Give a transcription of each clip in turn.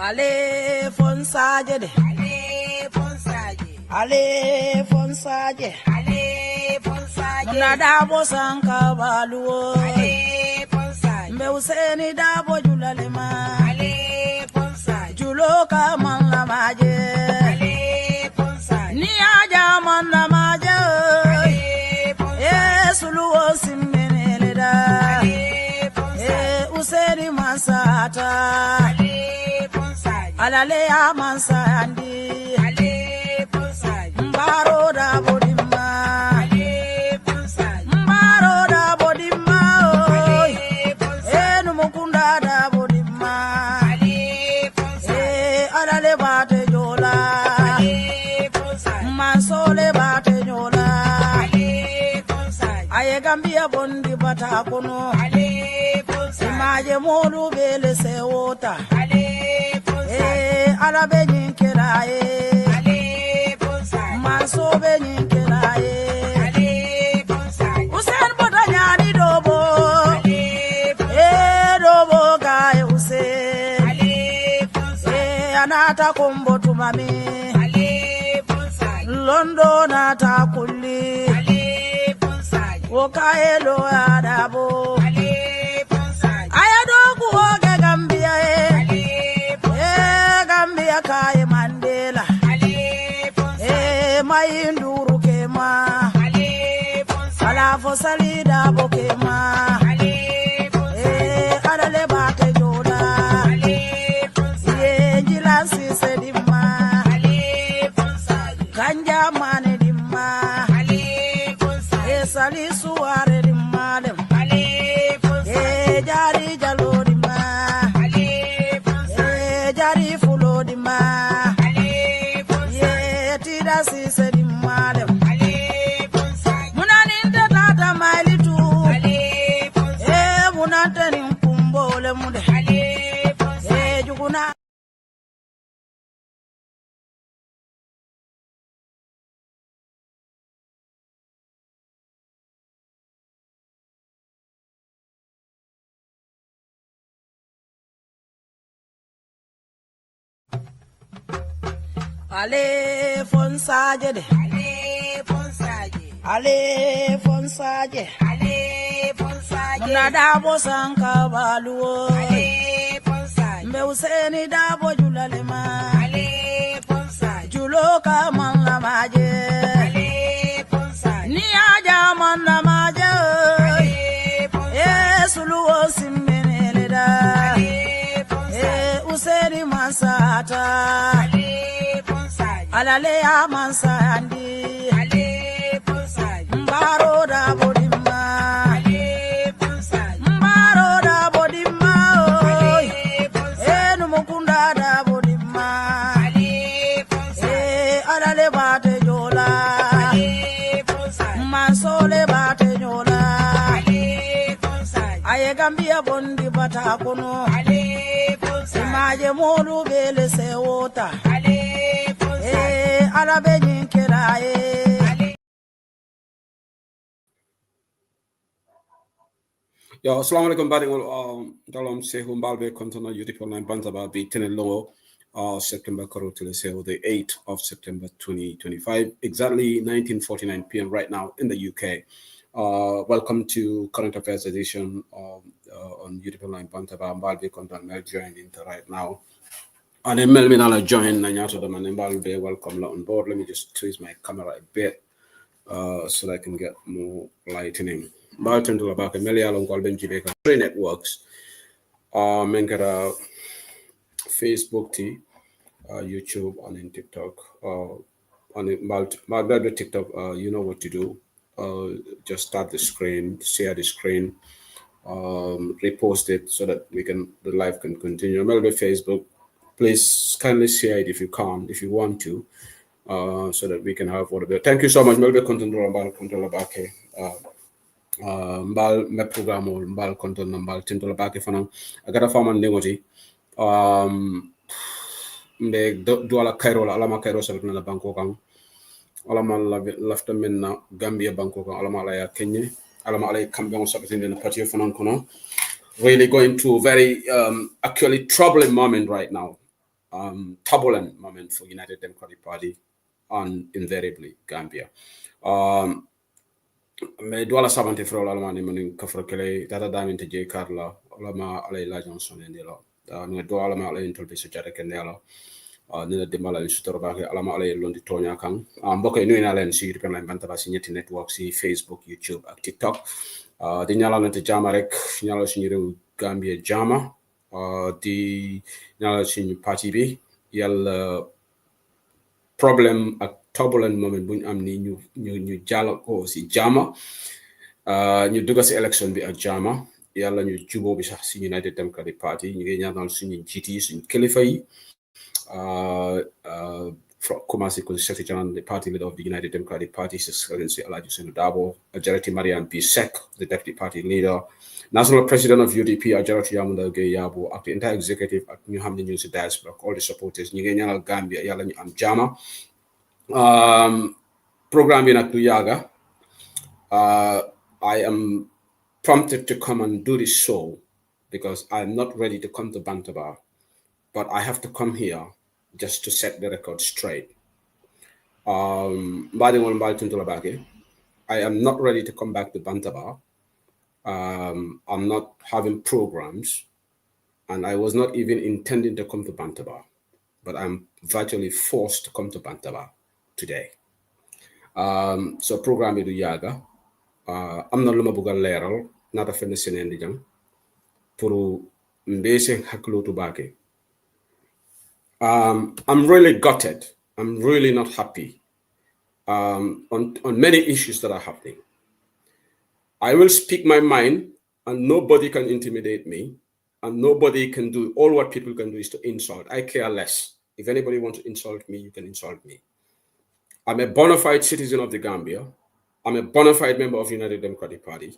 Ale fonsaje de. Ale fonsaje. Ale fonsaje. Ale fonsaje. Muna dabo sanka baluo. Ale fonsaje. Mbe useni dabo julalema. Ale fonsaje. Juloka man la maje. Ale fonsaje. Ni aja man la maje. Ale fonsaje. Suluo simmenele da. Ale fonsaje. Useni masata. Alale amansa andi ale bonsai mbaro da bodima ale bonsai mbaro da bodima ale bonsai enu mukunda da bodima ale bonsai alale bate jola ale bonsai mansole bate jola ale bonsai aye gambia bondi bata kono ale bonsai maje modu bele sewota ale ala be nyinkela ye ale bonsai manso be nyinkela ye ale bonsai usen boda nyani dobo ale bonsai dobo gae usen ale bonsai anata kombo tumami ale bonsai londo nata kulli ale bonsai okaelo adabo ale bonsai ayado kuoge gambia Kaya Mandela ale bonsai mayinduru kema ale bonsai ala fosalida bokema ale bonsai adale bate joda ale bonsai jilansi sedima ale bonsai kanja mane dimma ale bonsai sali suare dimma dem ale bonsai jari jalo dimma ale bonsai jari fulo dimma si se di madam ale bonsai munani tata mailitu ale bonsai munante ni kumbole mude ale bonsai juguna Ale fonsaje de. Ale fonsaje. Ale fonsaje. Ale fonsaje. Muna dabo sanka baluo. Ale fonsaje. Mbe useni dabo julalema. Ale fonsaje. Juloka man la maje. Ale fonsaje. Ni aja man la maje. Ale fonsaje. Suluo simmenele da. Ale fonsaje. Useni masata. Alale amansa andi ale bonsai mbaro da bodima ale bonsai mbaro da bodima ale bonsai enu mukunda da bodima ale bonsai alale bate jola ale bonsai mansole bate jola ale bonsai aye gambia bondi bata kono ale bonsai maje modu bele sewota ale Yo, assalamu alaikum badingol dalam sehu mbalbe kontona YouTube online bantaba bi tenelo September karo to the 8th of September 2025, exactly 19:49 p.m. right now in the UK. Welcome to Current Affairs edition on YouTube online bantaba mbalbe kontona mel joining right now. And then Melvin join Nanyato the Manimbalbe, welcome on board. Let me just twist my camera a bit so that I can get more lightning. Barton to Labaka, Melialon Golden Jamaica, three networks. Menkara Facebook, YouTube, and in TikTok. On TikTok, you know what to do. Just start the screen, share the screen, repost it so that the live can continue. Melbourne Facebook. Please kindly share it if you can, if you want to, so that we can have whatever. Thank you so much. Melbe control bake. Mbal me programo mbal control mbal tintola bake fana. Agara faman ndengoti. Mbe duala Cairo alama Cairo sa na banko kan. Alama lafta menna Gambia banko kan alama la ya Kenya. Alama ala kambe sa in the party fana kono. Really going through a very actually troubling moment right now. turbulent moment for United Democratic Party and invariably Gambia. Me duala sabante fro la mani mani kafro kele tata damin te je karla la ma alay la Johnson en dilo no duala ma alay intol be so jare ken delo ni de mala su torba ke ala ma alay londi tonya kan mbokay nuy na len ci pen banta ba ci ñetti network ci Facebook, YouTube ak TikTok di ñala nante jama rek ñala suñu rew Gambia jama di ñala suñu parti bi yalla problème ak turbulent moment buñ am ni ñu jall ko ci jama ñu dugg ci election bi ak jama yalla ñu jubo bi sax ci United Democratic Party ñu ngi ñaanal suñu GT suñu kilifa yi commencé ko secretary general the party leader of the United Democratic Party Excellency Alhaji Senu Dabo, Ajarati Mariam B. Sek, the deputy party leader, national president of UDP Ajarati Yamunda Gay Yabo, ak the entire executive ak ñu xam ne ñu ci diaspora, all the supporters ñu ngi ñaanal Gambia yalla ñu am jama program bi nak du yaga I am prompted to come and do this show because I'm not ready to come to Bantaba, but I have to come here just to set the record straight. I am not ready to come back to Bantaba. I'm not having programs, and I was not even intending to come to Bantaba, but I'm virtually forced to come to Bantaba today. So program du yaga am na luma bugal leral nata fenn senen di jang pour mbese haklo to bake. I'm really gutted. I'm really not happy on many issues that are happening. I will speak my mind, and nobody can intimidate me, and nobody can do. All what people can do is to insult. I care less. If anybody wants to insult me, you can insult me. I'm a bona fide citizen of the Gambia. I'm a bona fide member of the United Democratic Party,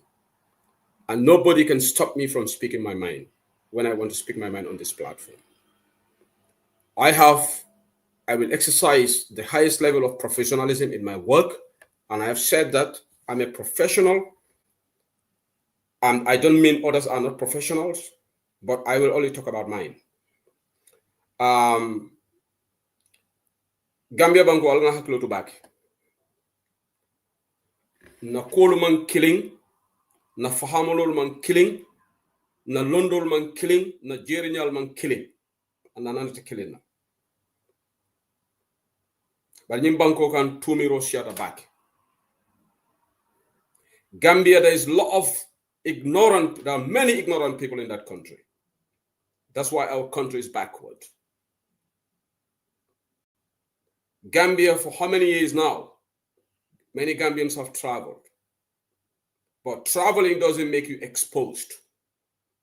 and nobody can stop me from speaking my mind when I want to speak my mind on this platform. I will exercise the highest level of professionalism in my work, and I have said that I'm a professional, and I don't mean others are not professionals, but I will only talk about mine. Gambia banko alga haklo to back. Na kolu man killing, na fahamolol man killing, na londol man killing, na jerinyal man killing, and nanante killing na. But Banko can tumiro shata back. Gambia, there is a lot of there are many ignorant people in that country. That's why our country is backward. Gambia, for how many years now? Many Gambians have traveled. But traveling doesn't make you exposed.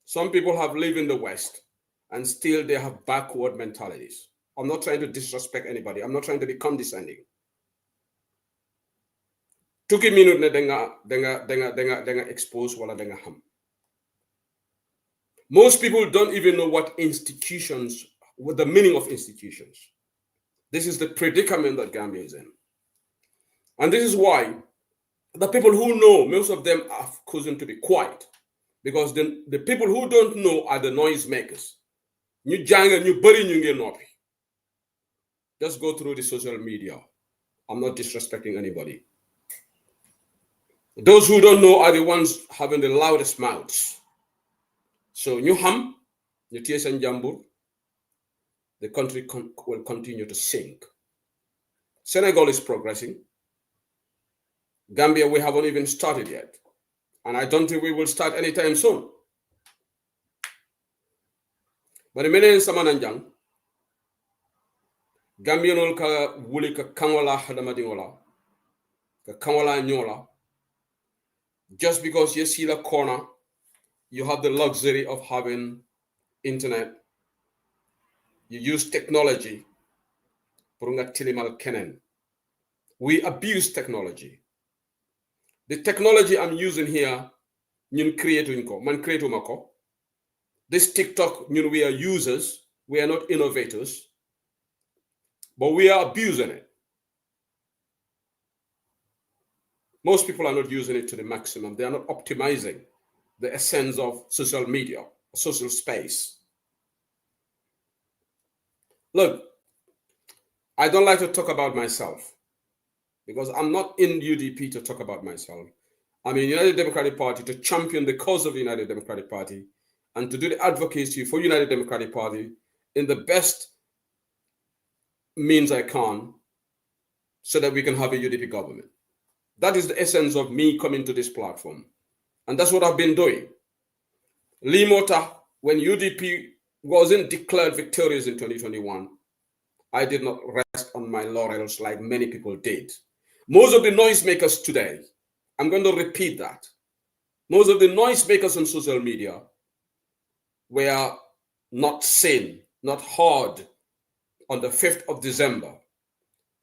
Some people have lived in the West and still they have backward mentalities. I'm not trying to disrespect anybody. I'm not trying to be condescending. Tuki minute ne denga expose wala denga ham. Most people don't even know what the meaning of institutions. This is the predicament that Gambia is in. And this is why the people who know, most of them have chosen to be quiet. Because the people who don't know are the noise makers. You janga, you bury, you get nopi. Just go through the social media. I'm not disrespecting anybody. Those who don't know are the ones having the loudest mouths. So New Ham, New Ties and Jambur, the country will continue to sink. Senegal is progressing. Gambia, we haven't even started yet. And I don't think we will start anytime soon. But the minute Samananjang, Gambianol ka wuli ka kanwala hadamadingola, ka kanwala nyola. Just because you see the corner, you have the luxury of having internet. You use technology. Purunga tilimal kenen. We abuse technology. The technology I'm using here, nyun create unko, man create umako. This TikTok, we are users, we are not innovators. But we are abusing it. Most people are not using it to the maximum. They are not optimizing the essence of social media, social space. Look, I don't like to talk about myself because I'm not in UDP to talk about myself. I'm in United Democratic Party to champion the cause of the United Democratic Party and to do the advocacy for United Democratic Party in the best means I can so that we can have a UDP government. That is the essence of me coming to this platform. And that's what I've been doing. Limota, when UDP wasn't declared victorious in 2021, I did not rest on my laurels like many people did. Most of the noisemakers today, I'm going to repeat that. Most of the noisemakers on social media were not seen, not heard on the 5th of December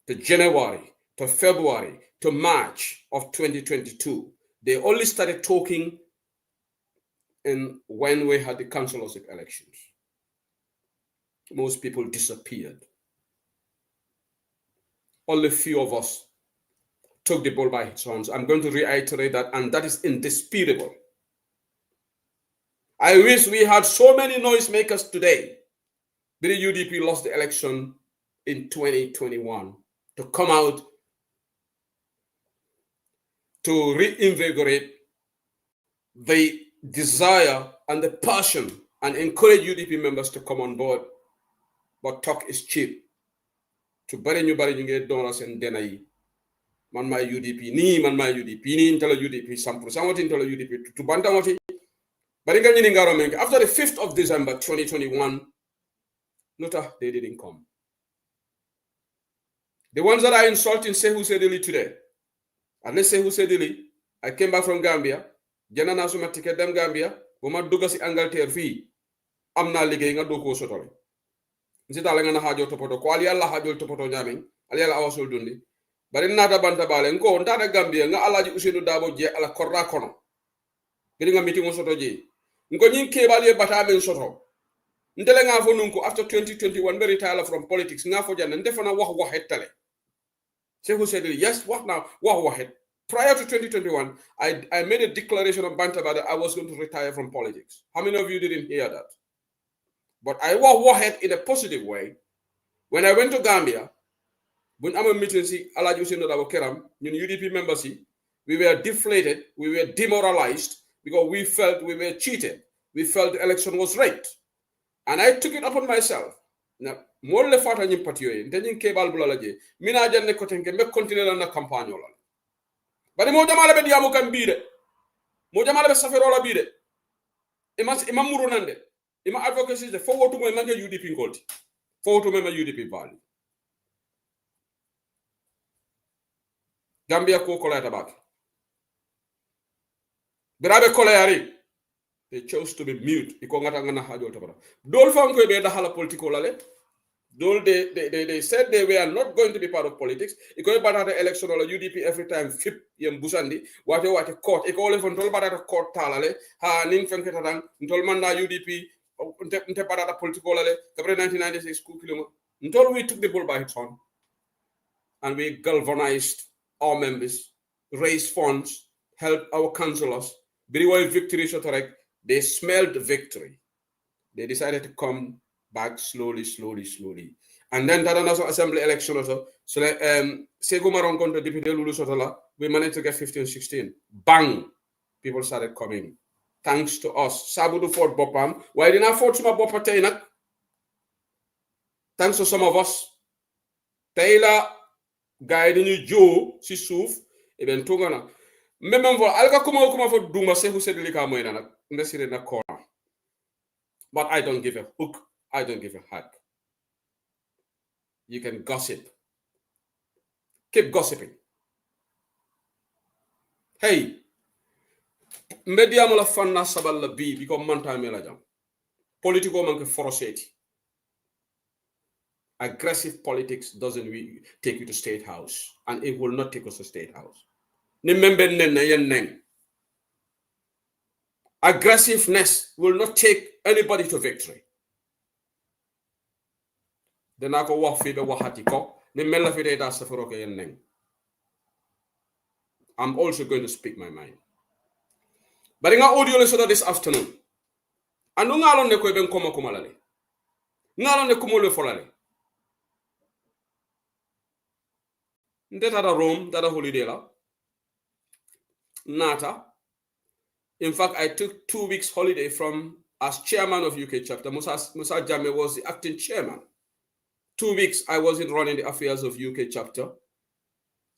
to January to February to March of 2022. They only started talking when we had the councillorship elections. Most people disappeared. Only few of us took the bull by its horns. I'm going to reiterate that, and that is indisputable. I wish we had so many noisemakers today. The UDP lost the election in 2021 to come out to reinvigorate the desire and the passion and encourage UDP members to come on board. But talk is cheap. To bari ñu ngey dollars and denay man my UDP ni man my UDP ni intala UDP sampur samoti intala UDP to bantamoti bari nga ñini ngaro men after the 5th of December 2021 Luta they didn't come. The ones that are insulting Sehu Sedili today, unless Sehu Sedili, I came back from Gambia, jana na suma ticket dem Gambia, buma duga si Angleterre fi, amna liggéey nga do ko sotole. Nsita la nga na hajo topoto ko ali Allah hajo topoto nyaming, ali Allah awasol dundi. Bari nata banta bale nko ndata Gambia nga Alaji Usenu Dabo je ala korra kono. Gidi nga meeting soto je. Nko nyin kebali bata men soto. Ndele nga fo nunko after 2021 be retire from politics nga fo janna ndefana wax hetale. Who said, yes, what now? What? Prior to 2021, I made a declaration on Bantaba that I was going to retire from politics. How many of you didn't hear that? But I was in a positive way. When I went to Gambia, when I'm a meeting, see, Alaji Usenu Dabo Keram, UDP members, we were deflated, we were demoralized because we felt we were cheated. We felt the election was rigged. And I took it upon myself. Now, more le fata ñim patio en dañin kebal bulala je mina janne ko tenke me continuer na campagne la bari mo jamala be diamu kan biide mo jamala be safero la biide ima muru nande ima advocacy de fo wotu mo mangi UDP ngolti fo wotu mo UDP vali Gambia ko kola tabak birabe kola yari they chose to be mute iko ngata ngana hajo tabara dol fam ko be da hala politiko la le They said they were not going to be part of politics. Iko bata the election or UDP every time flip yem busandi wate court iko le fon tol bata court talale ha nin fenketa dan ntol manda UDP nte bata political le après 1996 coup kiloma ntol we took the bull by its horn and we galvanized our members, raised funds, helped our councillors. Biriwai victory shotorek, they smelled victory. They decided to come back slowly. And then that another assembly election also. So Segu Maron konto deputy Lulu Sotola, we managed to get 15, 16. Bang! People started coming. Thanks to us. Sabudu Fort Bopam. Why didn't I Fort Suma Bopatainak? Thanks to some of us. Taylor guiding Joe, Sisuf, even Tungana. Remember, Alka Kuma for Duma Sehu said Lika Moina, in a corner. But I don't give a hook. I don't give a hack. You can gossip. Keep gossiping. Hey, media mala fanna saballa bi because manta mela jam. Politico manke foroseti. Aggressive politics doesn't take you to State House, and it will not take us to State House. Aggressiveness will not take anybody to victory. I'm also going to speak my mind. But in our audio lesson this afternoon, I know ngalon ne ko ben koma kumalale. Ngalon ne kumole folale. Ndetata Rome, data holiday la. Nata. In fact, I took 2 weeks holiday from as chairman of UK chapter. Musa Jame was the acting chairman. 2 weeks I wasn't running the affairs of UK chapter.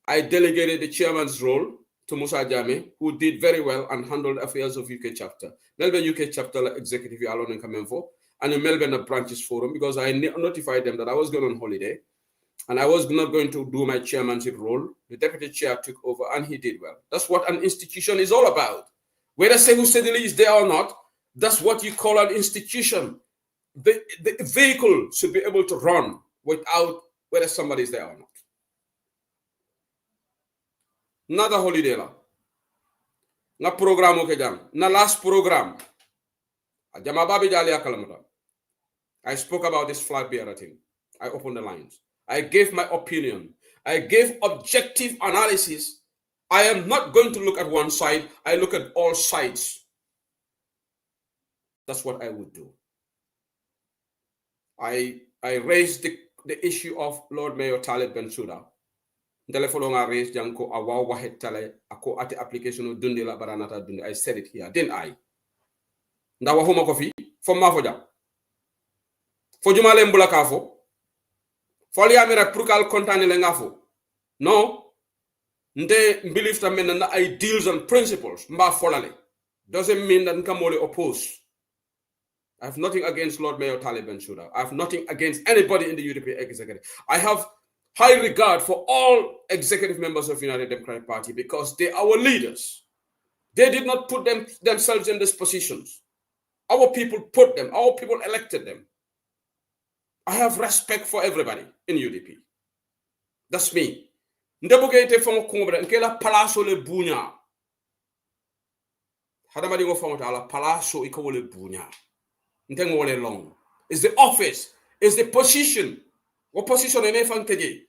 I delegated the chairman's role to Musa Jame, who did very well and handled affairs of UK chapter. Melbourne UK chapter executive alone in Kamenfo, and the Melbourne branches forum, because I notified them that I was going on holiday and I was not going to do my chairmanship role. The deputy chair took over and he did well. That's what an institution is all about. Whether Sehu Sedili is there or not, that's what you call an institution. The vehicle should be able to run without whether somebody is there or not. Nada holiday la. Na program ke jam. Na last program. Jamababi jali akalamata. I spoke about this flag bearer thing. I opened the lines. I gave my opinion. I gave objective analysis. I am not going to look at one side. I look at all sides. That's what I would do. I raised the issue of Lord Mayor Talib Bensouda. Telephone I raised Janko Awa Wahet Tale Ako at the application of Dundela Baranata Dundi. I said it here, didn't I? Ndawa homa kofi from Mafoja. For Jumale Mbulakafo. For Liamira Prukal Kontani Lengafo. No. Nde believe that men and ideals and principles mba folale doesn't mean that Nkamole oppose. I have nothing against Lord Mayor Talib Bensouda. I have nothing against anybody in the UDP executive. I have high regard for all executive members of the United Democratic Party because they are our leaders. They did not put themselves in these positions. Our people put them. Our people elected them. I have respect for everybody in UDP. That's me. Ndebugete fongo kumbra nkela palaso le bunya. Hadamadi ngo fongo ala palaso ikawole bunya. Ntengo wole long. It's the office. It's the position. What position ene fankeje?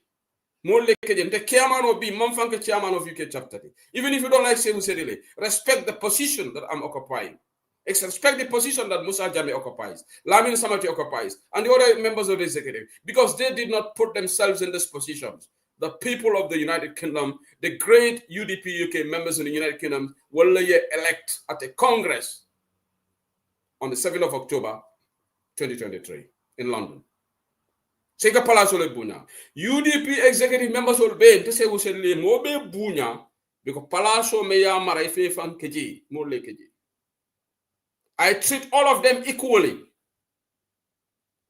Mole keje nte chairman of be manfanke chairman of UK chapter. Even if you don't like Sehu Sedile, respect the position that I'm occupying. Respect the position that Musa Jame occupies, Lamin Samati occupies, and the other members of the executive, because they did not put themselves in these positions. The people of the United Kingdom, the great UDP UK members in the United Kingdom, will elect at a Congress on the 7th of October, 2023 in London. Seka Palazzo le Bunya. UDP executive members will be to say we said le mobe Bunya because Palazzo meya maraife fan keji mo le keji. I treat all of them equally.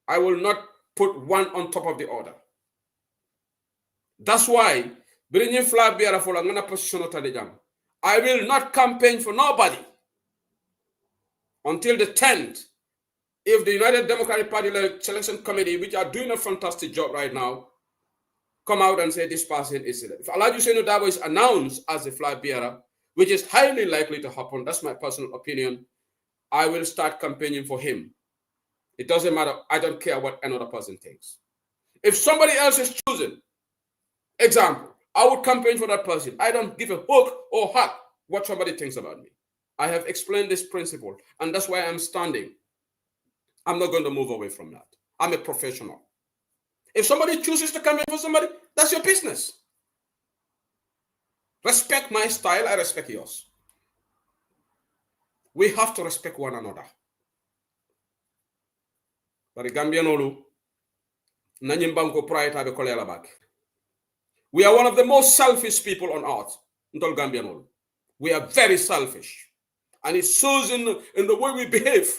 I will not put one on top of the other. That's why bringing flag bearer for a position of Tadejam. I will not campaign for nobody until the 10th. If the United Democratic Party Selection Committee, which are doing a fantastic job right now, come out and say this person is it. If Alhaji Ousainou Darboe is announced as the flag bearer, which is highly likely to happen, that's my personal opinion, I will start campaigning for him. It doesn't matter. I don't care what another person thinks. If somebody else is chosen, example, I would campaign for that person. I don't give a hook or hat what somebody thinks about me. I have explained this principle, and that's why I'm standing. I'm not going to move away from that. I'm a professional. If somebody chooses to campaign for somebody, that's your business. Respect my style, I respect yours. We have to respect one another. But the Gambianolu, Nanyimbanko Prior to Kolela back. We are one of the most selfish people on earth. Gambianolu. We are very selfish. And it shows in the way we behave.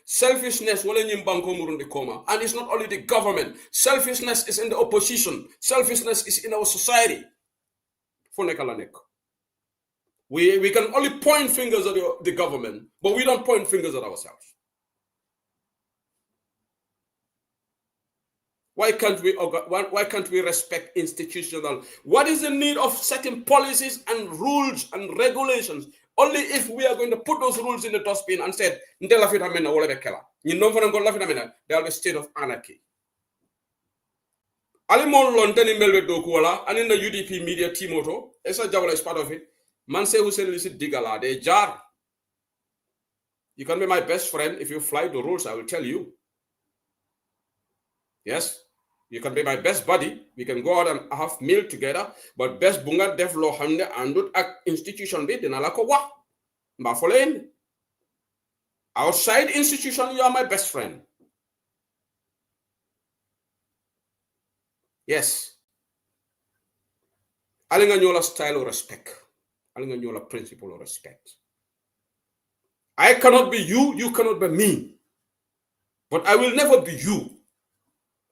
Selfishness and it's not only the government. Selfishness is in the opposition. Selfishness is in our society. We can only point fingers at the government, but we don't point fingers at ourselves. Why can't we respect institutional? What is the need of setting policies and rules and regulations? Only if we are going to put those rules in the dustbin and said, there will be a state of anarchy. Alimon London in Melbe Dokuala and in the UDP media team auto, Esa Jawala is part of it. Man say who said listen digala, they jar. You can be my best friend if you fly the rules, I will tell you. Yes. You can be my best buddy. We can go out and have meal together. But best bunga def lo hamne andut ak institution be dinala ko wa. Mba folen. Outside institution, you are my best friend. Yes. Alinga nyola style of respect. Alinga nyola principle of respect. I cannot be you, you cannot be me. But I will never be you.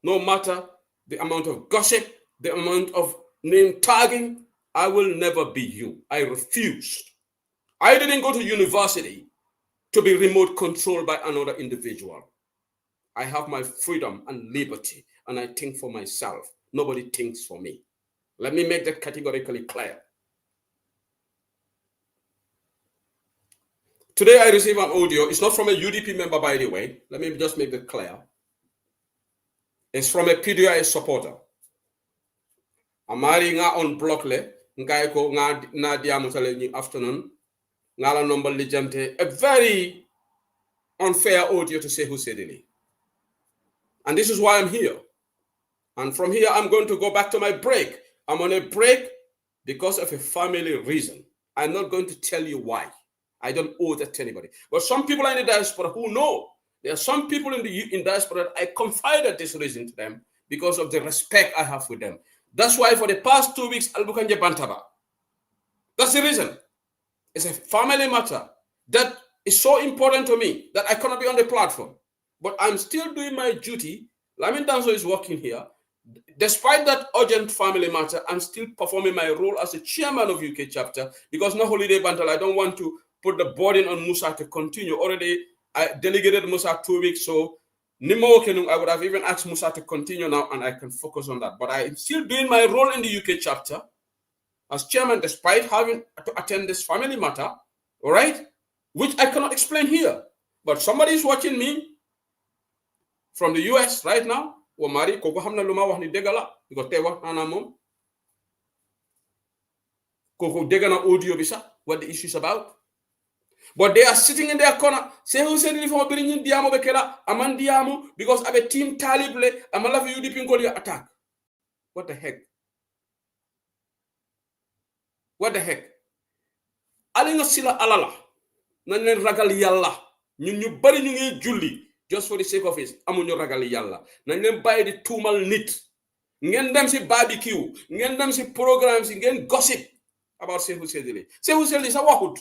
No matter the amount of gossip, the amount of name tagging, I will never be you. I refused. I didn't go to university to be remote controlled by another individual. I have my freedom and liberty, and I think for myself. Nobody thinks for me. Let me make that categorically clear. Today I received an audio. It's not from a UDP member, by the way. Let me just make that clear. It's from a PDI supporter. Amari nga on block le, nga ko nga na diamutale ni afternoon, nga la number lijante, a very unfair audio to say who said it. And this is why I'm here. And from here, I'm going to go back to my break. I'm on a break because of a family reason. I'm not going to tell you why. I don't owe that to anybody. But some people in the diaspora who know. There are some people in diaspora that I confided this reason to them because of the respect I have with them. That's why for the past 2 weeks, Albukanje Bantaba. That's the reason. It's a family matter that is so important to me that I cannot be on the platform. But I'm still doing my duty. Lamin Danso is working here. Despite that urgent family matter, I'm still performing my role as a chairman of UK chapter because no holiday bantal. I don't want to put the burden on Musa to continue. Already, I delegated Musa 2 weeks, so I would have even asked Musa to continue now, and I can focus on that. But I'm still doing my role in the UK chapter as chairman, despite having to attend this family matter, all right, which I cannot explain here. But somebody is watching me from the US right now. Mari koko hamna luma wax ni degala because te wax nana mom koko degana audio bisa what the issue is about. But they are sitting in their corner. Say who said if I'm bringing diamo bekela aman diamo because I have a team talible amala fi UDP ngoli attack. What the heck? What the heck? Alinga sila alala nan len ragal yalla ñun ñu bari ñu ngi julli just for the sake of it amuñu ragal yalla nañ leen bàyyi di tuumal nit ngeen dem si barbecue ngeen dem si programme si ngeen gossip about Sehu Sedili sa waxut.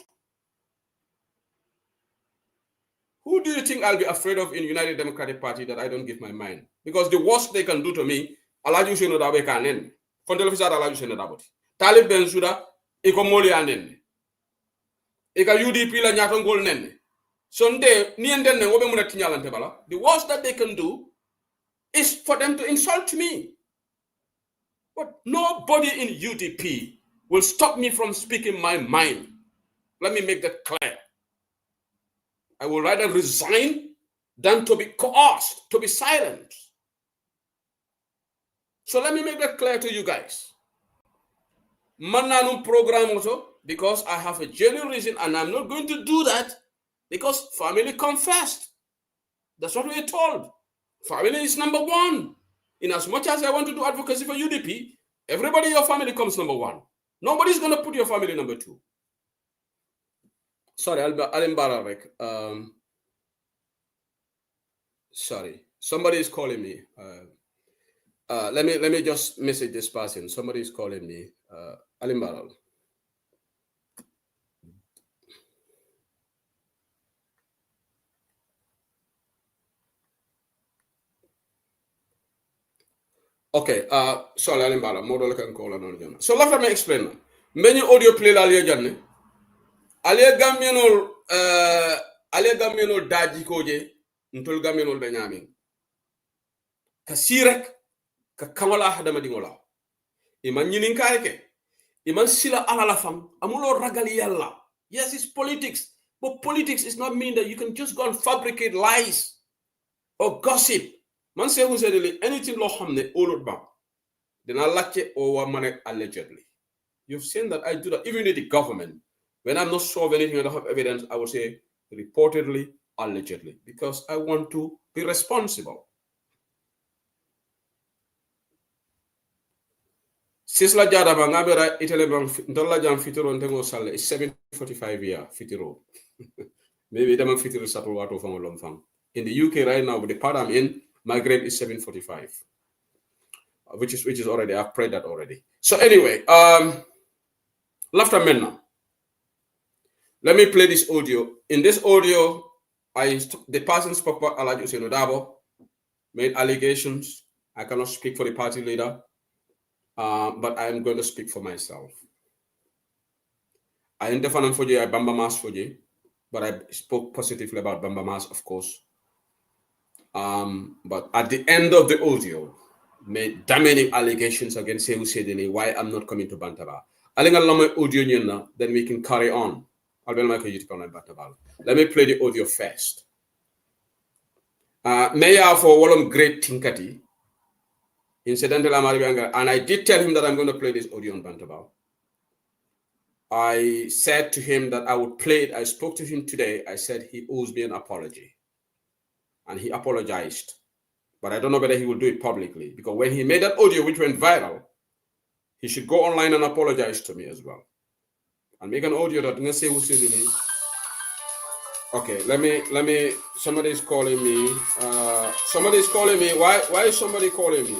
Who do you think I'll be afraid of in United Democratic Party that I don't give my mind? Because the worst they can do to me, Alaju Sheno Dabe kanen. Kontelofisa Alaju Sheno Daboti. Talib Bensouda, iko moli anen. Ika UDP la nyatongol nen. Sunday, the worst that they can do is for them to insult me. But nobody in UDP will stop me from speaking my mind. Let me make that clear. I will rather resign than to be coerced, to be silent. So let me make that clear to you guys. Mananum program also, because I have a genuine reason, and I'm not going to do that because family come first. That's what we're told. Family is number one. In as much as I want to do advocacy for UDP, everybody in your family comes number one. Nobody's going to put your family number two. Sorry, Alim Bararek. Sorry, somebody is calling me. Let me just message this person. Somebody is calling me. Alim Baral. Okay, sorry, Alim Baral. Model can call on. So let me explain. Many audio play Alia Janne. Alia Gamiano Daji Koje, Ntul Gamiano Benyamin. Kasirek, Kakamala Hadamadimola. Iman Yininkareke. Iman Sila Alalafam, Amulo Ragaliella. Yes, it's politics. But politics is not mean that you can just go and fabricate lies or gossip. Man say who said anything lo hamne olodba. Then I lache or mane allegedly. You've seen that I do that even in the government. When I'm not sure of anything, I don't have evidence, I will say reportedly, allegedly, because I want to be responsible. Sisla jada ba ngabera Italy bang dolla jam fitiro ndengo salle is 7:45 year fitiro. Maybe them fitiro sato wato from long fang. In the UK right now, with the part I'm in, my grade is 7:45. Which is already, I've prayed that already. So anyway, laughter men now. Let me play this audio. In this audio, the person spoke about Alhaji Ousainou Darboe, made allegations. I cannot speak for the party leader, but I am going to speak for myself. I am definitely for you, I Bamba Mas for you, but I spoke positively about Bamba Mas, of course. But at the end of the audio, made damning allegations against Sehu Sedini, why I'm not coming to Bantaba. Audio, then we can carry on. Let me play the audio first. Mayor for Wallum Great Tinkati, incidental and I did tell him that I'm going to play this audio on Bantaba. I said to him that I would play it. I spoke to him today. I said he owes me an apology. And he apologized. But I don't know whether he will do it publicly, because when he made that audio which went viral, he should go online and apologize to me as well. And make an audio that okay, let me somebody's calling me. Somebody's calling me. Why is somebody calling me?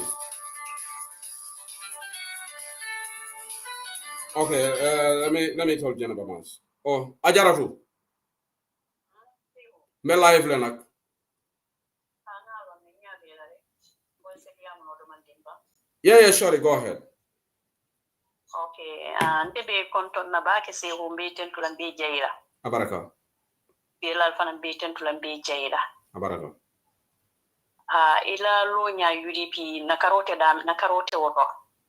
Okay, let me tell Jennifer Mas. Oh, Ajaratu. Me live lenak. Yeah, sorry, go ahead. Okay, ndebe konton na ba ke se ho mbeten tulan be jeyra. Abaraka. Bilal fana mbeten tulan be jeyra. Abaraka. Ila lo nya UDP na karote woto.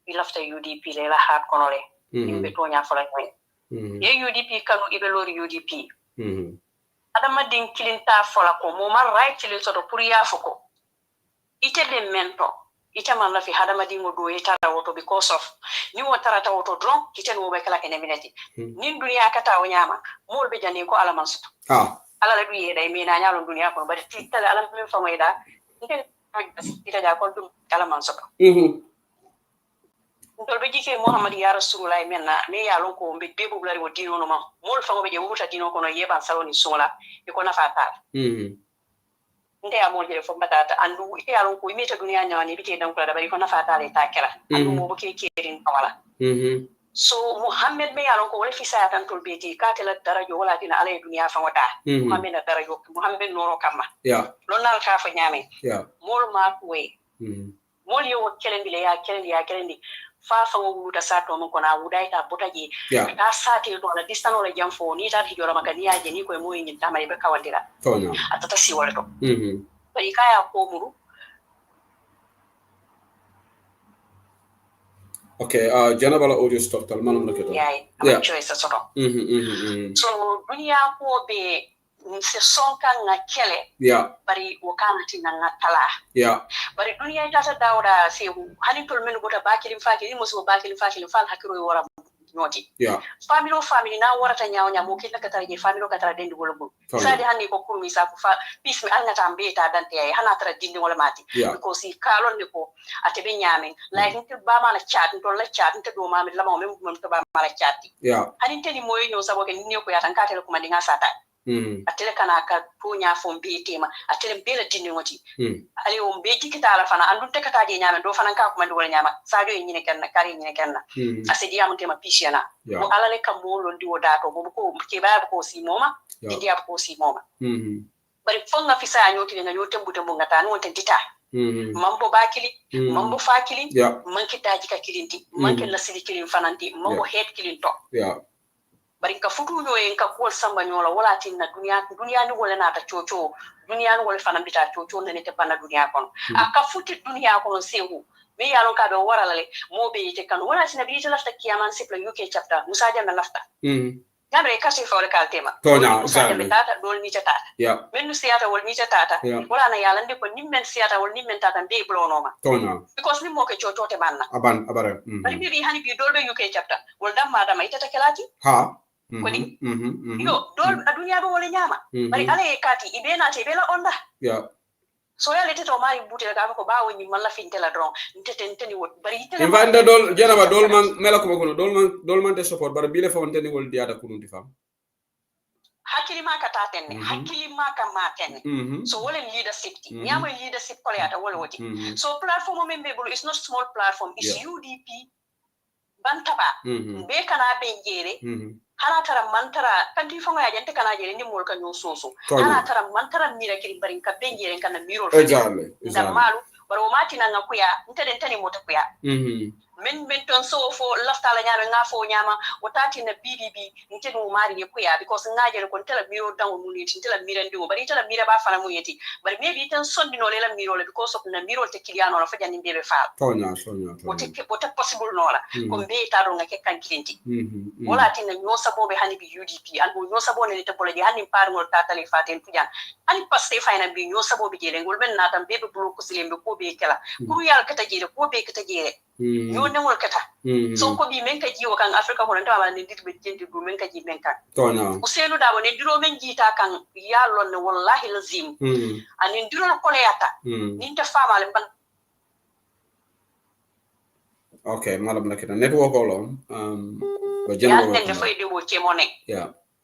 Ilafta UDP le la hat konole. Imbe to nya fola nyoy. Ye UDP kanu ibe lori UDP. Adama din kilinta fola ko mo man right kilin soto pour ya foko. Ite de mento. Ita man la fi hadama dingo do itara woto because of ni wotara ta woto dron ite no be kala kene minati nin duniya kata o nyama mol be jani ko ala man suto ala la duye day mina nyalo duniya ko bari titale ala min famayda ite ja ko dum ala man suto ndol be jike Muhammad ya rasulullah menna me ya lon ko be bebu blari wo dino no ma mol fango be je wuta dino ko no yeban saloni sola e ko na fata nde amol jere fo batata andu ite alon ko imita dunya nyawani bite dan kula da bari ko na fata le takira andu mo boke kerin wala so Muhammad me alon ko wala fi sayatan tol beti katela darajo wala dina alay dunya fa wata Muhammad na darajo Muhammad noro kama lon nal ka fa nyame mol ma we mol yo kelendi le ya kelendi fa fa ngo da sato mon kona wudaita botaji ta sate do la distano la jamfo ni ta hijora makania je ni ko mo yin tamay be kawandira atata si wala to bari kaya ko muru okay janabala audio stop tal manam la keto yeah choice so so dunia ko be se sonka ngakele bari wakana tina ngatala bari dunia ita dawda se hani tol men gota bakilin fakili muso bakilin fakili fal hakiro wora nyoti family na warata nyawnya mo kinna katara je family katara dendi wala bu sadi hanni ko kurmi sa ko fa bismi alna tambe ta dante ay hana tara dindi wala mati ko si kalon ne ko atebe nyame like nti ba mala chat to la chat nti do mami lama mem to ba mala chati hani tedi moyo nyo sabo ke ni ko yatan katela ko mandinga sata atele kana ka punya fon tema atele bela dindi ngoti ali o beji kitala fana andun te kata je nyame do fana ka ko mandi wala nyama sadio nyine kenna kari nyine kenna asedi am tema pisiana mo alale kam mo londi wodato bo ko ke ba ko si moma dindi ab ko si moma bari fonga fisa nyoti nga nyote mbute mo ngata no tentita mambo bakili mambo fakili manki taji ka kilinti manki lasili kilin fananti mambo head kilin to bari ka futu yo en ka ko samba nyola wala tinna dunya ni wala nata chocho dunya ni wala fana bita chocho ne te pana dunya kon aka futi dunya kon sehu me yalon ka do wara lale mo be te kan wala sina bi te lafta kiyaman siple UK chapter musaja na lafta Gabriel kasi fawle kal tema tonya exactly tata dol ni tata menu siata wol ni tata wala na yalla ndi ko nimmen siata wol nimmen tata be blono ma tonya because ni mo ke chocho te banna abara bari bi hani bi dol be UK chapter wol dam madama itata kelati kodi yo dol adunya do wala nyama bari ale kati ibena te bela onda so ya lete to mari butel ga ko bawo ni malla fintela dron ntete wot bari tele invanda dol janaba dol man mela ko kono dol man te support bar bile fawon teni wol diata kunundi fam hakili ma kata tenne hakili ma ka ma tenne so wala leadership nyama leadership ko yata wala woti so platform membe bulu is not small platform is UDP bantaba be kana benjere hana tara mantara kandi fango ya jante kana jere ni mol kan yo soso hana tara mantara mira kiri barin ka benjere kana miro exactly malu baro mati na ngakuya ntede ntani mota kuya men ton so fo lafta la nyama ngafo nyama watati na BDB ntede mo mari kuya because ngaje ko tela miro dango muni tela mira ndo bari tela mira ba fana mu yeti bari maybe tan sondi no lela miro le because of na miro te kiliano la fajani ndebe fa tonya wote possible no la ko be taro ngake kan clienti wala tin no sabo be hani bi UDP albo no sabo ne te pole hani par ngol tatali faten tujan hani paste fayna bi no sabo be jere ngol ben natam be blo ko silembe ko be kala ko yal kata jere ko be kata jere yo ne ngol kata so ko bi men ka jiwo kan Africa ko nta wala ne ditbe jendi do men ka ji men kan tonya usenu da woni diro men jita kan ya lon wallahi lazim anin diro ko le yata ninta fama le ban okay madam nakita network olom but general ya ne fay de wo chemone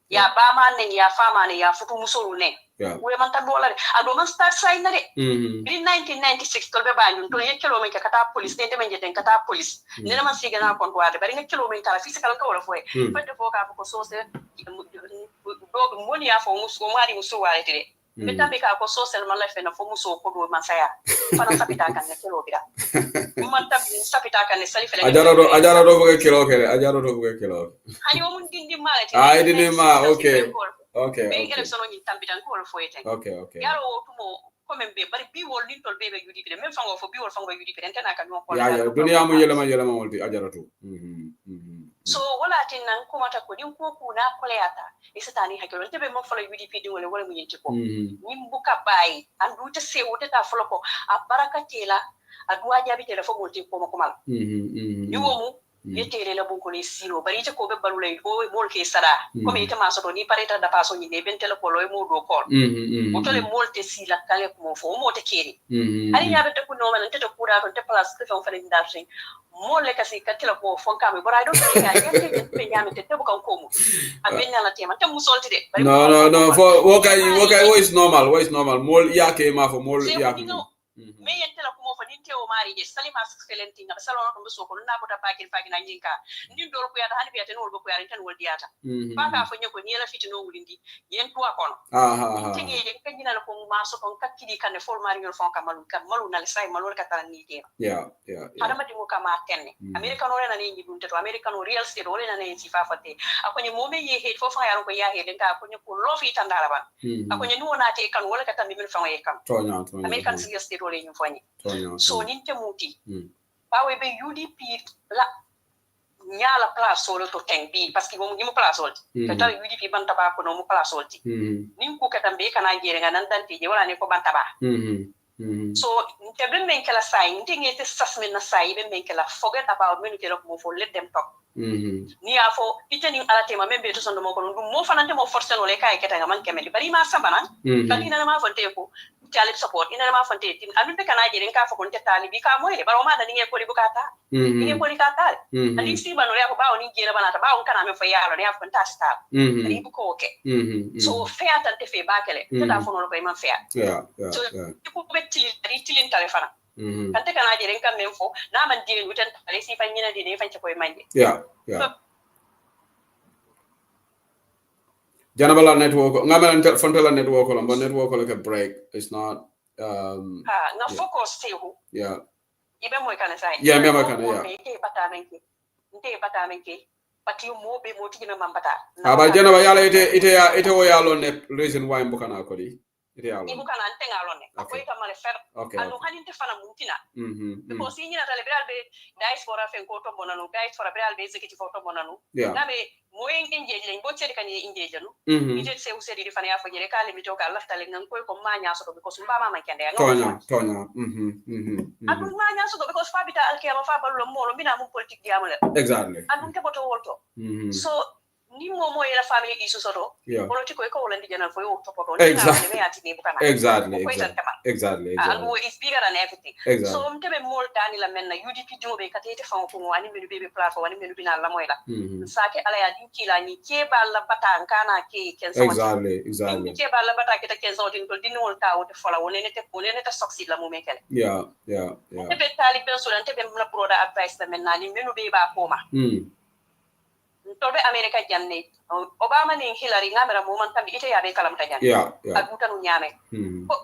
ya ba ma ne ya fama ne ya futu musolu ne we man tan dola ado man start sign na de in 1996 tolbe ba ñun to ye kilo men ka kata police ne men jeten kata police ne na man siga na kon waade bari nga kilo men kala physical ka wala foy fete fo ka ko so se do moni ya fo muso mari muso waale de betambe ka ko social man la fe na fo muso ko do man saya fana sapita kan ne kilo bida man tab sapita kan ne sali fe ajaro do buge kilo hayo mun dindi malati ay dindi ma okay be election ni tambitan ko fo yeten okay yaro tumo ko men be bari bi wol ni tol be UDP de même fango fo bi wol fango UDP den tan kan ko ya dunya mu yelama wolti ajaratu so wala tin nan ko mata ko din ko kuna koleata isatani hakelo tebe mo folo UDP din wala mu yenti ko nim buka bay andu te se wote ta folo ko abarakatela adwa jabi tele fo mo ti ko mo mal ni wo mu yetele la bunko ni sino bari te ko be balulay ko mol ke sara ko me te maso do ni pareta da paso ni ne bentele ko loy mo do ko o tole mol te sila kale ko mo fo mo te keri ari yabe te ko no man te to kura to te place ke fon fa ni darsin mo le kasi katila ko fon kam but I don't think I get te nyame te bu kan ko mo abenya la tema te musolti de bari no for what is normal mol yake ma fo mol yake me yentela ko mo fa din tewo mari je salima skelenti ngam salon ko so ko na bota pakin na nyinka ndin dor ko yata hani biata no ko yata tan wol diata paka fo nyako ni la fitino wulindi yen tuwa kono tege je kanyina ko ma so kon kakkidi kan fol mari ngol fon kamalu na le sai malol katala ni te adama dingo kama tenne america no rena ni ndum te to america no real estate wala na ni sifa fate akonye momen ye he fo fa yaro ko ya he den ka akonye ko lofi tandara ba akonye ni wona te kan wala katami min fa ye kan american real estate wala ni fani so ninte muti bawe be UDP la nyala place solo to tengbi parce que mo ngi mo place solti kata UDP bantaba ko no mo place solti nin ko kata be kana jere nganan danti je wala ne ko bantaba so nte be men kala sai nte ngete sasmen na sai be men kala forget about men kala mo fo let them talk ni afo iteni ala tema membe to sondo mo ko ndum mo fanante mo force no le kay keta ngaman kemedi bari ma sabana kali na ma fonte ko talib support ina ma fonte tin amin be kana jere ka fo kon te talibi ka moy baro ma da ni ko li bukata ni ko li kata ali si bano ya ko bawo ni jere bana ta bawo kana me fo yalo ne afon ta sta ali bu ko ke so fair tan te fe bakele te da fo no ko man fair so ko be tilin telefona kante kana jere kan men fo na man dire wutan ali si fan nyina de fan ci koy manje Janabala network, ngamen fontela network lo, but network like a break. It's not na focus tehu. Yeah. Ibe mo kana sai. Yeah, me kana ya. Ke bata menke. Pati mo be mo tigi me mambata. Aba janaba yala ite o yalo ne reason why mbukana ko di. Ite yalo. Ibukana antenga lo ne. Akoy ka male fer. Anu haninte fana muntina. Because yini na liberal be diaspora fen ko to bonanu, diaspora liberal be executive to bonanu. Nabe moyen engage len bo cedi kan engage no ite se usedi di fana ya fo jere kale mi to ka lafta le ngan koy ko manya so because mba mama kende tonya adu manya so because fabita alkiyama fa ballo molo mina mun politique di amule exactly adu ke boto wolto so ni momo ila family isu soto politiko ko wala ndi janal fo yo topoto exactly and it's bigger than everything so mtebe mol dani la menna UDP jobe katete fango ko wani menu bebe platform wani menu bina la moyla sake ala ya dikila ni ke balla bata kana ke ken so exactly ke balla bata ke ta ken so tin ko dinol ta wote fola wonene te succeed la mo mekele tebe talibe so tebe la broda advice la menna ni menu be ba koma tobe America janne Obama ni Hillary ngamera mo man tambi ite yabe kalam tajan aguta no nyame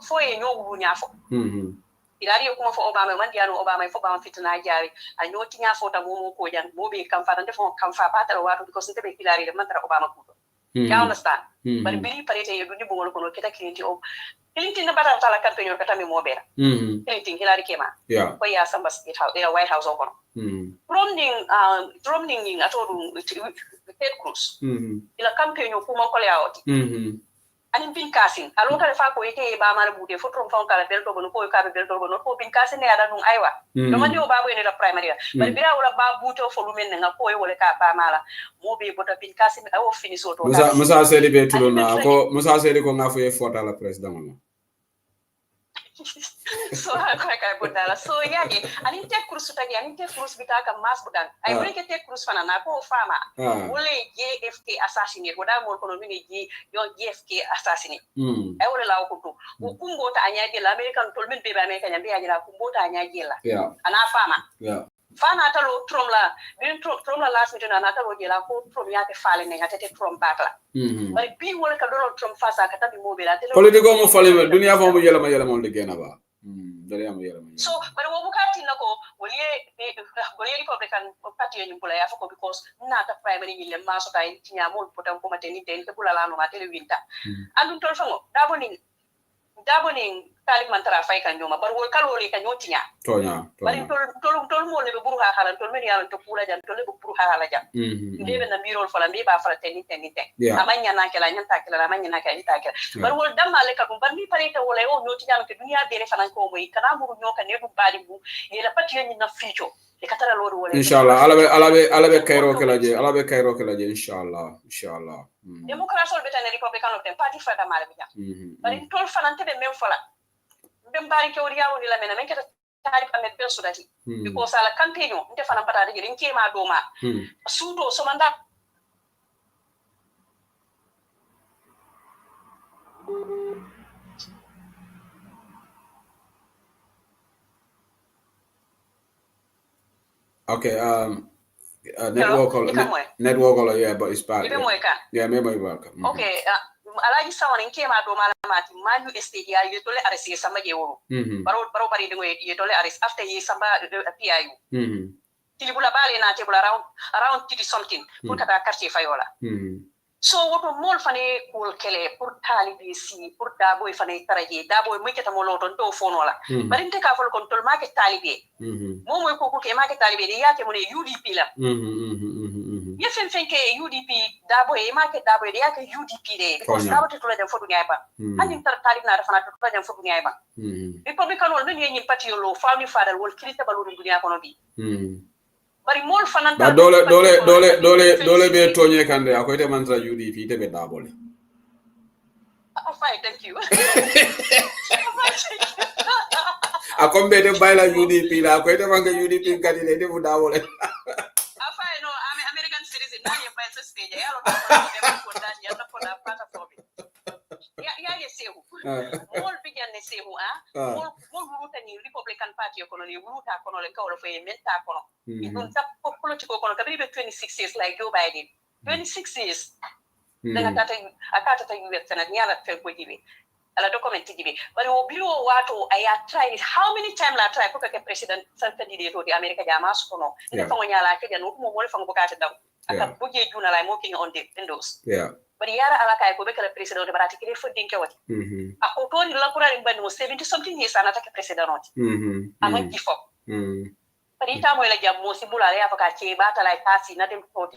fo e nyogu nyafo Hillary ko fo Obama man diano Obama fo Obama fitna jaari a nyoti nyafo ta mo ko jan mo be kam fa tan defo kam fa patara wato because nte Hillary de man tara Obama ko you understand but bili parete yedu ni bongol kono kita Clinton na bata tala campaign ka tami mo bera Clinton Hillary kema ko ya samba state house White House ko Romney atoru Ted Cruz ila campaign ko mo ko leawti ani bin kasin alo kala fa ko yake ba mara bude fo trom fon kala belto bono ko ka be belto bono ko bin kasin ne ada dum aywa do mandi o ba bo ne la primary bari bira wala ba buto fo lumen nga ko wala ka ba mala mo be bota bin kasin awo fini so to musa sedi be tulona ko musa sedi ko ngafo e fota la president mo so ka bodala so yagi ani Ted Cruz tagi ani Ted Cruz bitaka mas budan ay wala ke Ted Cruz fana na ko fama wala JFK assassinate wala mo kono mini JFK assassinate ay wala law ko to kumbo ta anyagi la American tol min be ba American be ajira kumbo ta anyagi la ana fama fana talo Trump la bin Trump la last meeting na talo jela ko Trump yake fale ne ngatete Trump batla bari bi wala ka Donald Trump fasa ka tabi mo be la tele politiko mo fale dunia fo mo yela ma de gena ba dare am yela ma so bari wo bukati nako woliye Republican party ni bula ya fako because na ta primary ni le maso ta tinya mo potam ko mateni den te bula la no matele winta andun tol fango daboning talik mantara fay kan ñoma bar wol kaloli kan ñotinya tonya bari tol mo le buru ha halan tol men yalan to kula jam tol le buru ha hala jam ndebe na mirol fala mbe ba fala tenite amanya na kala nyanta kala amanya na kala ita kala bar wol damma le ka bar mi pareta wala o ñotinya ke dunia bere fala ko moy kana muru ñoka ne bu bari bu yela pati ni na ficho e katara lolu wala inshallah alabe kayro kala je inshallah democrat sol betane republican of the party fata mala bi jam bari tol fala tebe men fala ben bari ke woriya woni la mena men keta tarif amet ben sudati because ala campaign nte fana patade jeri nkema doma suto so manda okay network call yeah but it's bad yeah me back okay alaji sawana nkema do malamati manu estadia yetole arrest samba je woro baro bari de ngoy yetole arrest after ye samba PIU tilibula bale na tebula around 30 something pour kata quartier fayola so woto mol fane kul kele pour talibi si pour dabo fane taraje dabo mo keta mo loton to fonola bari nte ka fol kon tol ma ke talibi mo moy ko ke ma ke talibi de yake mo ne UDP la ye fen ke UDP dabo e ma ke dabo de yake UDP de because dabo te tula dem fodu nyaiba ani tar talib na rafana tula dem fodu nyaiba republican wol men yenyi parti lo family father wol kilita balu dunya kono bi bari mol fananta dole be tonye kande akoyte manza UDP te be dabole fine thank you akombe de bayla UDP la akoyte manga UDP kadi de fu dabole fine no American citizen na ye by stage ya lo ko dan ya to na platform ya ye sehu mol bijan ne sehu mol wuruta ni Republican Party kono ni wuruta kono le kawlo fo menta kono idun tap political kono kabiri be 26 years like Joe Biden 26 years daga tata ta yuwe sana nyala fe ko jibe ala document jibe bari o biro wato aya try how many time la try ko ke president san candidate di America jama su kono ina fa nyala ke janu mo mo fa ko ka ta daw aka buje juna la mo king on the windows bari yara ala kay ko be kala president de barati kile fodin ke wati ako to ni la kurari mbani mo 70 something years ana ta ke president oti ama kifo bari ta mo la jam mo si bulale afaka che bata la tasi na dem ko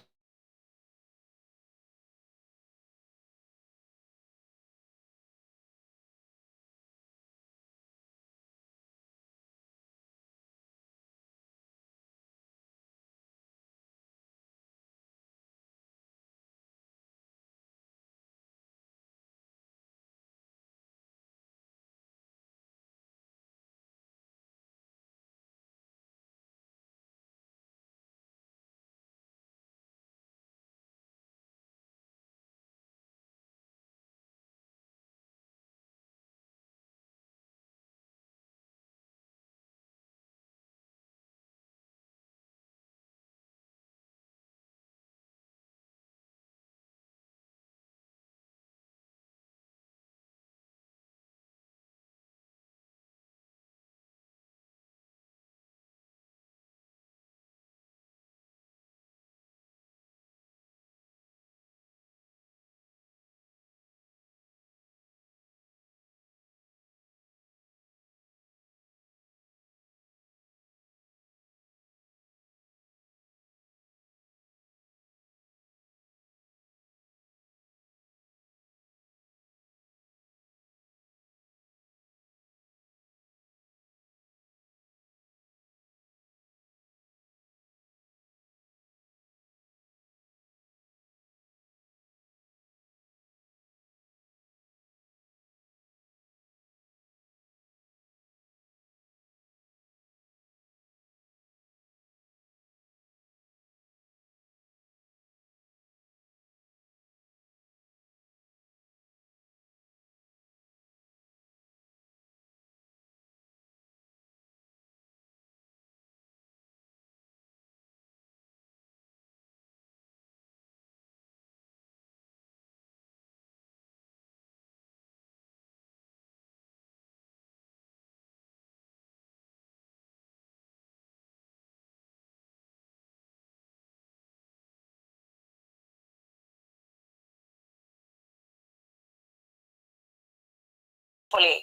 fole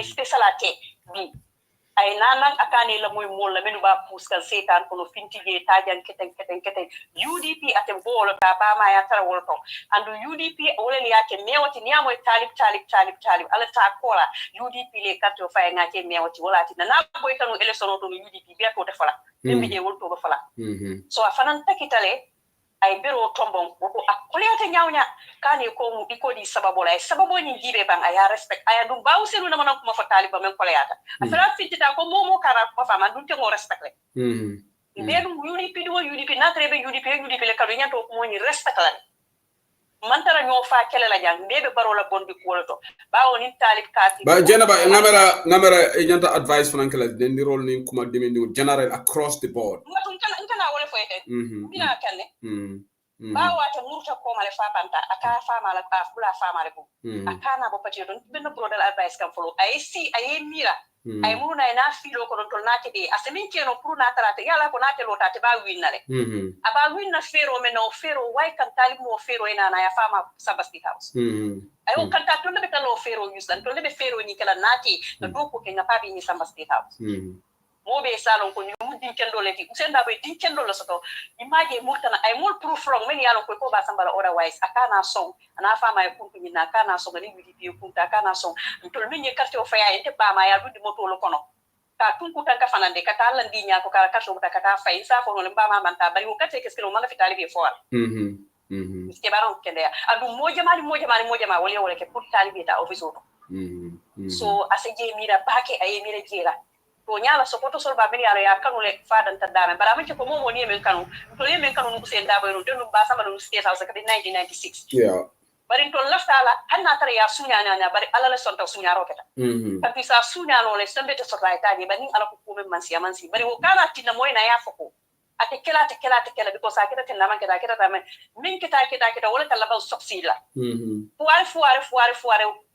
special ate bi ay nanan akane la moy mol la menu ba puska setan kono fintige tajan keten UDP ate bolo ta ba ma ya tara wolto andu UDP wolen yake mewati niamo talib ala ta kola UDP le katto fay ngake mewati wala ti na boy kanu election to UDP be ko defala dembi je wolto ba fala so afanan takitale ay biro tombon ko akulete nyawnya kani ko mu iko di sababu la sababu ni jibe bang aya respect aya dum bawselu na manan kuma fa taliba men ko leata afra fitita ko momo kara ko fa man dum te ngo respect le bedum UDP na trebe UDP le kadu nyanto ko mo ni respect la man tara ñoo fa kele la jang bebe baro la bondi ko to bawo ni talib kati ba janaba ngamera nyanta advice fanan kala den di role ni kuma demi general across the board kana wala fo ete bina kanne bawo ata murta ko male fa banta aka fa mala fa bula fa male ko akana bo pati don benno brodal advice kam folo ay mira ay muruna ina filo ko don tol nate be asemin keno pour na tarate yala ko nate lo tate ba winnale aba winna fero meno fero way kan talib mo fero ina na ya fama sabasti house ay on kan ta to be kan lo fero yusan to be fero ni kala nate no do ko ke ngapabi ni sabasti house mo be salon ko ni mudin kendo leti usenda be din kendo lo soto imaje murtana ay mol proof from men yalon ko ba sambala otherwise akana song ana fama e kuntu ni na kana song ni UDP kunta kana song tol min ye carte o faya ente ba ma ya dudi moto lo kono ka tunku tanka fanande kata landi nya ko kala kaso kata fay sa ko no ba ma manta bari ko kate keske no manga fitali be fo ke baron kende adu moja mali wala ke pour talibi ta office auto so aseje mira bake ay mira jera to nyala sopoto sol ba beni ya kanu le fadan tadame bara man ko momo ni men kanu to le men kanu no sen dabo no denu ba sama no state house ka 1996 bari to laftala hanna tare ya sunya na bari alala sonta sunya roketa tapi sa sunya no le sembe to sokaita ni bani ala ko men mansi bari wo kala tinna moy na ya foko ate kela because akita tinna man kita tame min kita wala kala ba soksila fuare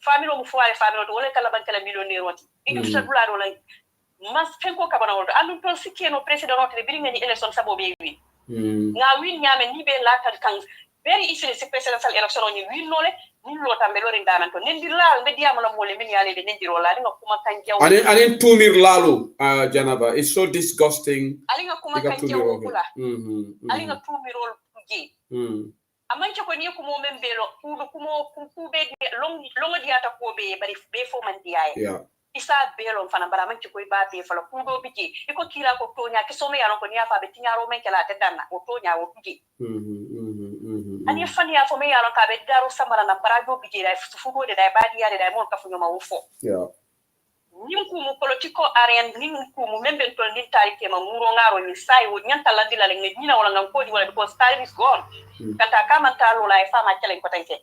family mo fuare to wala kala ban kala millionaire wati idu sabula do la mas fenko kabana woldo andu to sikeno president hotel biringa ni election sabo be wi nga win nyame ni be latal kan very easily se presidential election ni win nole ni lo tambe lo rindaman to nendi laal be diam la mole min yale de nendi ro la nga kuma kan jaw ani tumir lalu janaba it's so disgusting ali nga kuma kan jaw kula ali nga tumirol kuji amanche ko ni ko mo membelo ku be longo diata ko be bari be fo man diaye isa belo fana bara man ci koy ba be fala ku do biji iko kila ko tonya ke some yaron ko ni afa be tinyaro men kala te danna o tonya o biji ani fani ya fo me yaron ka be daro samara na bara do biji da fu do de da ba di yare da mo ka fu nyoma wo fo nim ku mu politiko aren nim ku mu membe to ni tari ke ma muro ngaro ni sai wo nyanta la dilale ngi dina wala ngam ko di wala because time is gone kata kama talo la fa ma kelen ko tanke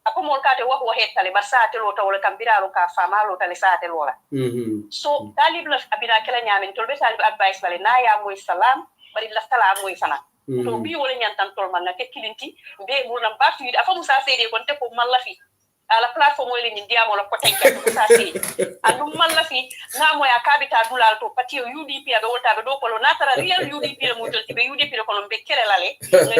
ako mol kate wako hetale basate lo tawle kambiraro ka fama lo tale sate lo la so talib la abina kala nyamen tolbe talib advice bale na ya moy salam bari la tala moy fana to bi wala nyantan tol man na ke kilinti be mo na batu afa musa sede kon te ko man la fi ala platform wala ni ndiamo la ko tanke ko sa sede andu man la fi na moy akabita dulal to pati UDP abe wolta be do ko lo natara real UDP le mo tolti be UDP le ko no be kele lale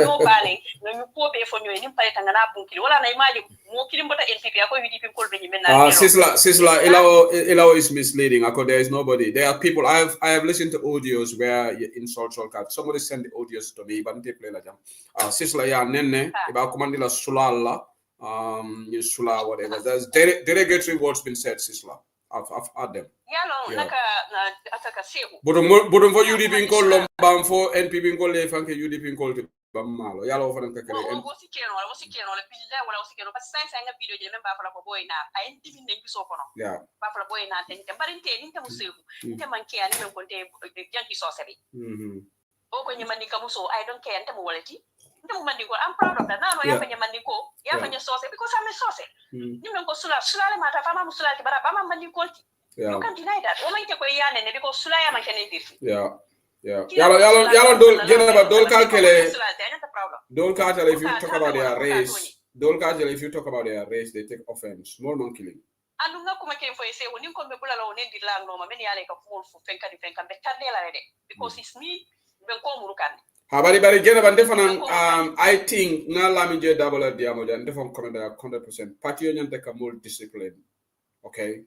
no bale no ko be fo nyoy nim pare tangana bunkili wala na imaji mo kilimota NPP ako UDP ko be nyimena Sisla Ilawo is misleading. There is nobody. There are people. I have listened to audios where you insult Solkat. Somebody send the audios to me, but they play like that. Sisla ya nenne iba komandila sulala sula whatever. There's derogatory words been said, Sisla. I've had them. Naka ataka sehu. Budum for UDP call lombam for NPP call le fanke UDP call bamalo yalo fa nka kare wosi keno le billa wala wosi keno parce que nga video je memba fala ko boyna ay ndimi ne biso kono ba fala boyna ten barinte ni tamu sehu te manke ani men konte janki so sabi o ko nyamani kamuso I don't care ntamu walati ntamu mandi ko I'm proud of that na no ya fanya mandi ko ya fanya sose because I'm a sose ni men ko sula le mata fama musula ti bara ba man mandi ko you can't deny that o man ke ko yane ne because sula ya man kene dirfi Yalo don't calculate. Don't calculate if you talk about their race. Don't calculate if you talk about their race. They take offense. More non-killing. Andu nga kuma ke foi se woni ko be bulala woni ndi la no ma men yale ka fumul fu fenka be tandela rede because it's me ben ko murukan bari gena ban defanan I think na la mi je double diamo jan defon comment 100% party on nyante ka more discipline Okay.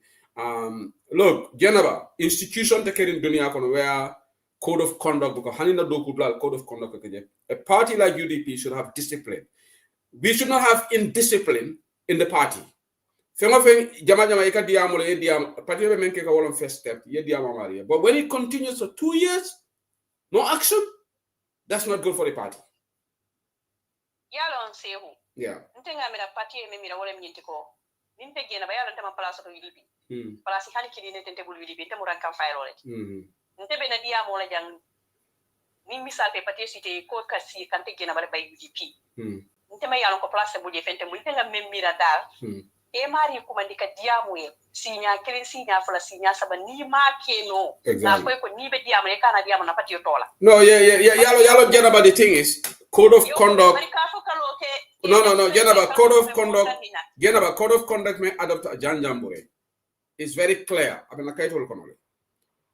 Look, Geneva, institution take in dunia kono where code of conduct because hanina doku code of conduct. A party like UDP should have discipline. We should not have indiscipline in the party. But when it continues for 2 years, no action, that's not good for the party. Yeah. E mari kumandika diamu e sinya kili sinya fala sinya saba ni ma keno na ko ni be diamu e kana diamu na pati tola. No, yalo Janaba, the thing is code of conduct. No, Janaba, code of conduct. Janaba, code of conduct may adopt a Janjambure. It's very clear. I mean,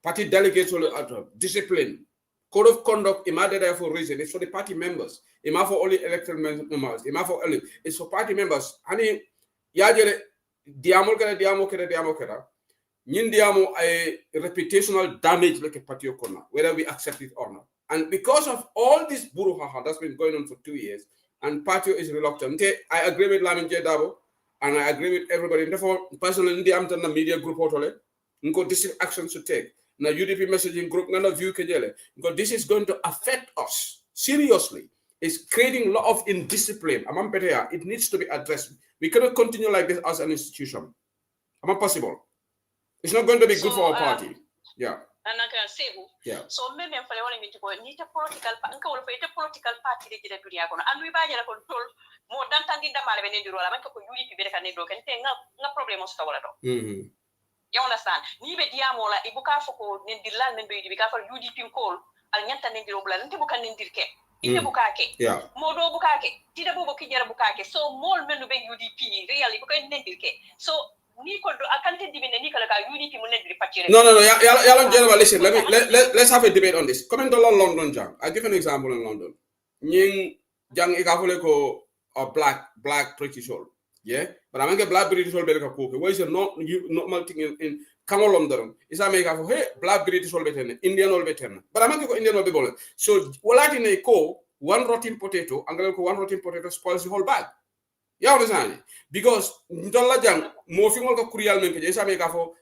party delegates will adopt discipline. Code of conduct is there for a reason. It's for the party members. It's not for only elected members. It's for party members. Honey, yajere diamo kera nyin diamo a reputational damage like a party okona, whether we accept it or not. And because of all this buruhaha that's been going on for 2 years, and party is reluctant. I agree with Lamin Jedabo, and I agree with everybody. Therefore, personally, in the media group, this is action to take. Now, UDP messaging group, none of you can yell it, because this is going to affect us seriously. It's creating a lot of indiscipline. It needs to be addressed. We cannot continue like this as an institution. Possible. It's not going to be good for our party. Yeah. Yeah. So maybe I'm following me to go. Need a political party de la dunia kono. And we buy a control more than tangi da male bene duro la manko ko yuli pi bere kan do kan te nga problem o stawala do. You understand? Ni be diamo la ibuka foko nen dilal men be di ka fa UDP call al nyanta nen diro bula nti bukan nen dirke. Ite bukake. Yeah. Modo bukake. Tida bobo kijara bukake. So mol menu be UDP really bukan nen dirke. So ni ko do akante dibine ni kala ka UDP mo nen dir patire. No. Yalan General, listen. Let's have a debate on this. Comment on London, Jang. I'll give an example in London. Nying Jang ikafule ko a black British all. Yeah, but I get black British all better cook. Why is it normal thing in Kamo London? Is America for hey black British all better, Indian all better. But I go Indian all better. So Latin ko one rotten potato, and one rotten potato spoils the whole bag. You understand? Because Ndola Jang more female ko Kurial men ke America for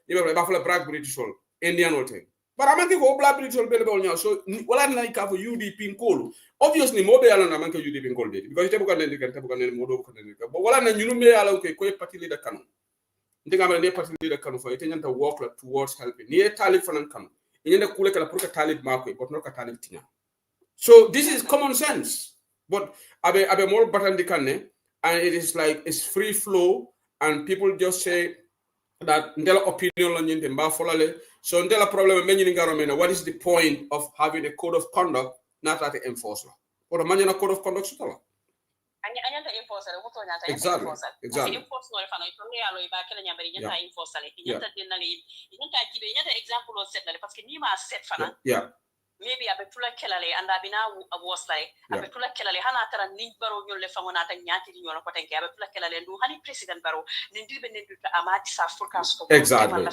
black British all Indian all thing. But I go black British all better now. So wala na ika for UDP call. Obviously, mo be ala na manke UDP call be because tebuka nende kan tebuka nende modo ko nende. But wala na nyunu me ala ko party leader kanu. Ndinga mala ne party leader kanu for itenya work towards helping. Ni talib fanan kanu. Inyenda kule kala pour ka talib mako but not ka talib tinya. So this is common sense. But abe more batandi kanne and it is like it's free flow and people just say that ndela opinion la nyinte mba folale. So ndela problem menyi ngaromena. What is the point of having a code of conduct not at the enforcer? Or a man code of conduct sutala. Anyanta enforcer wuto nyanta exactly. Enforcer no fana to me alo iba kala nyambari nyanta enforcer nyanta denali nyanta jibe nyanta example on set na parce que ni ma set fana. Yeah. Maybe abe tula kelale and abina was like abe tula kelale hana tara ni baro nyol le famona ta nyati ni nyol ko tenke abe tula kelale ndu hani president baro ndirbe nendu ta amati sa forecast ko exactly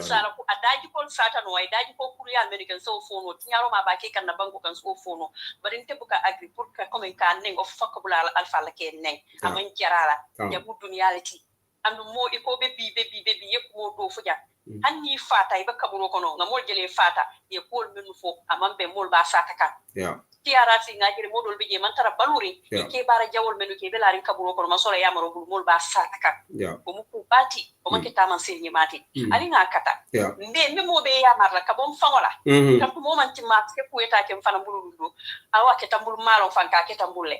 sala ko adaji ko sata no adaji ko kurial medical so fono tinyaro ma ba ke kan na banko kan so fono bari nte buka agri pour ka comme kan nengo fakabula alfa la ke neng aman kirala ya buduniyality andu mo iko be bi yeko do fuja hanni fata iba kaburo kono na mol jele fata ye pol menu fo amambe mol ba sata kan tiara singa jere modol be je man tara baluri ke bara jawol menu ke belari kaburo kono masora yamaro mol ba sata kan ko mu ku bati o man ke taman sirni mati ali nga kata mbe mo be yamar la kabom fangola tam mo man ti mat ke ku eta ke fana mbulu awa ke tambul malo fanka ke tambulle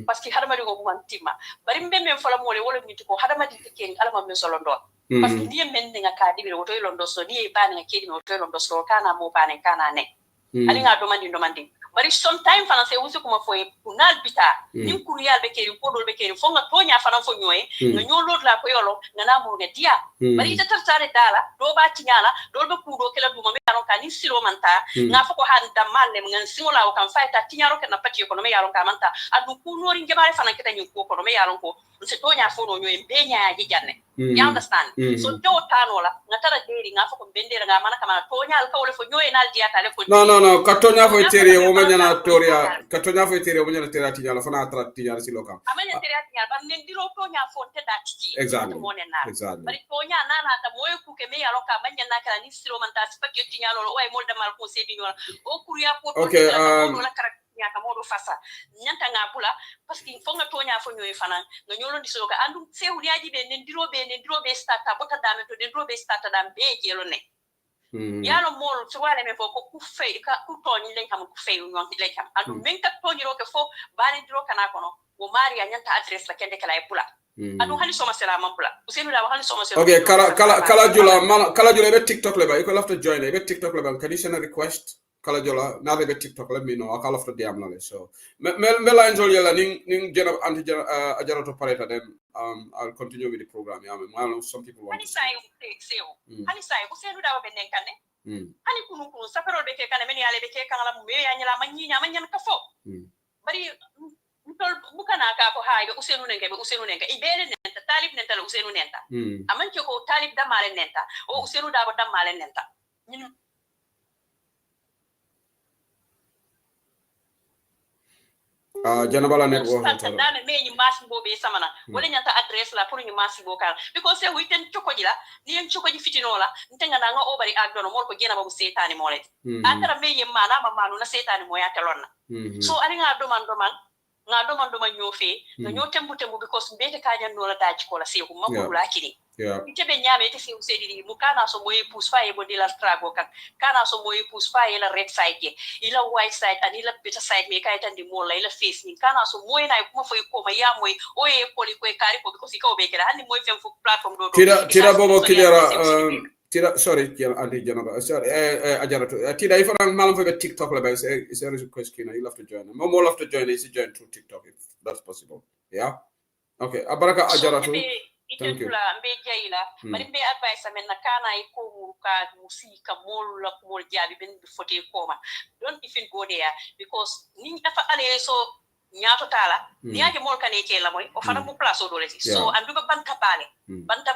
parce que hadama di go man timma bari mbe men fala mole wala mi ko hadama di ke alama men solo ndo parce que ni men nga ka dibire woto londo so ni bani nga kedi woto londo so kana mo bani kana ne ali nga domandi bari sometime fana se usu kuma foye kunal bita nim kuriyal be keri ko dol be keri fo nga tonya fana fo nyoy nga nyolo la ko yolo nga na mo nga dia bari ta tartare dala do ba tinyala do be kudo kala duma me yaron ka ni silo manta nga fo ko han damal ne nga singola o kan faita tinyaro ke na pati ko no me yaron ka manta adu ku nori ngebare fana kita nyu ko no me yaron ko se tonya fo no nyoy be nya ji janne you understand so do tanola nga tara deri nga fo ko bendera nga mana kama tonya al kawle fo nyoy nal dia tale ko no katonya fo tere o manyana toria katonya fo tere o manyana tere tinyala fana atra tinyala siloka amanya tere tinyala ban nen diro tonya fo te da tiji exactly bari tonya nana ta moy ku ke me yaron ka manyana kala ni silo man ta spa ke tinyala o ay mol damal ko se dinyola o kuriya ko okay nyaka modo fasa nyanta ngabula parce que fonga tonya fo nyoy fana no nyolo ndi soka andu se uriaji be ndiro be starta bota dame to ndiro be starta dam be jelo ne yalo mol so wala me fo ko ku fe ka ku toni len kam ku fe nyon ti len kam andu men ka toni ro ke fo bani ndiro kana kono wo mari nyanta address la kende kala e pula adu hani soma sela mampula usenu da hani soma sela okay kala jula be TikTok le ba you have to join be TikTok le ba can you send a request kala jola na be TikTok let me know I call after the amnale so mela enjoy yela ning jena anti ajarato pareta then I'll continue with the program yeah I know some people want to say hani sai usenu da be nenkane hani kunu sapero be ke kana meni ale be ke kana mu me yanyala manyinya ka fo bari tol bukana ka ko hay be usenu nenga ibele nenta talib nenta usenu nenta amanke ko talib da male nenta o usenu da ba da male nenta janabala network dana me ni masibo be samana wala nyanta address la pour ni masibo kala because se witen chokoji la ni en chokoji fitinola ntenga na nga obari agdono mol ko gena babu setani molet atara me yemma na manu na setani moya telonna so ari nga doman nyofe no nyotembu because mbete kanya nola daji ko la se ko mako la kini itebe nyame te se usedi mukana so moye pus fa e bodila strago kan kana so moye pus fa e la red side ila white side ani la beta side me kay tan di mola ila face ni kana so moye na kuma fo ko ma ya moye o e poli ko e kari ko because ko be kala hani moye fem fu platform do tira bobo kidera tira sorry andi janaba sorry ajarato tira ifana malam fo be TikTok la ba is a question you have to join mo more have to join is join through TikTok if that's possible yeah okay abaraka ajarato thank you mbe jeyla bari mbe advice amen na kana e ko muruka musika mol la mol jabi ben fote koma don't even go there because ni dafa ale so nyaato tala ni aje mol kan e kela moy o fana mu place o dole so andu ba banta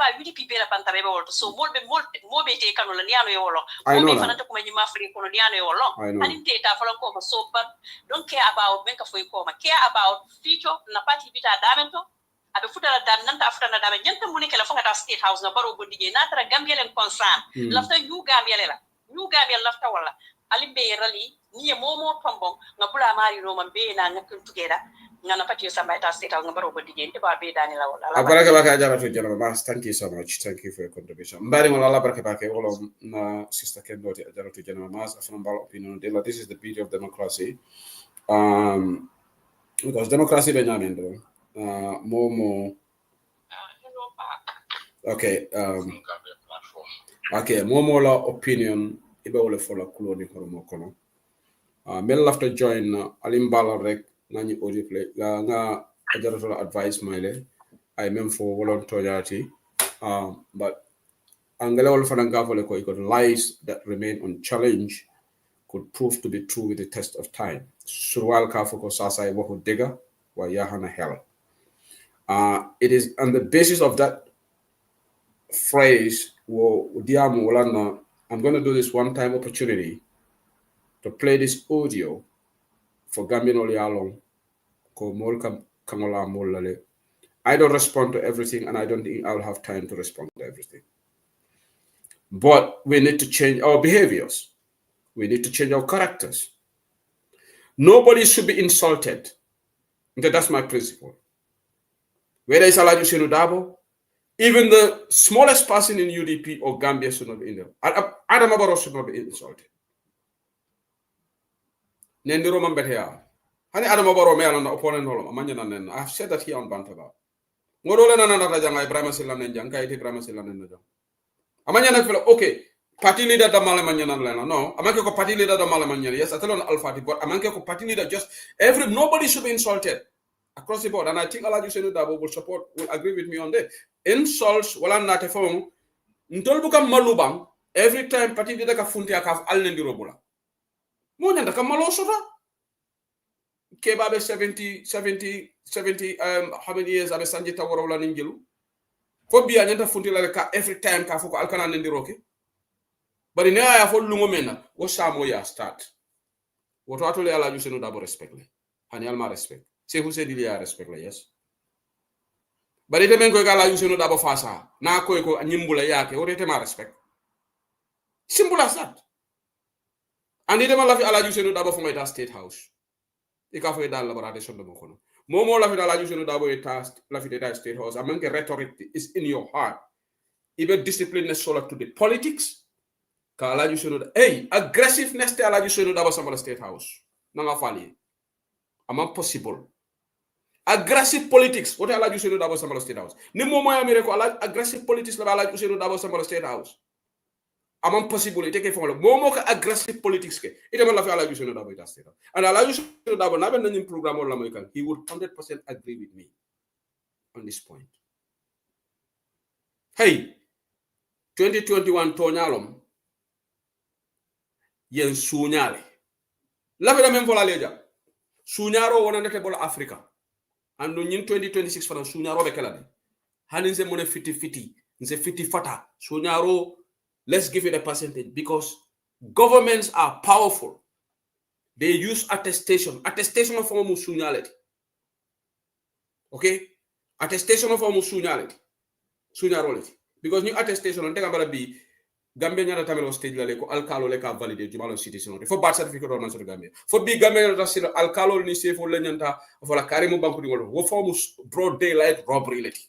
ba UDP be la banta be wolto so mol be te kanu la niano e wolo mo be fana to kuma nyima fri ko niano e wolo ani te ta fala ko so but don't care about men ka foi koma care about future na party bita damento abe futala dam nanta afutana dam nyanta muni kala fonga ta state house na baro bodije na tara gambia len concern lafta yu gambia lafta wala alimbe rali ni momo tombon na bula mari no man be na ngakun together ngana pati samba ta state house na baro bodije te ba be dani la wala baraka baka jara to jara mas thank you so much thank you for your contribution mbari mo la baraka baka wala na sister kendo jara to jara mas afan bal opinion de la this is the beauty of democracy because democracy be nyamendo Momo. Okay. Okay. Momo la opinion. Ibe ole fola kuloni horomo kono. Mel lafta join alimbala rek nani audio play. La nga ajarato advice maile. I mem for volunteerati. But angale ole fana ngavole ko iko lies that remain unchallenged could prove to be true with the test of time. Surwal ka foko sasa e wako dega wa yahana hell. It is on the basis of that phrase, I'm going to do this one-time opportunity to play this audio for Gambian Olialong. I don't respond to everything, and I don't think I'll have time to respond to everything. But we need to change our behaviors. We need to change our characters. Nobody should be insulted. That's my principle. Whether it's Alhaji Ousainou Darboe, even the smallest person in UDP or Gambia should not be in there. Adam Barrow should not be insulted. Nendiro Mambetea. Hani Adam Barrow me alona opponent holom amanya nanen. I have said that here on Bantaba. Ngorole na na janga Ibrahim Silla nenjang kay Ibrahim Silla nenjang. Amanya na fela okay. party leader da malamanyana lena no amanke ko party leader da malamanyana yes atelon alpha but amanke ko party leader just nobody should be insulted across the board, and I think Alhaji Ousainou Darboe will agree with me on that. Insults wala nate fong ntol buka malubang every time party leader ka funti akaf alnendi robula mo nyanda ka malo sota kebabe 70 how many years abe sanje tawara wala ninjelu fo biya nyanda funti la ka every time ka fuko alkana nendi roke bari ne aya fo lungo mena wo samo ya start woto atole Alhaji Ousainou Darboe respect le hani alma respect c'est vous c'est dire respect la yes bari de men ko Alhaji Ousainou Darboe fasa na ko nyimbula yake wote ma respect simple as that and ide ma la fi Alhaji Ousainou Darboe fo ngata state house e ka fo dal laboration de mo kono momo la fi Alhaji Ousainou Darboe la fi de state house amanke rhetoric is in your heart ibe discipline sola to the politics ka Alhaji Ousainou aggressiveness te Alhaji Ousainou Darboe sama state house nanga fali ama possible aggressive politics what Alhaji Ousainou Darboe sama state house ni momo ya mere ko aggressive politics la Alhaji Ousainou Darboe sama state house amam possible ite ke fon la momo ka aggressive politics ke ite ma la fi Alhaji Ousainou Darboe ita state house and Alhaji Ousainou Darboe na ben nañu programme la moy kan he would 100% agree with me on this point. Hey 2021 tonyalom yen suñale la fi da men vola leja suñaro wona ndete bol Africa ando ñin 2026 fana suñaro be kala de hanin se mone fiti nse fiti fata suñaro let's give it a percentage because governments are powerful. They use attestation of form suñaleti. Okay, attestation of form suñaroleti because new attestation on tega bara bi Gambia nyata tamelo stage la le ko alkalo le ka valider jumalo citizen fo bat certificate do man so Gambia fo bi Gambia nyata sino alkalo ni sefo le nyanta fo la karimu banku di ngol wo form broad daylight robbery leti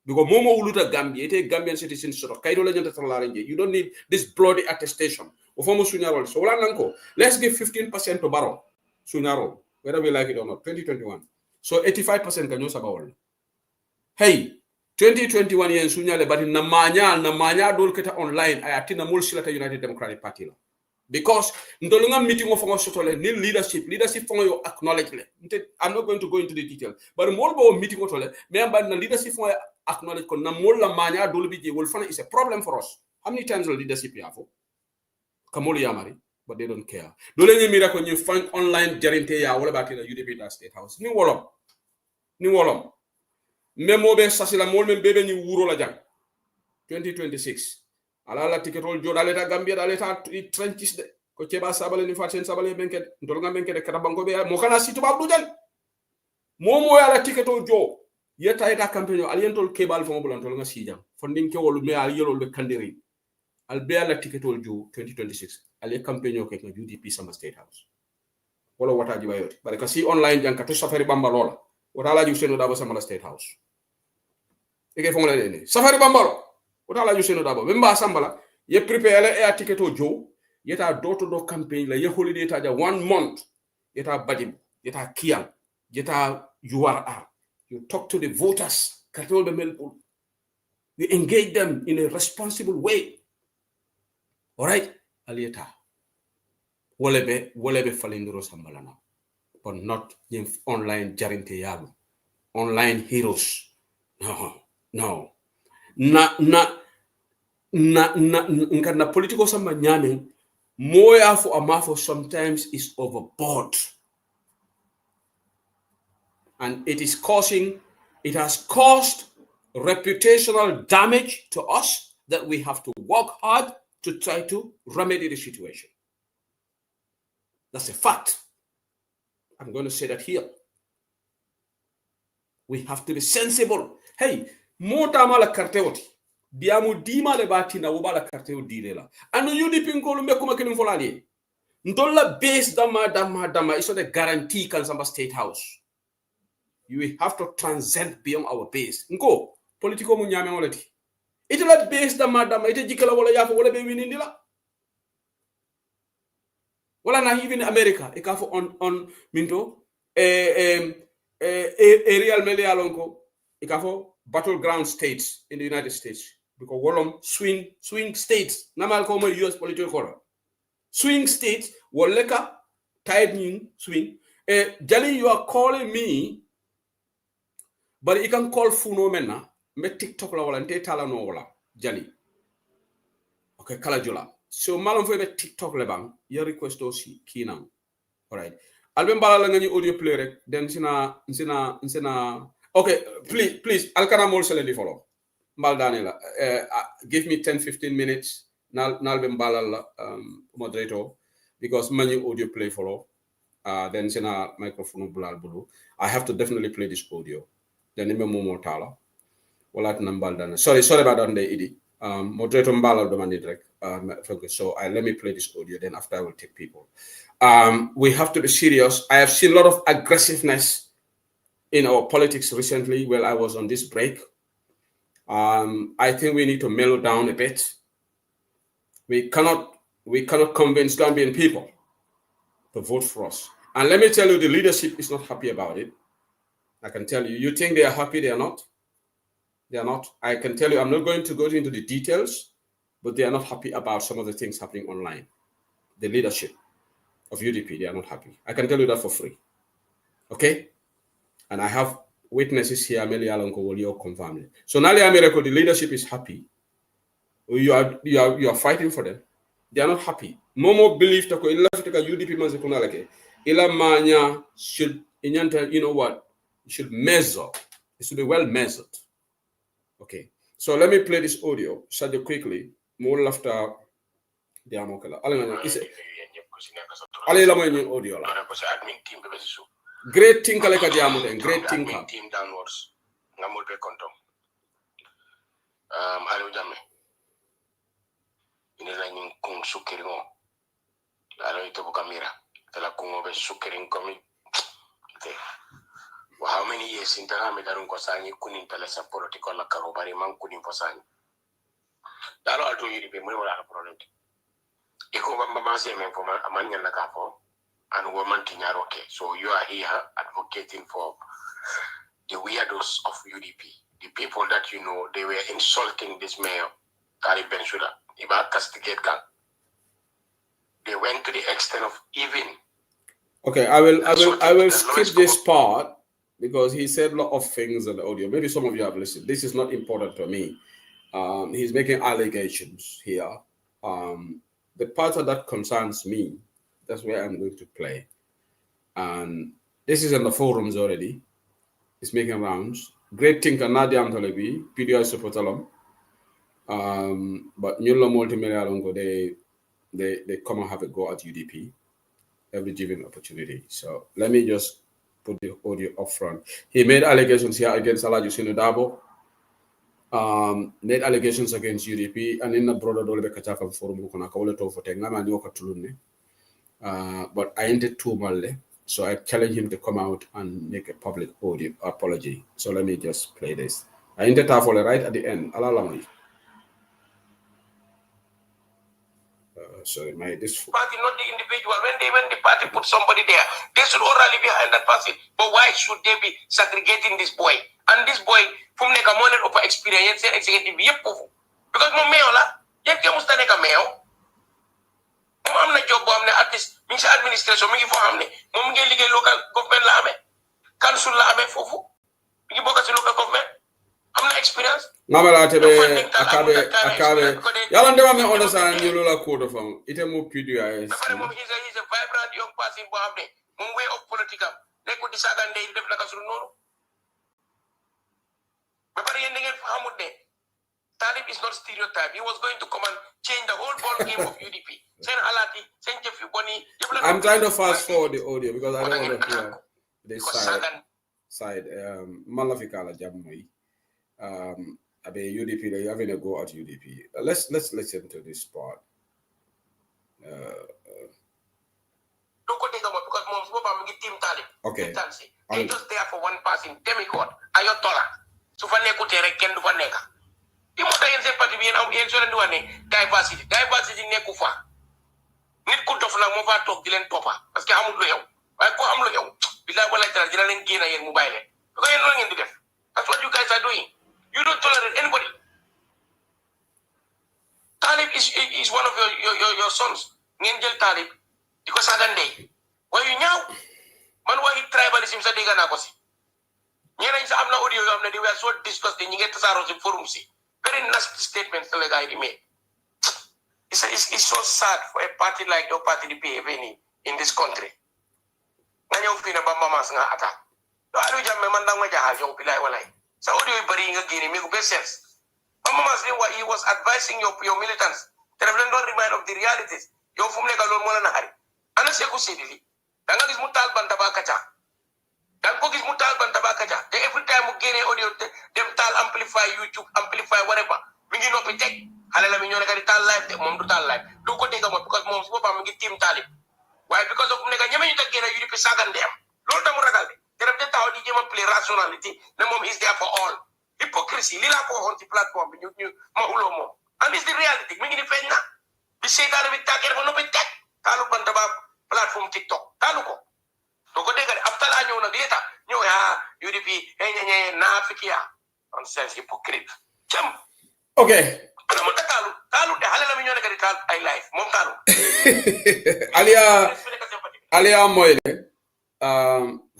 because momo uluta Gambia ite Gambian citizen so kaydo le nyanta tala nje you don't need this bloody attestation wo form suñarol so wala nanko let's give 15% to baro suñarol whether we like it or not 2021 so 85% kanyo sabawol hey 2021 yen suñale bati na manya dol keta online ayatina mulsilata United Democratic Party la because ndolunga meeting of sotole ni leadership fongo yo acknowledge le I'm not going to go into the detail but more bo meeting otole me amba na leadership fongo acknowledge ko na molla manya dol bi je wol fana is a problem for us how many times the leadership yafo kamoli yamari but they don't care dole ni mira ko ni fan online jarinte ya wala batina UDP da state house ni wolom memo be sasila mol men bebe ni wuro la jang 2026 ala la tiketol jodale ta Gambia dale ta trenches de ko ceba sabale ni faten sabale benket ndol nga benket kata banko be mo kana situ ba dujal momo ya la tiketol jo yeta eta campaign alientol kebal fo bulan tol nga sijam fondin ke wolu me al yelol be kandiri al be ala tiketol jo 2026 ali campaign ko ke UDP sama state house wala wata ji bayoti bare ka si online jang ka to safari bamba lola wata Alhaji Ousainou Darboe sama state house ike fongle ne safari bambalo wata Alhaji Ousainou Darboe memba sambala ye prepare e tiketo jo yeta do campaign la ye holiday ta ja 1 month yeta badib yeta kial yeta URR you talk to the voters katol be melpul you engage them in a responsible way all right alieta wolebe falindiro sambala na but not in online jarinte yalu online heroes no na political sama nyame moya for amafo sometimes is overboard and it has caused reputational damage to us that we have to work hard to try to remedy the situation. That's a fact. I'm going to say that here. We have to be sensible. Hey, mota mala karteoti. Biamu dima le batina wubala karteo direla. Anu UDP ngolumbe kuma kilim folali. Ndola base dama is not a guarantee can samba state house. You have to transcend beyond our base. Nko, politiko munyame oleti. Ito la base dama ite jikala wala yafo wala be winindila. Wala na even America ikafo on minto aerial mele alonko ikafo battleground states in the United States because wolom swing states namal ko mo US political corner swing states woleka tied swing Jali, you are calling me but you can call Funo menna me TikTok la wala nte tala no wala Jali okay kala jula so malum fo be TikTok le bang your request aussi kinam all right album bala la ngani audio play rek then sina okay please alkana mol sele di follow mbal danela give me 10-15 minutes nalbe bala la moderator because many audio play follow then sina microphone bulal bulu I have to definitely play this audio then imbe momo tala wala nambal dana sorry about that idi moderator mbala do mani direct so let me play this audio then after I will take people we have to be serious. I have seen a lot of aggressiveness in our politics recently while I was on this break. I think we need to mellow down a bit. We cannot convince Gambian people to vote for us. And let me tell you, the leadership is not happy about it. I can tell you. You think they are happy? They are not. They are not. I can tell you, I'm not going to go into the details, but they are not happy about some of the things happening online. The leadership of UDP, they are not happy. I can tell you that for free. Okay? And I have witnesses here, Meli Alonko will confirm it. So Nali America, the leadership is happy. You are fighting for them. They are not happy. Momo believe that UDP manzekunalake. Ila manya should you know what? It should measure. It should be well measured. Okay. So let me play this audio. Sadio quickly. More after the Amokala. Ale la moy audio la great thinker like adiamu den great thinker team downwards ngamul be kontom halu jamme ina la nyin kun sukiringo la ro ito kamera tala kungo be sukiring komi te how many years in tanga me darun ko sanyi kunin tala sa political la karo bari man kunin posani dalo alto yiri be mo wala problem iko mama se me for amanya na kapo and woman tinyaro ke so you are here advocating for the weirdos of UDP, the people that you know they were insulting this mayor Kari Bensouda about castigate gang. They went to the extent of even okay I will skip this part because he said a lot of things in the audio. Maybe some of you have listened. This is not important to me. He's making allegations here. The part of that concerns me, that's where I'm going to play. And this is in the forums already. It's making rounds. Great thinker Nadia Amtalebi, PDI supporter. But Nyulo Multimedia Longo, they come and have a go at UDP every given opportunity. So let me just put the audio up front. He made allegations here against Alhaji Dabo. Made allegations against UDP and in the broader Dolbe Kachaka forum kuna kawle to for tengama ni wakatulune. But I ended too malle, so I challenged him to come out and make a public audio apology. So let me just play this. I ended tafole right at the end. Alalama. Sorry, this party, not the individual. When the party put somebody there, they should all rally behind that person. But why should they be segregating this boy? And this boy, from neka money of experience and executive yepo. Because mo mayo la, yep musta neka mayo. Mo amna job mo amna artist, minsa administration mi fo amne. Mo ngi liggéey local government la amé. Council la amé fofu. Mi bokk ci local government. Amna experience. Ngamala tebe akabe yalla ndema me understand ñu la code fam ite mo PDI he's a vibrant young person bo amne mo way of political nekku di saga ndey def naka sunu nonu ba pare yeen ngeen xamut ne Talib is not stereotype. He was going to come and change the whole ball game of UDP. I'm trying to fast forward the audio because I don't want to hear this side. Malafikala Jamoi. Abe UDP, they're having a go at UDP. Let's listen to this part. Okay. They just there for one person. Demigod. Ayotola. So for neku tere kendo for neka. Imota yense pati bien am yenso na duane diversity. Diversity neku fa. Nit ku dof nak mo fa tok di len topa parce que amul lu yow. Way ko am lu yow. Billahi wala dara dina len gëna yeen mu bay len. Ko yeen lo ngeen di def. That's what you guys are doing. You don't tolerate anybody. is one of your sons. Ngeen jël talib diko sagande. Wayu ñaaw man wayi tribalism sa diga na ko si. Ñeneen sa amna audio yo amna di were so discussed ñi ngi tassaro ci forum si. Very nasty statements the guy made. It's so sad for a party like your party to behave in this country. Nga ñew fi na ba mama nga attack. Do alu jamme man dang ma jaxal yow bilay walay. Sa audio yu bari nga gene mi ko be sense. Mama what he was advising your militants. They have not remind of the realities. Yo fu mu nekk lool mo la na xari. Ana Seku Sidili. Da nga gis mu taal banta ba kacha. Da nga ko gis mu taal banta ba kacha. Every time mu gene audio dem taal amplify YouTube, amplify whatever. Mi ngi noppi tek. Xale la mi ñoo nekk di taal live de moom du taal live. Du ko dégg mo because moom su boppam mi ngi team talib. Why? Because of nekk ñeme ñu teg gene UDP sagande am. Loolu tamu ragal de. They have to how the play rationality. The mom is there for all. Hypocrisy. Lila ko on the platform. You mahulo mo. And it's the reality. Me ngi feñ na. Bi setan bi taker ko no bi tek. Talu banta ba platform TikTok. Talu ko. Do ko degal after la ñew nak leta ñew ha UDP na fikia. Nonsense hypocrite. Jam. Okay. Mo talu de halala mi ñoo nekk di tal ay life. Mom talu. Alia moyle.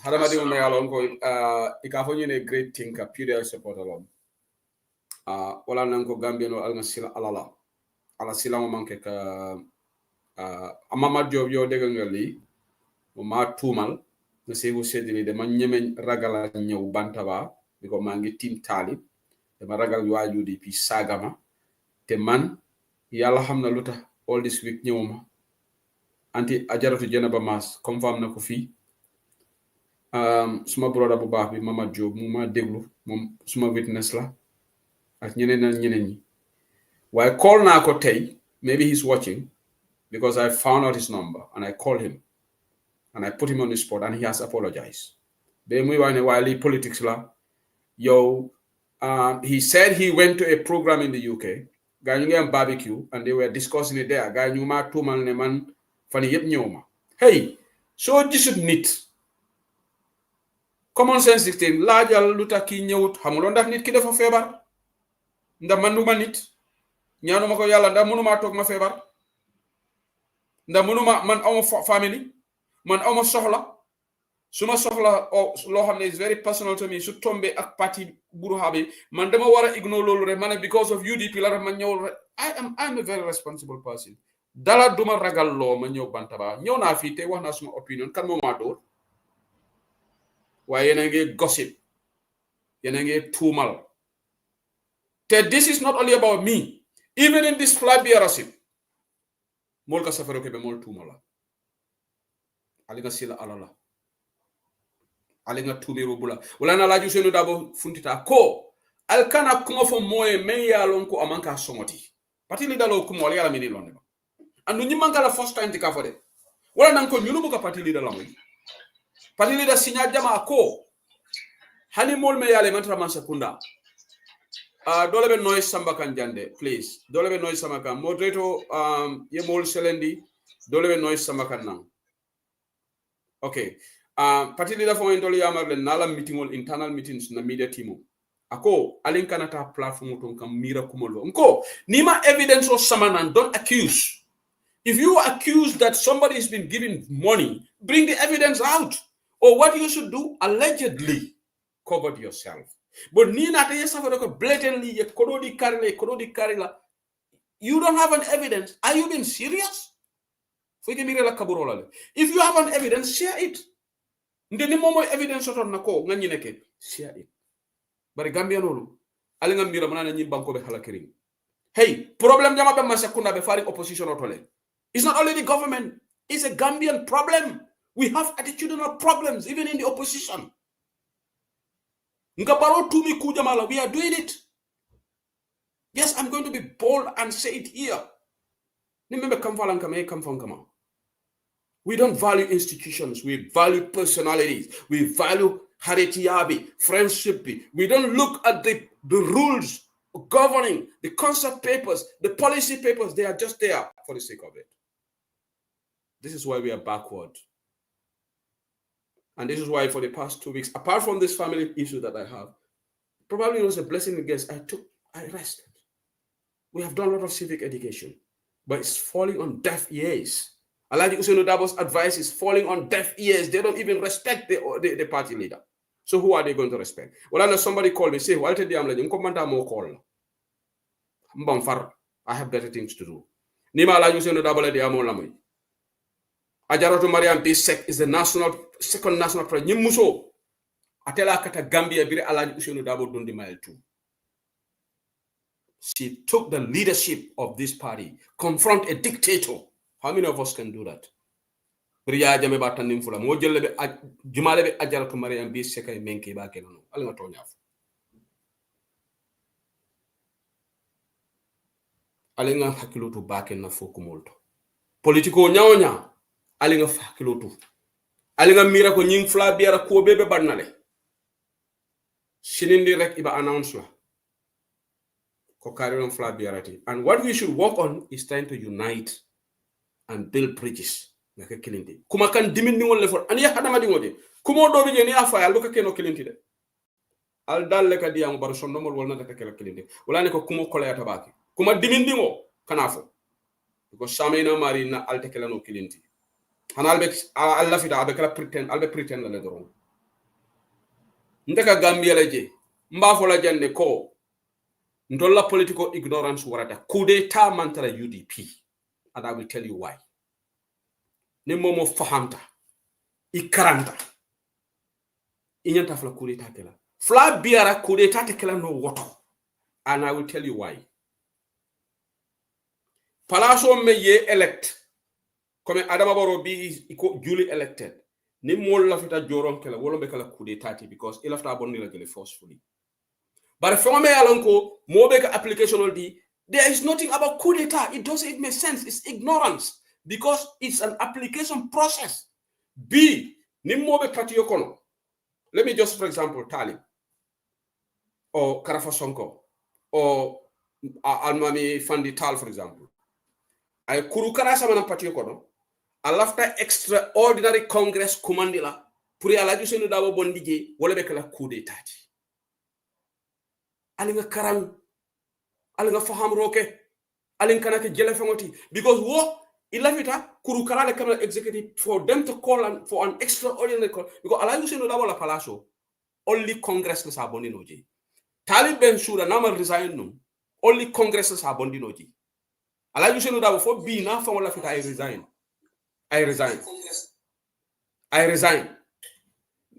Haramadi on along ko ikafo ne great thinker period support along wala nan ko Gambiano al sila ala sila mo manke ka amama job yo degal ngali mo ma tumal no sego sedili de man ñemeñ ragala ñew bantaba biko mangi tim talib de ma ragal waajudi pi sagama te man yalla xamna luta all this week ñewuma anti ajaratu jenaba mas confirm na ko fi suma broda bu baax bi Mama Job mu ma déglu mom suma witness la ak ñeneen ñi waaye call naa ko tey maybe he's watching because I found out his number and I called him and I put him on the spot and he has apologized be muy wax ne waaye li politics la yow he said he went to a program in the UK gaa ñu ngi am barbecue and they were discussing it there gaa ñu ma tuumal ne man fan yëpp ñëw ma hey soo gisut nit common sense dictate laajal lu tax kii ñëwut xamuloo ndax nit ki dafa feebar ndax man du ma nit ñaanuma ko yàlla ndax mënuma toog ma feebar ndax mënuma man awma family man awma soxla suma soxla loo xam ne is very personal to me su tombe ak parti buruxa bi man dama war a ignore loolu rek man because of UDP la rek man ñëwul rek I'm a very responsible person dala duma ragal loo ma ñëw bantaba ñëw naa fii te wax naa suma opinion kan moo maa dóor waaye yéen a ngi gossip yéen a ngi tuumal te this is not only about me even in this flag bearership mol ka safaro ke be mol tuumala ali nga sila alala ali nga tuumiro bula wala na laaju senu dabo funtita ko alkana kuma fo moye men ya lon ko amanka somoti patili dalo kuma wala yala mini londe andu nyimanga la first time tika fo de wala nan ko nyulu buka patili dalo mo patili da sinya jama ko hani mol me yale mantra man sekunda dole be noise samba kan jande please dole be noise samba kan moderator ye mol selendi dole be noise samba kan nan okay patili da fo en dole yamar le nala meeting internal meetings na media team ako alin kanata platform ton kam mira kumolo nko nima evidence o samanan don't accuse. If you accuse that somebody has been given money, bring the evidence out. Or what you should do, allegedly covered yourself. But blatantly, you don't have an evidence. Are you being serious? If you have an evidence, share it. Evidence share it. But Gambia no. Hey, problem jama be masakunda be fari opposition otole. It's not only the government, it's a Gambian problem. We have attitudinal problems, even in the opposition. We are doing it. Yes, I'm going to be bold and say it here. We don't value institutions. We value personalities. We value haretiabi, friendship. We don't look at the rules governing, the concept papers, the policy papers. They are just there for the sake of it. This is why we are backward. And this is why for the past 2 weeks, apart from this family issue that I have, probably it was a blessing against I rested. We have done a lot of civic education. but it's falling on deaf ears. Alaji Ousainou Darboe's advice is falling on deaf ears. They don't even respect the party leader. So who are they going to respect? Well, I know somebody called me, say, I have better things to do. Nima Alaji Ousainou Darboe de amo lamoy. Ajaratu Mariam B. Sek is the second national president. Nyimuso atela kata Gambia bire Alaji Ousainou Darboe dundi mile too. She took the leadership of this party, confront a dictator. How many of us can do that? Riya jame batanim fula mo jelle be jumale be ajaratu Mariam B. Sek ay menke ba kenano alanga to ñaf. Alinga hakilotu ba ken na fokumolto. Politiko ñawoña alinga hakilotu. Alinga mira ko nying fla biara ko bebe barnale. Sinindi rek iba announce la. Ko carry fla biarati. And what we should work on is trying to unite and build bridges. Like a kilindi. Kuma kan dimindi won lefor. Ani ya hadama di ngode. Kumo do bi ni afa ya luka keno kilindi de. Al dal le ka diamu bar sonnomol wol na ta kala kilindi. Wala ne ko kumo kola ya tabaki. Kuma dimindi ngo kanafo. Because samena mari na al tekela no kilindi. Hanalbe Allah fita abe kala pretend la doron. Ndeka Gambia laje mbafo la jande ko ndolla political ignorance warata coup d'etat mantara UDP, and I will tell you why. Ni momo fahamta ikaranta inyanta fla coup d'etat kela fla biara coup d'etat kela no woto, and I will tell you why. Palaso me ye elect comme Adama Barrow bi iko duly elected. Ni mol la fita joron kala wolo be kala coup d'etat because il afta bonni la gele forcefully. But from me alonko mo be ka application ol di, there is nothing about coup d'etat. It doesn't make sense. It's ignorance because it's an application process. B ni mo be party yokono. Let me just, for example, Talib or Karafa Sonko or Almami Fandi Tal, for example. I kuru kara sama na party yokono. Alafta extraordinary congress commandila pour Alaji Ousainou Darboe bondije wala be kala coup d'etat. Alinga karang alinga faham roke alinga kanake jele fangoti because wo ilafita kuru kara le kamera executive for them to call for an extraordinary call because Alaji Ousainou Darboe la palaso only congress la sabondi noji. Talib Bensouda nama resign no only congress la sabondi noji. Alaji Ousainou Darboe fo bi na fa wala fita I resign.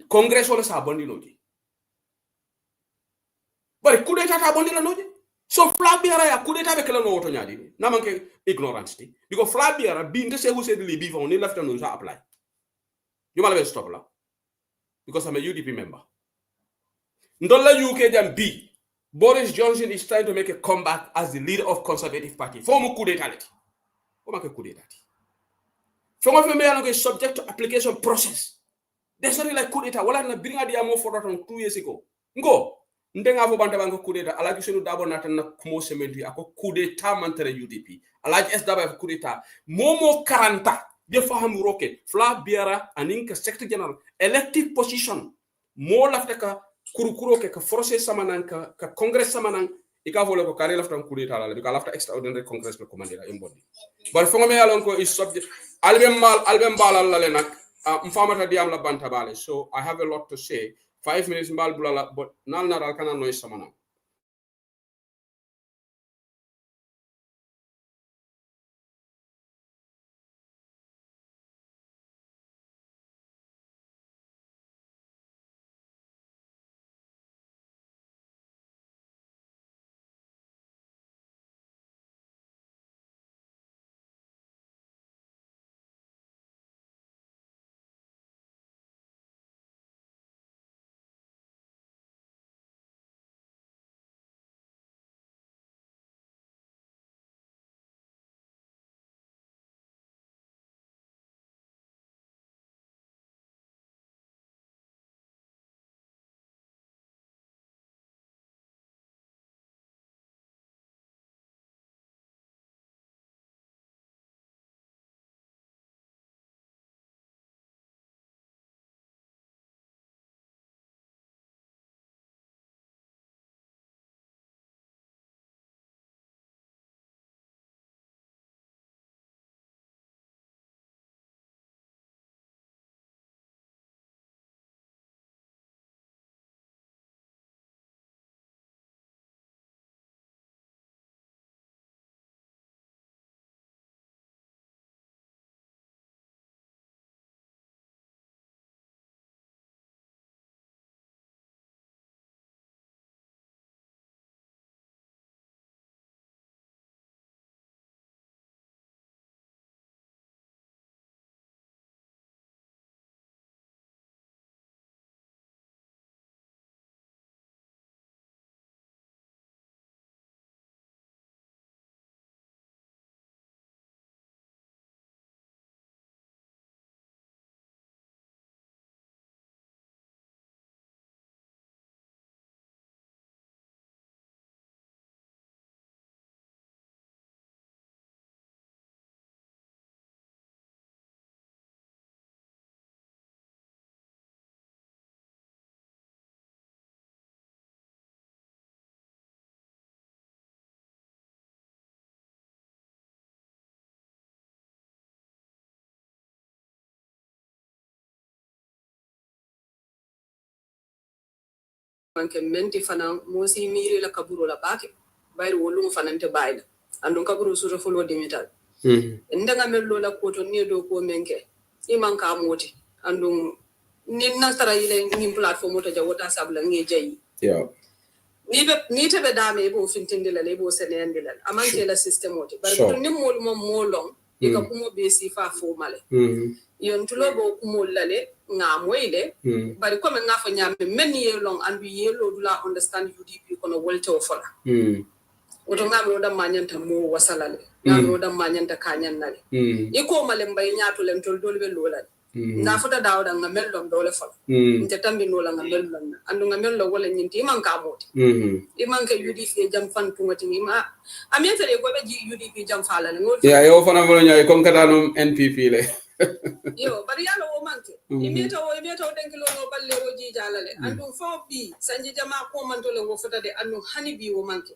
Congress wala sa bondi noji. But coup d'etat ta bondi la noji. So flabiara ya coup d'etat be kala no woto nyaadi. Na manke ignorance ti. Because flabiara bi nte se wuse de libi fon ni lafta no sa apply. You mala be stop la. Because I'm a UDP member. Ndolla UK jam B. Boris Johnson is trying to make a comeback as the leader of Conservative Party. Formu coup d'etat leti. Ko manke coup d'etat. From of is subject to application process. There's nothing like coup d'etat. Wala na bring idea more for that 2 years ago. Ngo. Ndenga vo banta bango coup d'etat. Alaji Ousainou Darboe natana kumo semendi ako coup d'etat mantere UDP. Alaji S Darboe coup d'etat. Momo 40. De faham roke. Fla biara aninka secretary general elective position. Mo lafta ka kurukuro ke ka force samanan ka congress samanan ika vole ko kare lafta coup d'etat la because lafta extraordinary congress le commander imbodi. But fongome alonko is subject albem balal la lenak mfamata diam la banta bale. So I have a lot to say. 5 minutes mbal bulala but nal naral kana noise samana. manke menti fana mosi miri la kaburo la bake bayri wolum fanante bayla andun kaburo sura folo dimital ndanga mello la koto ni do ko menke imanka moti andun ni nasara ile ni platform to jawota sabla ngi jayi ni tebe dame bo fintinde la bo senende la amanke la system oti bar to ni mol mo molong ika kumo be sifa fo male yon tulo bo kumo lale nga moyle bari comme nga fa nyame men ye long andu ye lo dula understand UDP kono wolte o fola oto ngam da manyanta mo wasalale ngam da manyanta kanyan nale iko male mbay nyaato len tol dolbe lolal nga fota dawda nga mellom dole fola nte tambi no la nga mellom andu nga mello wala nyinti man ka moti iman ka UDP jam fan tungati ma amete le gobe ji UDP jam fala ngol yo fana mo nyaay kon katanum NPP le yo bari yalla wo manke imeta o denkilo no balle o ji jalale andu fo bi sanji jama ko man to le wo fota de andu hani bi wo manke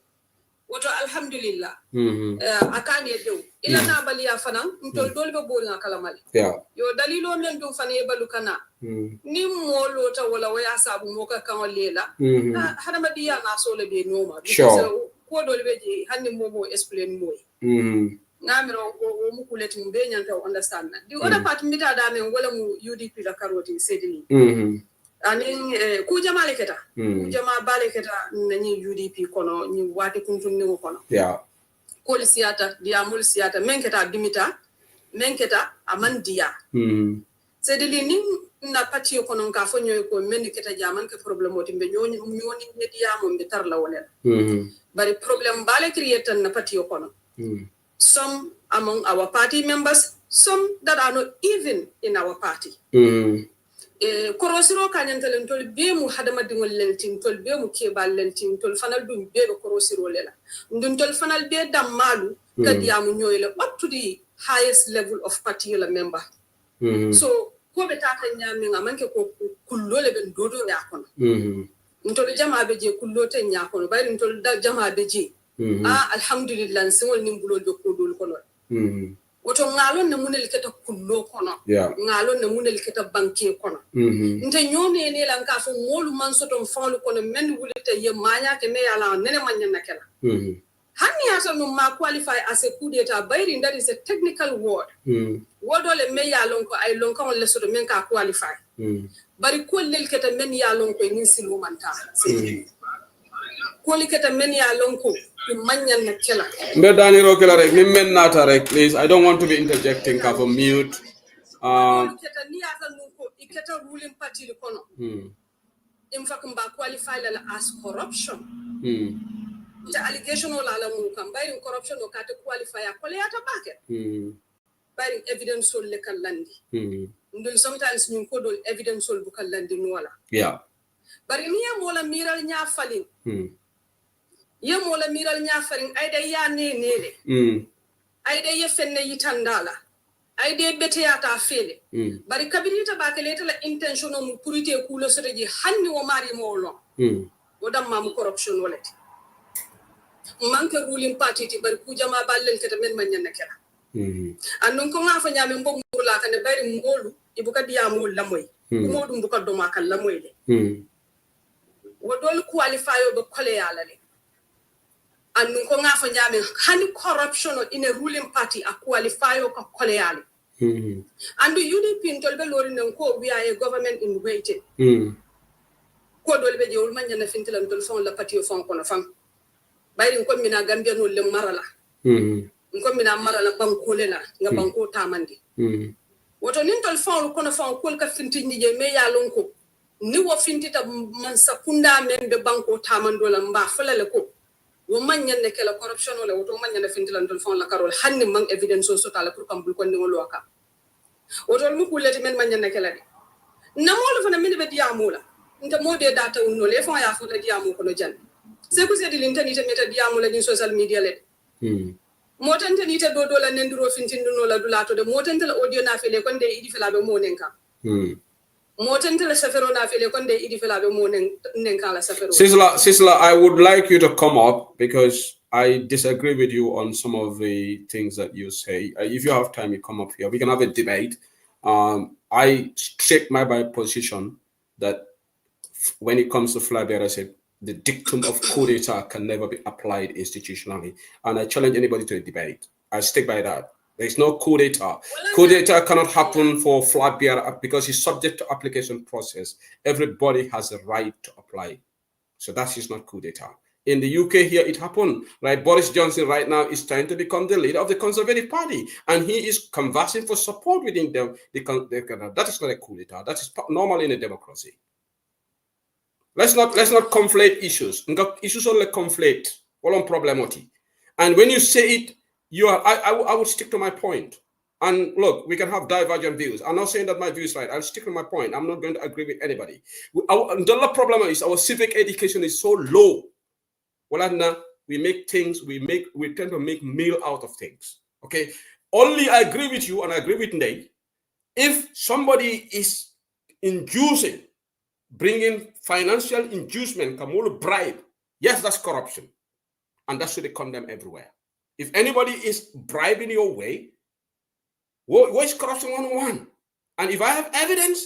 woto alhamdulillah akani dew ila na bali ya fanan ntol dolbe bol na kala mali yo dalilo men dum fane balu kana ni molo ta wala waya sabu moka kan lela hada madiya na so le be noma ko dolbe je hanni momo explain moy ngamiro o mukuleti mbe nyanta understand the other part mbita da men wala mu UDP la karoti sedini anin ku jama leketa ku jama baleketa nani UDP kono ni wati kuntunni kono ko siata dia mul siata menketa dimita menketa amandia sedili ni na pati kono ka fo nyoy ko men keta jaman ke problème oti be nyoni media mo be tarla wala bari problème bale create na pati kono some among our party members, some that are not even in our party. Korosiro kanyantelen tol be mu hadama dingol lentin tol be mu kebal lentin tol fanal dum be korosiro lela ndun tol fanal be damalu kadi amu nyoyle up to the highest level of particular member. So ko be tata nyami ngamanke ko kullo le ben dodo yakono ntol jama be je kullo te nyakono bayri ntol da jama be je alhamdulillah singol nimbulo do ko dol kono woto ngalon ne munel keta kullo kono ngalon ne munel keta banke kono nte nyome ne lan ka fo molu man soto fanlu kono men wulita ye manya ke me yala nene manya nakela hani aso no ma qualify as a coup d'etat bayri that is a technical word word ole me yalon ko ay lon ko le soto men ka qualify bari ko lel keta men yalon ko ni silu manta ko likata men yalon ko manyan nakela mbe daniro kala rek nim men nata rek please I don't want to be interjecting ka for mute keta ni ata nuko iketa ruling party kono in fact mba qualify la as corruption the allegation ola la mu kan bayrin corruption o kata qualify ko le ata bake bayrin evidence sol le kalandi ndul sometimes ñu ko dol evidence sol bu kalandi no wala bari ni am wala miral nya falin yemo la miral nyafarin ayda ya nele ayda ye fenne yitandala ayda bete yata fele bari kabirita bakeleta la intention mu purite kulo soteji hanni wo mari molo wodam mam corruption walati manke ruling party ti bari ku jama ballel keta men man nyanna kala annon ko ngafa nyame mbom la kan bari mbolu ibuka diamu lamoy modum buka do makal lamoy le wodol qualify do kole yala le and ko ngafa nyame hani corruption in a ruling party a qualify ko koleale and UDP tolbe lori nan ko we are a government in waiting ko dolbe je ulman nyana fintilan tol fon la party fon kono fam bayri ko mina gambia no le marala ko mina marala banko lela nga banko tamandi woto nin tol fon kono fon ko ka fintinji je me ya lon ko ni wo fintita man sakunda membe banko tamandola mba falale ko wo manyan ne kala corruption wala woto manyan ne fintilan dol fon la karol hanni mang evidence so tala pour kam bul ko ni ngolo aka woto mu kulati men manyan ne kala na molo fana min be diamula nta mode data unno le fon ya fo la diamu ko no jan c'est que c'est de l'internet meta diamula ni social media le motante ni te do la nendiro fintinduno la dulato de motante la audio na fele kon de idi fela be monenka Sisla, I would like you to come up because I disagree with you on some of the things that you say. If you have time, you come up here. We can have a debate. I take my position that when it comes to flag bearership, the dictum of coup d'etat can never be applied institutionally. And I challenge anybody to a debate. I stick by that. There's no coup d'etat. Coup d'etat cannot happen for flag bearer because it's subject to application process. Everybody has a right to apply. So that is not coup d'etat. In the UK here, it happened. Right? Boris Johnson right now is trying to become the leader of the Conservative Party. And he is canvassing for support within them. That is not a coup d'etat. That is normal in a democracy. Let's not conflate issues. Issues only conflate. All on problemati. And when you say it, I would stick to my point. And look, we can have divergent views. I'm not saying that my view is right. I'll stick to my point. I'm not going to agree with anybody. The problem is our civic education is so low. Well, we make things, we tend to make meal out of things. Okay. Only I agree with you and I agree with Nate. If somebody is inducing, bringing financial inducement, Kamulu bribe, yes, that's corruption. And that should be condemned everywhere. If anybody is bribing your way, what is corruption 101? And if I have evidence,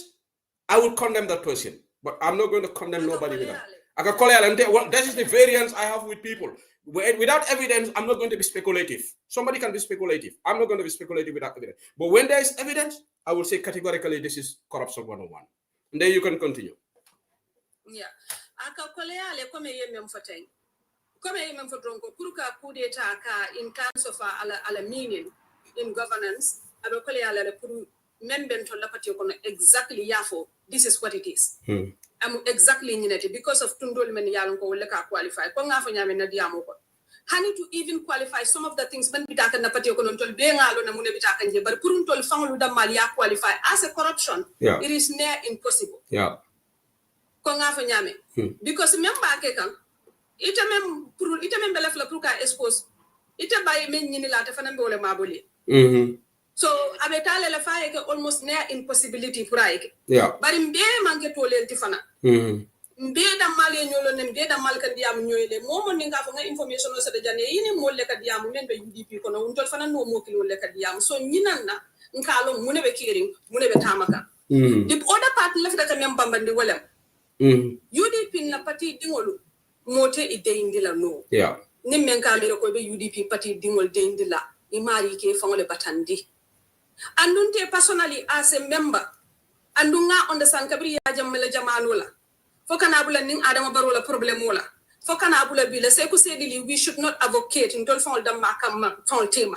I will condemn that person. But I'm not going to condemn nobody with that. I can call it, well, that is the variance I have with people. Without evidence, I'm not going to be speculative. Somebody can be speculative. I'm not going to be speculative without evidence. But when there is evidence, I will say categorically, this is corruption 101. And then you can continue. Yeah. In terms of our meaning in governance, exactly this is what it is. I'm exactly in it because of Tundol many qualify. Honey to even qualify some of the things when we talk about but qualify as a corruption, it is near impossible. Yeah. Because remember ita expose ita by men so abetale la faye almost near impossibility puraike. Yeah. But in be manke to lenti fana. Mbe da male nyolo ne mbe da mal kan diam nyoyle momo ninga fa nga information o sada jane yini molle ka diam men be UDP kono untol fana no mo kilo le ka diam so nyinanna nkalo mune be kiring mune be tamaka. The other part left that member bandi wala. UDP na party dingolu mote ide indila no. Yeah. Nimenka mere ko be UDP party dingol de indila imari ke fangole batandi. Andunte personally as a member, andunga understand kabri ya jammala jamanola. Fokana bula ning adama barola problemola. Fokana bula bila seku sedili we should not advocate in tol fond makam fond tema.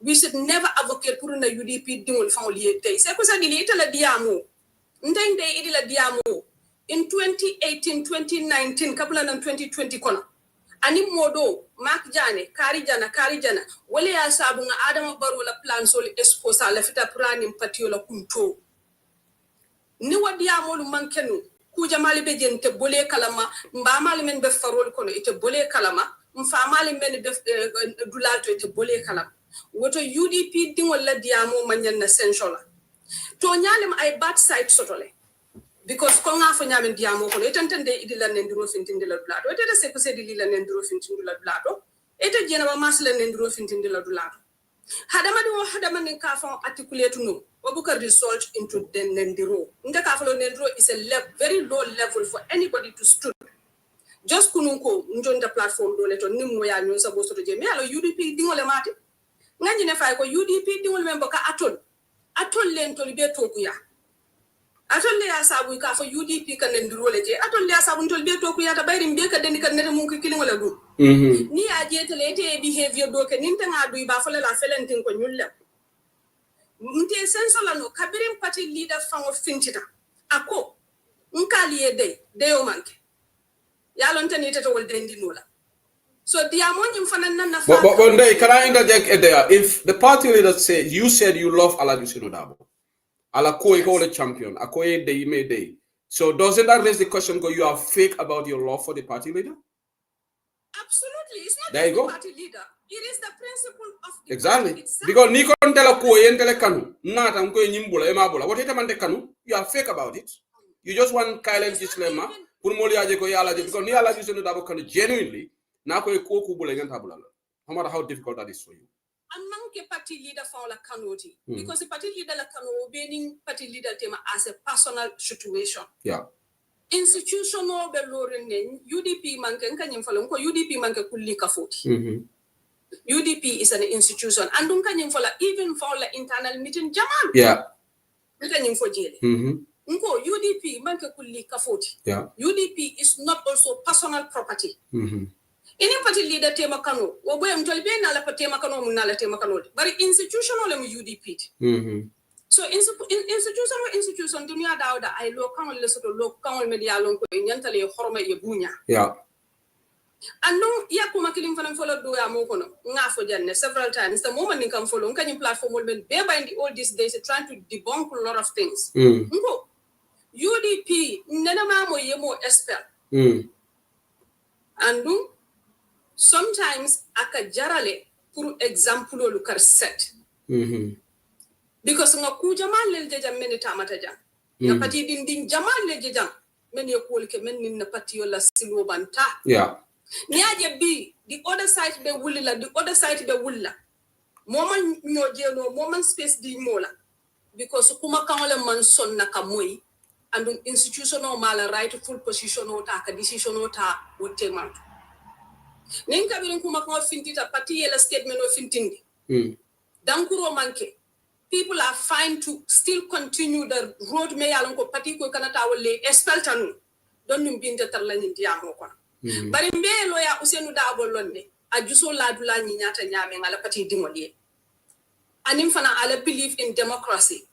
We should never advocate pour na UDP dingol fond liete. Seku sedili itala diamo. Ndenge idila diamo in 2018 2019 kabula na 2020 kono. Ani modo mak jane kari jana wale ya sabu nga adama baro la plan soli esposa la fita prani mpatio la kunto ni wadia molu mankenu kuja mali be jente bole kalama mba mali men be farol kono ite bole kalama mfa mali men be dulato ite bole kalama woto UDP dingol la diamo manyan na sensola to nyalem ay bad side sotole because ko nga fa nyamen diamo ko etantande idila nendiro fintinde la dulato etata se ko se dilila nendiro fintinde la dulato eta jena ba masla nendiro fintinde la dulato hadama nin ka fa articulate no obuka result into the nendiro nda ka fa nendiro is a very low level for anybody to stood just kununko njonda platform do leto nimmo ya nyo sabo soto je mi alo UDP dingole mati ngani ne fa ko UDP dingol membo ka atol len to libe tokuya atol le asabu ka fa UDP kan ndiro le je atol le asabu tol be tokuya ta bayri mbe ka den kan nere mun ko kilin wala du ni aje tele te behavior do ke ninta ngadu ba fa la felentin ko nyulla mte sensola no kabirin party leader fango fintita ako nkali de o manke yalon tani tata wol dendi nola so diamonji mfana na fa but can I interject there? If the party leader said you love Alajusin Odabo ala koi ko the champion akoye day may day, so doesn't that raise the question go you are fake about your love for the party leader? Absolutely, it's not there you the go. Party leader. It is the principle of the exactly party itself. Because ni kon tela ko yen tele kanu na tam ko nyimbula e mabula what ita mande kanu you are fake about it. You just want Kylen Gislema pour mo liaje ko yalla je because ni yalla ju senu dabo kanu genuinely na ko ku bula nganta bula no matter how difficult that is for you. Among the party leader for la kanoti because the party leader la kano being party leader tema as a personal situation. Yeah. institutional be lorenne UDP manke kanyim falo ko UDP manke kulli kafoti. UDP is an institution and kanyim fala even for the internal meeting jaman. Yeah. Kanyim fo jele. Nko UDP manke kulli kafoti. Yeah. UDP is not also personal property. Any party leader tema kano, wo boy mtolbe na la tema kano mun na la tema kano. But institutional am UDP. So institution dunia dawda ay lo kan le soto lo kan media lon ko nyantale horma e bunya. Yeah. And no yakuma kilim fanan follow do ya mo kono nga fo janne several times the moment in come follow kan platform will be by in all these days trying to debunk a lot of things. Ngo UDP nena ma mo yemo expert. And sometimes aka jarale pour example lu kar set. Because nga ku jamal lel jam men tamata jam na pati din jamal lel jam men yakul ke men nin na pati yola silo banta. Yeah. Niaje bi the other side be wulla moment nyoje no moment space di mola because kuma kanole man son na kamoy and institutional mala rightful position ota ka decision ota wote man ninka bi kuma kan fintita pati yela statement o fintindi dankuro manke people are fine to still continue the road me yalon ko pati ko kanata wolle espeltanu don nim binde tarlani diamo ko bari mbe loya usenu dabo londe ajuso ladula ni nyata nyame ngala pati dimodie anim fana ala believe in democracy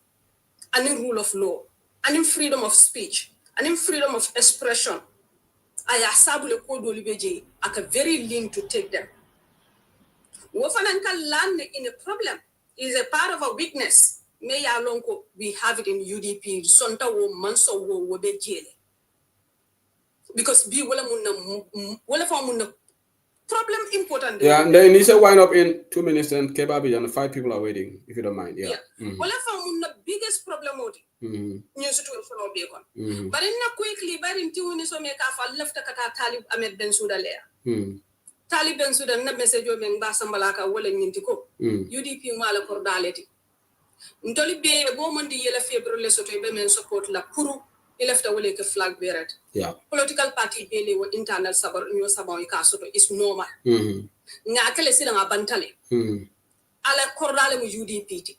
anim rule of law anim freedom of speech anim freedom of expression aya sabule ko do libeje aka very lean to take them wo fana kan land in a problem is a part of a weakness me ya lonko we have it in UDP sonta wo manso wo be jele because be wala fa munna problem important. Yeah, and then he said wind up in 2 minutes and kebabi and 5 people are waiting if you don't mind. Yeah. Wala fa munna biggest problem odi. Ñu situation o be kon. But in quickly but in tiwni so me ka fa left kata Talib Ahmed Bensouda le. Talib Bensouda na message o men ba sambalaka wala ñinti ko. UDP mala ko daleti. Ntoli be bo mondi yela febre le soto be men support la pour il left away like a flag bearer. Yeah. Political party bele wo internal sabar nyo sabar ikasoto is normal. Nga kale sila nga bantale. Ala kordale mu UDP.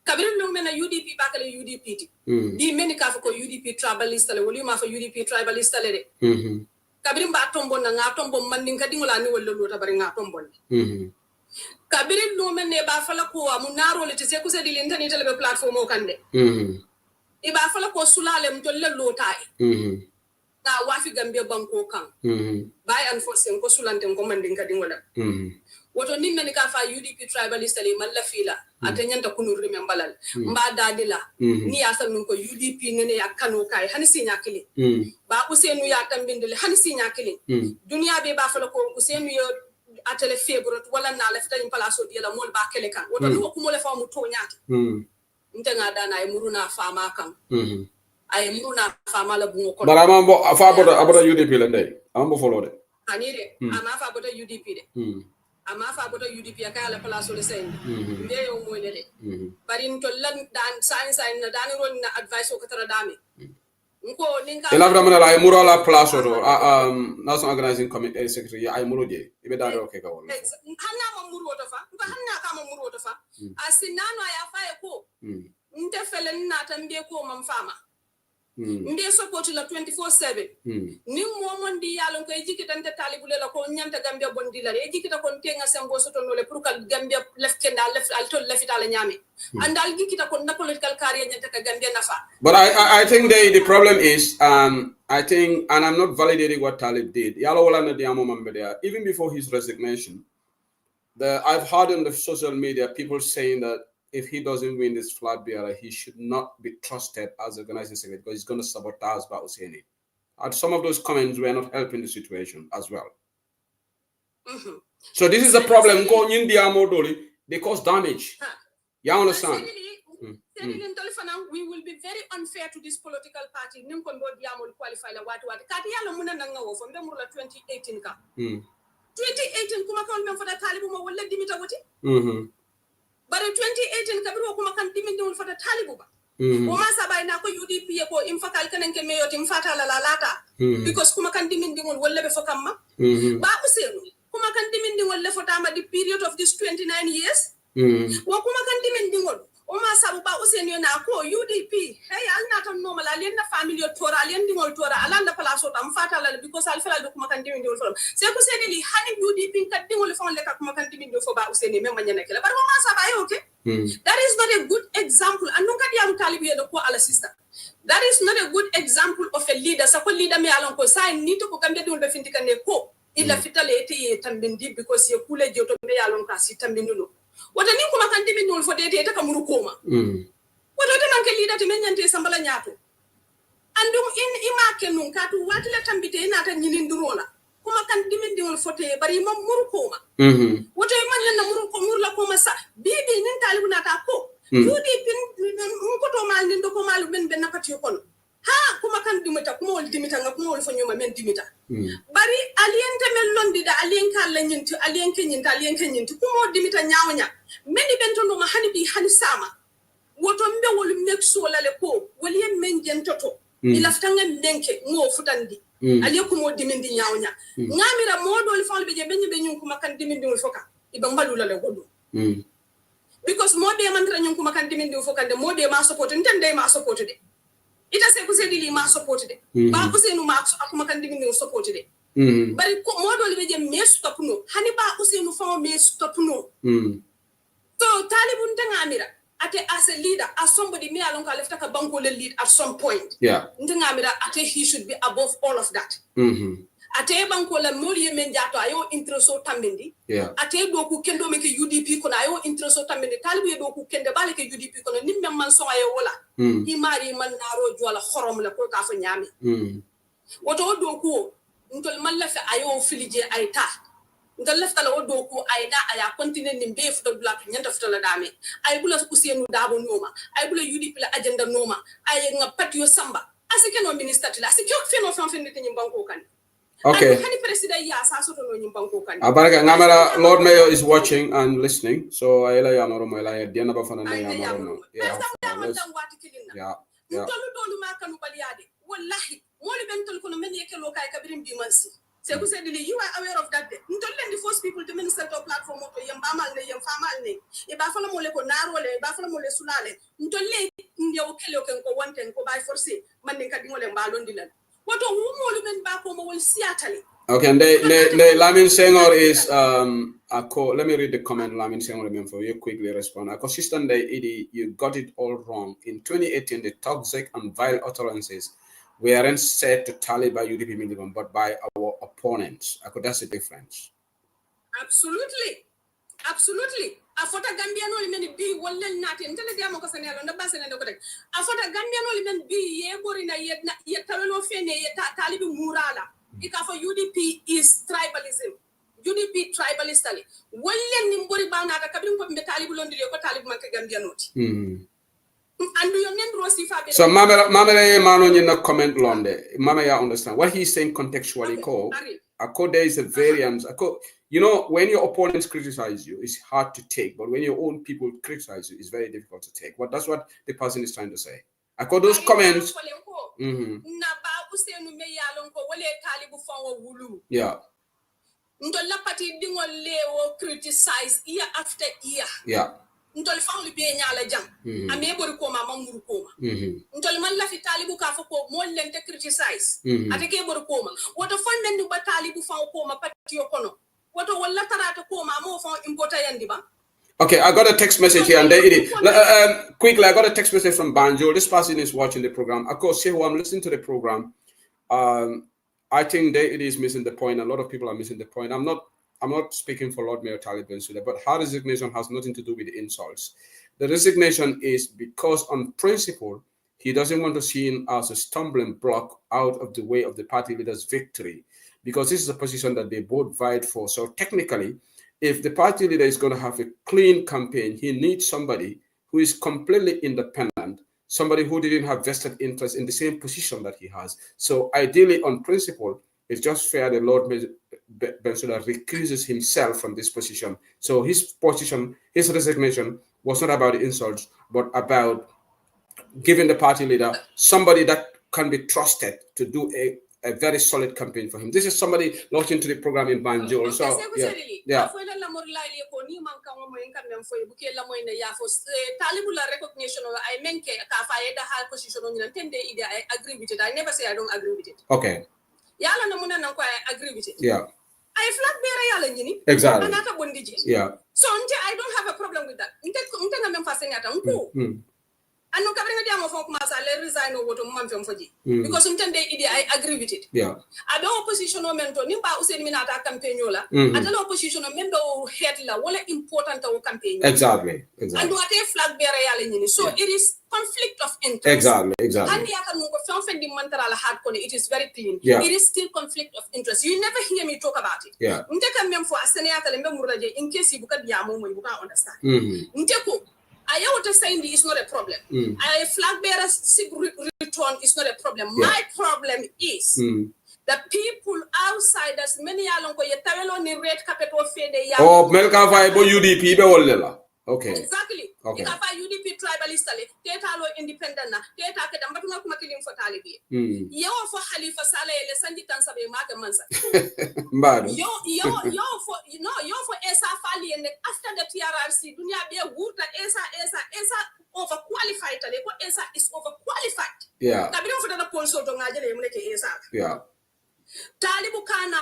Kabiri no mena UDP bakale UDP. Di meni ka ko UDP tribalist le woli ma fa UDP tribalist le de. Kabiri ba tombo na nga tombo mandin ka dingola ni wollo lota bari nga tombo. Kabiri no mena ba fala ko amunaro le tse ko se di internet le platform o kande. Iba fala ko sulale mtolle lotai na wafi Gambia banko kan by enforcing ko sulante ko mandin ka dingola woto nimme ni ka fa UDP tribalist le malla fila atanyanta kunu remembalal mba dadila ni asal nun ko UDP nene yakano kai hani sinya kili ba usenu ya tambindele hani sinya kili dunia be ba fala ko usenu yo atele febro wala na la fita impalaso diela mol ba kele kan woto no ko mole fa mu to nyati ntenga dana ay muruna fama kan ay muruna fama la bungo ko bara mambo afa abota UDP la ndey ambo follow de ani de ama fa abota UDP de ama fa abota UDP ka la place le sen nde yo mo le de bari to lan dan science na dan ron na advice ko tara dami nko ninka ela bra la ay muro la place do national organizing committee secretary ay muro je ibe da do ke ka wala hanna ma muro to fa ko hanna ka ma muro to fa asinano ya fa e ko nte felen na tambe ko mam fama nde support la 24/7 ni momon di yalon ko ejikita nte talibule la ko nyanta Gambia bondi la ejikita kon tenga sembo soto no le pour ka Gambia left kenda left altol lefita la nyame andal jikita kon na political career nyanta ka Gambia nafa. But I think the problem is I think, and I'm not validating what Talib did yalo wala na diamo mambe there even before his resignation. I've heard on the social media people saying that if he doesn't win this flag bearer, he should not be trusted as organizing secretary because he's going to sabotage Bauseni. And some of those comments were not helping the situation as well. So this is a problem. Going in the Amodoli, they cause damage. You understand? We will be very unfair to this political party. 2018 ka. 2018 kuma kan men fada talibu ma wala dimita woti. But in 2018 kabiru kuma kan dimita wala fada talibu ba. Oma sabay na ko UDP ko infakal kanen ke meyo tim fata la lata because kuma kan dimin dingol wolle be fokamma ba usenu kuma kan dimin dingol le fotama the period of this 29 years wa kuma kan dimin dingol oma sabu ba usenu na ko UDP hey alna tan normal alien na family tora alien dingol tora alanda place tam fata la because al fela do kuma kan dimin dingol folam c'est ko c'est li hani UDP kan dingol fon le ka kuma kan dimin do fo ba usenu même manyana kala bar oma sabay okay. That is not a good example. And look at the Taliban the poor sister. That is not a good example of a leader. So leader me along ko sign need to come do the fintika ne ko illa fitale ete tambindi because you kule joto me along ka si tambindulo. What ani kuma kan dibindul for de ta kamuru koma. What do man ke leader to menyante sambala nyato. And in imake nun ka tu watile tambite ina ta nyinindurona. Kuma kan dimindul fote bari mam muru koma. What do man na muru la koma sa bibi nin talibu na ta ko. Yudi pin ko to mal nin do ko mal ben ben nakati kono. Ha kuma kan dimita kuma wol dimita nga kuma wol fanyo ma men dimita. Bari aliente men londi da alien kan la nyinti alien kenyinti kuma dimita nyaawnya. Meni bento no ma hani bi hani sama. Woto mbe wol mek so la le ko wol yem men jentoto. Ila ftanga menke ngo futandi. Ali ko mo dimindi nyaawnya ngamira modol fal be je benyi benyu kuma kan dimindi wol foka iba mbalu la le godo because mo be man tra nyum kuma kan dimindi foka de mo be ma support ntende ma support de ita se ko se dili ma support de ba ko se no ma kuma kan dimindi support de bari ko modol be je me stop no hani ba ko se no fa me stop no so talibun tangamira ate as a leader, as somebody me along left a banko lead at some point. Yeah. Ate he should be above all of that. Ate banko la moli menjato ayo intereso tambindi. Yeah. Ate doku kendo make UDP kono ayo intereso tambindi. Talibu doku kende bale ke UDP kono nimme man so ayo wala. Imari man naro jwala khorom la ko ka fa nyami. Woto doku ntol man la fa ayo filije ayta. Ngal lefta la wodo ko ayda aya continue ni be futo black nyanta futo la dame ay bula ko sienu dabo noma ay bula UDP la agenda noma ay nga patio samba asike no minister tila asike ko feno fan nit nyim banko kan okay hani president ya sa soto no nyim banko kan abaraka ngamara Lord Mayor is watching and listening so ayla ya maro mola ya diana ba fana na ya maro yeah tolu dolu ma kanu baliyade wallahi moli bentol kono men yeke lo kay kabirim bi mansi. You are aware of that. The first people to minister to platform to Yambamal, Yamfamal, Ibafala Moleko Narole, Bafala Mole Sulale, Ntole, Ndio Kello can go one ten, go by for say, Mandekadimo and Balondilan. What a woman back home will see Atali. Okay, and the Lamin Senghor is let me read the comment Lamin Senghor for you quickly respond. A consistent day, you got it all wrong. In 2018, the toxic and vile utterances we aren't said to tally by UDP minimum, but by our opponents. That's the difference. Absolutely. Afota Gambiano limen bi wolle nati ntele diamo ko sanelo na basene do ko tek afota Gambiano limen bi ye borina ye tawelo fene ye talibi murala ika for UDP is tribalism. UDP tribalistally wolle ni mbori bana ka kabin ko be talibi londi ko talibi man ka Gambiano ti. So Mama Mano you not comment londe. Mama ya understand what he's saying contextually. There is a variance. You know, when your opponents criticize you, it's hard to take, but when your own people criticize you, it's very difficult to take. That's what the person is trying to say. Those comments. Yeah. Criticize year after year. Yeah. Ntol fawli be nyaala jam ame bori ko ma mamuru ko ma ntol man la fi talibu ka fa ko mo len te criticize ate ke bori ko ma woto fonde ndu ba talibu fa ko ma patio kono woto wala tarata ko ma mo fa impota yandi ba. Okay, I got a text message here and quickly I got a text message from Banjo. This person is watching the program. Of course, I'm listening to the program. I think it is missing the point. A lot of people are missing the point. I'm not speaking for Lord Mayor Talib Bensouda, but her resignation has nothing to do with the insults. The resignation is because on principle, he doesn't want to see him as a stumbling block out of the way of the party leader's victory, because this is a position that they both vied for. So technically, if the party leader is going to have a clean campaign, he needs somebody who is completely independent, somebody who didn't have vested interest in the same position that he has. So ideally, on principle, it's just fair that Lord Bensouda recuses himself from this position. So his position, his resignation was not about the insults, but about giving the party leader somebody that can be trusted to do a very solid campaign for him. This is somebody locked into the program in Banjul. So yeah. Okay. Yeah. Exactly. Yeah. So I don't have a problem with that. And no resign because I agree with it. Yeah. I don't opposition member nimba usen minata campaign yola. I don't opposition member head la wala important campaign. Exactly. And what a flag bearer. So it is conflict of interest. Exactly. And it is very clean. Yeah. It is still conflict of interest. You never hear me talk about it. Yeah. In case you understand. I want to say is not a problem. A flag bearer return is not a problem. Yeah. My problem is the people outside, as many along the red carpet of oh, Melka Fibo UDP. Okay. Exactly. Okay. If I UDP tribalist, Tetalo independent, Teta Kedambatuna Kumakilim for Talibi. Yo for Halifa Saleh, Sandy Tansabe Makamansa. Yo for Esa Fali, and after the TRRC, Dunia be a wood that Esa overqualified. Esa is overqualified. Yeah. Tabino for the Ponso Dongaja, Esa. Yeah. Talibukana.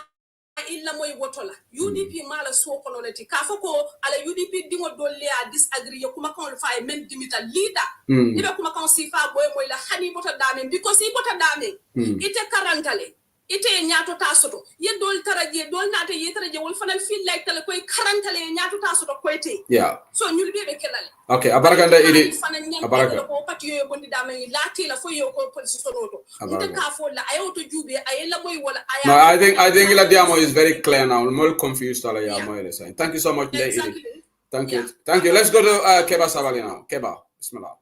Illa moy wotola UDP mala so koloneti kafoko ala UDP dingo dolle a disagree kuma kon fa men dimita leader ibe kuma kon sifa boy moy la hani bota dame because i bota dame ite karantale ite nyaato tasoto ye dol taraje dol nata ye taraje wol fanal feel like tale koy karantale nyaato tasoto koyte yeah so nyul bebe kelale okay abarakanda idi abaraka ko pati yo bondi dame lati la fo yo ko position oto ite kafo la ayoto jube ayela moy wala aya no I think la diamo is very clear now. I'm more confused ala ya moy saying thank you so much exactly. Thank you let's go to Keba Savali now. Keba bismillah.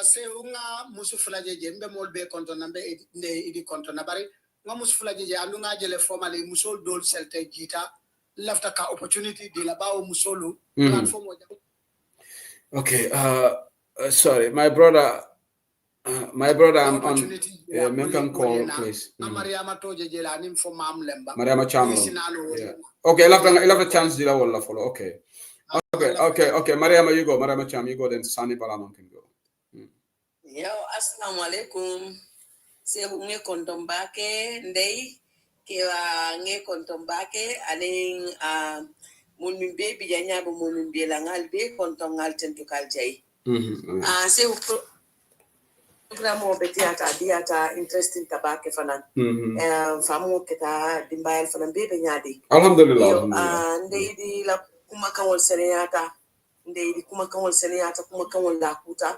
Se unga musufulaje jembe molbe konto nambe idi konto nabari nga musufulaje je alunga jele formally musol dol selte jita lafta ka opportunity de la bawo musolu platform okay sorry my brother I'm on can call please Mariama toje jela nim fo mam lemba Mariama Chamlo yeah. Okay lafta chance dila wala follow okay Mariama you go Mariama Cham you go then Sani Palamon can go. Yo, assalamu alaikum. Se nge kontombake ndei kewa nge kontombake aling mun mimbe bijanya bu mun mimbe langal be kontongal tentu kaljai. Se program obeti ata interesting tabake fanan. Famu kita dimbayal fanan be nyadi. Alhamdulillah. Ndei di la kuma kanwol seneyata. Ndei di kuma kanwol seneyata kuma kanwol lakuta.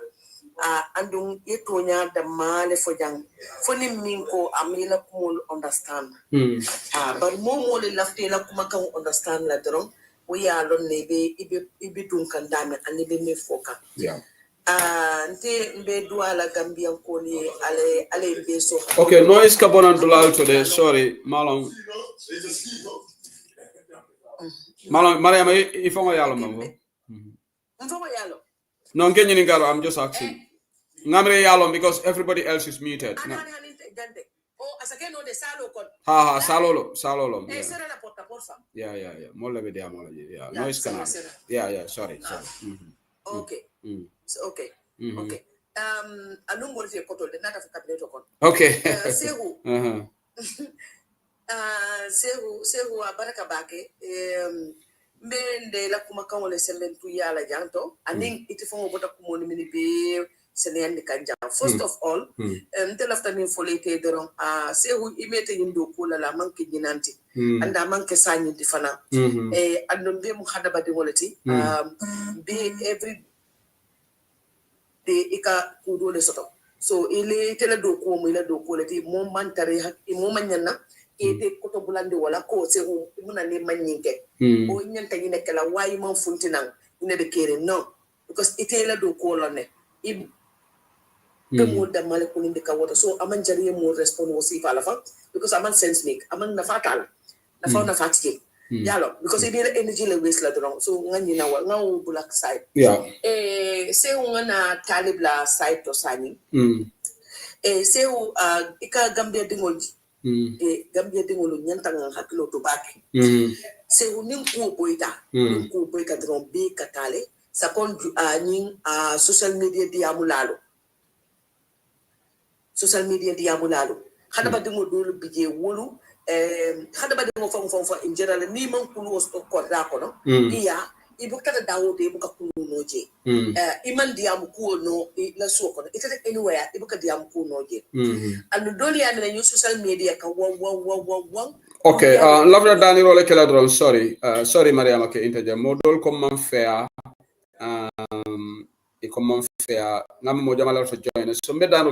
Andung itonya da male fojang foni minko amila kumul understand but mo le lafte la kuma kan understand la dron we are lon lebe ibe dun kan dame ani be me foka yeah nte mbe duala gambian ko ni ale mbe so okay noise kabona dulal today sorry malong Mariama ifonga yalo mambo mfonga yalo no ngenyi ngaro I'm just asking ngamre yalo because everybody else is muted no. Oh asake no de salo kon salolo yeah sera la porta porfa yeah molle be dia molle yeah noise kana yeah sorry okay so okay anungol fi poto de nata cabinet kon okay sehu sehu abaraka bake mbende la kuma kan wala sementu yala janto aning itifongo bota kumoni mini be senen kanja first of all ntel after folete deron sehu imete yindo kula la manke jinanti anda manke sanyi difana andon be mu hadaba de wolati be every day ika kudo le soto so ile tele do ko mo ile do ko lati mo mantare mo manyana ete koto bulande wala ko sehu muna ne manyinke o nyanta yine kala wayi man funtinan ine be kere no because ite la do ko lone mo da male ko ndi ka wota so aman jariye mo respond wosi fa la fa because aman sense make aman na fatala na fatike yalo because it energy le waste la don so ngani na wa ngaw black side yeah se wana talib la site to sani se ika gambia dingol gambia dingol nyanta hakilo to baki se unin ko boita dron be katale sakon nin social media diamulalo hada ba dingo dolu bije wolu hada ba dingo fam in general ni man kulu was ko da ko no iya ibukata dawo de buka kulu noje iman diamu ko no la so ko ita anywhere ibuka diamu ko noje and doli ya na social media ka wan okay love that Dani role kala drone sorry Mariama ke interjam modol comme man faire et comment faire ngam mo jamala to join us so medano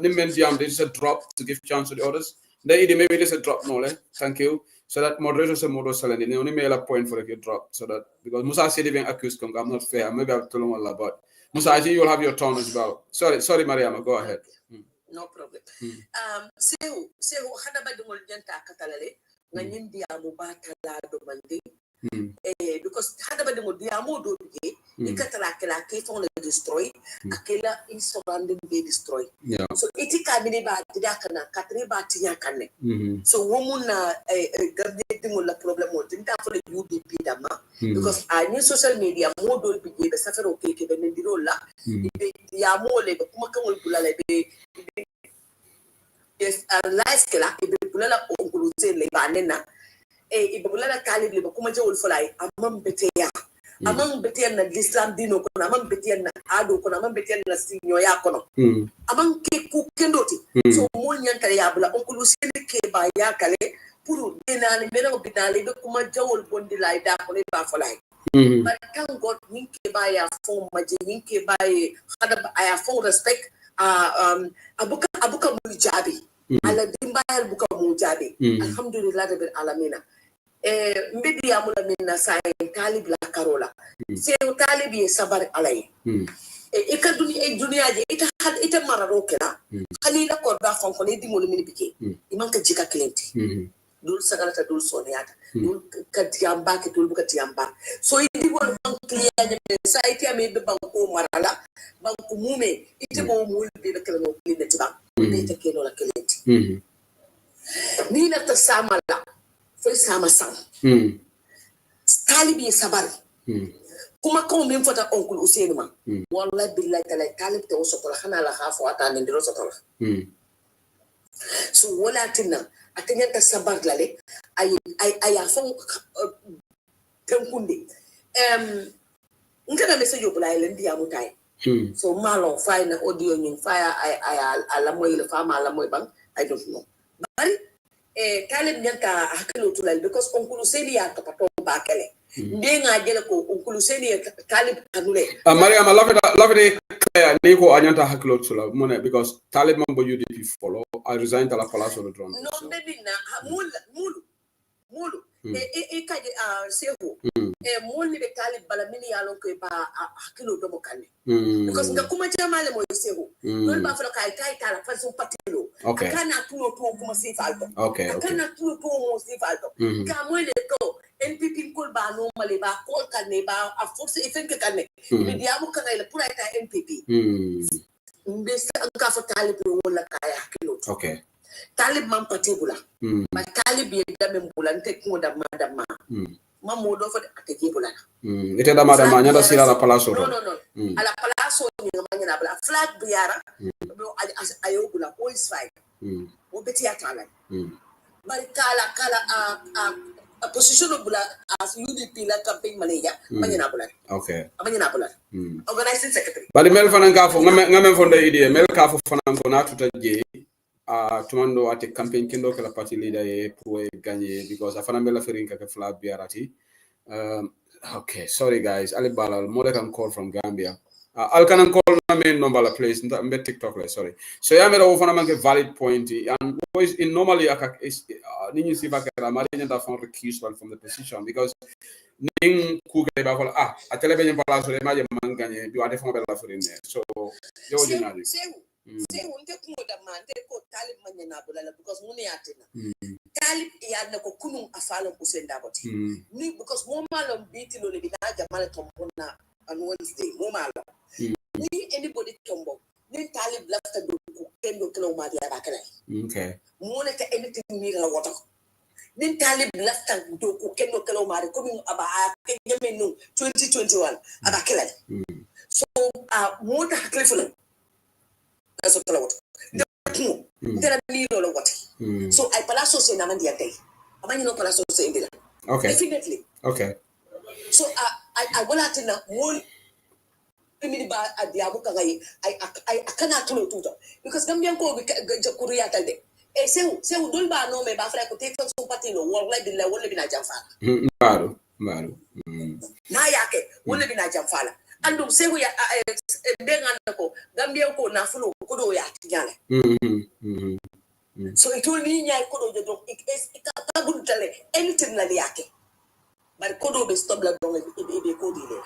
nimmen diam this is a drop to give chance to the others maybe this is a drop no thank you so that moderation se modo salani ne only mail a point for a drop so that because Musa said being accused come I'm not fair maybe I've told him all about Musa you'll have your turn as well sorry Mariama go ahead no problem seu hada badungol janta katalale nganin diamu batala do mande because hada badungol diamu do be ikatala kala ke fon le destroy akela in surrounding be destroy so itika bini ba didakana katri ba tinya kanne so woman gambe dingol la problem mo tinta for the UDP dama because any social media mo do be be safaro ke be ndiro la ya mo le kuma kamul bulale be yes life kala ibe bulala onguluze le banena ibe bulala kalib le kuma jawul fulai amam beteya na Islam dino kono amam beteya na ado kono amam beteya na sinyo ya kono amam ke ku kendoti so mo nyanta ya bula onguluze ke ba ya kale puru denani mena obinale be kuma jawul bondi lai da kono ba fulai but thank God ninke ba ya fo maji ninke ba hada ya fo respect abuka mujabi ala dimbayal buka mujabi alhamdulillah rabbil alamin mbedi amula minna say talib la karola se talib ye sabar alay ka dunia je ita mararo kala khalila ko da fon ko ne dimol min bike iman ka jika clienti dul sagalata dul soniyata dul ka tiamba ke dul buka tiamba so idi wol man client ne say ti ame be banko marala banko mume ite mo mul be kala no client ba be te kelo la clienti ni na ta samala foi sama sam talibi sabar kuma ko min fota onkul Usaini ma wallahi billahi taala talib te wosotola khana la khafo ata ndiro sotola so wala tinna atanya ta sabar lale ay afon tankunde ngana message obula elendi ya mutai so malo fine audio nyin fire ay ala moy le fama ala moy bang I don't know bari talib nyanta hakilo tulal because onkul Usaini ya kapato bakele ndenga jele ko onkul Usaini ya talib kanule Mariam love it clear niko anyanta hakilo tulal mone because talib mambo UDP follow I resigned to la palace of the drone no maybe na mulu kaje sehu mulu ni talib bala mini yalon ko ba hakilo do mokane because nga kuma jamale mo sehu dol ba fa kai tala fa so patilo kana tuno to kuma se falto kana tuno to mo se falto ka mo le to NPP ko ba no male ba ko kanne ba a force ifenke kanne mi diamu kana le pura ta NPP mbese anka fa talib wala kaya hakilo talib man patibula ba talib ye dame mbulante ko da madama mamo do fa ateke bulana ite da madama nyada sira la palaso no ala palaso ni nganya bla flag biara do ayo bula ko is fine o beti atala bari kala a position bula as UDP la campaign manager manyana bula amanyana bula organizing secretary bali mel fanan ka fo ngamen fo ndey idea mel ka fo fanan ko na tuta je tumando ate campaign kendo kala party leader ye pour gagner because afana mel ferin ka flag biarati okay sorry guys Ali Balal more can call from Gambia I'll can call na main number la place mbe TikTok la sorry so ya mera wo fana manke valid point and always in normally is nini si bakara mari nyanda fon recusal from the position because ning ku ga ba ko atele be nyamba la so ma je man gagner bi wa defon be la ferin so yo dinari se unte ko da mante ko talib manyana bulala because muni atina talib ya na ko kunun afalo ko senda boti ni because mo malon biti lo le bina jamale tombona on Wednesday mo malo Ni anybody tombo. Ni talib lafta do ku kendo kilo ma dia bakala. Okay. Mo ne ka anything ni la wato. Ni talib lafta do ku kendo kilo ma ko min aba ke gemenu 2021 abakala. So mo ta hakle so kala wato. There are ni lo wato. So I palaso se na mandi ate. Amani no palaso se indila. Okay. Definitely. Okay. So I will have to know more. I cannot tell you because Gambian ko Korea tade. Se udul ba no me ba fra ko take so patino wallahi billahi wala bina jamfala. Maru. Na yake wala bina jamfala. Andum se ya denga ko Gambian ko na fulo ko do ya tinyale. So it will mean ya ko do do it ka bultale anything na yake. But kodo be stop la don e ko di le.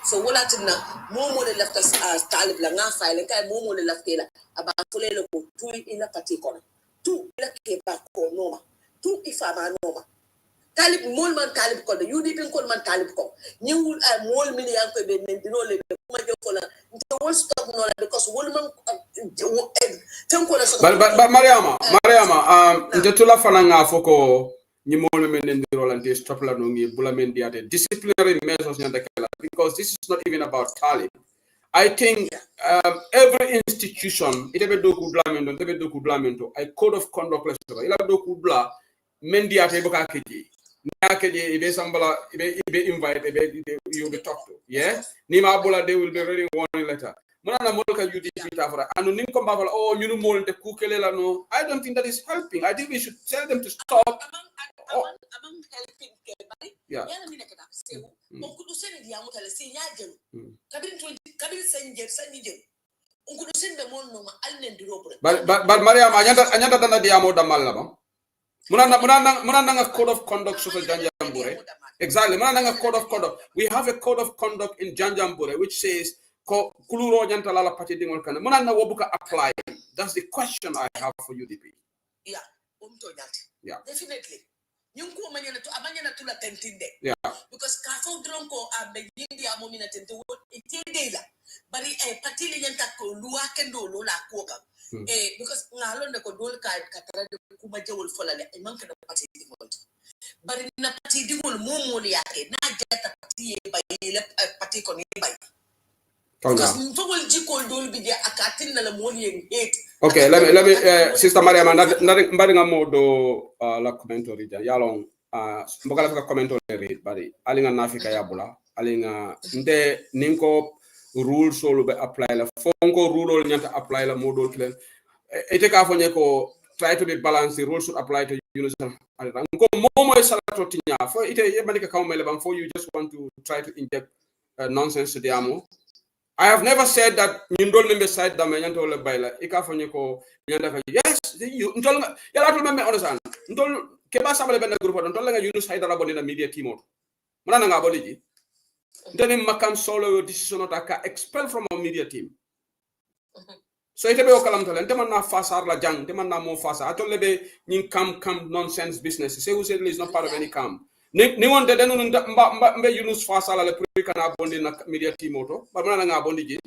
So wala tinna momo le left us talib la nga file kay momo le left la aba fule le ko tu ina pati ko tu la ke ba ko noma tu ifa ba noma talib mol man talib ko you didn't call man talib ko ñewul mol million ko be men dino le ko ma joko la nte won stop no la because wol man tan ko la so but Mariama nte tula fana nga foko ni mol men ndirolante stop la no ngi bula men diate disciplinary measures nyanda kala because this is not even about talib. I think every institution ite be do ku blamento a code of conduct lesson ila do ku bla men diate boka keji nyake ibe sambala ibe invite you be talk to ni ma bula they will be reading warning letter Munana molka UDP tafara anu nim ko mbafala ñunu mol de ku kelela no I don't think that is helping. I think we should tell them to stop. Among helping everybody. Yana mina kata sewu. Onkudu sene dia mutale si nyajelu. Kabiri senje. Onkudu sene mo no ma alne ndiro bure. But Mariam anyanda dana dia mo damal la ba. Munana nga code of conduct social Janjambure. Exactly. Munana nga code of conduct. We have a code of conduct in Janjambure which says ko kuluro janta la pati dingol kana munana wobuka apply. That's the question I have for UDP. Yeah, definitely. Nyungu amanyana tula tentinde. Because kafo dronko amejindi amomina tente wo itendela. Bari patili nyanta ko luwa kendo lola koka. Because ngalonde ko dol ka katara de kuma jewol folale manka da pati dingol. Bari na pati dingol momo le yake na jata pati bayile pati ko ni bay. Because mfowol jikol dol bi dia akatin na la moni hate. Okay, let me Sister Mariam mbari nga modo la commentary ja yalong mbokala ka commentary read bari alinga nafika yabula alinga nde ninko rules solo be apply la fonko rule nyanta apply la modo kilen ete ka fonye ko try to be balanced. The rules should apply to universal ko momo e salato tinya fo ite yebani ka kawmele bam for you just want to try to inject nonsense to the amo. I have never said that Nindol nembe side da menyanto le baila ika fonye ko nyanda ka yes you ntol yala to membe understand ntol keba sabale ben group ntol nga Yunus Haidara boni na media team ot mana nga boliji ntoni makam solo decision ot aka expel from our media team so ite be o kalam to ente man na fasar la jang te man na mo fasa atol be nyin kam nonsense business say who said is not part of any camp ni wonde denu mba Yunus fasala le pri kana bondi na media team oto ba mana nga bondi ji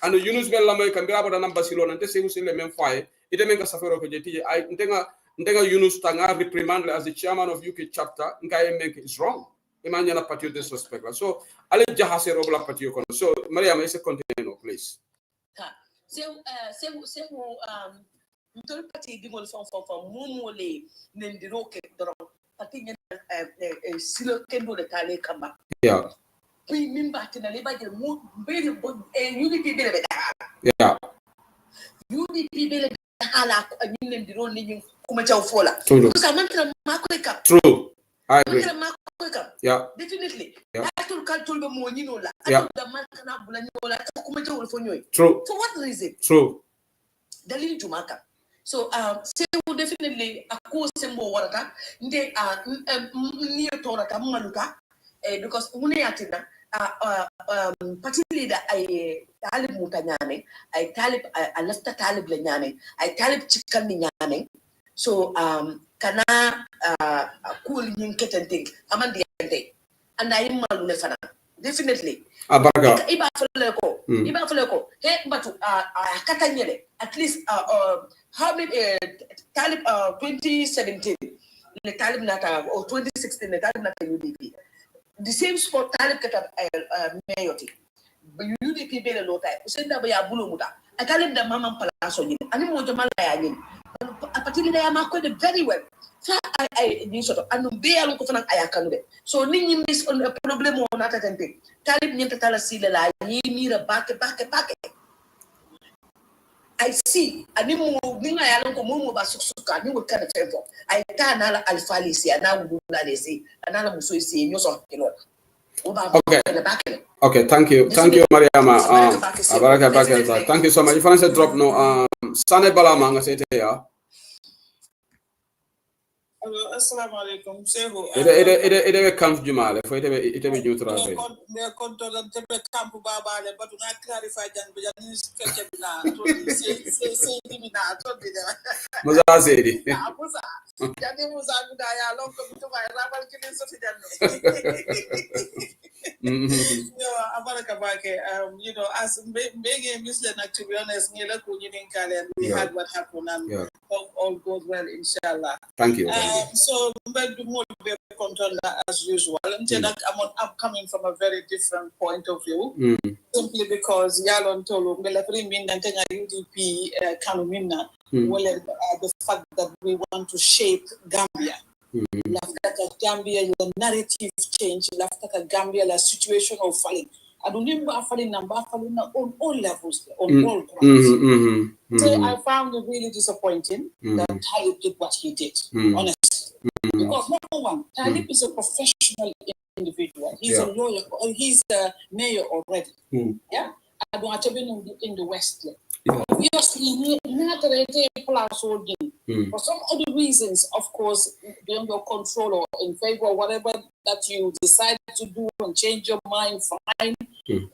anu Yunus bel la moy kambira boda namba silo nante se usi le même foyer ite men ka safero ko jeti ay ntenga Yunus tanga reprimand as the chairman of UK chapter ngai men is wrong imanya na patio disrespect so ale jahase robla patio kono so Mariam is continue please ntol pati dingol fon mumole nendiro ke doro pati silo kendo de tale kamba puis mimba tina leba de mo bele UDP bele be UDP bele hala nendiro ni kuma chaw fola because amantra mako ka true I agree definitely atul kaltul be mo nyino la da marka na bula nyino la kuma chaw fo nyoy true for what reason true dalil jumaka so definitely ako sembo warata nde ni torata maluka because mune yatina party leader ay talib mutanyane ay talib alafta talib le nyane ay talib cikkan ni nyane so kana cool nyin ketenting amandi ande anda yimalu ne fana Definitely. Abaraka. Iba fuleko. Hey, but katanyele. At least how many Talib 2017 the Talib nata or 2016 the Talib nata UDP. The same spot Talib kata mayoti. UDP bele lota. Usenda ba ya bulu muta. Talib da mama palaso ni. Ani mo jamala ya ni. Apatili da ya mako very well. I ni sort of anu be alu ko fanan ayakanu de. So ni ni mis on a problem on ata tente. Talib ni tala sile la ni mira bake. I see ani mo ninga ya lonko mo ba suka ni wo kana tempo. I ta na la alfali si ana wo na le si ana la muso si nyo so kino. Okay, thank you, Mariama. Abaraka Bakela. Thank you so much. If I say drop no, Sane Balama, I say ya. Assalamu alaikum. Sehu. Ede camp Jumale. For ede neutral. Me control tebe camp baba le, but una clarify jan be jan sketch na. Say dimina to be there. Musa Zedi. Musa. Jadi Musa guda ya long ko to ba rabal kini so jan. Abaraka Bake, you know, as being Muslim, to be honest, we had what happened and all goes well, inshallah. Thank you. So, as usual, I'm coming from a very different point of view, simply because Yalon Tolu, UDP, Kanumina, the fact that we want to shape Gambia. Gambia, the narrative change, Gambia, the situation of falling. I don't remember falling on all levels, on all grounds. So I found it really disappointing that Talib did what he did, honestly. Because number one, Talib is a professional individual. He's a lawyer, he's a mayor already. Yeah, I don't have to be in the West yet. Obviously, for some other reasons, of course, beyond your control or in favor of whatever that you decide to do and change your mind, fine. You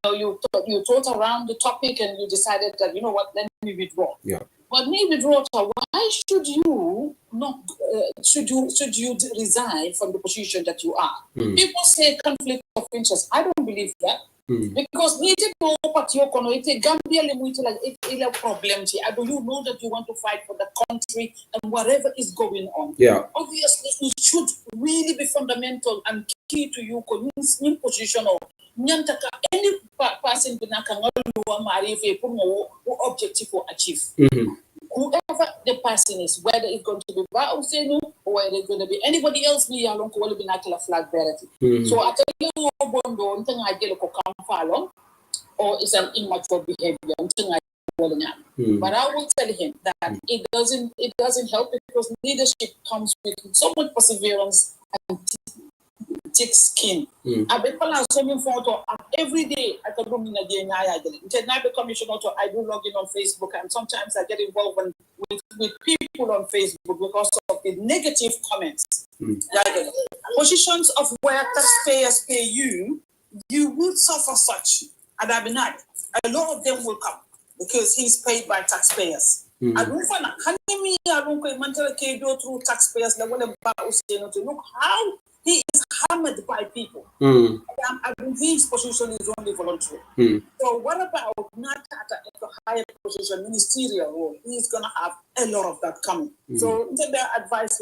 know, you thought around the topic and you decided that, you know what, let me withdraw. But me withdraw, why should you not? Should you resign from the position that you are? People say conflict of interest. I don't believe that. Because Gambia it's a problem. I do you know that you want to fight for the country and whatever is going on. Obviously, it should really be fundamental and key to you in position or any person objective or achieve. Whoever the person is, whether it's going to be Bausenu or whether it's going to be anybody else, me along will be not a flag bearer. So I tell you, Bondo, I get a come or it's an immature behavior. But I will tell him that it doesn't help because leadership comes with so much perseverance and thick skin. I become a swimming photo every day at the room in a day. I become I do log in on Facebook and sometimes I get involved with people on Facebook because of the negative comments. Positions of where taxpayers pay you will suffer such. And I mean, a lot of them will come because he's paid by taxpayers. I don't find through taxpayers to look how he is hammered by people. And his position is only voluntary. So what about not at a higher position, ministerial role? He's gonna have a lot of that coming. So the advice,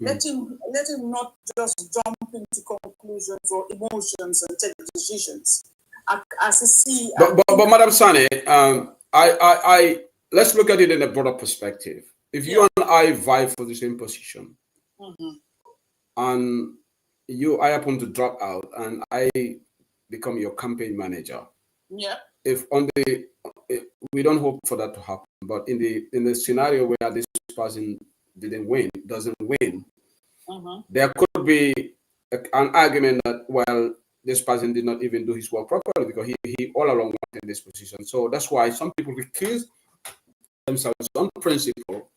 let him not just jump into conclusions or emotions and take decisions. As I see, but Madam Sane, I let's look at it in a broader perspective. If you and I vie for the same position, and I happen to drop out and I become your campaign manager. If we don't hope for that to happen, but in the scenario where this person doesn't win, there could be an argument that, well, this person did not even do his work properly because he all along wanted this position. So that's why some people recuse themselves on principle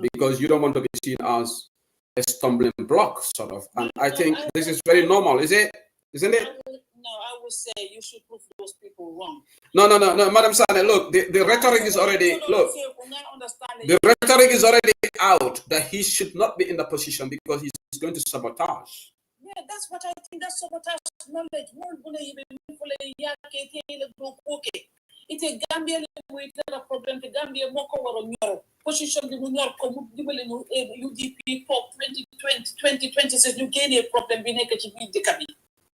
because you don't want to be seen as a stumbling block, sort of. And I think this is very normal, isn't it? No, I would say you should prove those people wrong. No, Madam Sane, look, the rhetoric is already the rhetoric is already out that he should not be in the position because he's going to sabotage. Yeah, that's what I think. That's sabotage knowledge. It's a Gambia with a problem. The Gambia moko waro nyoro. Position the New York UDP for 2026. You gain a problem. We make a big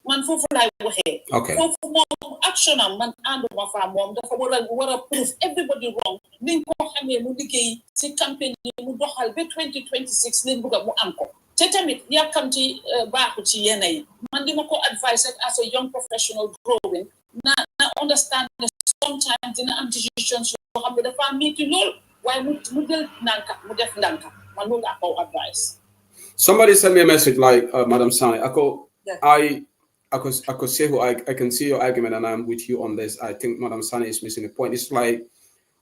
man for like okay. For action man and my farm mom. The what proof everybody wrong. Ninko hame mudike si campaign mudohal be 2026 nimbuga mu anko. Tetamit ya kamti ba ku ci yenay. Man di mako advice as a young professional growing. Na understand sometimes in decisions you have the family to know why mudel nanka mudef nanka. Man no advice. Somebody sent me a message like Madam Sani. I could say who I can see your argument and I'm with you on this. I think Madam Sani is missing a point. It's like,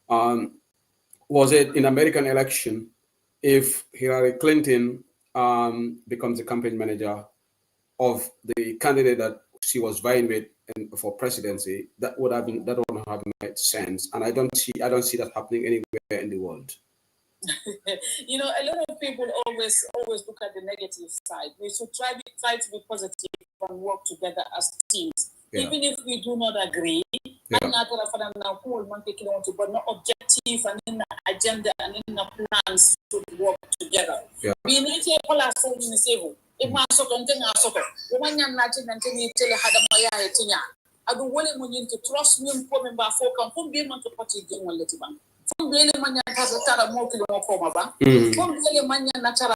was it in American election, if Hillary Clinton becomes the campaign manager of the candidate that she was vying with for presidency, that would have made sense. And I don't see that happening anywhere in the world. You know, a lot of people always look at the negative side. We should try to be positive and work together as teams. Yeah. Even if we do not agree, but not objective and in the agenda and in the plans to work together. Yeah. We need to pull our phone in the table. If my second thing, our soccer, the one young Latin and tell Hadamaya Tinya. I don't want you to trust me and come in by folk and from being on to party game one little man. From Bele Mania Tara more Kilomaba, from Bele Mania Natara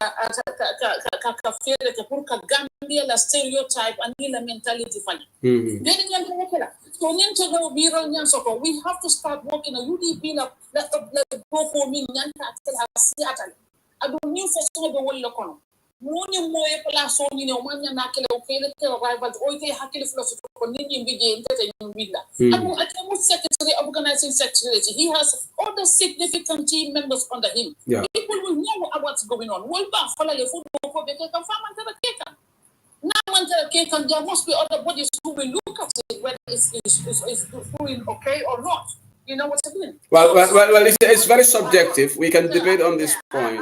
Kafere Kapurka Gambia, la stereotype and the mentality funny. So to go viral Nyansoko, we have to start working a UDP let go for me Nyanta Seattle. I don't need for some of the world local. Muni moye pala so ni no manya na kele okele ke rivals oite hakili philosophy ko nini bige ndete nyumila abu atemu secretary organizing secretary he has all the significant team members under him. People will know what's going on. Will ba follow the football ko be ka farm and the cake now and the cake and there must be other bodies who will look at it whether it's doing okay or not. You know what's happening? Well, it's very subjective. We can debate on this point.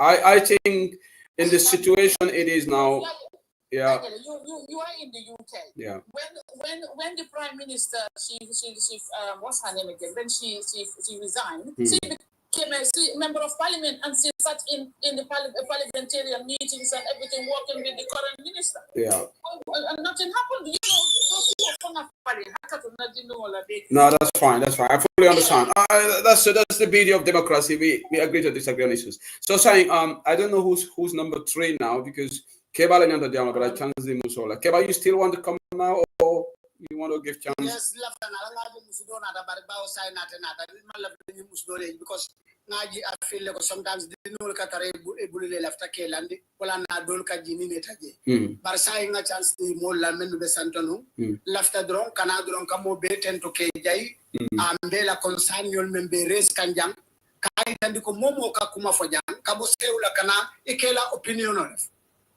I think in the situation it is now. Yeah. You are in the UK. Yeah. When the Prime Minister she what's her name again? When she resigned, she became a member of Parliament and she sat in the parliamentarian meetings and everything, working with the current minister. Yeah. And nothing happened. You know. No, that's fine. That's fine. I fully understand. That's the beauty of democracy. We agree to disagree on issues. So saying I don't know who's number 3 now because Keba Lanyanta Jama, but I chance the Musola. Keba, you still want to come now or you want to give chance? Yes, because I feel like sometimes they know Katare Bulile left a Kelandi, Pola Nadolka Jini Netaje. Barsai a chance the Mola Mendu Santonu, left a drone, Canadron Camo Beten to Kajai, Ambela Consanyon Memberes Kanjang, Kai and the Momo Kakuma for Jan, Caboseula Cana, Ekela opinion of.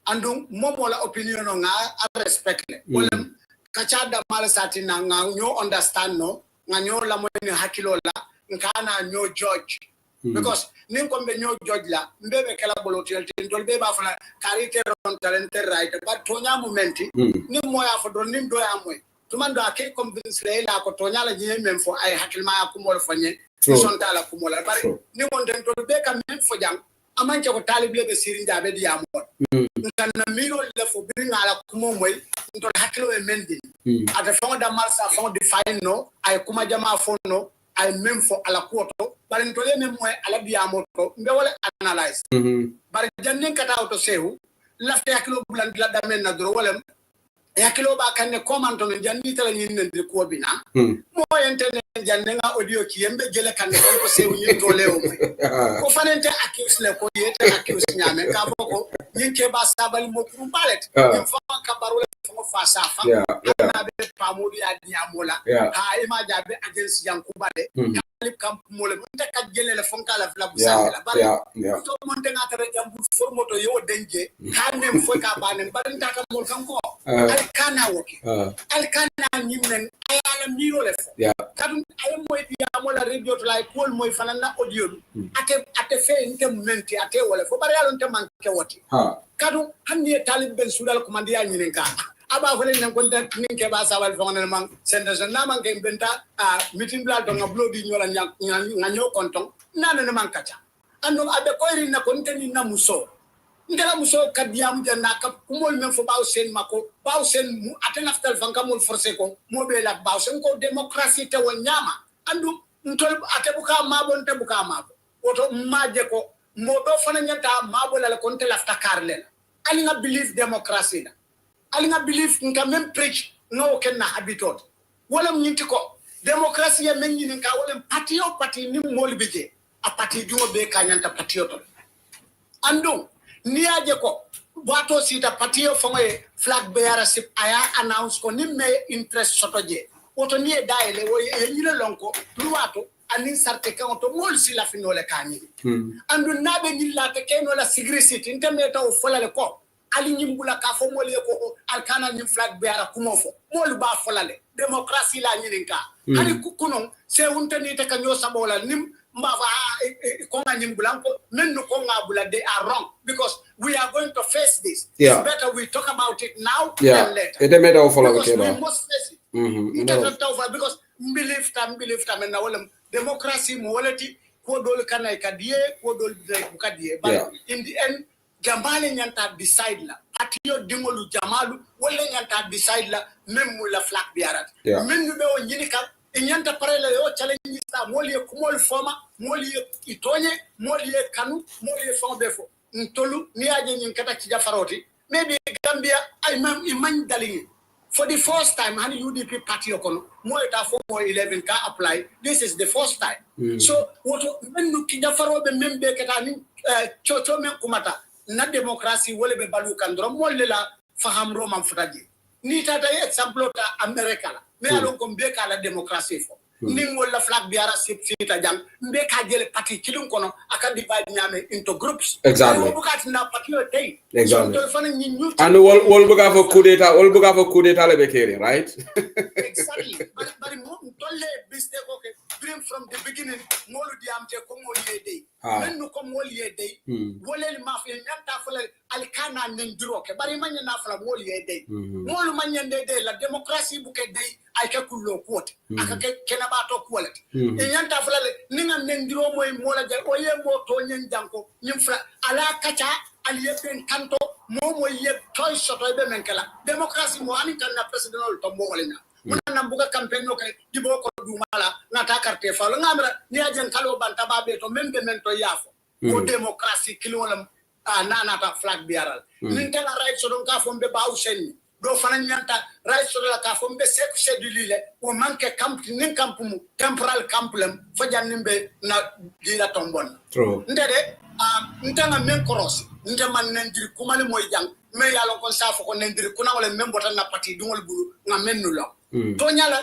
And Momola opinion on I respect it. Kachada Malasatina, no understand no, Nanyo Lamoni Hakilola, Nkana no judge. Because Ninkombe no judge la, Mbebe Calabolotil, Tolbeba for Cariter on talented writer, but Tonya Momenti, Nimoya for Donim Doamwe. Tumanda K convince Leila Cotonala Yemen for I Hakilma Kumol Fanye, Sontala Kumola, but Nimon Tolbeka meant for young. A man of Taliban the Syrian Diamond. Miro left for bring a Kumway into Hakilo and Mendi. At the phone that Massa found define no, I Kumajama phone no, I meant for Alaquoto, but into the name where Alabiamoto, they will analyze. But Janin cut out to say who left Yakilo Bland Ladamena Drolem. Yakiloba can comment on the Janita in the Kuabina. More internet Janina audio Kiembe Jella can say we need to Leo. Ofanente accuse Lepoyet and accuse Yamen Caboko, Yinkeba Sabal Mokum Ballet, Informa Cabarola from Fasafa, Pamudi at Diamola, Imaja against Yankubade. Camp Molamenta Gele Fonkala Flabusala, but Montenata Formoto Yo Denje, Hanem Fokaban, but Taka Molkanko, Alcana walking, Alcana Nimen, I ala miro le fo kadum ay moy dia mo la radio to lay kol moy fanana audio ate fe inte menti ate wala fo bari alon te manke woti kadum handi talib ben sudal ko mandi ya nyinen ka aba fele nan kon tan nin ke ba sawal fo ngene man sende na man ke benta meeting bla do ngablo di nyola nyanyo konton nana ne man kacha ando abe ko ri na kon tan na muso ngala muso kadiyam janna ka kumol men fo baw sen mako baw sen mu atenaftal fankamol forcé ko mo be la baw sen ko démocratie te won nyama andu ntol atebuka mabon tebuka mabo woto maje ko mo do fana nyanta mabo la kon te lafta karlen ali nga believe democracy na ali nga believe nka même preach no ken na habitot wala nyinti ko democracy ya men nyinka wala parti ni mol bije a parti dum be kanyanta patrioto andu niaje ko bato sita patio fonge flag bearer sip aya announce ko nimme interest sotoje woto nie daile wo yile lonko luwato anin sarte kan to mol si la finole kani andu nabe nyilla te keno la secrecy inteme taw folale ko ali nyimbula ka fo mol ko alkana nyim flag bearer kumo fo mol ba folale democracy la nyininka ali kuno se untani te kanyo sabola nim mbava konga nyimbulanko menno konga bula they are wrong because we are going to face this. It's better we talk about it now than later. It made our follow because we must face it. Because believe time and now democracy morality ko dol kanay kadie ko dol kadie but in the end jamale nyanta decide la atio dingolu jamalu wala nyanta decide la memmu la flag biarat mennu be o nyini kam inyanta parela yo challenge sta moli kumol forma moli itonye moli kanu moli fondefo ntolu ni aje nyin kata ci jafaroti maybe Gambia ay mam iman dalingi for the first time hani UDP party okono mo eta fo mo 11 ka apply this is the first time so woto mennu ki jafarobe membe kata ni chocho men kumata na democracy wole be balu kandro molle la faham roman futaji ni tata example ta America la me alon ko be ka la democracy fo ni wala flag biara sita jam be ka jele parti kilun kono aka divide nyame into groups exactly bukat na parti o tay exactly so fana ni ñu and wol buga for coup d'état le bekere right exactly but mo tolle biste ko ke dream from the beginning molu diamte ko mo yede men no ko mo yede wolel ma fi nyanta fala alkana ndiro ke bari man na fala mo yede molu man yede la démocratie bu ke dey ay ka kullo quote aka kena ba to quality e nyanta fala ninga ndiro moy mo la o ye mo to nyen janko nyim fala ala kacha aliye pen kanto mo ye toy soto be menkala démocratie mo ani kan na president ol to mo wala na buga campaign no kay dibo ko dumala ngata carte fa ngamra ni ajen kalo banta babe to membe men to yafo ko démocratie kilon nana ta flag biaral nin tala right so don ka fombe baw sen do fana nyanta right so la ka fombe sek sedulile o manke camp nin camp mu temporal camp lem fo jannimbe na dila tombon ndede ntanga men cross man nandiri kumali moy jang me yalo ko safo ko nandiri kuna wala men botan na parti dungol bulu ngamen nulo to nyala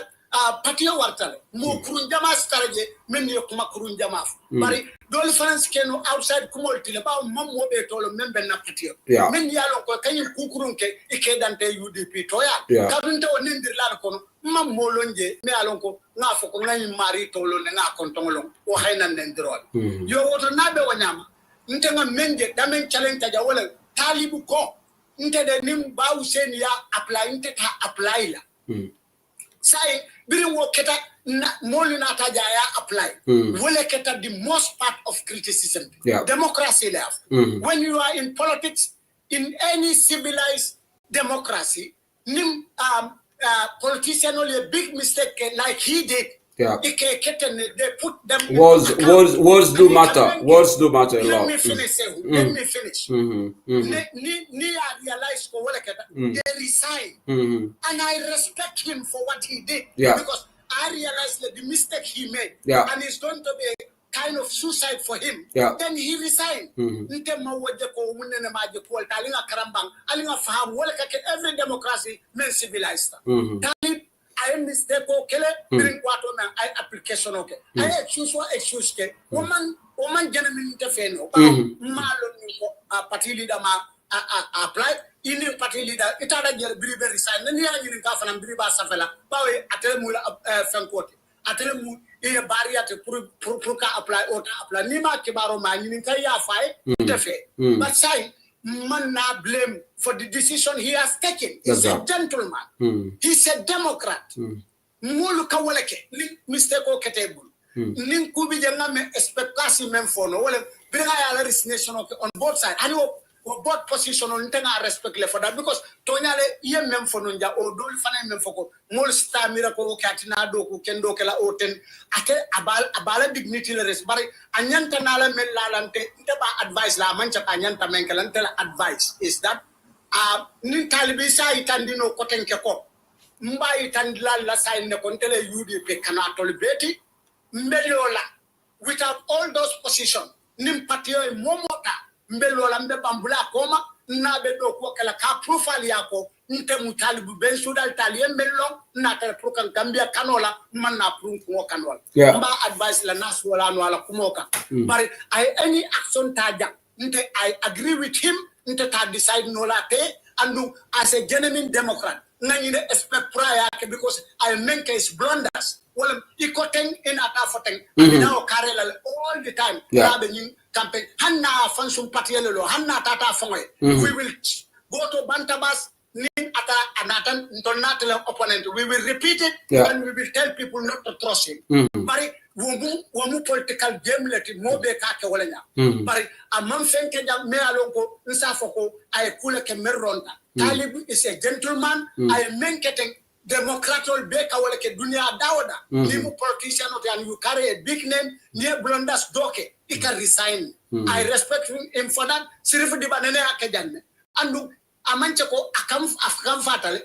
parti wartale mo kurun jama staraje men yo kuma kurun jama bari dol france keno outside kumol tile ba mom mo be tolo men ben na parti men yalo ko kanyum kukurun ke ike dante UDP to ya kadunte o nandiri la ko mam mo lonje me yalo ko ngafo ko ngani mari tolo ne nga kontongolo o hayna nandiro yo woto nabe wanyama ntenga menge damen challenge taja wala talibu ko ntede nim bawu sen ya apply nteta apply la sai birin wo keta molina taja ya apply wala keta the most part of criticism democracy left when you are in politics in any civilized democracy nim politician only a big mistake like he did they put them words do matter a lot. Let me finish. Ni I realize they resign and I respect him for what he did because I realized that the mistake he made and it's going to be a kind of suicide for him. Then he resigned. Every democracy men civilized. I mistake okay bring what on I application okay I excuse ke woman genuine interfere no malo ni ko party leader ma apply ini party leader itada jere bribe resign ni ya ni ka fana briba safela bawe atele mu fankote atele mu e barriate pour ka apply ota apply ni ma kibaro ma ni ka ya fay defe but say man na blame for the decision he has taken. He's a gentleman. He's a Democrat. Molu ka waleke ni mistake o ketebul nin kubi janga me expectation men fono wala bringa ya resignation on both sides and both position on tenga respect le for that because tonyale ye men fono nja o dol fana men foko mol stamira ko katina do ko kendo kala oten ate abala dignity le res bari anyanta nala men lalante ndaba advice la mancha anyanta men kala tela advice is that nin talibi sa itandino ko tenke ko mbai tandila la sign ne kontele UDP kana tolbeti mbelola without all those positions nim patio momota mbelola mbe bambula koma na be do ko kala ka profile yako nte mutalibu ben sudal talien bello na tel pour kan gambia kanola man na pour ko kanola mba advice la nas wala no ala kumoka but any action taja nte I agree with him nte ta decide no la te and as a genuine Democrat nani ne expect prior because I make his blunders well ikoten in atafoten now carry all the time in campaign hanna function party lo hanna tata fonwe we will go to bantabas nin ata anatan donatele opponent we will repeat it and we will tell people not to trust him but womu political game leti mobe ka ke wolenya but amam fenke jam me alonko nsafoko ay kule ke meronta Talib is a gentleman. I am getting democratic beka wale ke dunia dawda. Nimu politician and you carry a big name near blunders doke. He can resign. I respect him for that. Sirifu di banene akajanne. Andu amanche ko akam fatale.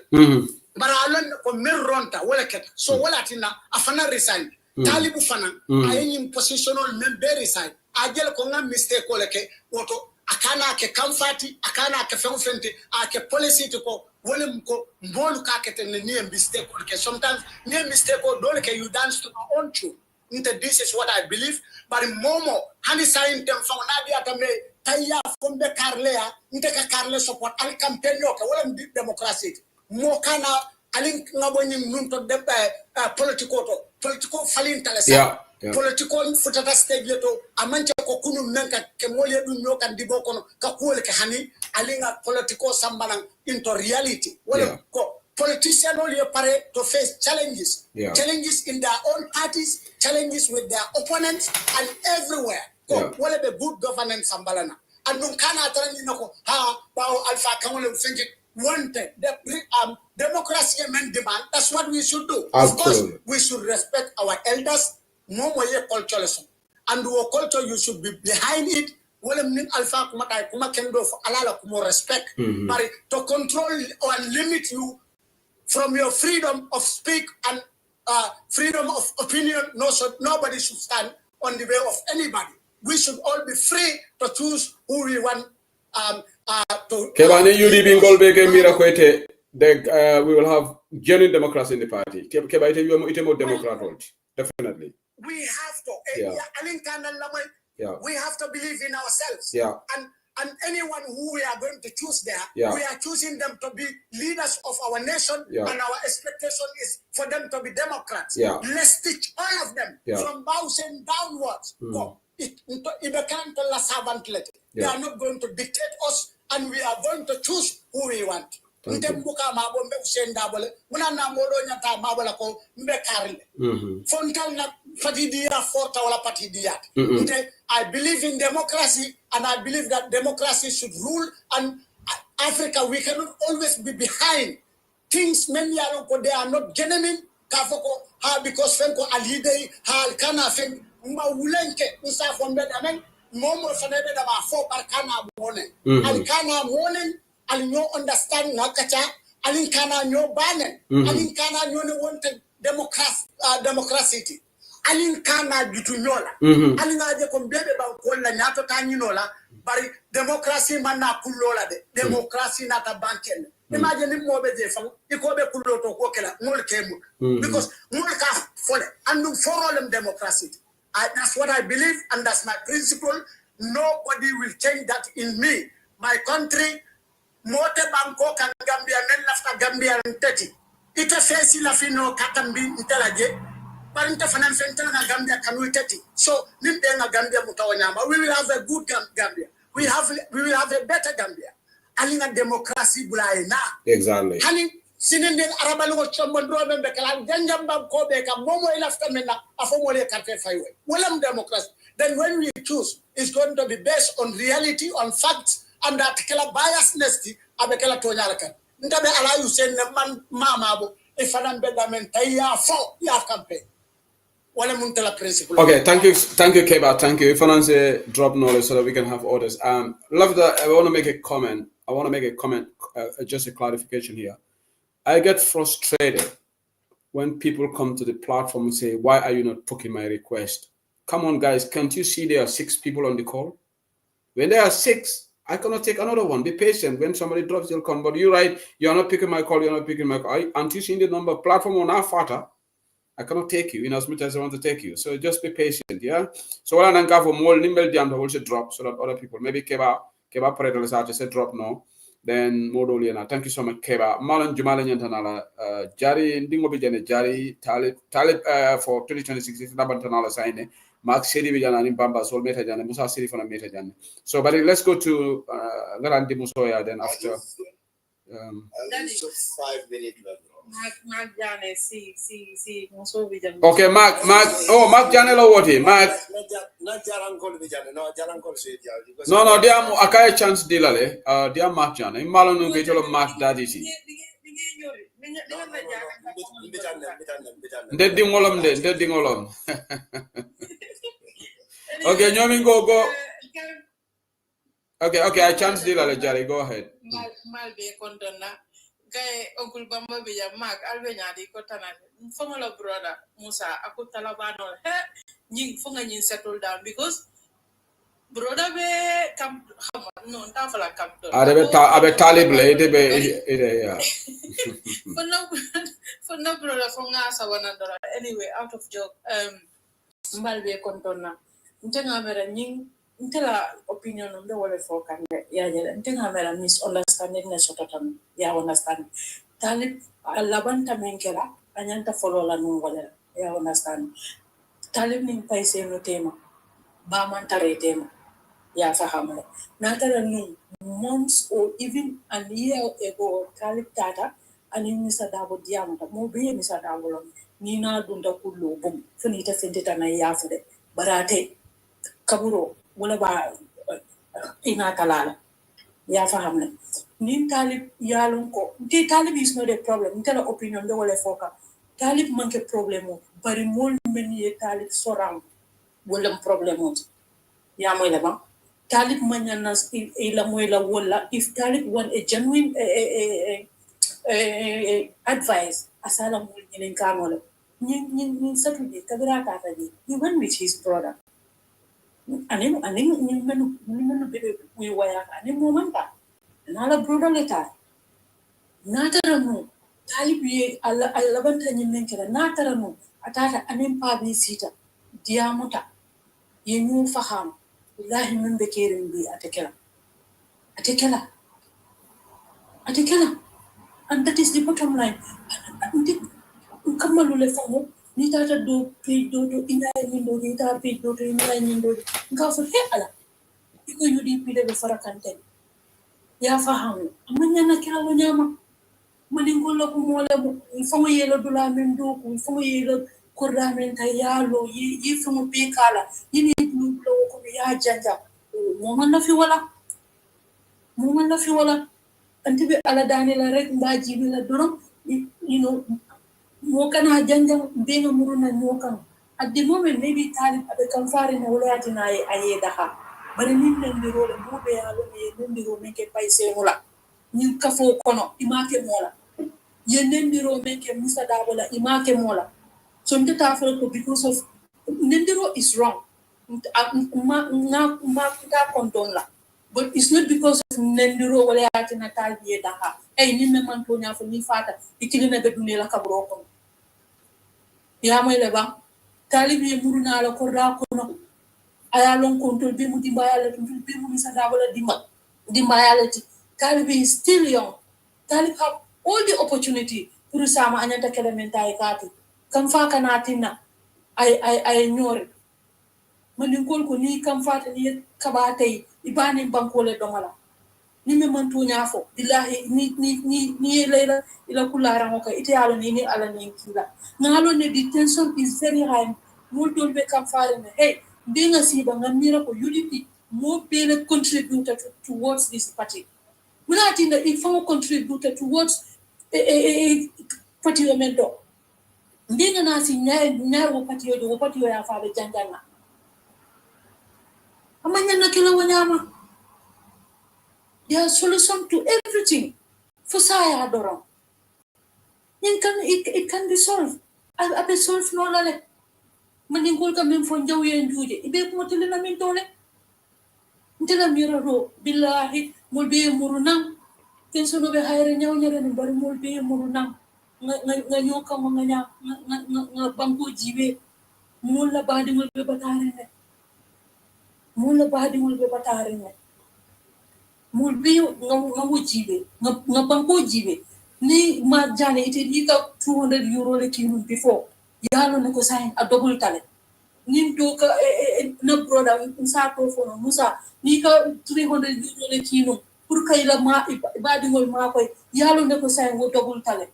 Bara alon ko meronta wale ke. So wala tina afana resign. Talibu fana ayin positional member resign. Ajel ko nga mistake wale ke woto akana ke comforti akana ke fenfente ake policy to ko wole ko mbolu ka ke ten ni mistake ke sometimes ni mistake ko dole ke you dance to your own tune this is what I believe but momo hani sign them from nadia tambe taya fombe karlea ka karle support al campaign yo ke wole democracy mo kana alin ngaboni nunto de political falin talesa political futata stage to amanche ko kunu menka ke mole dum no kan dibo kono ka kuole ke hani alinga political sambalang into reality well ko politicians only pare to face challenges in their own parties, challenges with their opponents and everywhere ko wala be good governance sambalana andum kana tan ni nako ha bawo alpha kamole think wanted the democracy men demand that's what we should do. Of course we should respect our elders. No more culturalism, and our culture you should be behind it. Well, alpha kumata kuma kendo for alala kumo respect, but to control or limit you from your freedom of speak and freedom of opinion. No, so nobody should stand on the way of anybody. We should all be free to choose who we want. We will have genuine democracy in the party. Definitely. We have to. We have to believe in ourselves. And anyone who we are going to choose there, we are choosing them to be leaders of our nation, and our expectation is for them to be Democrats. Let's teach all of them from Bausen downwards. They are not going to dictate us, and we are going to choose who we want. I believe in democracy, and I believe that democracy should rule, and Africa, we cannot always be behind things. Many they are not genuine because Fenko Alide Kana Fen Maulenke Usa from Bedamen Momo Fanebe about 4 Parkana morning. Alkana morning. Ali no understand nakacha ali kana no banen ali kana no wanted democracy ali kana bitunyola ali ngaje ko bebe ba ko la nyato tanyinola bari democracy manna kulola de democracy na ta banken imagine mo be je fam iko be kulo to ko kala ngol kemu because ngol ka fole and for all democracy that's what I believe, and that's my principle. Nobody will change that in me. My country, mote banko kan Gambia men lafta Gambia teti ita fesi la fino katambi intelaje barinta fanan fentana na Gambia kanu teti so nimbe na Gambia mutawanyama we will have a good Gambia we will have a better Gambia alinga democracy bulaina exactly hani sinin den arabalu chombo ndrobe be kala janjamba ko be kam momo ilafta menna afomo le carte faywe wala democracy then when we choose it's going to be based on reality on facts and that kala biasness abekala tonyala kan ndabe ala yusen man mamabo ifanam be damen tayya fo ya campaign wala muntala principle. Okay, thank you Keba, thank you. If I say drop knowledge so that we can have orders. Love that. I want to make a comment, just a clarification here. I get frustrated when people come to the platform and say, why are you not taking my request? Come on, guys, can't you see there are 6 people on the call? When there are 6, I cannot take another one. Be patient. When somebody drops, you'll come. But you're right, you're not picking my call, Aren't you seeing the number platform on our fata? I cannot take you in as much as I want to take you. So just be patient, yeah? So when I go for more, nimble jam to also drop so that other people, maybe Keba Pareto Sacha said drop no. Then Modoliana. Thank you so much, Keba. Malan Jumala Yantanala, Jari Ndingo Bijane, Jari, Talib for 2026, Nabantanala sign, Mark Sedi Vijana in Bamba, Sol Metajan, Musa City for a Metajan. So, but let's go to Garandi Musoya then after. Just 5 minutes. Mark Jane, see, Muso Vijana. Okay, Mark Janelo, what he? Mark. Not Jarankol Vijana, no, Jarankol said, No, they are Akai chance dealer, they are Mark Jan. In Malonu, we tell Mark Daddy. Dead dingolom. Okay, Nyomin go. Okay, I chance dealer, Jari, go ahead. Malbe Contona. Guy Uncle Bamba Villa Mark Albania di Kotana Formula brother Musa Akutalabano Ning Funga settle down because brother be come no Tafala come to Abe Talib lady yeah. For no brother Funga Sawanandora anyway out of joke Malbe Contona Ntenga Mera Ning Intela opinion on the word for Kande, Tingamera misunderstanding the Sototam, ya understand. Talib Alabanta Menkela, Anyanta follow la Nungala, ya understand. Talib ning paise no tema, Bamantare tema, ya fahamle. Natara nung months or even a year ago, Talib Tata, and in Mr. Dabo Diamata, more be Mr. Dabolon, Nina Dunda Kulu, boom, Finita Fintita na Yafde, Barate, Kaburo. Wala ba inatalala ya fahamna nin talib yalon ko ti talib is not a problem tell opinion do wala foka talib manke problemo bari mol men ye talib soram wala problemo ya moy la ba talib manana ila moy la wala if talib want a genuine advice asala mol ñen kanole ñen satu de kabira tata de he went with his brother anim menu bebe we waya anim momenta nala brudo leta nataramu talibi alla banta nyimen kala nataramu atata anim pa bi sita diamuta yenu faham wallahi min be kerim bi atekela and that is the bottom line kamalu le famu ni tata do ina nyindo ni tata do ina nyindo ngafu he ala iko yudi pide be farakante ya fahamu amanya na kila wanyama malingola ko mole famu yelo dula men do ko famu yelo korda men tayalo yi famu be kala yini dulu ko ya janja mo man la fi wala antibe ala danila rek mbaji bi la dorom you know mo kana janja benga muruna nyokan at the moment maybe talib abe kamfari na wala na aye daha bari nin ndiro le bube ya lo ye ndiro menke paise wala nin kafo kono imake mola ye ndiro menke musa da wala imake mola so ndeta for ko because of ndiro is wrong ma ta condone la but it's not because of ndiro wala na talbi daha ni me man to nya fo ni fata ikilina be dunela kabro ko ya moy le ba talibi muruna la ko ra ko no aya lon ko to be mu dimba yalla to be mu sa da wala dimba yalla ti Talib is still young. Talib have all the opportunity pour sama anyanta kelementa ikati. Kamfa kanatina ay nyore. Maninkol ko ni kamfa ni kabate ibani bankole domala. Ni me mantu nyafo billahi ni lela ila kulara ngoka ite alo ni ala ni kila ngalo ne detention is very high multo be kamfare ne hey dinga siba ngamira ko UDP mo bele contributed towards this party muna tinda if famo contributed towards a party mento dinga na si nyar wo party yo ya fa be janjanga amanya na kila wanyama. There is solution to everything. For saya adorang. It can be solved. Abe solve no lale. Meningkul kami fonjau yang juje. Ibe mo tele na mentole. Ntela mira ro billahi mulbi murunang. Kenso no be hayre nyaw nyare ni bari mulbi murunang. Nga nyoka nga bangku jibe. Mulla badi mulbe batare ne. Mulla badi mulbe batare ne. Mulbi ngamu jibe ngabangko jibe ni ma jane ite di ka 200 euro le kinu before yalo ne ko sign a double tale nim do ka na broda nsa to fono musa ni ka 300 euro le kinu pour kay la ma ibadi ngol ma koy yalo ne ko sign go double tale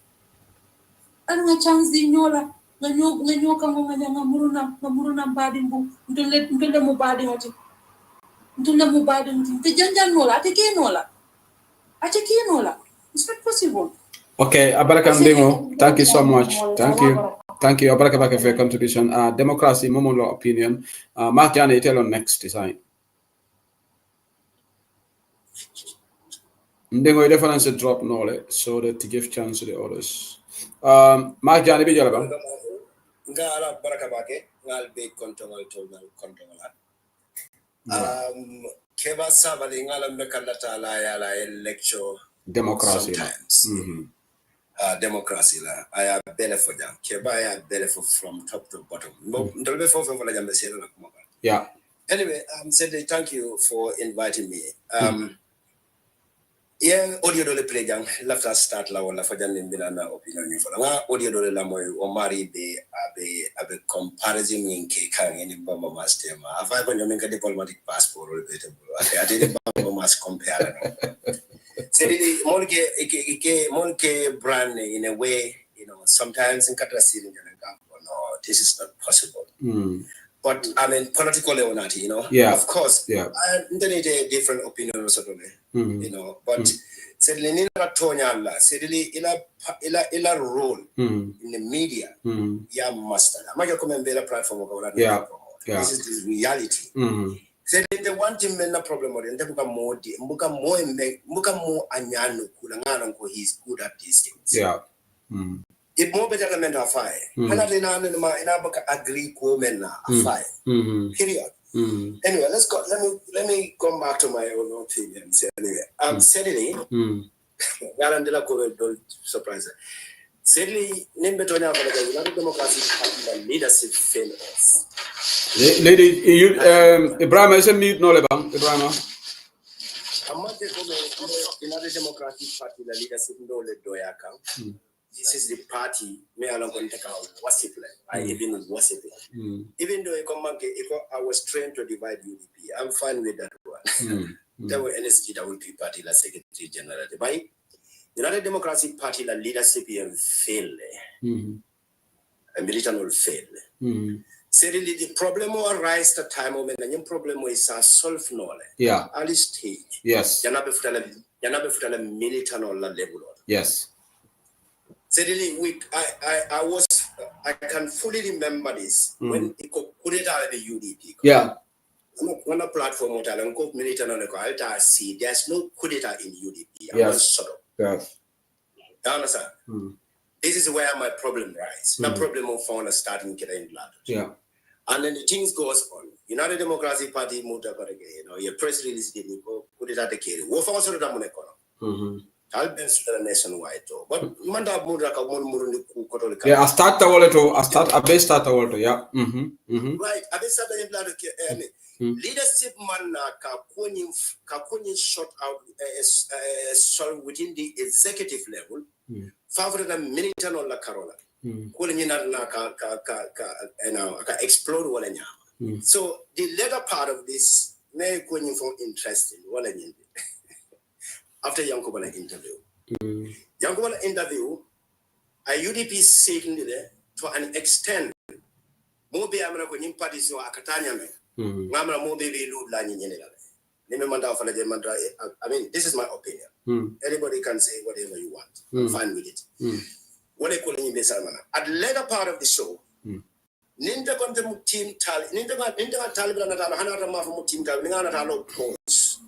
an nga chance di nyola nga nyoka nga muruna badi mbu ndole mo badi ngoti ndule mubadi nti janjan nola ateke nola it's not possible. Okay, Abaraka Ndemo, thank you so much. Thank you Abaraka Baka for your contribution. Democracy momo opinion. Mark Jani tell on next design. Ndengo difference drop nole so that to give chance to the others. Mark Jani be jalaba. Ngala Baraka Bake ngal be control. Keba sabali ngala mekandata la ya la lecture democracy sometimes. Democracy la aya bele for jam keba ya bele for from top to bottom ndolbe for la jambe selo na kuma. Yeah, anyway, Sede, thank you for inviting me. Yeah, audio dole play jang lafta start la wala fajan mbina opinion ni fola nga audio dole la moy o mari be abe comparison in ke kan ni bamba master ma afa ko nyomen ka diplomatic passport or bete bulo ate de bamba mas compare no Sede molke brand in a way, you know, sometimes in katra sirin jana no, this is not possible. But I mean, politically or not, you know. Yeah. Of course. Yeah. I need a different opinion, certainly. You know, but certainly nina tonya la, certainly ila role in the media. Yeah, master. I'm not going to be a platform of yeah. This is the reality. Certainly the one thing men problem or muka more anyano kulangana ko he's good at these things. Yeah. It more better than a fire. I agree women a fire. Period. Anyway, let's go. Let me come back to my own opinion. Anyway, certainly, Garandela Corridor surprise. Certainly, Nimbetonia for the United Democratic Party leadership failures. Lady, you Ibrahim is a mute no lebang Ibrahim. United Democratic Party leadership no le doyaka. This is the party me along going to take out worship. I even worship. Even though I was trained to divide UDP, I'm fine with that one. There were NSG that will be party la Secretary General. By United Democratic Party la leadership fail. A militant will fail. Certainly the problem will arise the time when the problem is solve knowledge. Yeah. Early stage. Yes. Yanabe futala militant or level. Yes. Certainly, I can fully remember this when it put it out of the UDP. Yeah. On a platform, there's no coup d'etat in UDP. Yes. Yes. You understand? This is where my problem lies. The problem of found a starting in blood. Yeah. And then the things goes on. United Democratic Party, you know, your press release didn't go put it at the carry. What for also the I'll be nationwide, but Manda Muraka won't move. Yeah, I start the wallet. I start a base start the wallet. Yeah. Right. I base start the blood. leadership man ka kuni sort out solve within the executive level favor the militant on la carola kuni na ka explore wala nya. So the later part of this may kuni from interesting wala nya after Yankobala interview. Yankobala interview a UDP seeking to an extent more be amana ko nyim party so akatanya me ngamra mo be lu la nyi nyene la nime manda fa la je manda. I mean, this is my opinion. Anybody can say whatever you want. I'm fine with it. What I call nyi be salmana at the later part of the show ninja konte mu team tal ninja tal bila na hana ma fa mu team tal ninga na talo pause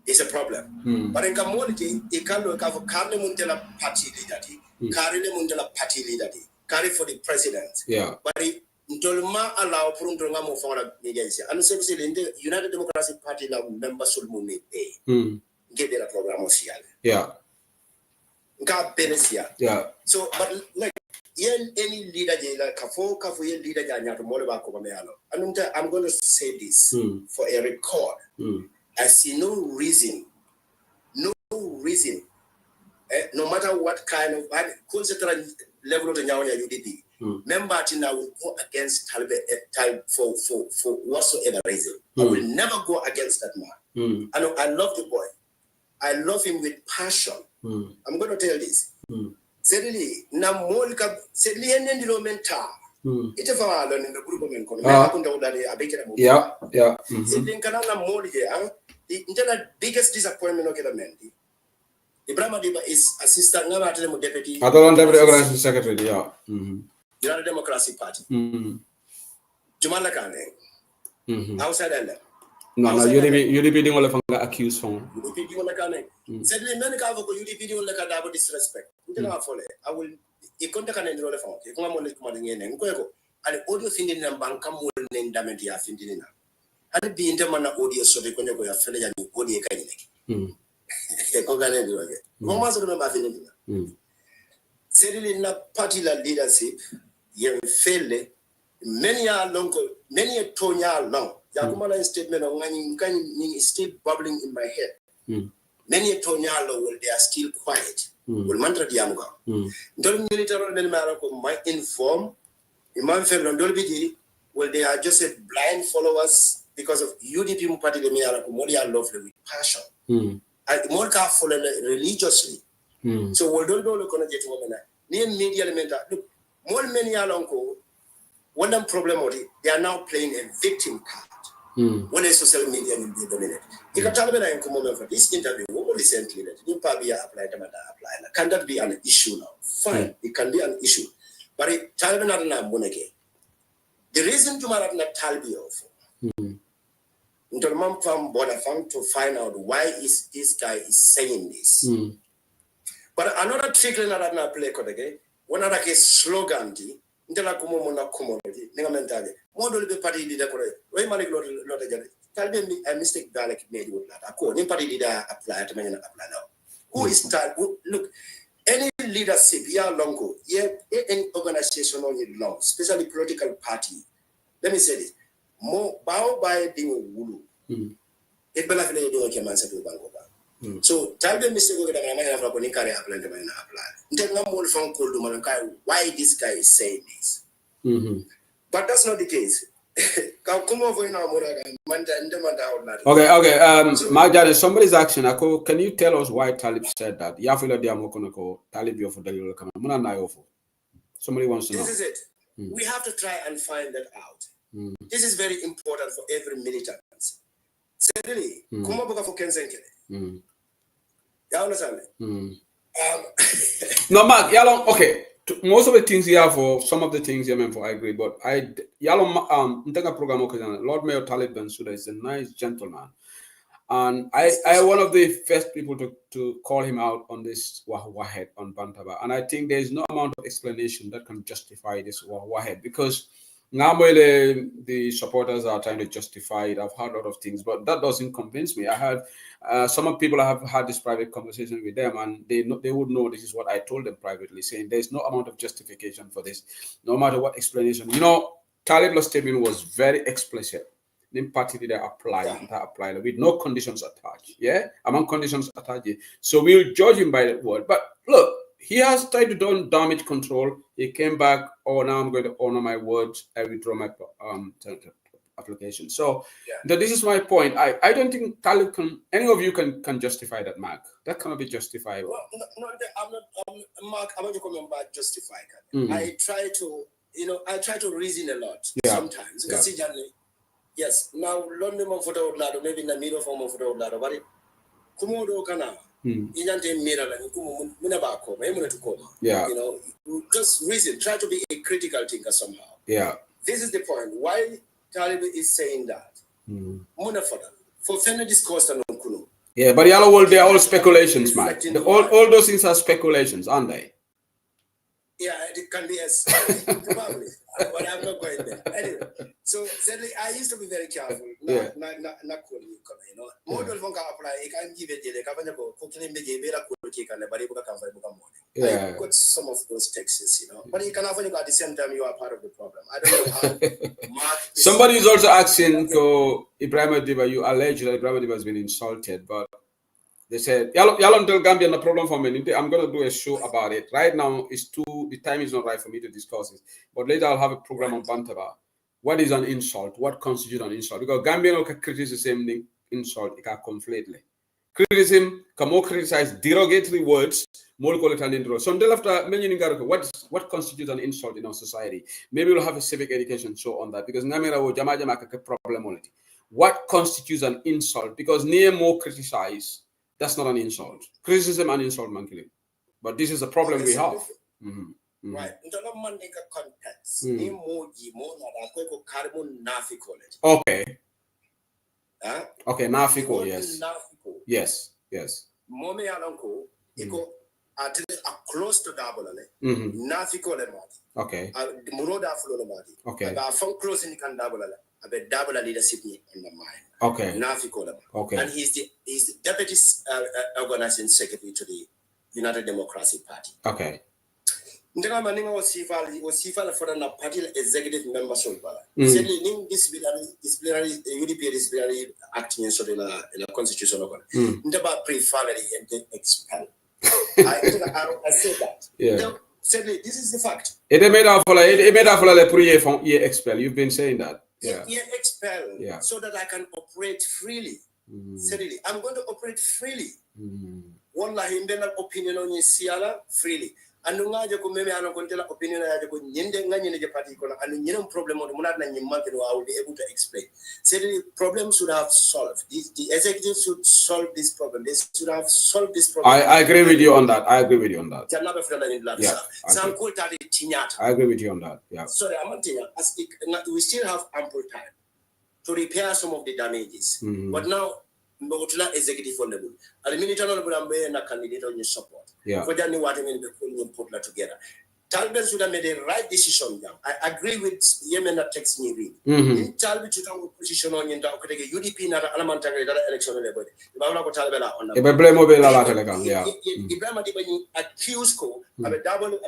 is a problem. But in commodity e kalo ka for karne mun tela party leader di karne mun tela party leader di carry for the president. Yeah. But Ntolma allow for Ndonga mo for agency. And so in the United Democratic Party now members will move pay. Get their program social. Yeah. Yeah. So but like any leader like Kafo leader Janya to Molaba Kobameano. And I'm gonna say this for a record. I see no reason, no matter what kind of level of the UDP. Member Tina will go against Talib for whatsoever reason. I will never go against that man. I love the boy. I love him with passion. I'm going to tell this. Certainly, Namolka, certainly, and then the mentor. It's a far in the group of men. Yeah. The biggest disappointment of the men. Ibrahim Adiba is assistant deputy. I don't deputy organizing secretary. Yeah. United Democratic Party. Jumala Kane. Outside Ella. No, UDP didn't want to accuse from. UDP didn't want to. Certainly, many of UDP didn't want to disrespect. I will. You contact an enroll phone. You come on with money in and go. And audio thinking and bank more than damage you are thinking. And be interman audio so they can go a fellow and audio kind. Certainly not party leadership, you fail many are long, many a tonya long. Yakumala statement of is still bubbling in my head. Many a tonya long, they are still quiet. Will mantra diamuga. Don't military might inform Imam Felon Dolbidi, well, they are just a blind followers because of UDP party de Miara Moria lovely with passion. I more careful religiously. So we don't know the connected woman. Near media look, more many alonko, one problem of it, they are now playing a victim card. When a social media will be dominant. You can tell me that in common for this interview, recently that you probably apply. Can that be an issue now? Fine, it can be an issue. But it tell me not monege. The reason to not tell me to find out why is this guy is saying this. But another trick that I play again, one other case slogan, party leader, tell me a mistake that made with that. Party leader apply to me apply now. Who is that? Look, any leadership, longo, any organization on it long, especially political party. Let me say this. More bow by being wulu. It better than doing a man to Bangoba. So tell them Mr. Goga that I have a apply to my apply. Tell them more from Koldumankai why this guy is saying this. But that's not the case. Okay. Majari, somebody's asking, can you tell us why Talib said that? Somebody wants to know. This is it. We have to try and find that out. This is very important for every militant. Certainly, you understand? No, Mark, okay. Most of the things here for some of the things you meant for I agree, but Lord Mayor Talib Bensouda is a nice gentleman, and I one of the first people to call him out on this Wahed on Bantaba, and I think there is no amount of explanation that can justify this Wahed because normally the supporters are trying to justify it. I've heard a lot of things, but that doesn't convince me. I had some people I have had this private conversation with them, and they would know this is what I told them privately, saying there's no amount of justification for this, no matter what explanation. Talib's statement was very explicit nim party did apply with no conditions attached. Yeah, among conditions attached. So we'll judge him by that word. But look, he has tried to do damage control. He came back. Oh, now I'm going to honor my words. I withdraw my application. So this is my point. I don't think Talib any of you can justify that, Mark. That cannot be justifiable. Well, no, I'm not, Mark. I'm not coming back justify that. I try to reason a lot sometimes. Yes. Now, London of photo lado, maybe in the middle form of photo lado, but Kumodo kana. Yeah. Just reason. Try to be a critical thinker somehow. Yeah. This is the point. Why Talib is saying that. For further discourse on Kuno. Yeah, but they are all speculations, Mike. All those things are speculations, aren't they? Yeah, it can be as probably, but I'm not going there. Anyway, so certainly I used to be very careful. Not more than one apply. I can give it I got some of those texts, but you can have at the same time you are part of the problem. I don't know how. Somebody is also asking Ibrahim Adiba. You allege that Ibrahim Adiba has been insulted, but they said, Yalon tell Gambia no problem for me. I'm going to do a show about it. Right now, the time is not right for me to discuss it. But later I'll have a program on Bantaba. What is an insult? What constitutes an insult? Because Gambian can criticize the same thing, insult, it can conflate. Criticism can more criticize derogatory words, more call it an intro. So until after mentioning what constitutes an insult in our society, maybe we'll have a civic education show on that. Because Namira will jama problem on it. What constitutes an insult? Because near more criticize. That's not an insult. Criticism and insult, Mankili. But this is a problem we have. Right. Okay. Okay, Nafiko, yes. Yes. Mome alonko, iko close to Dabolale. Nafiko le mati. Okay. Muroda fulo le mati. Okay. About from close in can Dabolale. About Dabola leadership in the mind. Okay. Nafiko le mati. Okay. And he's the deputy organizing secretary to the United Democratic Party. Okay. Ndanga maninga wasifala for na party executive member so bala. Certainly ning disciplinary UDP disciplinary acting so in a constitutional one. Ndaba pre-family and expel. I said that. Yeah. Certainly this is the fact. It made up for le prier from expel. You've been saying that. Yeah. Expel so that I can operate freely. Certainly I'm going to operate freely. Wallahi ndena opinion on siala freely. And ngaje ko meme ano kontela opinion ya ko nyende nganyene je party ko and nyene problem on munat na nyimante no I will be able to explain. So the problem should have solved. The executive should solve this problem. They should have solved this problem. I agree with you on that. Yeah. I agree with you on that. Yeah. Sorry, I'm we still have ample time to repair some of the damages. But now Mbogotula executive on the board. And the military and a candidate on your support. Yeah. For that, what I mean, the put that together. Talbot should have made the right decision. I agree with Yemen that text me read. Talbot should have a position on the UDP na elementary election level. Ibama ko Talbot on the Ibrahim Adiba accused ko a double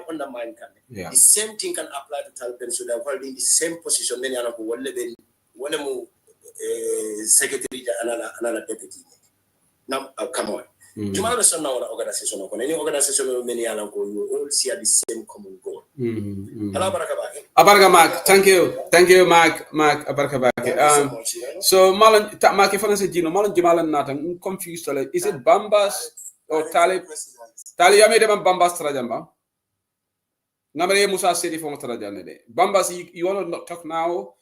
on the mind can. The same thing can apply to Talbot should have held in the same position. Many other who will move secretary another deputy. Now come on. Tomorrow son now organization of any organization many you all see the same common goal. Hello Abaraka Mark, thank you Mark Abaraka. So Malan Mark if I say Gino Malan Jamalan Nata, I'm confused. Is it Bambas or Talib? Talib made them Bambas Trajamba. Namare Musa City from Trajane. Bambas, you want to not talk now?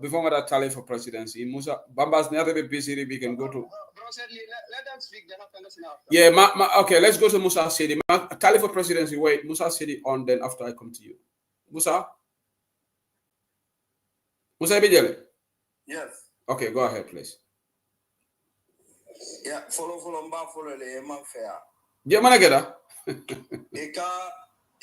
Before that Talib for presidency, Musa Bambas never be busy. We can go to. Let them speak. Yeah, okay. Let's go to Musa City. Talib for presidency. Wait, Musa City on. Then after I come to you, Musa Bijele. Yes. Okay, go ahead, please. Yeah, follow the man fair. Yeah, man, I get that.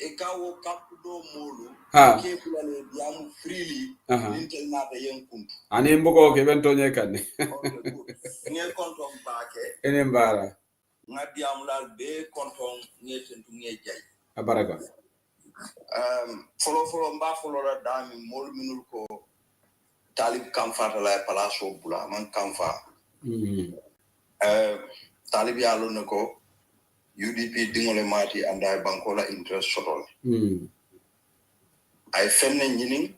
Eka wo kapudo molu ke kulale diamu freely intel na da yenkuntu ani mbugo ke bento nyekane nge konton baake ene mbara ngadi amulal be konton ngetentu ngejay abaraga follow mba follow la dami molu minul ko talib kamfa la palaso bula man kamfa talib ya lo nako UDP dingole mati anda bankola interest sotol ay fenne nyini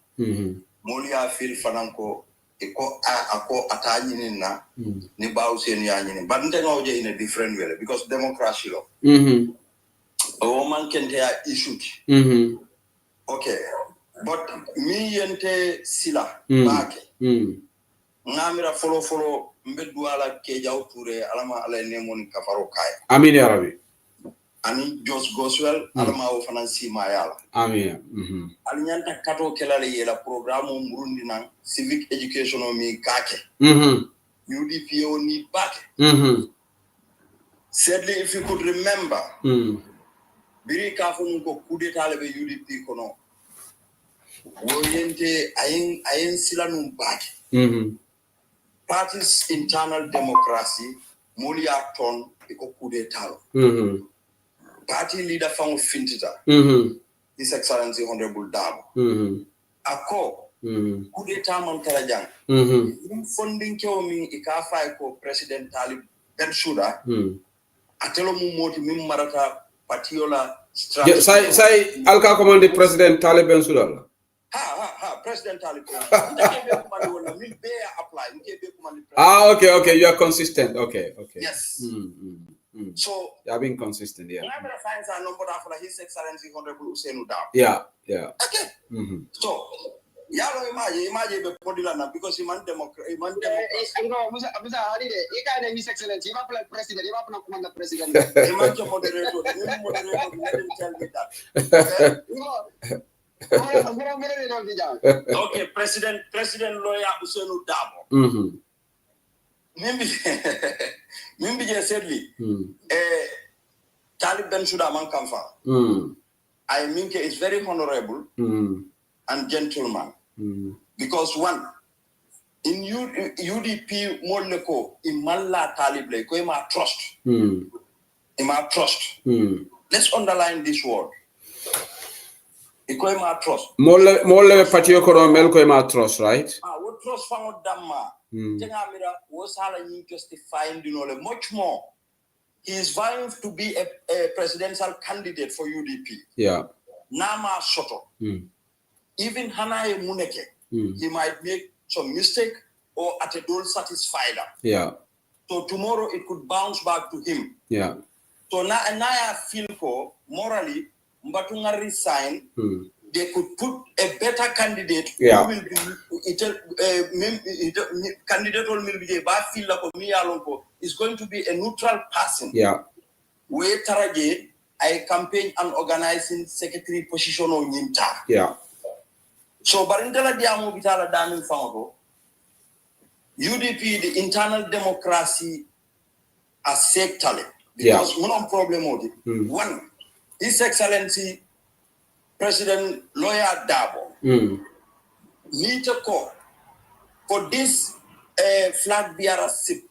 moli ya fil fananko iko ako ata nyini na ni baw sen ya nyini but nte ngawje in a different way because democracy lo o man kente ya issue okay but mi yente sila baake ngamira follow mbeddu ala ke jawture alama ala nemon kafaro kay amin ya rabbi ani Jos Goswell alama o fanansi mayala amin alinyanta kato kelale yela programme murundi nan civic education o mi kake UDP o ni back sadly if you could remember biri ka fu ko kudeta le be UDP kono woyente ayen silanu back party's internal democracy moli aton iko kudeta party leader from Fintita, His Excellency Honorable Dabo. Ako, coup d'etat man karajang. Funding kyomi ikafa ko President Talib Bensouda. Atelo mu moti mim marata patiola strategy. Say alka commande President Talib Bensouda. President Talib. Okay, you are consistent. Okay. Yes. So you are being consistent, yeah. I'm gonna find a number for His Excellency Honorable Hussein Udab. Yeah. Okay. So yalo imagine be podilana because iman democracy. No, musa hari de. Ika His Excellency, iba pala president, iba pala commander president. Iman ke moderator, let him tell me that. Okay, President lawyer Hussein Udab. Mimbi je sedli Talib Bensouda man kamfa I mean is very honorable and gentleman because one in UDP moleko imalla Talib le ko ima trust let's underline this word iko ima trust molle patio ko mel ko ima trust, right? What trust fango damma Tengamira was justifying much more. He is vying to be a presidential candidate for UDP. Yeah. Nama Soto. Even Hanae Muneke, he might make some mistake or at a dole satisfied. Yeah. So tomorrow it could bounce back to him. Yeah. So now I feel morally, Mbatunga resign. They could put a better candidate who will be candidate will be is going to be a neutral person. Yeah. Where Taraje, I campaign and organizing secretary position on Yinta. Yeah. So Barindala Diamo Vitala Damin Fango, UDP, the internal democracy as sector. Because one problem of it. One, His Excellency President Lawyer Dabo need to call for this flag bearer sip.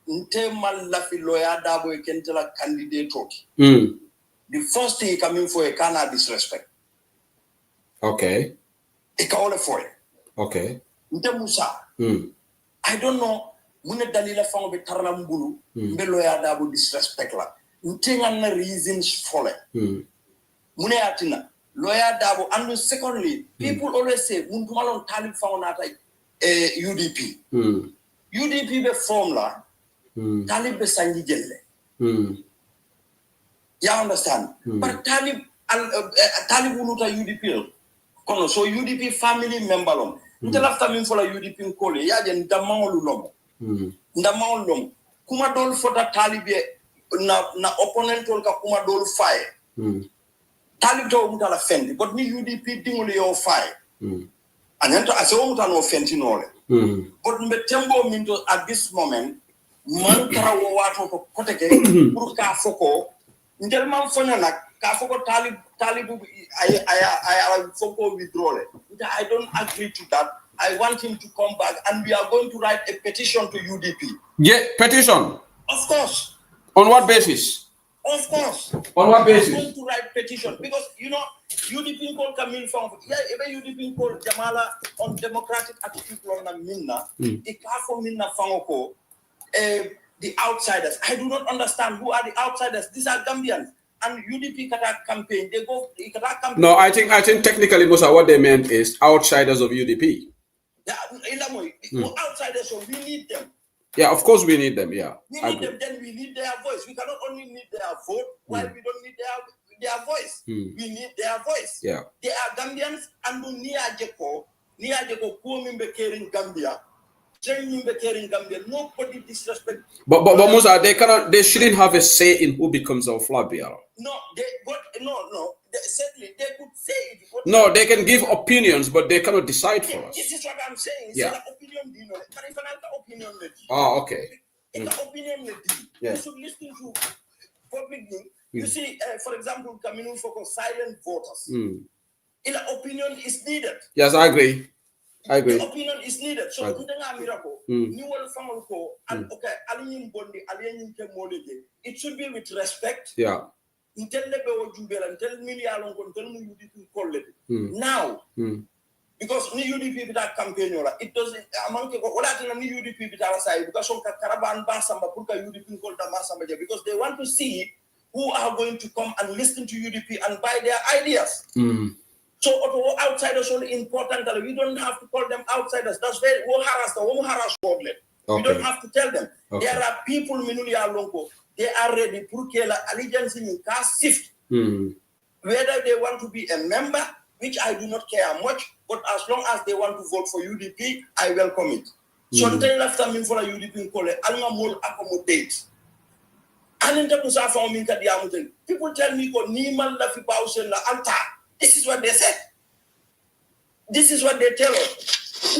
Ntemal lafi Lawyer Dabo can tell a candidate. The first thing coming for a cannot disrespect. Okay. A call for it. Okay. Ntemusa. I don't know. Mune dalila fango be tarlambulu. Mbe Lawyer Dabo disrespect la. Ntenga reasons for it. Mune atina. Lawyer Dabo, and secondly, people always say, Muntumalon Talib found out UDP. UDP be formula, Talib be Sanji Jelle. You understand? But Talib Unuta UDP. So UDP family member. Until after me for UDP in Kole, Yajan Damon Lulom. Ndamon Lom. Kumadol for the Talib na opponent ka Kumadol fire. Talib to mutala fendi, but ni UDP dinguli yo fire. And then I say mutano fendi nole. But mbetembo minto at this moment, man kara wato ko koteke pour ka foko. Ngel man fonya nak ka foko Talib I foko withdraw. I don't agree to that. I want him to come back, and we are going to write a petition to UDP. Yeah, petition. Of course. On what basis? Of course. On what basis? I'm going to write petition because UDP called Camille from UDP called Jamala on democratic attitude on Minna. For Minna Fangoko, the outsiders. I do not understand who are the outsiders. These are Gambians. And UDP Qatar campaign, they go Qatar campaign. No, I think technically, Musa, what they meant is outsiders of UDP. Yeah, outsiders, so we need them. Yeah, of course we need them. Yeah, we need them. Then we need their voice. We cannot only need their vote while we don't need their voice. We need their voice. Yeah, they are Gambians, and Niajeko Kuomimbe caring Gambia. Nobody disrespect. But Musa, they shouldn't have a say in who becomes our flag bearer. No. Certainly they could say it. No, they can give opinions, but they cannot decide for us. This is what I'm saying. Yeah. Opinion, okay. Opinion, yeah. You should listen to public. You see, for example, coming for silent voters. In opinion is needed. Yes, I agree. The opinion is needed. So, it should be with respect. Yeah. Now, because new UDP with that campaign, it doesn't among new UDP with our side because some caravan basamba put UDP called the because they want to see who are going to come and listen to UDP and buy their ideas. So outsiders are important. We don't have to call them outsiders. That's very harass problem. We don't have to tell them. Okay. There are people Minulia Lonko. They are ready to kill allegiance in cast shift. Whether they want to be a member, which I do not care much, but as long as they want to vote for UDP, I welcome it. Something after me for a UDP call it, I'll more accommodate. People tell me, this is what they said. This is what they tell us.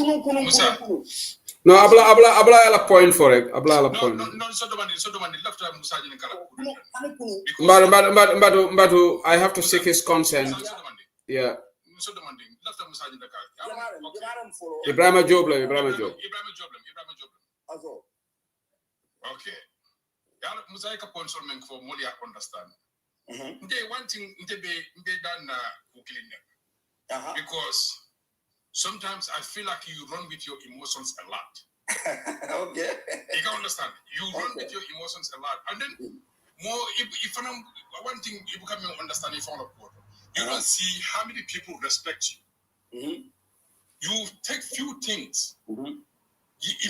No, habla la point for it. Habla la point. No, so the one left Musa but I have to seek his consent. Yeah. So the one left Musa Ibrahim Job. Okay. Mosaic point for Molia understand. One thing they done because sometimes I feel like you run with your emotions a lot. Okay. You can understand. You run with your emotions a lot. And then more if one thing you become understand if you don't see how many people respect you. You take few things. You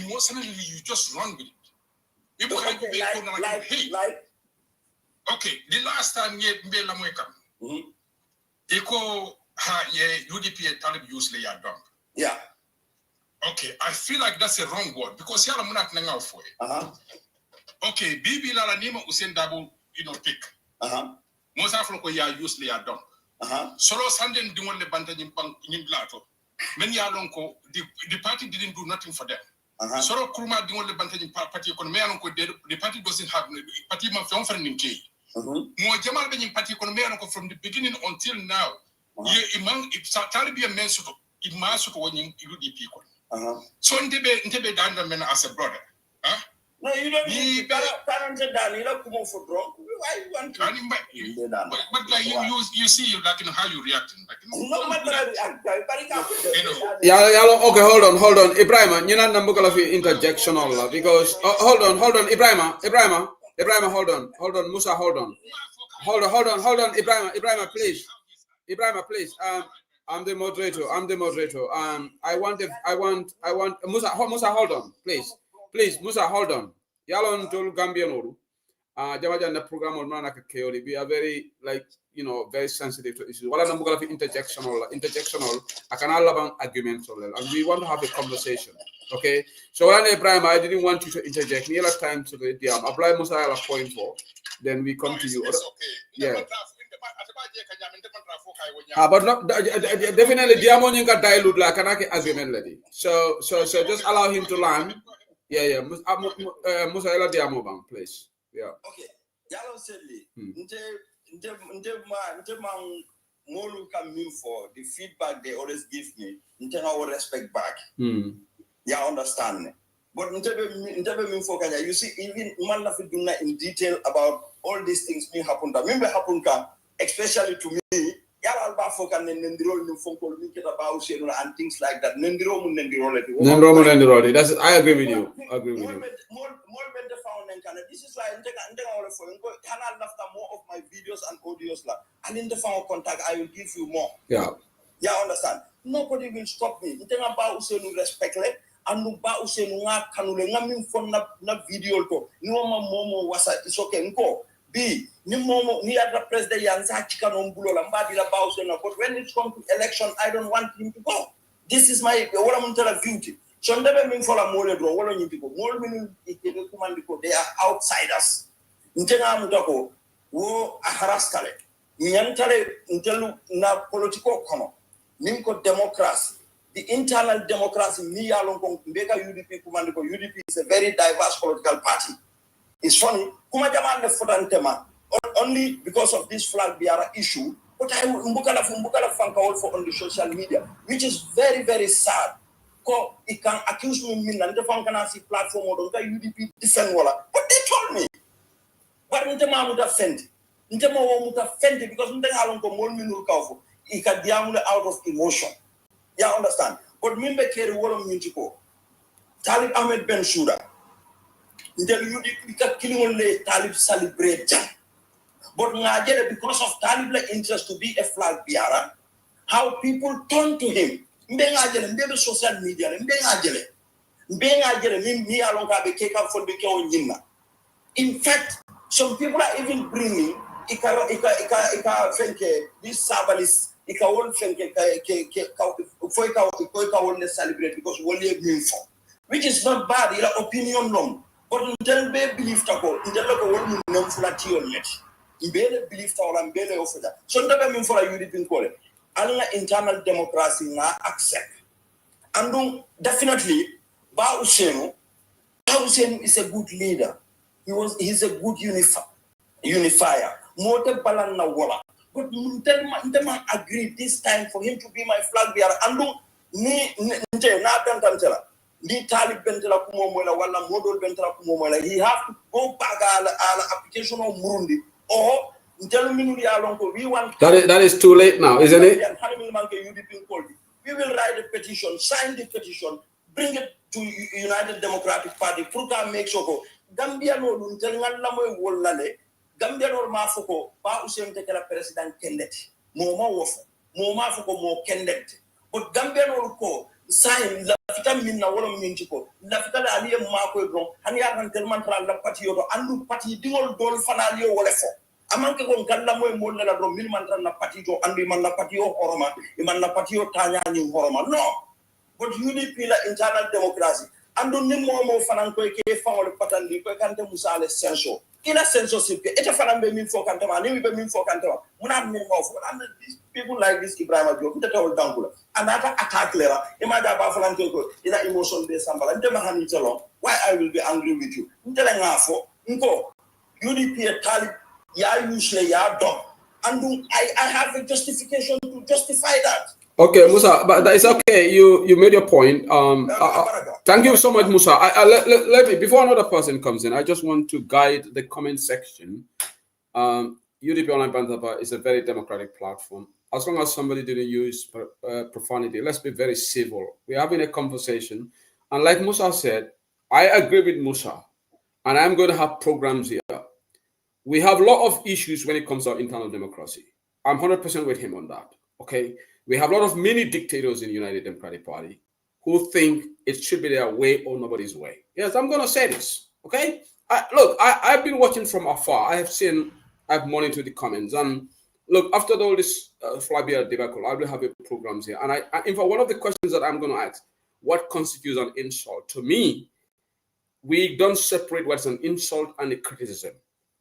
emotionally you just run with it. People like okay, the last time Mbela Mwekam, Eko UDP Talib use lay dump. Yeah. Okay, I feel like that's a wrong word because yala munak nanga for it. Okay, Bibi la nima usen double pick. Most Afro ya use lay dump. Solo Sanden do the banta blato. Many alonko the party didn't do nothing for them. Solo Kuruma do the banta party the party doesn't have party man from in K. More Jamal Benin party from the beginning until now. If Talibi a man it must go in UDP. So in Tebe Dandaman as a brother. No, you don't need to come for drunk. Why you want to? But like you see like how you reacting. No matter okay, hold on. Ibrahim, you're not number of interjectional because hold on, Ibrahim, hold on, Musa, hold on, Ibrahim, please. I'm the moderator. I want Musa, hold on, please, Musa, hold on. Yalon tol Gambian Jamaja na program on Manaka Keoli. We are very very sensitive to issues. Wala number of interjectional. I can allow arguments and we want to have a conversation. Okay. So when Ibrahim, I didn't want you to interject. Near time to the diam. Apply Musa a point for. Then we come to you. Okay. Yeah. But not definitely Diamond got dilute like an argument lady. So just allow him to land. Yeah. Musa Diamond, please. Yeah. Okay. Yalo said Molu come in for the feedback they always give me. I will respect back. Yeah, understand. But you see, even Malafiduna in detail about all these things may happen. Remember happen, especially to me. And things like that. That's I agree with you. This is why I'm more of my videos and audios. And in the phone contact, I will give you more. Yeah. Yeah, understand? Nobody will stop me. Respect and no ba usenu nga kanule nga min fon na video to ni mama momo wasa isoke nko b ni momo ni adra president yanza chika no mbulo la mbadi la ba usenu but when it comes to election I don't want him to go. This is my what I'm telling you. So ndebe min fola mole do wala nyimpi ko mol min ikebe kumandi ko they are outsiders ntenga mutako wo haraskale nyantale ntelu na political kono ninko democracy. The internal democracy, UDP UDP is a very diverse political party. It's funny, only because of this flag bearer issue, but I for on the social media, which is very, very sad. It can accuse me and the Fankanasi platform or the UDP defend wala. But they told me. But Ntema would offend. Ntema would offend because Ntema he can be out of emotion. Yeah, understand. But remember, carry what I'm going to go. Talib Ahmed Ben Suda. Until you killing Talib celebrate. But because of Talib interest to be a flag bearer, how people turn to him. Mbengajele, social media. In fact, some people are even bringing this Sabalis. Celebrate because which is not bad, it's opinion long. But until they believe believe so for a European call internal democracy na accept. And definitely Ba Hussein is a good leader. He's a good unifier. Mote balan na wala. But Ntema agreed this time for him to be my flag bearer. And Talib Bentela Kumomola, Walla Model Bentela Kumomola, he have to go back at application of Murundi. Or we want that is too late now, isn't it? We will write a petition, sign the petition, bring it to United Democratic Party. Pruka make sure Gambia no Lamo Gambia or Mafuko, Ba Hussein take a president candidate. Moma Fuko more candidate. But Gambia or ko sign la vitamina wala minchiko. La vitala ali Marco Bron, Hania and Telmantra la Patio, and Pati Dingol Dol Fanalio Wolefo. Amanke kon kala moy molla la do milmantra na patio andi man na patio horoma iman na patio tanya ni horoma no but UDP la internal democracy andu ni momo fanan ko ke fawol patandi ko kante musale senso ila censorship eta fanan be min fo kante ma ni be min fo kante ma muna min mo fo and these people like this Ibrahim Diop nta tawol dankula anata attack lera imada ba fanan ko ila emotion be sambala nte ma hani telo why I will be angry with you nte la ngafo nko UDP Talib yeah, usually yeah, done. And I have a justification to justify that. Okay, Musa, but that is okay. You made your point. Thank you so much, Musa. Let me before another person comes in, I just want to guide the comment section. UDP Online Bantaba is a very democratic platform. As long as somebody didn't use profanity, let's be very civil. We're having a conversation, and like Musa said, I agree with Musa, and I'm going to have programs here. We have a lot of issues when it comes to our internal democracy. I'm 100% with him on that, okay? We have a lot of mini dictators in the United Democratic Party who think it should be their way or nobody's way. Yes, I'm going to say this, okay? Look, I've been watching from afar. I've monitored the comments. And look, after all this Flabia debacle, I will have programs here. And in fact, one of the questions that I'm going to ask, what constitutes an insult? To me, we don't separate what's an insult and a criticism.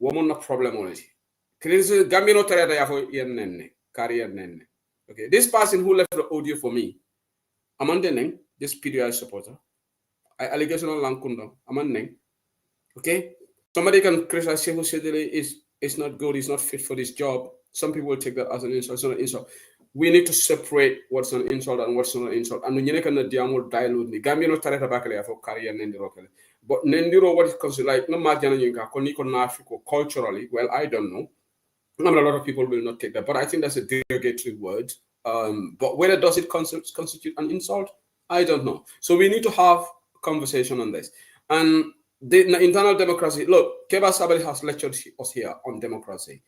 Woman no problem already. Criticism Gambino Terada Yafo Yenne, career nenne. Okay, this person who left the audio for me, I'm on the name, this PDI supporter. Allegation on Lankundo, I'm on name. Okay? Somebody can criticize Shehu Sedele is not good, he's not fit for this job. Some people will take that as an insult, it's not an insult. we need to separate what's an insult and what's not an insult. And you can dilute ni Gambia no tareta bakale for career nendiro kele. But nendiro what is considered like no majana yinka koniko nafiko culturally. Well, I don't know. A lot of people will not take that, but I think that's a derogatory word. But whether does it constitute an insult, I don't know. So we need to have a conversation on this. And the internal democracy. Look, Keba Sabali has lectured us here on democracy,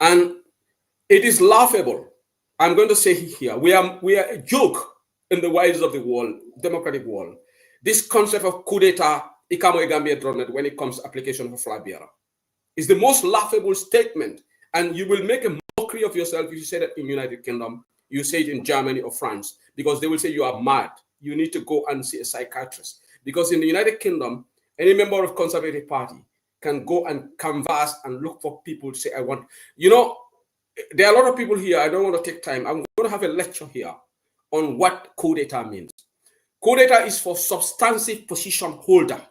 and it is laughable. I'm going to say here, we are a joke in the wides of the world, democratic world. This concept of coup d'etat, when it comes to application for flag bearer, is the most laughable statement. And you will make a mockery of yourself if you say that in United Kingdom, you say it in Germany or France, because they will say you are mad. You need to go and see a psychiatrist. Because in the United Kingdom, any member of Conservative Party can go and canvass and look for people to say, I want, there are a lot of people here. I don't want to take time. I'm going to have a lecture here on what coup d'etat means. Coup d'etat is for substantive position holder,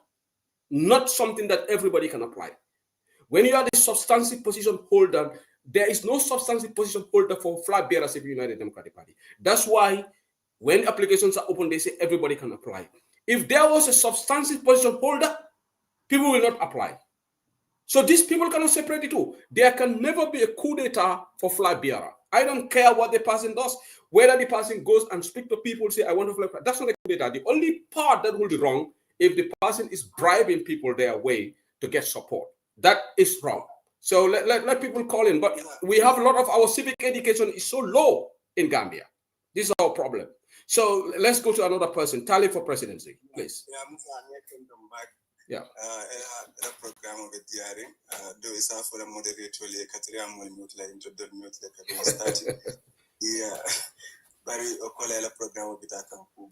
not something that everybody can apply. When you are the substantive position holder, there is no substantive position holder for flag bearers of the United Democratic Party. That's why when applications are open, they say everybody can apply. If there was a substantive position holder, people will not apply. So these people cannot separate the two. There can never be a coup d'etat for flag bearer. I don't care what the person does, whether the person goes and speak to people, say, I want to flag bearer. That's not a coup d'etat. The only part that will be wrong if the person is bribing people their way to get support. That is wrong. So let people call in. But we have a lot of our civic education is so low in Gambia. This is our problem. So let's go to another person. Tally for presidency, please. Yeah. The program of the diary. Do is for the moderator, Katriam will mute like into the mute like yeah. Bari okolela program of the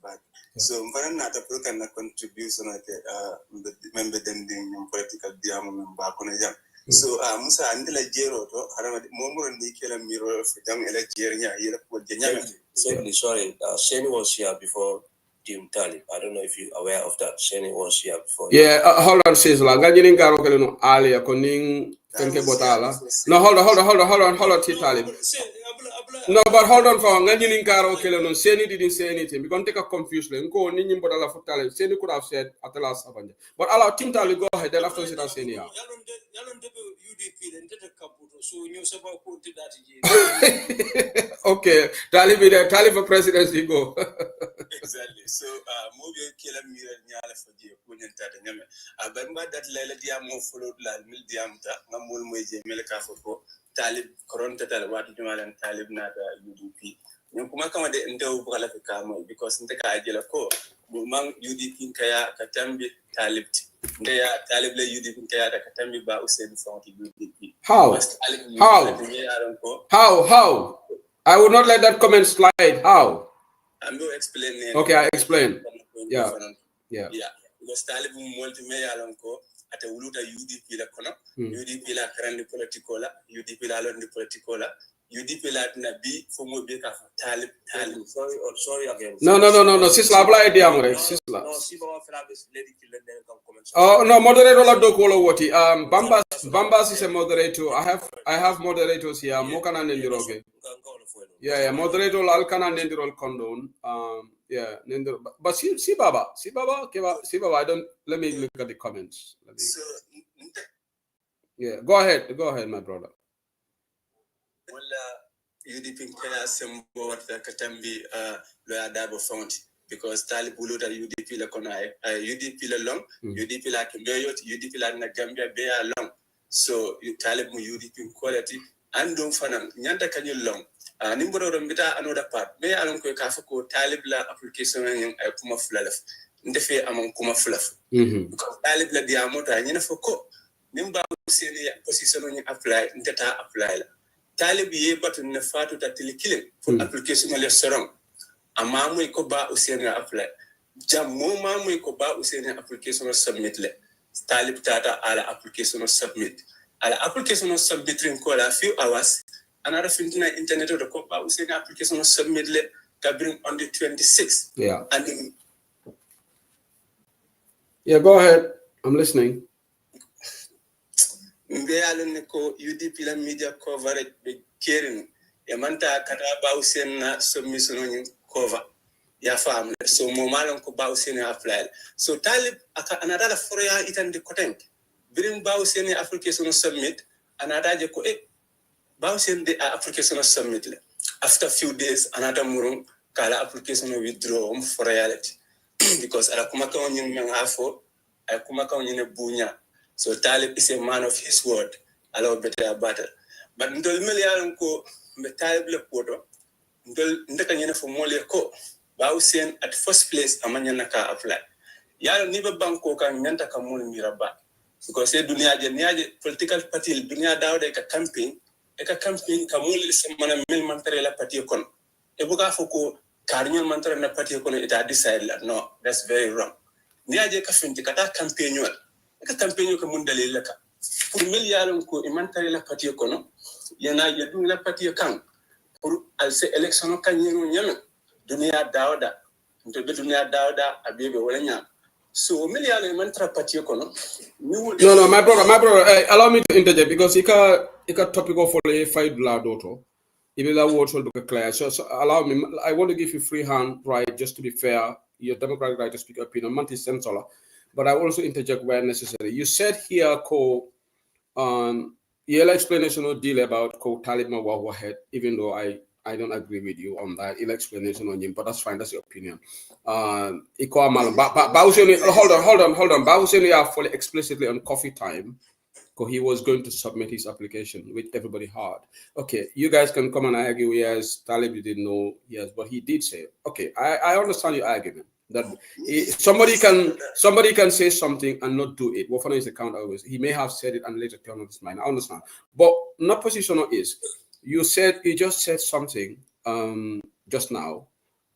back. So mfana na taproka na contribution like the member dending political diamu member kona jam. So musa andela jero to harama momoro ndi kela miro jam ele jero nya yela ko jenya. Sorry, Shani was here before Team Tali. I don't know if you're aware of that. Shani was here before. Yeah, hold on, Sizzla. Gajinin karo kele no alia koning tenke botala. No, hold on, Tali. No, but hold on for Gajinin karo kele no. Shani didn't say anything. We're going to take a confusion. Go ninyin botala for Tali. Shani could have said at the last Sabanja. But allow Team Tali go ahead. Then after sit down, Shani out. Okay, Tali for presidency go. Exactly. So, movie kila mira nyala faji kunya tata nyame. Abamba that lela diamo followed la mil diamta ngamul moje meleka foko talib koronta tal watu jumalan talib nata UDP. Nyukuma kama de ndo bukala fikamo because nteka ajela ko mang UDP kaya katambi talib ndeya talib le UDP kaya katambi ba usen sonti UDP. How? I will not let that comment slide. How? I'm going to explain. Okay, I explain. Yeah. Because Talib multi-mayor alonko at a uluta UDP la kono, UDP la karandi politikola, UDP la londi politikola, UDP la nabi fumo beka Talib. Sorry again. No. Sisla apply it diamore. Sisla. Oh no, moderator la dokola woti. Bambas is a moderator. I have moderators here. Mokana nendiroke. Yeah, moderator alkana nendirol condone. Yeah, nendir. But see Baba, I don't. Let me look at the comments. Yeah, go ahead, my brother. UDP kaya sembo wata katambi lo adabo found because Talib buluta UDP la kona UDP la long UDP la kimbeyo UDP la na Gambia be long so Talib mu UDP quality and don't fanam nyanda kanyo long nimboro rombita another part me alon ko ka fako Talib la application yin ay kuma fulaf ndefe amon kuma fulaf because Talib la diamota nyina fako nimba useni position yin apply ntata apply la Talib ye batu ne fatu tatili killing for application le restaurant amamu ko ba useni apply jammo mamu ko ba useni application submit le Talib tata ala application submit in a few hours another thing internet or the ko ba useni application submit le bring on the 26th yeah, go ahead, I'm listening. UDP la media coverage be caring e manta kata bawsen na submission on cover ya famle so mo malon ko bawsen apply so talib aka anada foroya itande koten birin bawsen application submit anada je ko bawsen the application submit after few days another murung kala application withdraw for reality because ala kuma ka onyin men afo ay kuma ka onyin bunya so talib is a man of his word alo better battle but ndol mel yalan ko be talib le poto ndol ndaka nyene fo mole ko bawsen at first place amanya naka apply yalo ni be banko kan nyanta ka mol miraba because e dunia je political party dunia dawde ka campaign eka campaign kamul semana mil mantare la parti kon e buga foko karnyol mantare na parti kon ita decide la no that's very wrong ni aje ka finti kata campaign wal eka campaign ko mun dalil la ka pour mil yalon ko e mantare la parti kon yana yedu la parti kan pour al se election kan yenu nyame dunia dawda nto be dunia dawda abebe wala nya so mil yalon mantare parti kon no my brother allow me to interject because ika topic of a fight loud auto if that word will be clear so allow me I want to give you free hand right just to be fair your democratic right to speak opinion manti sensola but I also interject where necessary you said here your explanation or deal about Talib Mawawahead even though I don't agree with you on that explanation on him, but that's fine. That's your opinion. Hold on. Bawuseni are fully explicitly on coffee time because he was going to submit his application, which everybody heard. Okay, you guys can come and argue. Yes, Talib, you didn't know. Yes, but he did say. Okay, I understand your argument that somebody can say something and not do it. What for his account always he may have said it and later turned on his mind. I understand, but not positional is. You just said something just now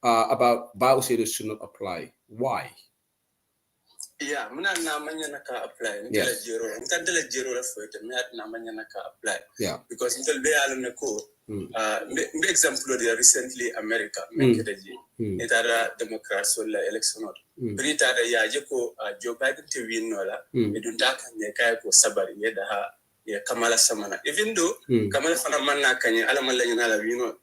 about Bawuseni should not apply. Why? Yeah, muna na manya naka apply. Ntala jero la foete. Muna na manya naka apply. Yeah. Because until be alam na ko. Me example dia recently America. Mekedaji. Itara Democrats wala election. Brita da yaje ko Joe Biden te win nola. Edundaka nyekaya ko sabari yeda ha. Yeah, Kamala Samana. Even though Kamala Fana Mana Kanye, Alamala Yunala,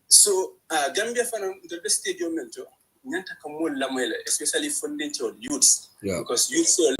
so Gambia Fana, the stadium mentor, Nanta Kamul Lamela, especially funding to youths, because youths will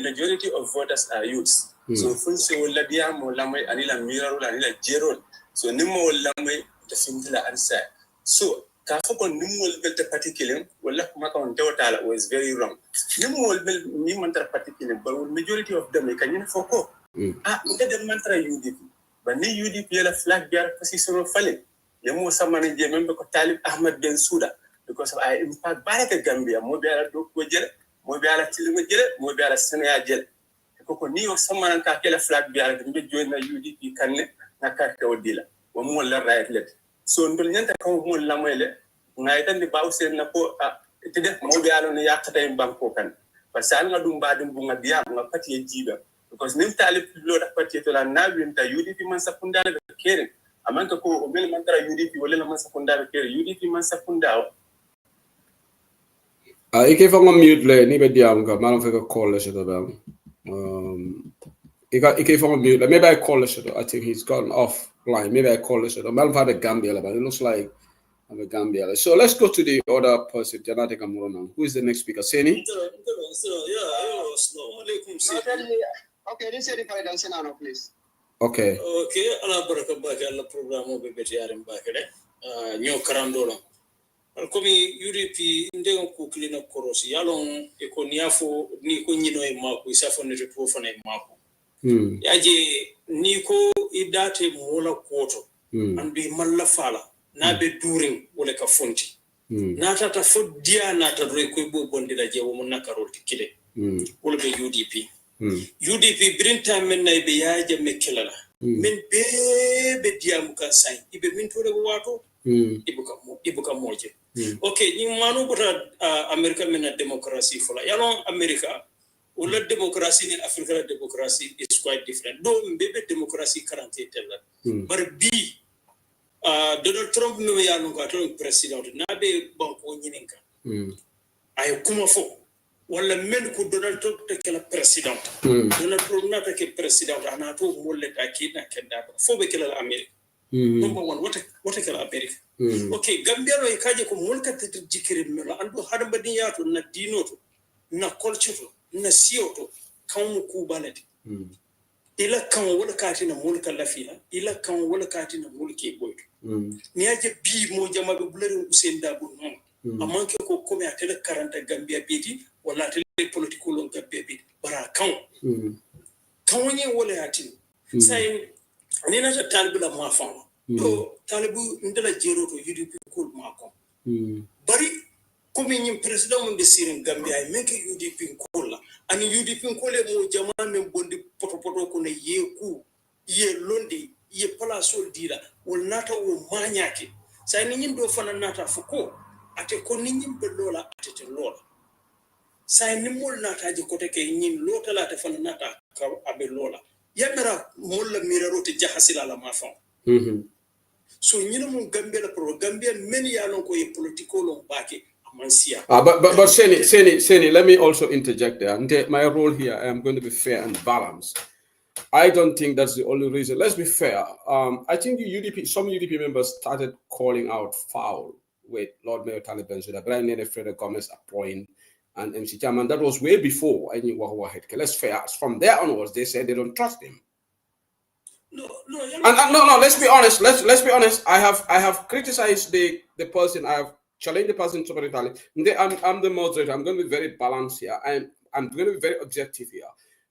majority of voters are youths. So Funse will Ladiam or Lamay, Anila Mirror, Anila Gerald. So Nimo Lamay, the Fintilla answer. So Kafoko Nimul built a particular, well, Makon Tewatala was very wrong. Nimul built Nimanta particular, but majority of them, can foko. The mantra UDP, but ni UDP la flag bear position of falling. Yamo samani je member ko Talib Ahmed Ben Souda because I impact baraka Gambia mo beara do ko jere mo beara tilimo jere mo beara Sénégal jere ko ni o samana ka kala flag bear be join na UDP kanne na carte odila wo mo la right let so ndol nyanta ko mo la moyle ngay tan di Bawuseni na ko te def mo beara no yakata en banko kan parce que nga dum badum bu nga diam nga pati jiba because nim Talib lo da parti to la nawinta UDP man sakunda be kere amanka ko o mel mantra UDP wala man sakunda be kere UDP man sakunda ike fa mute le ni be diam ka malon fe ko call le shadow bam ike fa mute le maybe I call le shadow I think he's gone off line maybe I call le shadow malon fa the Gambia but it looks like I'm a Gambia so let's go to the other person Janate Kamurona who is the next speaker Seni Okay, this is the finance now, please. Okay. Okay, ala baraka bake ala programo be beti yarim bake de. Nyo karandolo. Alkomi UDP ndego kuklina korosi yalon ekoniafo ni ko nyino e mako isafo ne to fo ne mako. Yaje ni ko idate mola koto andi malla fala na be during wala ka fonti. Na tata fo dia na ta do ko bo bondira je wo mun nakarol tikide. Wala be UDP. UDP bring time men na be yaje mekelala men be diamu kan sai ibe min tore wato ibuka moje okay ni manu bota America men na democracy fola yalo America wala democracy in Africa democracy is quite different do be democracy 48 tella but bi Donald Trump no yalo ka to president na be banko nyininka ay kuma fo wala men ko Donald Trump te kala president Donald Trump na te ke president ana to molle ta kina kenda fo be kala America Number one, what can America? Okay, Gambia no ikaje ko mulka te jikiri melo ando hadamba diyato na dinoto na culture na sioto kan ku balati. Ila kan wala kati na mulka lafina ila kan wala kati na mulki boyto. Ni aje bi mo jama be bulare usenda bu non. Amanke ko kome atele karanta Gambia biti wala tele political on Gambia biti bara kan. Kan wonye wala yatin. Say ni na ta talbula ma fama. To talibu ndala jero to UDP kul mako bari komi nyim president mun be sirin Gambia ay meke UDP kul ani UDP kul mo jama men bondi poto ko ne yeku ye londi ye palaso dira wol nata o manyake say ni nyim do fana nata fuko ate ko ni nyim be lola ate lola say ni mol nata je ko te ke nyim lota la te fana nata ka abe lola yamera mol la miraro te jahasila la mafa so Gambia la pro Gambia many along ko political on back amansia. But Seni, let me also interject there. And my role here, I am going to be fair and balanced. I don't think that's the only reason. Let's be fair. I think some UDP members started calling out foul with Lord Mayor Taliban so that Brian Nene Fred Gomez appoint and MC Chairman. That was way before I knew what had. Let's fair. From there onwards, they said they don't trust him. No. Let's be honest. Let's be honest. I have criticized the person. I have challenged the person to I'm the moderator. I'm going to be very balanced here. I'm going to be very objective here.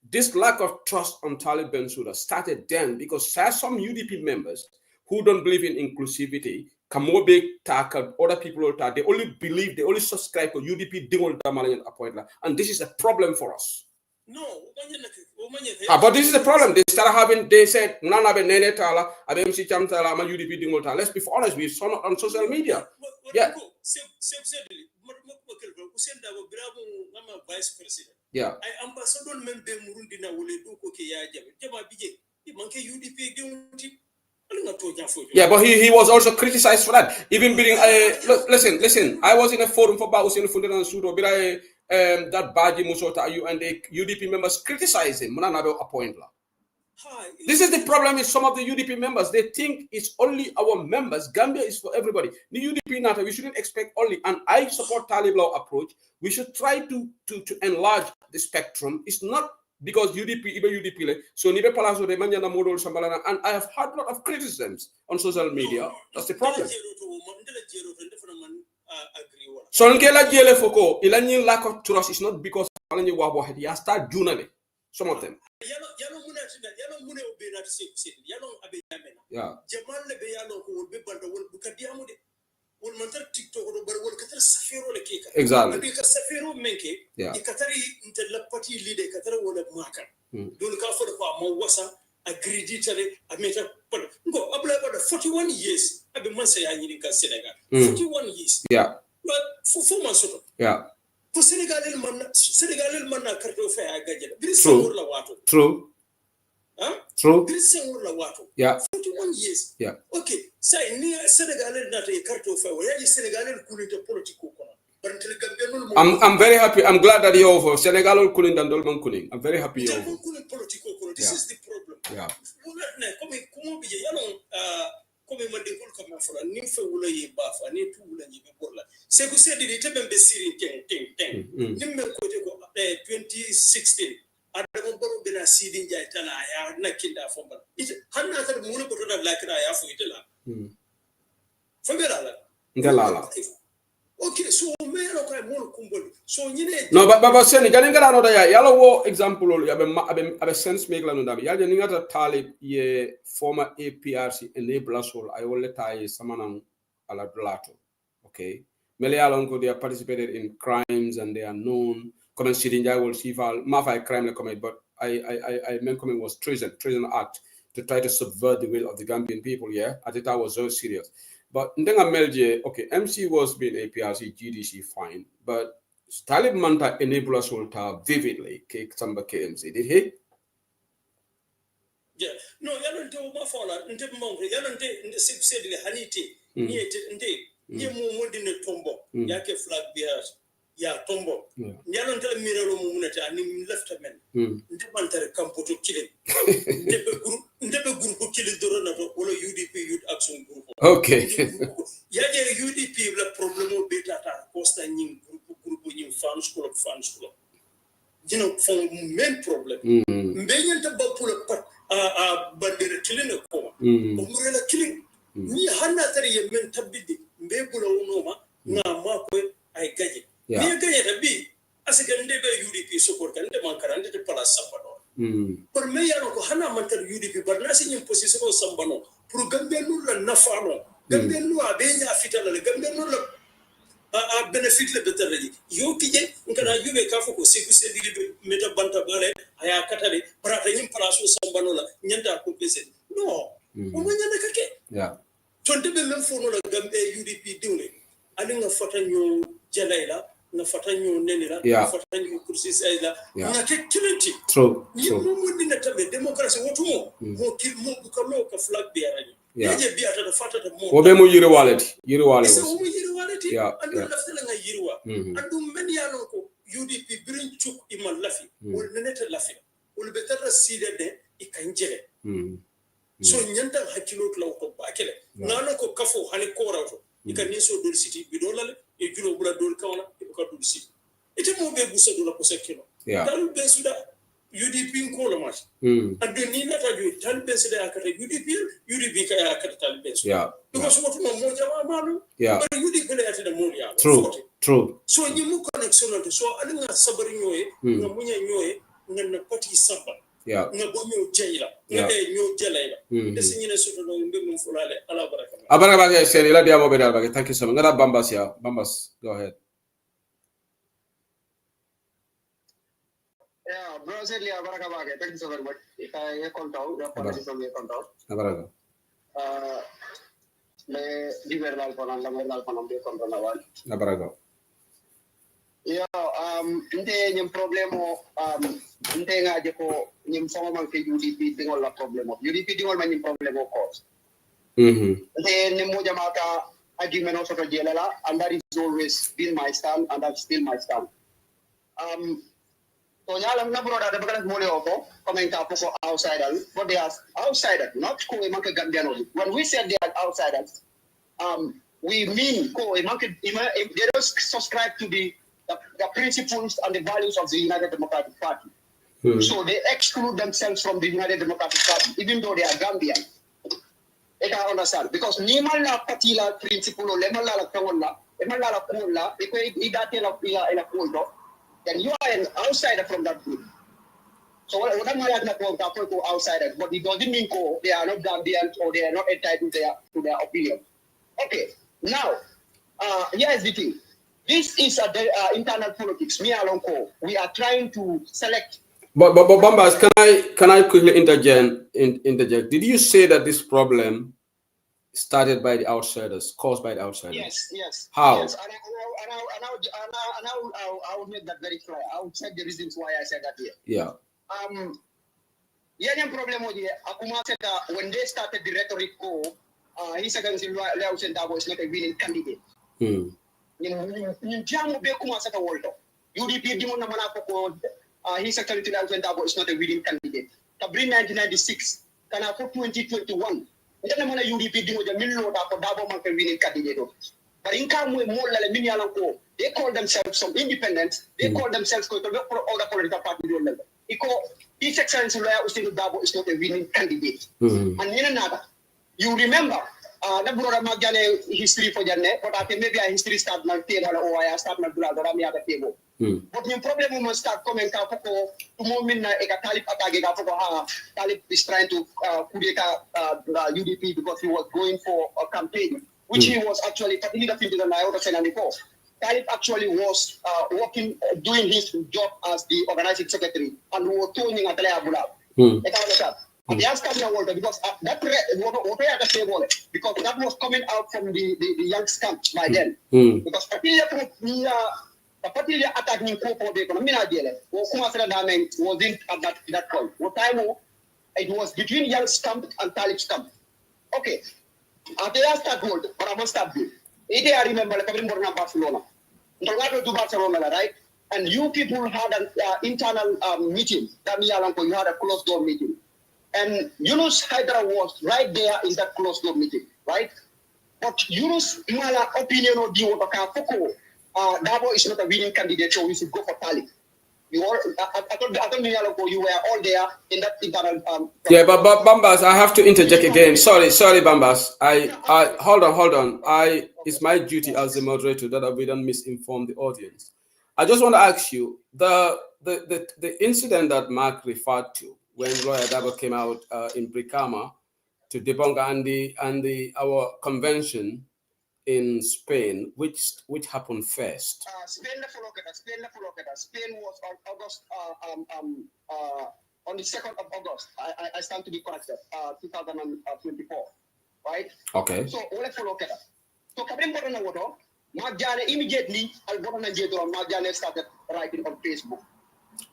This lack of trust on Taliban Bensouda started then because there are some UDP members who don't believe in inclusivity. Kamobe Taka, other people they only subscribe to UDP Dingol Damalayan appointment, and this is a problem for us. No, but this is the problem. They said, Nana Nene Tala, MC Cham Tala, I'm a UDP Dingota. Let's be honest, we saw it on social media. Yeah. Vice president. Yeah. I ambassador member Murundi na wole do ko ke ya jabe. Jama bije, manke UDP Dingoti. Yeah, but he was also criticized for that. Even being listen. I was in a forum for Bausin Fundan Sudo, but that Baji Musota you and the UDP members criticize him. This is the problem with some of the UDP members. They think it's only our members. Gambia is for everybody. The UDP NATO, we shouldn't expect only, and I support Talib law approach. We should try to enlarge the spectrum. It's not because UDP, even UDP, so Nibe Palazzo de Manjana Modol Sambalana, and I have had a lot of criticisms on social media. That's the problem. So Nkela Jele Foko, Ilani lack of trust is not because he has started journaling. Some of them. Yeah. Exactly. Yeah. Go 41 years. I've been saying Senegal. 41 years. Yeah. But for 4 months. Yeah. Senegal man karto fa agaje. True. Huh? True. Yeah. 41 years. Yeah. Okay. Say ni Senegal not a karto fa. Where is Senegal kulinte political kono. I'm very happy. I'm glad that you're over. Senegal couldn't and Dolman couldn't. I'm very happy you're over. This is the problem. Yeah. Come mandikul kama fura ni fe wula yi bafa ni tu wula yi bola se ku se di tebe be siri ten nimme ko te ko 2016 adamu baro bina sidi njay tala ya nakinda fomba ite hanna ta mu ne ko to da lakira ya fu ite la fomba la ngalala. Okay, so me no kai mo kumbol so nyine no but seni jani ngara no da ya yalo wo example ya be sense make la no da ya jani ngata Talib ye former APRC enabler sol I will let I samanan ala blato. Okay, mele yalo ko they have participated in crimes and they are known comment Sidinja will see mafa crime le commit, but I meant comment was treason act to try to subvert the will of the Gambian people. Yeah, I think that was so serious. But Ndenga Melje, okay, MC was being APRC, GDC, fine. But Talib Manta enable us to vividly cake Samba KMC. Did he? Yeah. No, you don't my father, you don't take said the Haniti, ye mo in the tombo, yake flag bearers. ya tombo nyalon tele mirelo mu munata ani left men nde mantare kampoto kile ndebe groupe kile doro na to wala UDP youth action group okay yaje UDP la problème beta ta costa nyin groupe nyin fans club dino fon main problème mbenyen ta bapula pat a bandere kile ko umrela kile ni hanna tare yemen tabidi mbe bula wonoma na ma ko ay gaje ni gaje tabi asigande be UDP support kan de man karande de place sambano por me yano ko hana man tar UDP barna si nyim position sambano pour gambe nur la nafano gambe nur abenya fitala le gambe nur la a benefit le betere yo kije ngana yube kafo ko siku se digi meta banta bale aya katale parata nyim place sambano la nyanda ko pese no o nyanda kake tonde be même fono la gambe UDP diwle ali nga fatanyo jalaila na fatanyo nenira na fatanyo kursi sayla na ke kilenti true ni mo dina tabe democracy wotumo mo kil mo bukalo ka flag bi arani yeje bi ata fatata mo wobe mo yiri wallet so mo yiri wallet andu laftala nga yirwa andu men yalo ko UDP brin chuk imal lafi wol neneta lafi wol betara sidede ikanjele so nyanda hakilo tlaw ko bakele nano ko kafo hani ko rawto ikani so dol city bi dolale e julo bula dol kawla e ko dol city ete mo be busa dol ko sekino dal be suda UDP ko lo mas adu ni nata ju tal be suda akata UDP ka akata tal be suda because what mo jama malu but UDP le ate mo ya true so ni mu connection so alinga sabari nyoy nga munya nyoy nga pati samba nga bonyo jeyla nga nyo jelayla designine soto do mbe mum fulale ala baraka abaraka seri la diamo be dal thank you so much ngara bambas go ahead bro said liya baraka baake thank you so very much ika kontaw ya politician ye kontaw abaraka le diveral konan be kontaw na wal abaraka yo nte nyem problemo nte ngaje ko nyem fongo man ke UDP dingol la problemo UDP dingol man nyem problemo ko nte ne mo jamaka argument also to jelala and that is always been my stand and that's still my stand so nyala na broda de bakala mo le oko comment ka ko outsiders but they are outsiders not ko e man ke gambiano when we said they are outsiders we mean ko e man ke they don't subscribe to the principles and the values of the United Democratic Party. So they exclude themselves from the United Democratic Party, even though they are Gambian. I can understand. Because Nimala Patila principle or Lemala Kawola, Emala Kola, then you are an outsider from that group. So what am I not outsiders, but it doesn't mean they are not Gambians or they are not entitled to their opinion. Okay, now, here's the thing. This is internal politics. Me alone, we are trying to select. But Bombas, can I quickly interject? Did you say that this problem started by the outsiders, caused by the outsiders? Yes. How? Yes, and I will make that very clear. I will check the reasons why I said that here. Yeah. Problem when they started the rhetoric, he said is not a winning candidate. UDP his secretary is not a winning candidate. Kabrin 1996, kana for 2021. Ndana mona UDP dimo ja millo da ko dabo man winning candidate. But in come with more like mini they call themselves some independents, they call themselves for other political party level. His excellency lawyer Ustin Dabo is not a winning candidate. And another, you remember the brother Magale history for Jane, but I think maybe a history start na table or I start na dula da mi ada table. But the problem must start coming to moment na Talib attack Talib is trying to UDP because he was going for a campaign, which he was actually Talib actually was doing his job as the organizing secretary and was turning at because that was coming out from the young camp by then. Because the particular attack in wasn't at that point. What time it was between young camp and Talib's camp. Okay. After I start gold, but I must start good. I remember Barcelona. to Barcelona, right? And you people had an internal meeting. That means you had a closed door meeting. And Yunus Hydra was right there in that closed door meeting, right? But Yunus Mala opinion of the Otaka Dabo is not a winning candidate, so we should go for Tali. You all, I told you were all there in that internal. Yeah, but Bambas, I have to interject again. Sorry, Bambas. I hold on. It's my duty as the moderator that we don't misinform the audience. I just want to ask you the incident that Mark referred to when Lawyer Dabo came out in Brikama to debunk our convention in Spain, which happened first. Spain was on August on the 2nd of August. I stand to be corrected. 2024, right? Okay. So let's follow that. So Kabrim Borona Wodo, Marjane immediately Alborona Jedro Marjane started writing on Facebook.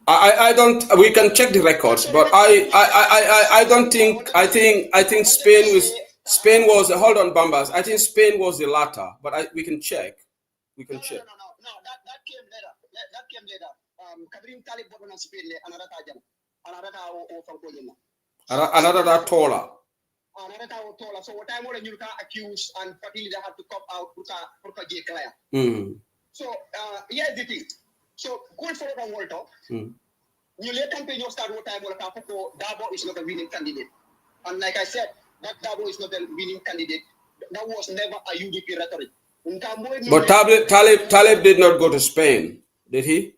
I don't. We can check the records, but I don't think. I think Spain was. Hold on, Bambas. I think Spain was the latter, but we can check. We can check. No, that came later. That came later. Kabrim Talib Borona Spain another time. Another taller. So what time you can accuse and partly they have to come out for J Claire. So here's the thing. So good for the Walter. You let campaign start what time Dabo is not a winning candidate. And like I said, that Dabo is not a winning candidate. That was never a UDP rhetoric. But Talib did not go to Spain, did he?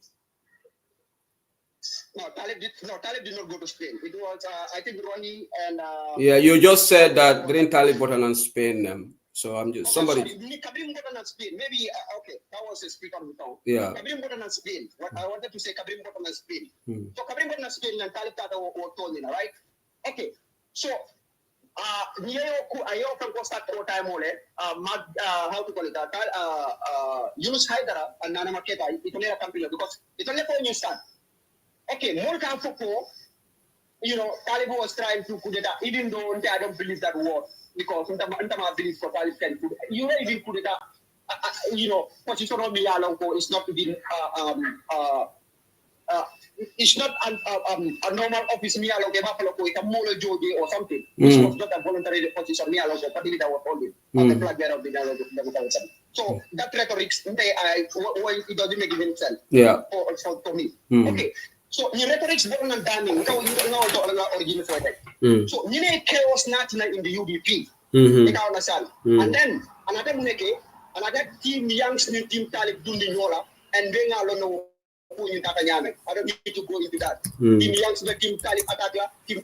No, Talib did not go to Spain. It was, I think, Ronnie and... yeah, you just said that Green Talib button on Spain. So I'm just... Okay, somebody... Sorry, Kabrim button on Spain. Maybe, okay, that was a speaker of the town. Yeah. Kabrim button on Spain. What I wanted to say, Kabrim button on Spain. So Kabrim button on Spain and Talib Tata were told, right? Okay, so... ayo kan ko start ko time mole how to call it Yunus Haidara and Nana Maketa itolera campaign because itolera ko new start. Okay, more can football, Taliban was trying to coup d'etat, even though I don't believe that word, because I believe for Taliban can coup d'etat. You know, even coup d'etat, position of Mialonko is not within, it's not a normal office Mialonko, it's a Molo Joji or something. Which was not a voluntary position Mialonko, but that was only the flag bearer of the Mialonko. So that rhetoric, it doesn't make any sense. Yeah. For me. Okay. So the rhetoric is born on damning. You know origin for that. So you need chaos national in the UDP. And then another team young team Talib Dundi Yola and then I don't know who you I don't need to go into that. Team young team Talib Atagla, team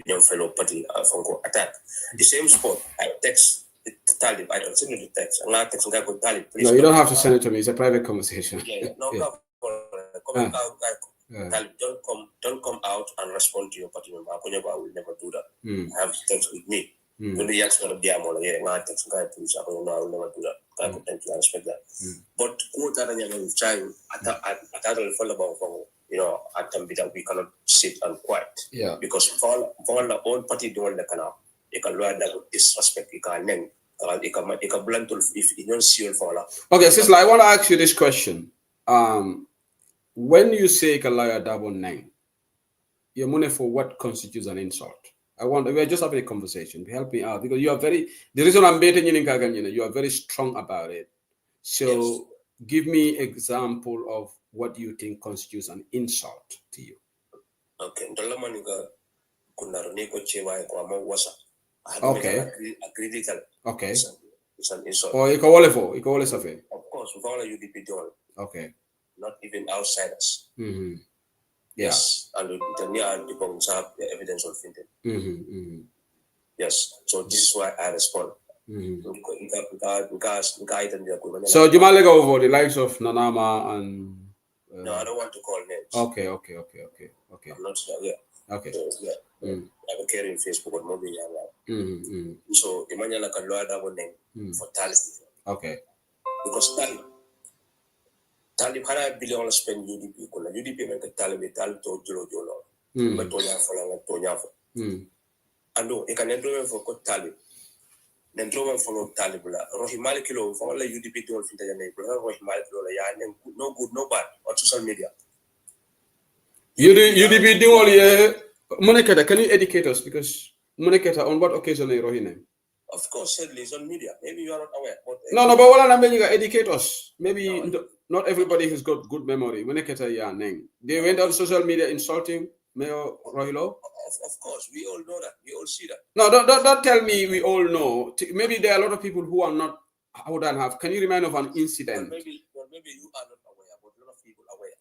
young fellow party Fonko attack. The same spot, I text Talib. I don't send you the text. I'm not texting guy called Talib. No, you don't have to send it to me. It's a private conversation. Talib, don't come out and respond to your party member. I will never do that. I have text with me. When the ask for the diamond, I text guy police. I will never do that. I respect that. But quote that I'm trying. I don't follow about. At Tambita, we cannot sit and quiet. Yeah. Because for the own party doing the canal, you can learn that with disrespect. You can then, you can blunt if you don't see your follow. Okay, sister, I want to ask you this question. When you say Kalaya double name, you're money for what constitutes an insult? We're just having a conversation. Help me out because you are the reason I'm betting you are very strong about it. So give me example of what do you think constitutes an insult to you? Okay. Okay. Okay. It's an insult. Or Of course, we follow UDP doing. Okay. Not even outsiders. Mm-hmm. Yes. And the near becomes have the evidence of thinking. Yes. So this is why I respond. So Jumalega over the likes of Nanama and no, I don't want to call names. Okay. I'm not sure. Yeah. Okay. I have a care in Facebook or movie. So Emmanuel can lawyer double name for Talib. Okay. Because Talib had a billion spend UDP. UDP make a Talib to Jolo. But Tonya for Tonya. And no, you can enter for Talib. Then drove follow Talib. Rohimali kilo for all the UDP to fit the neighbor. Rohimali kilo, no good, no bad on social media. UDP doing all year. Moneketa, can you educate us? Because Moneketa, on what occasion are you Rohine? Of course, sadly, it's on media. Maybe you are not aware. No, but what I mean, you educate us. Maybe not everybody has got good memory. Moneketa, yeah, name. They went on social media insulting Mayor Rohilo. Of course, we all know that. We all see that. No, don't tell me we all know. Maybe there are a lot of people who are not. How would I have? Can you remind of an incident? Maybe you are not aware, but a lot of people are aware.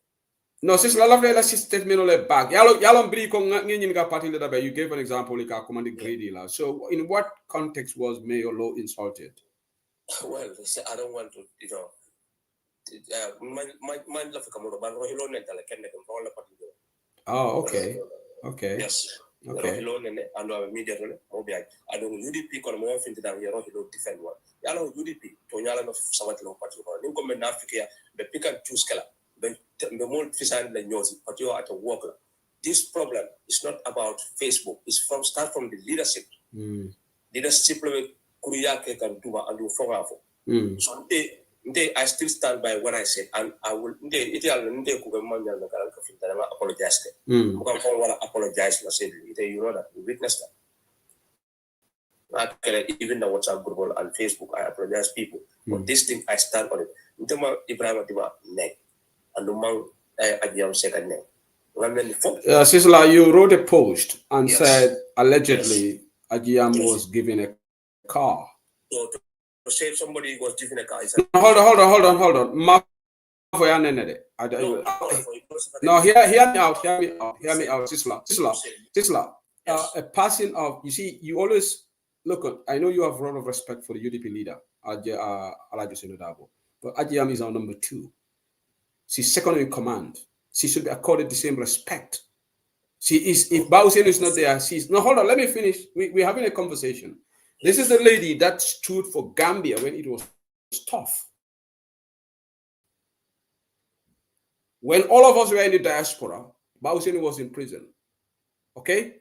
No, since la love la statement ole back. Yalon bri ko ngin ga party leader. You gave an example like a command greedy la. So in what context was Mayor Law insulted? Well, I don't want to, my love come over, but Rohilo Nental can control the party. Oh, okay. Yes. Okay. And our media, I don't UDP on more thing that we are not defend one. Yellow UDP, Tonyala of Savatlo Party, Newcomb in Africa, the pick and choose color, the more fisan than yours, but you are at a worker. This problem is not about Facebook, it's start from the leadership. Leadership Kuriyake can do and do for. So I still stand by what I said, and I will apologize. Apologize. You know that we witnessed that. Even the WhatsApp group and Facebook, I apologize people. But this thing, I stand on it. Ibrahim name and the man Adiyam second name. Sisla, you wrote a post and said allegedly Adiyam was given a car. So to say somebody was given a car. Hold on. No, hear me out, Sisla. A passing of, you see, you always look. I know you have a lot of respect for the UDP leader, Alhaji Senodabo, but Adiyam is our number 2. She's second in command. She should be accorded the same respect. She is. If Bausen is not there, she's no. Hold on, let me finish. We're having a conversation. This is the lady that stood for Gambia when it was tough. When all of us were in the diaspora, Bausen was in prison. Okay?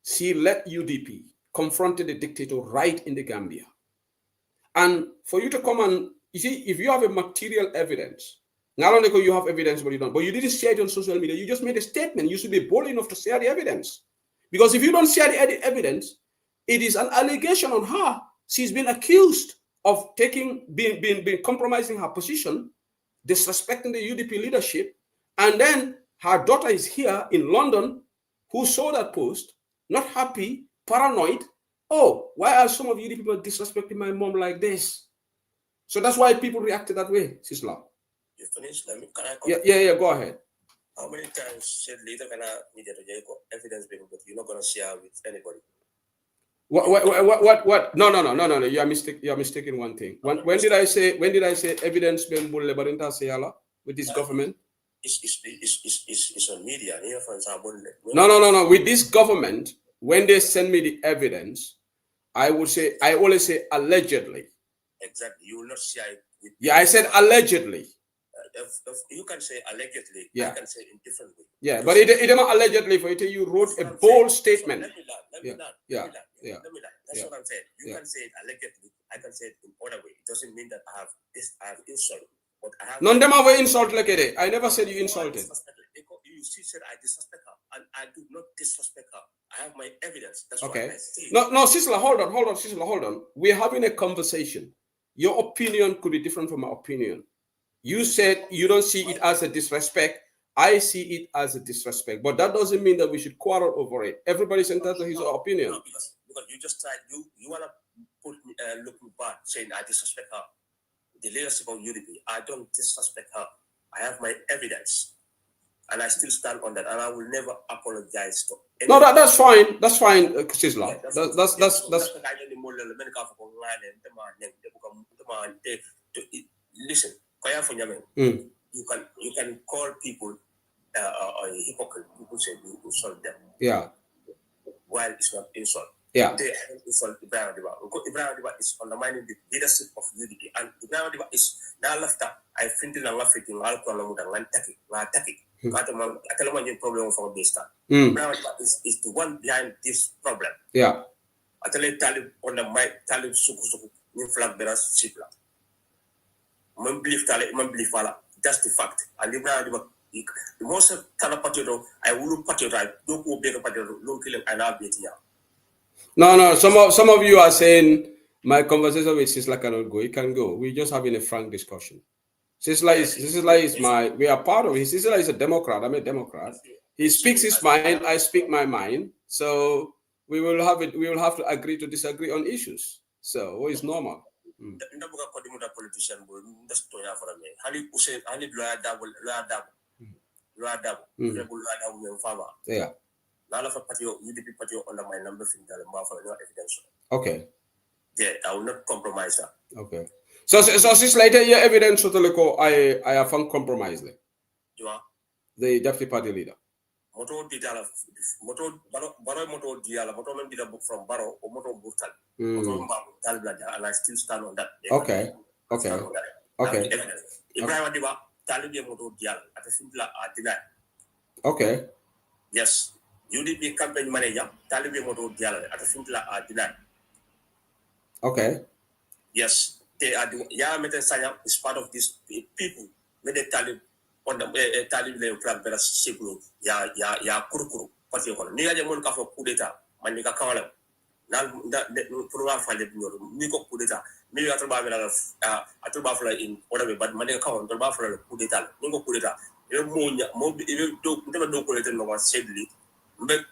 She led UDP, confronted the dictator right in the Gambia. And for you to come and, you see, if you have a material evidence, not only you have evidence, but you don't, but you didn't share it on social media, you just made a statement. You should be bold enough to share the evidence. Because if you don't share the evidence, it is an allegation on her. She's been accused of being compromising her position, disrespecting the UDP leadership, and then her daughter is here in London who saw that post, not happy, paranoid. Oh, why are some of UDP people disrespecting my mom like this? So that's why people reacted that way, Sisla. You finished? Can I yeah, go ahead. How many times said later can I media to Jacob evidence being but you're not gonna share with anybody? What? No. You are mistaken one thing. When did I say evidence being bull with this government? It's on media. No. With this government, when they send me the evidence, I always say allegedly. Exactly. You will not share it with. Yeah, I said allegedly. If you can say allegedly, yeah. I can say in different way. Yeah, but it not allegedly for it. You wrote a bold statement. Let me learn. That's what I'm saying. You can say it allegedly. I can say it in other way. It doesn't mean that I have insult. But I have none of them have insult like it. I never said you insulted. You still said I disrespect her, and I do not disrespect her. I have my evidence. That's okay. What I say. No, Sisla, hold on, Sisla, hold on. We're having a conversation. Your opinion could be different from my opinion. You said you don't see it as a disrespect. I see it as a disrespect, but that doesn't mean that we should quarrel over it. Everybody's entitled to his opinion. No, because you just tried. You wanna put me looking bad, saying I disrespect her. The leadership of UDP, I don't disrespect her. I have my evidence, and I still stand on that, and I will never apologize to anyone. No, that's fine. That's fine, Sisla. Yeah, that's. Listen, you can call people a hypocrite. People say you insult them. Yeah. While it's not insult. Yeah. They insult Ibrahim Diba. Ibrahim Diba is undermining the leadership of UDP, and Ibrahim Diba is now left up. I think in African alcohol and attacking. I tell you problem from this time. Ibrahim Diba is the one behind this problem. Yeah. I tell you Talib on the mic, Talib Suku new flag bearers Chipla. Man believe Talib, man believe Allah. That's the fact. And Ibrahim Diba, the most Talib patrioto, I will patriotize. Don't go big patrioto, don't kill him, and I'll beat you. No. Some of you are saying my conversation with Sisla cannot go. It can go. We're just having a frank discussion. Sisla is we are part of it. Sisla is a Democrat. I'm a Democrat. He speaks his mind. I speak my mind. So we will have it. We will have to agree to disagree on issues. So it's normal. Yeah. Okay. Yeah, I will not compromise that. Okay. So since later your evidence I have found compromise. You are the deputy party leader. Moto did a book from Baro or Moto Butal. And I still stand on that. Okay. Ibrahim Diba, Talibi Moto Dial at a simpler denied. Okay. Yes. UDP campaign manager, Talibi Moto Dial at a simpler denied. Okay. Yes. They are the Yamete Sayam is part of these people. When they Talib on the Talib Flag Better Signal, Ya Kurkuru, particular. Near the Monka for coup d'etat, Manika Kawalam. Now that program for the Nico coup d'etat. Maybe at a buffalo in whatever, but Manika Kawan, the buffalo coup d'etat, Nico coup d'etat. You never do coup d'etat no one said it. But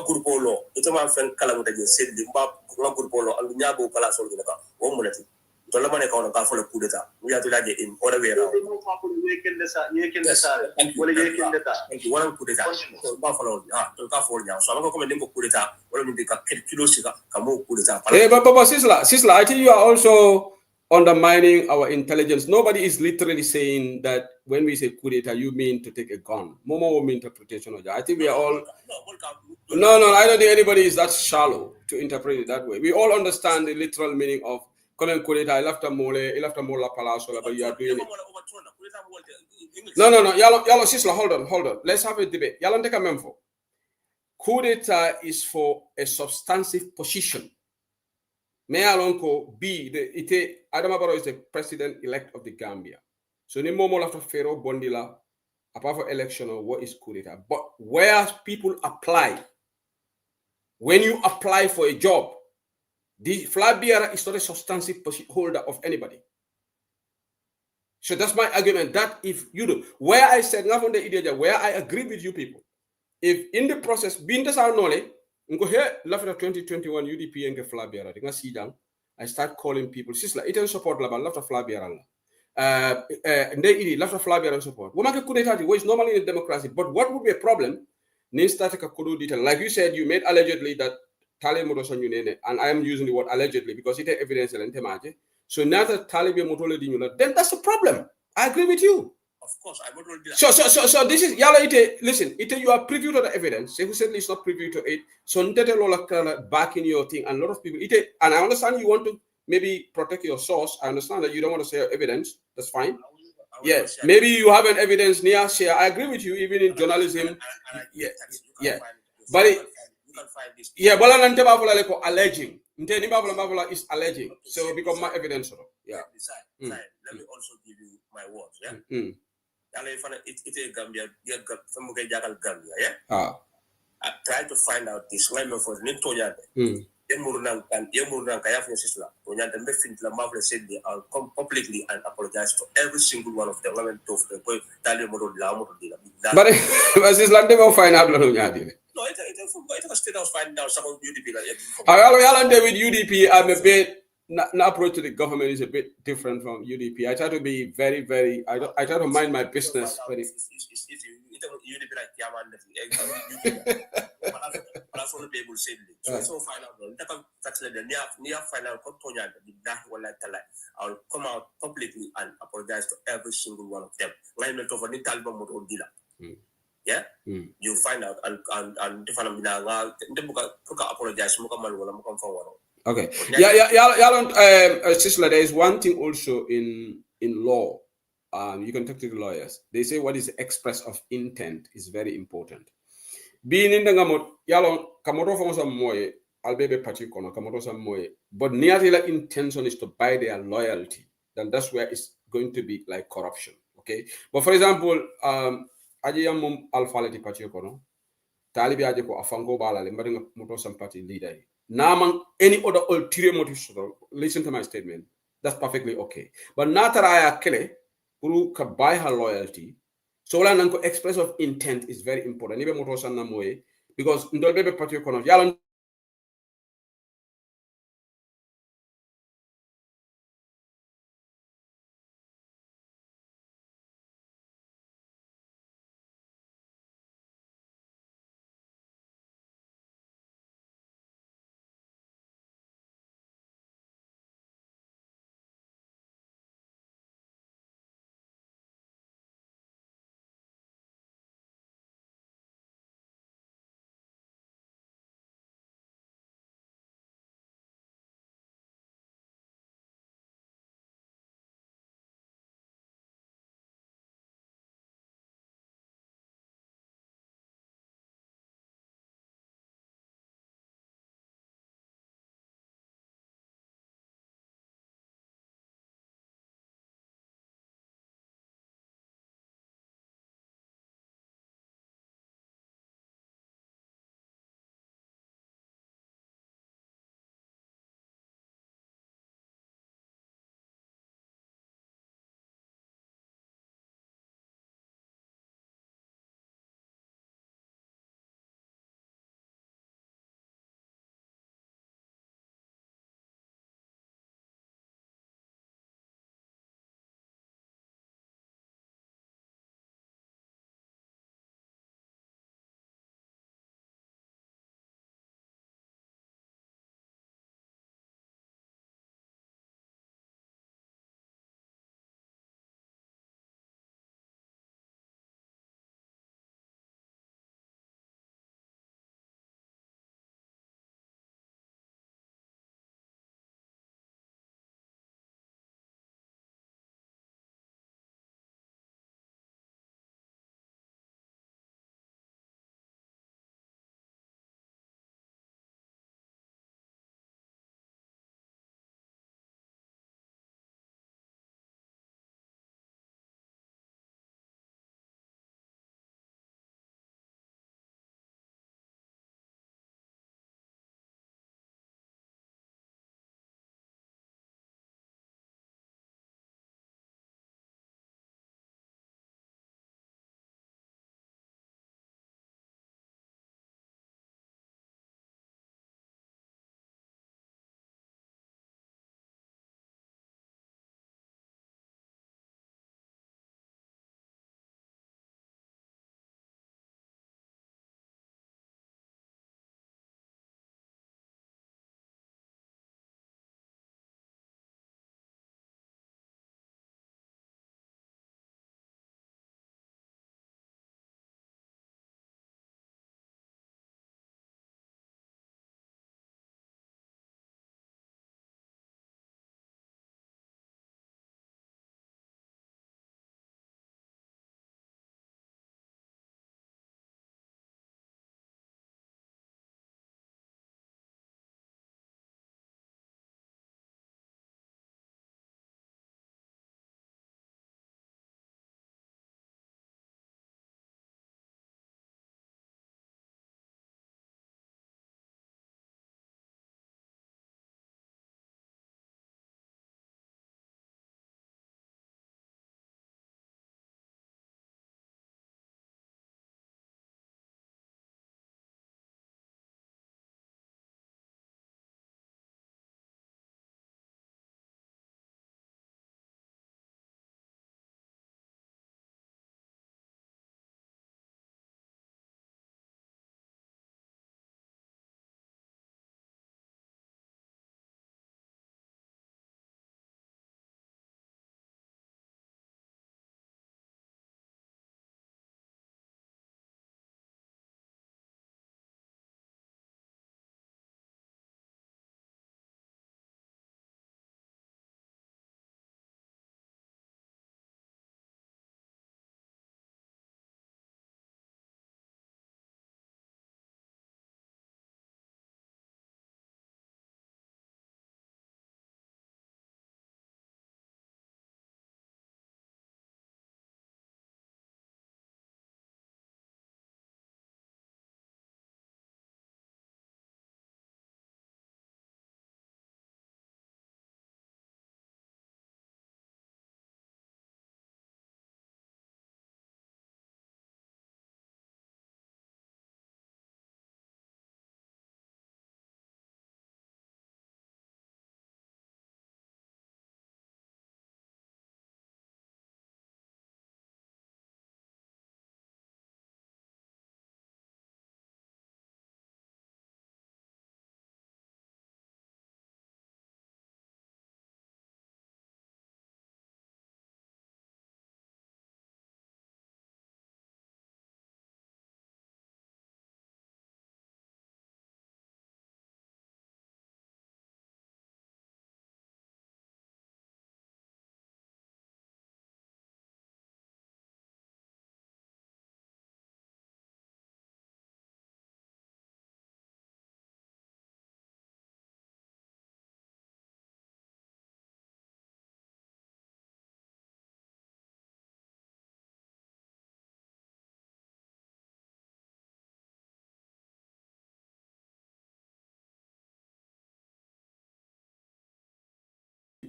group law, it's a man friend Calamity said the group law and Yabo Palace on the one minute. We have to like in other way around. But Sisla, I think you are also undermining our intelligence. Nobody is literally saying that when we say coup d'etat, you mean to take a gun. More interpretation of that. I think we are all. No, I don't think anybody is that shallow to interpret it that way. We all understand the literal meaning of. I left a mola palace, but you are doing it. No. Yalo, Sisla, hold on. Let's have a debate. Yalo, take a memfo. Coup d'etat is for a substantive position. May Alonko be Adama Barrow is the president-elect of the Gambia. So ni momo after Pharaoh Bondila, apart from election or what is coup d'etat. But where people apply, when you apply for a job, the flag bearer is not a substantive holder of anybody. So that's my argument. That if you do, where I said not on the idea, where I agree with you people, if in the process, being this our knowledge, go here, left of 2021 UDP and flag bearer, I start calling people, Sisla, it is support laba, left of flag bearer. and they lots of Flavian support. Woman could is normally in democracy, but what would be a problem? Like you said, you made allegedly that Tali Motoson and I am using the word allegedly because it is evidence. So now that Taliban Motolo, then that's a problem. I agree with you. Of course, I would not be. So this is yala ite. Listen, ite you are privy to the evidence. Say who said it's not privy to it. So ntete lola back in your thing, and a lot of people ite. And I understand you want to maybe protect your source. I understand that you don't want to share evidence. That's fine. Yeah, maybe you have an evidence near share. I agree with you. Even in journalism, yeah. But yeah, but alleging. Is alleging. So become my evidence. Yeah. Let me also give you my words. Yeah. It's a Gambia. Gambia. Yeah. I try to find out this. Let me for Nitoya. I'll come publicly and apologize to every single one of them. But this land will find out. No, it's a state house finding out some of UDP. With UDP, I'm a bit. Approach to the government is a bit different from UDP. I try to be very, very. I try to mind my business. Very. So final. I'll come out publicly and apologize to every single one of them. Yeah, you find out and apologize. Okay. Yeah. Sister, there is one thing also in law. You can talk to the lawyers. They say what is the express of intent is very important. Being in the gamut, yalon kamoto from some moye, albebe patikono kamoto some moye. But near intention is to buy their loyalty. Then that's where it's going to be like corruption. Okay. But for example, ajiyam alphaleti patikono, talibi ajeko afango bala le mbadinga moto some party leader. Now, any other ulterior motive, listen to my statement. That's perfectly okay. But not that I actually who can buy her loyalty. So the express of intent is very important. Because ndolbebe party kono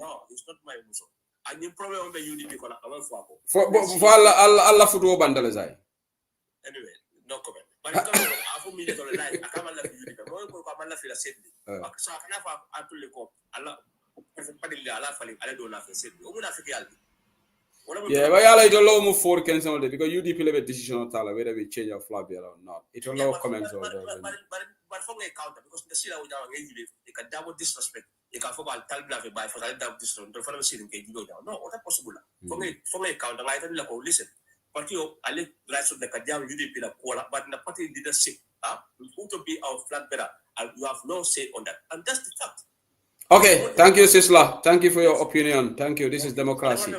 No, it's not my muso. And the problem on the UDP kola awan fuako. For Allah futu bandale zai. Anyway, no comment. But you can afu mi to live akamala UDP. Mo ko kamala fila sedli. So akana fa atul ko Allah padilla ala fali ala do la fa sedli. O muna fiki albi. Yeah, but I don't know more for cancel because UDP level decision on Tala whether we change our flag or not. It will allow comments on that. But from a counter because the Silla without you can double disrespect. You can forget Talbla by for double disrespect. The follow sitting can go down. No, what a possible. From a counter, I don't like listen. But you, I live rights of the Kadam UDP la Kuala, but the party didn't say, who to be our flag bearer, and you have no say on that. And that's the fact. Okay, thank you, Sisla. Thank you for your opinion. Thank you. This is democracy.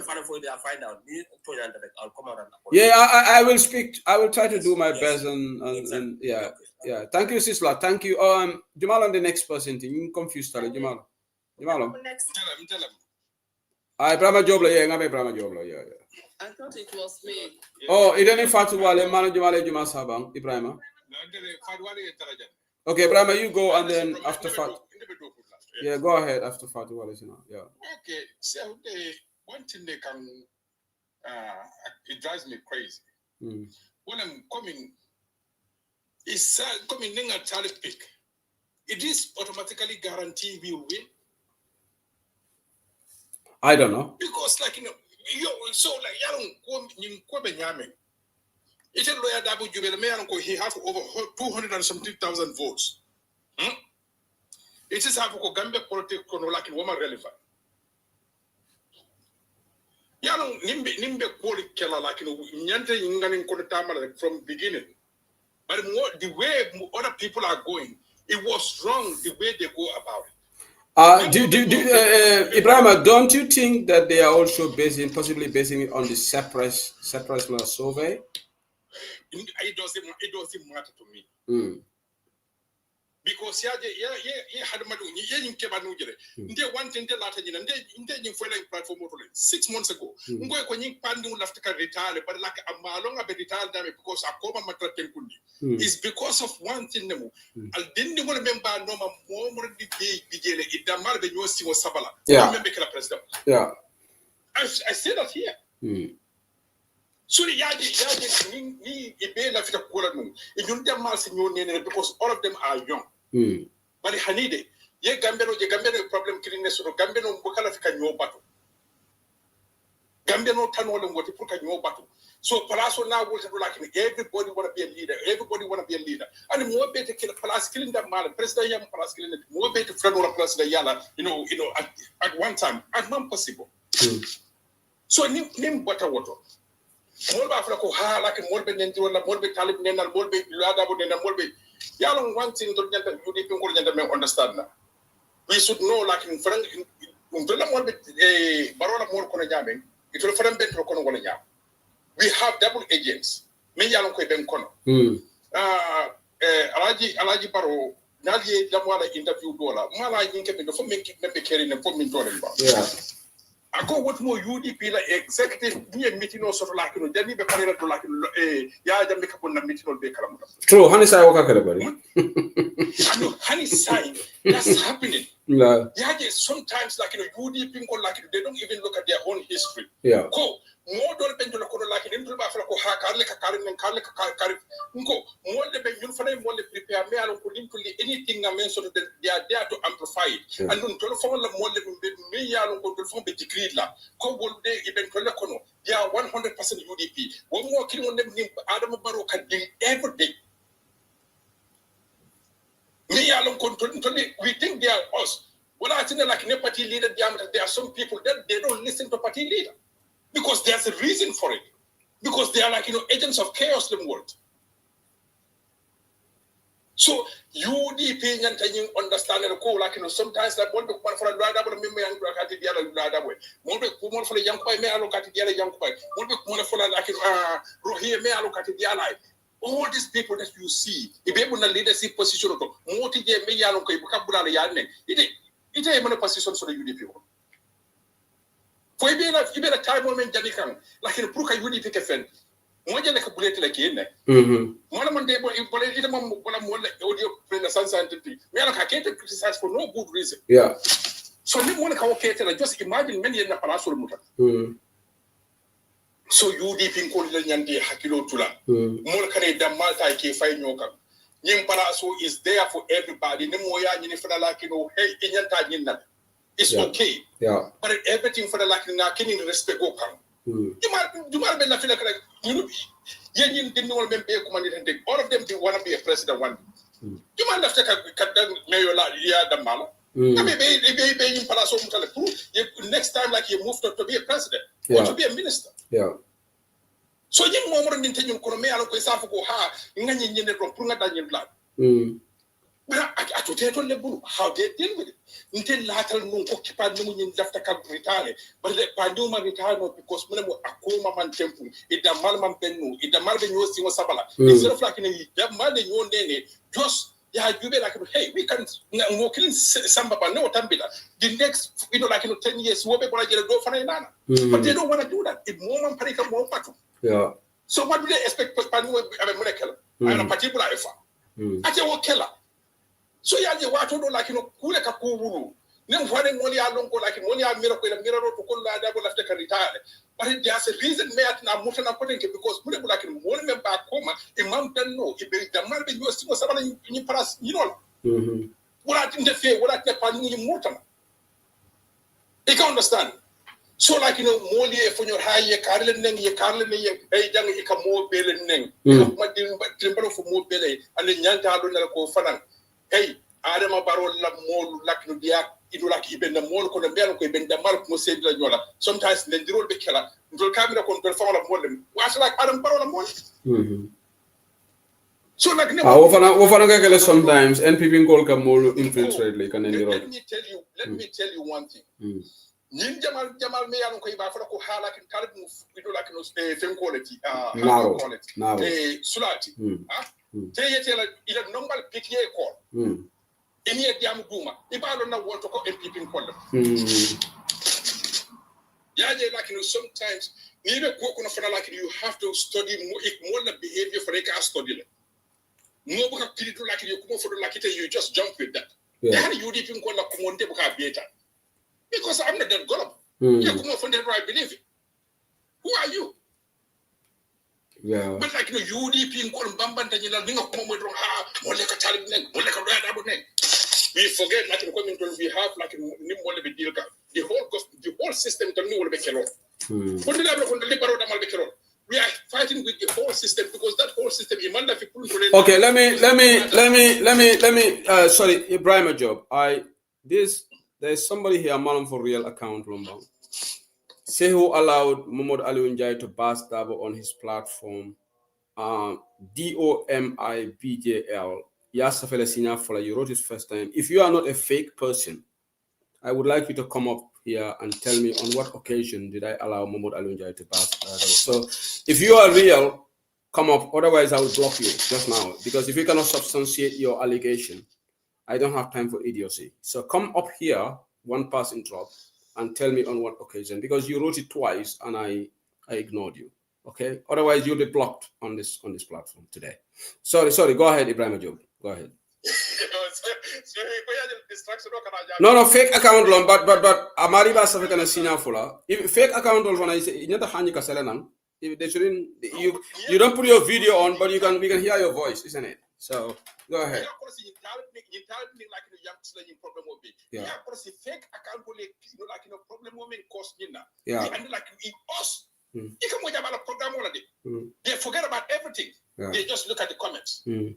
Yeah, I will speak. I will try to do my best and yeah. Yeah. Thank you, Sisla. Thank you. Jamal on the next person. You confused, Jamal. Jamal. I Brahma Jobla. Yeah, I'm Brahma Jobla. Yeah. I thought it was me. Oh, it didn't Fatu Wale, Manu Jamal Juma Sabang, Ibrahima. Okay, Brahma, you go and then after Fatu. Yeah, go ahead after Fatu Wale. Yeah. Okay, so one thing they can, it drives me crazy. When I'm coming, it's coming in a tally pick. It is automatically guaranteed we will win. I don't know. Because, like, so like, it's a lawyer that would he have over 270,000 votes. It is have a Gambia politics like in woman relevant. Nimbe quality killer like Nyante Yingan Konatama from beginning. But more the way other people are going, it was wrong the way they go about it. Ibrahima, don't you think that they are also possibly basing it on the Cyprus survey? It doesn't matter to me. Because had one thing platform 6 months ago. Retire, but like a malonga retire because I come it's because of one thing. I didn't remember no more it damar the new Sabala. Yeah. President. Yeah. I say that here. So the because all of them are young. But Hanide, ye Gambino problem killing us or Gambino Bukalafika no battle. Gambino Tanol what to put a new battle. So Palazzo now was like everybody want to be a leader, everybody want to be a leader. And more better kill Palazzo killing that man, President Yam Palazzo killing it, more better friend or President Yala, at one time, at non possible. So name butter water. Molbe Africa ha like Molbe Nendola, Molbe Talib Nena, Molbe Ladabo Nena, Molbe. Yalong one thing to get you understand now. We should know like in front Molbe Barona Mor Konajamin, it will friend better Konoya. We have double agents. Me Yalong Ben Kono. Alaji Baro, Nadia Damwala interview Dola, Mala Yinka before making me carrying a forming dollar. Yeah. I go what more UDP like executive meeting also like then be carried to like ya make up on the meeting or be kalam. True, honey say waka everybody. Honey say that's happening. Yeah, sometimes like UDP like they don't even look at their own history. Yeah. Go more don't bend to like in to Africa ha karle ka go more the ben you for them more prepare me along to anything I mentioned that they are there to amplify it. And don't follow more me along to form the degree la ko wolde eventually kono they are 100% UDP. One more killing on them Adam Barrow can do every day. Me along we think they are us. Well, I think like a party leader, there are some people that they don't listen to party leader because there's a reason for it. Because they are like agents of chaos in the world. So UDP and understand the call like sometimes that one for a lot of me and the other way. One for the young boy may look at the other young boy. One for like Rohia may look at the ally. All these people that you see, if they want a leadership position, more to get me along it ain't a position for the UDP. For even a time moment Janikan, like in a Pruka UDP defend. One like a bullet like in there. One Monday, audio print a sunset. I can't criticize for no good reason. Yeah. So just imagine many in the Palasul Muta. So UDP in Kolanyandi Hakilo Tula. Molkane da Malta ke fine yoka. Nim Palaso is there for everybody. Nemoya Ninifalakino, hey, Inyanta. It's okay. Yeah. But everything for the Lakin can respect go come. You might be like you didn't want to be a commander. All of them want to be a president one. You might have taken a mayor the Mala. Next time, like you moved to be a president or to be a minister. Yeah. So you more than continue Kolomea and Quesafu ha in from Punga Daniel Blood. But I told you how they deal with it. Until later, no occupied no in after retire, but the Panduma retirement because Munamo Akoma man temple, it the Malman Penu, it the Malvin Yosi was Sabala. Instead of like in the Malvin your name, just you be like, hey, we can walk in Samba, no Tambila. The next, 10 years, we'll be able to get a door for Nana. But they don't want to do that. If more man Parika more patu. Yeah. So what do they expect Panu a molecular? And a particular effort. I say, what killer? So you want to like Kule Kakuru. Then when only I don't go like only a miracle to call that double after retire. But there's a reason now Mutana putting it because we like in one member coma, a mountain no, if the man be used to somebody in Paras, what I interfere, what I tell you Mutana. You can understand. So like more for your high Carlin, your Carlin, a young more bill and name. Timber for more belly and the young Taduna go Fanan. Hey, Adama Barola more like Nudia, it like even the more Colombian, even the Mark Musella Yola. Sometimes the road be killer, will come to perform a modern. What's like Adam Barola more? So like no, sometimes NPP call more infiltrate like an let me tell you one thing. Jamal me alon koy ba fa ko hala kin talib mu do like no fem quality sulati te yete la ila normal piqué ko eni e diam duma ibalo na wonto ko MPP ko yaje like no sometimes ni be ko ko na like you have to study more the behavior for like study no buka kilitu like you come for like you just jump with that yani you dip ko la ko monte buka beta. Because I'm not that gullible. You come from there, I believe it. Who are you? Yeah. But like UDP in Bamba and you know, come with we forget like we have like the whole system will be killed. We are fighting with the whole system because that whole system. Okay, let me. Sorry, Ibrahim Job. There's somebody here, Malam for real account number. Say who allowed Mohamed Ali Njai to bash Dabo on his platform. DOMIBJL. Yasafele Sinya Fola. You wrote it first time. If you are not a fake person, I would like you to come up here and tell me on what occasion did I allow Mohamed Ali Njai to bash Dabo. So if you are real, come up. Otherwise, I will block you just now. Because if you cannot substantiate your allegation, I don't have time for idiocy. So come up here, one person drop, and tell me on what occasion, because you wrote it twice and I ignored you. Okay? Otherwise, you'll be blocked on this platform today. Sorry. Go ahead, Ibrahim Job. Go ahead. No, fake account long, but Amari ba safe kana sinya fula. If fake account long, I say inyata hanyi kaselenan. If they shouldn't, you don't put your video on, but we can hear your voice, isn't it? So go ahead. Yeah. Yeah. They forget about everything. Yeah. They just look at the comments. You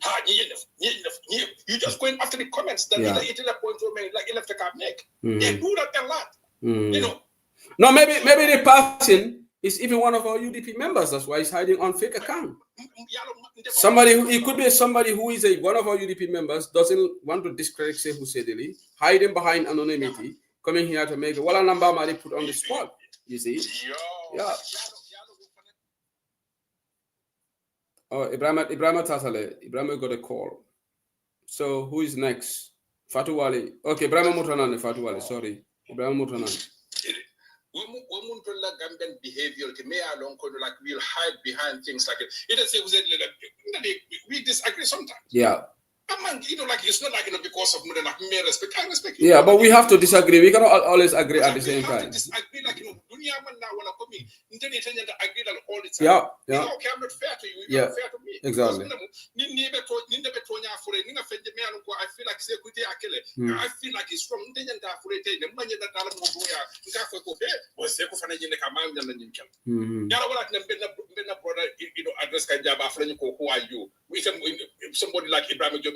just going after the comments that it is a point like electric make. They do that a lot. You know. No, maybe the person is even one of our UDP members. That's why he's hiding on fake account. It could be somebody who is one of our UDP members, doesn't want to discredit Sehu Sedili, hiding behind anonymity, coming here to make a number Mari put on the spot. You see? Yeah. Oh, Ibrahim Tatale. Ibrahim got a call. So who is next? Fatu Wali. Okay, Ibrahim Mutanan, Fatu Wali. Sorry. Ibrahim Mutanan. Women to like Gambian behavior, like we'll hide behind things like it. It is we disagree sometimes. Yeah. Like it's not like because of more than me respect. I respect you. Yeah, but we have to disagree. We cannot always agree at the same time. Disagree, like dunia man now when I come in, intending to agree all the time. Yeah. Okay, I'm not fair to you. You're not fair to me. Exactly. I feel like I feel like it's wrong. Who are you? We can somebody like Ibrahim Job.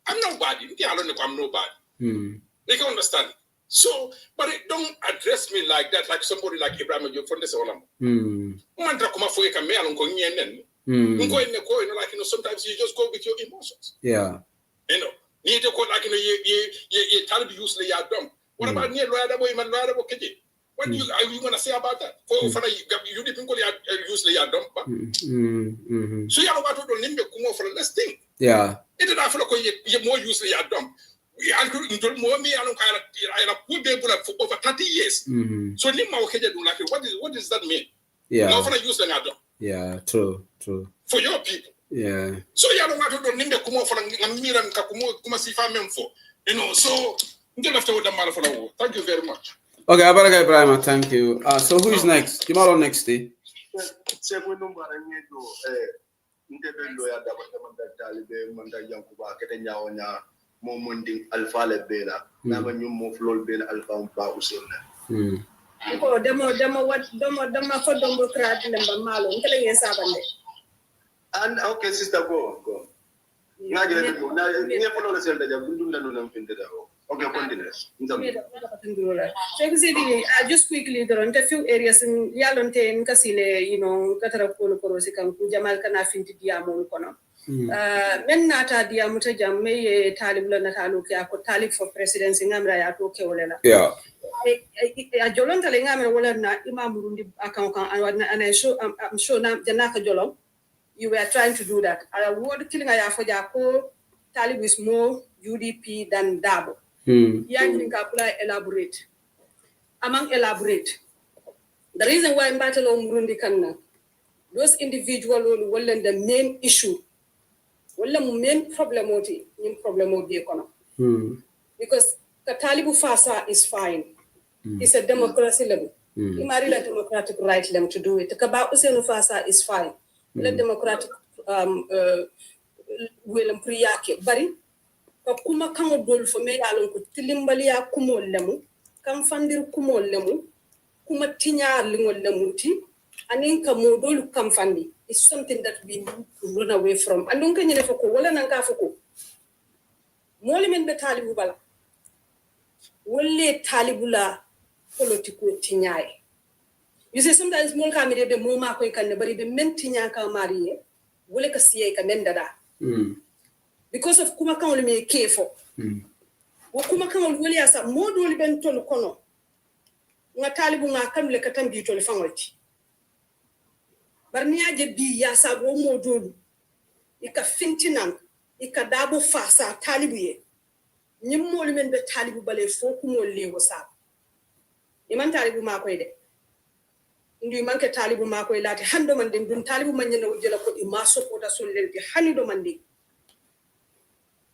I'm nobody. I'm nobody. They can understand. So, but don't address me like that, like somebody like Ibrahim Job from this Olam. Sometimes you just go with your emotions. Yeah. You to call like you tell me usually you're dumb. What about near what are you gonna say about that? You didn't call usually you're dumb. So you have got to name your for the thing. Yeah. It is not you're more usually you're dumb. We are doing more me. I put people for over 30 years. So what does that mean? Yeah. Yeah, true. For your people. Yeah. So you don't want to name the Kumo for Miran Kakumo si for. So you have to hold the man for the war. Thank you very much. Okay, Abaraka Ibrahim, thank you. So who is next? Kimaro next day. And okay, sister, go. Okay, continue. Just quickly, there are a few areas in Yalonte, Kasile, Katara Korosi, Jamal Kanafinti Diamon Kono. Men Nata Diamuta Jame, Talibula Nataluka, Talib for presidency, Namra, Olela. Yeah. A Jolon Talingam, Walla, Imam Rundi account, and I'm sure Janaka Jolom, you were trying to do that. A word killing a for Jako, Talib is more UDP than Dabo. Yang Kapula elaborate. Among elaborate. The reason why I'm battle on Murundi Kanna, those individuals will the main issue, will the main problem of the economy. Because Katalibu Fasa is fine. It's a democracy level. You marry a democratic right them to do it. Kabau Usenu Fasa is fine. Let democratic will Priyake. Bari kuma kango dol fo me yalon ko tilimbali ya kumol lemu kam fandir kumol lemu kuma tinyar lingol lemu ti anin ka modol kam fandi is something that we need to run away from andon ka nyene foko wala nan ka foko moli men be talibu bala wolle talibula politiko tinyay you say sometimes mol ka mi de mo ma koy kan bari be men tinya ka mariye wala ka siye ka nendada because of kuma kan me kefo wo kuma kan woli asa modoli ben tol kono nga talibu nga kam le katam bi tol fangolti barni aje bi ya sa bo modolu ika fintinan ika dabo fasa talibu ye nyim moli men be talibu bale fo kumo le wosa iman talibu ma koy de ndi manke talibu ma koy lati hando man dem dun talibu man nyana wujela ko di ma sopota sollelti hani do man di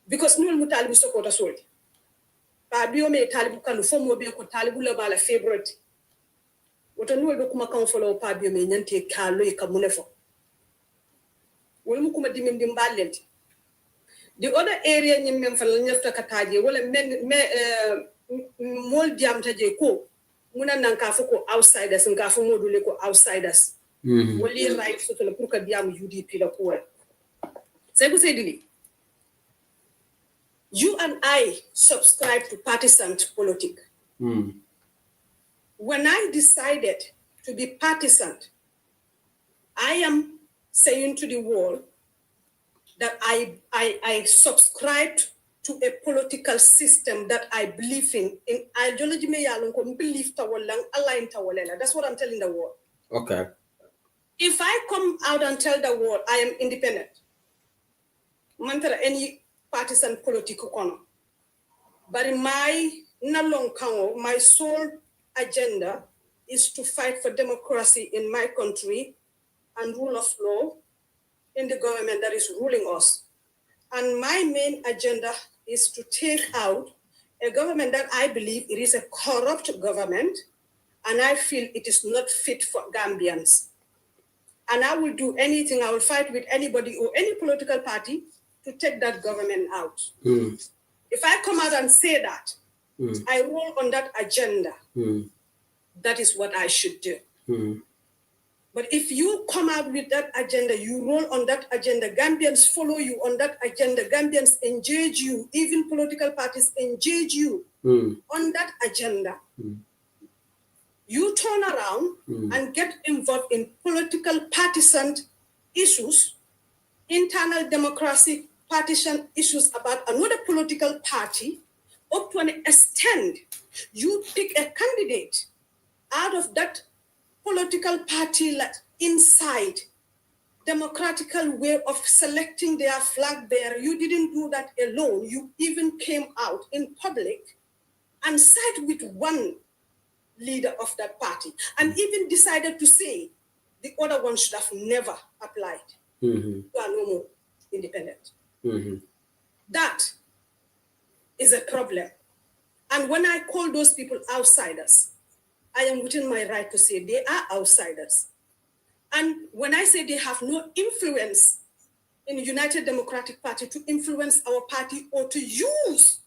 because nous nous talibu sokota soldi pa biyo me talibu kanu fo mo be ko talibu la bala favorite woto nous do kuma kan folo pa biyo me nyante kalo e kamune fo wol mu kuma dimin balenti the other area nyim mem fala nyafta kataje wala men mol diam taje ko muna nan ka fo ko outsiders nka fo module ko outsiders wali right so to pour ka diam UDP la ko c'est que c'est dit. You and I subscribe to partisan politics. When I decided to be partisan, I am saying to the world that I subscribed to a political system that I believe in ideology me yalon ko believe tawalang align tawalela. That's what I'm telling the world. Okay. If I come out and tell the world I am independent, mantara any partisan political kono. But in my sole agenda is to fight for democracy in my country and rule of law in the government that is ruling us. And my main agenda is to take out a government that I believe it is a corrupt government, and I feel it is not fit for Gambians. And I will do anything, I will fight with anybody or any political party to take that government out. If I come out and say that, I roll on that agenda, that is what I should do. But if you come out with that agenda, you roll on that agenda, Gambians follow you on that agenda, Gambians engage you, even political parties engage you on that agenda, you turn around and get involved in political partisan issues, internal democracy partisan issues about another political party, up to an extent, you pick a candidate out of that political party inside democratical way of selecting their flag bearer. You didn't do that alone. You even came out in public and side with one leader of that party and even decided to say the other one should have never applied. You are no more independent. That is a problem. And when I call those people outsiders, I am within my right to say they are outsiders. And when I say they have no influence in the United Democratic Party to influence our party or to use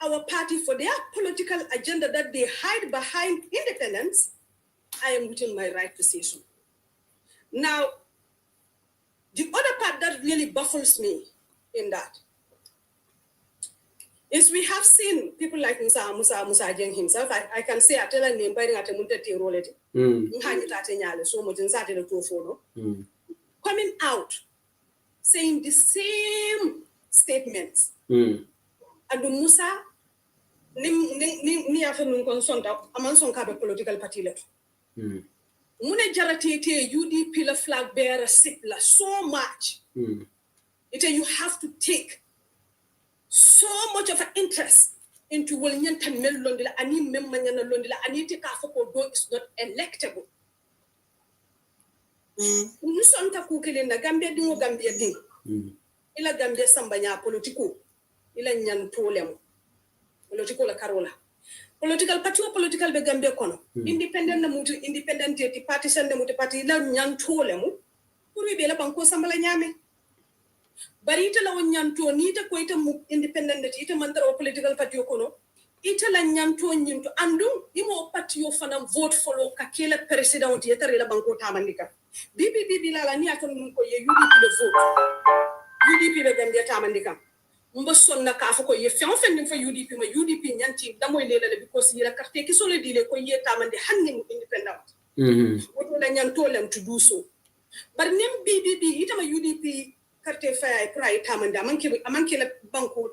our party for their political agenda that they hide behind independence, I am within my right to say so. Now, the other part that really baffles me in that is we have seen people like Musa Jeng himself. I can say I tell a name by the coming out saying the same statements. And Musa ni afa nun kon sonta aman son ka be political party le mune jarate UDP la flag bearer sip la so much it you have to take so much of an interest into wol nyanta mel londila ani mem manyana londila ani te ka foko do is not electable sonta ku kele na Gambia dingo Gambia ding ila Gambia sambanya politiko ila nyan tolem political la Carola. Political party or political be Gambia kono. Independent na mutu independent ti partisan na mutu party la nyanto lemu. Puri be la banko sambala nyame. Bari ita la nyanto ni ita ko ita independent ita mandara political party kono. Ita la nyanto nyinto andu imo party yo fana vote follow ka kela president ita la banko tamandika. Bibi la ni aton ko ye UDP le vote. UDP be Gambia tamandika. Mboson na ka ko ye fen fen fa UDP ma UDP nyanti damoy lele because yela carte ki sole dile ko ye tamande hanni mu independent woto la nyanto lem to do so but nem BBB itama UDP carte fa pray tamande amanke la banko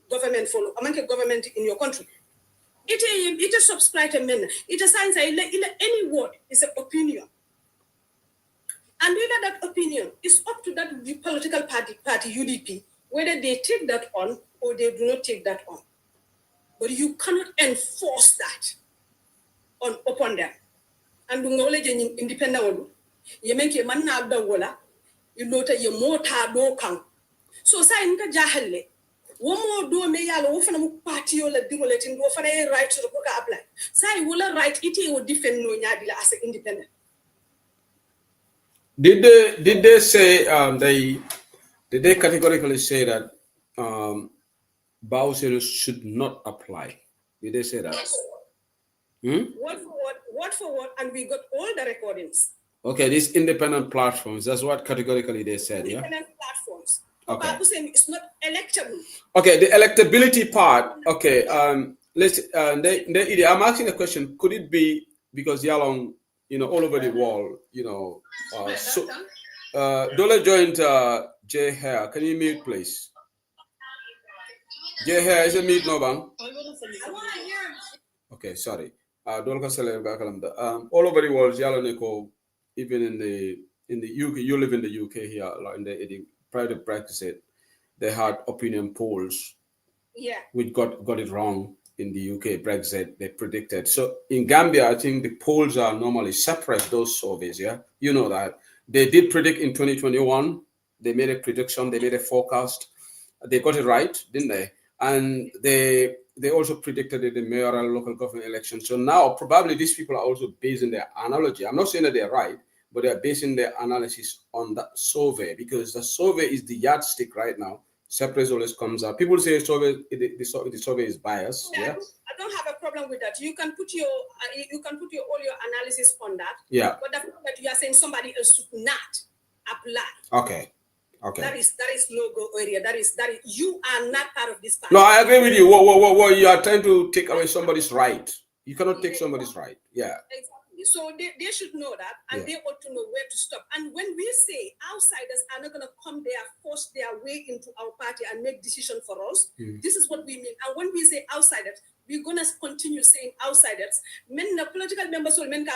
government follow amanke government in your country it subscribe to men it signs any word is an opinion and whether that opinion is up to that political party UDP whether they take that on or they do not take that on. But you cannot enforce that upon them. And the knowledge in independent you make a man now the walla, you know that you more do count. So say in the jahale, one more do me yalo often party or let do letting go for a right to the book apply. Say will a right it will defend no yadila as an independent. Did they say did they categorically say that Bowser should not apply? Did they say that? Yes. Word for word, and we got all the recordings. Okay, these independent platforms, that's what categorically they said, independent platforms. Okay. It's not electable. Okay, the electability part, okay, let's, I'm asking a question, could it be because Yalong, all over the world, Dola joined J Hair. Can you mute, please? J Hair is a mute, no bang? Okay, sorry. All over the world, Yalaneko, even in the UK, you live in the UK here, like in the private practice, they had opinion polls, which got it wrong in the UK Brexit. They predicted. So in Gambia, I think the polls are normally separate. Those surveys, you know that. They did predict in 2021 They made a prediction. They made a forecast. They got it right, didn't they? And they also predicted the mayoral local government election. So now probably these people are also basing their analogy. I'm not saying that they're right, but they're basing their analysis on that survey, because the survey is the yardstick right now. Separate always comes out. People say the survey is biased. Yeah. I don't have a problem with that. You can put your all your analysis on that. Yeah. But the fact that you are saying somebody else should not apply. Okay. Okay. That is no-go area. That is you are not part of this party. No, I agree with you. Whoa. You are trying to take away somebody's right. You cannot take somebody's right. Yeah. Exactly. So they should know that, and they ought to know where to stop. And when we say outsiders are not going to come there, force their way into our party and make decisions for us, this is what we mean. And when we say outsiders, we're going to continue saying outsiders. Men, the political members will men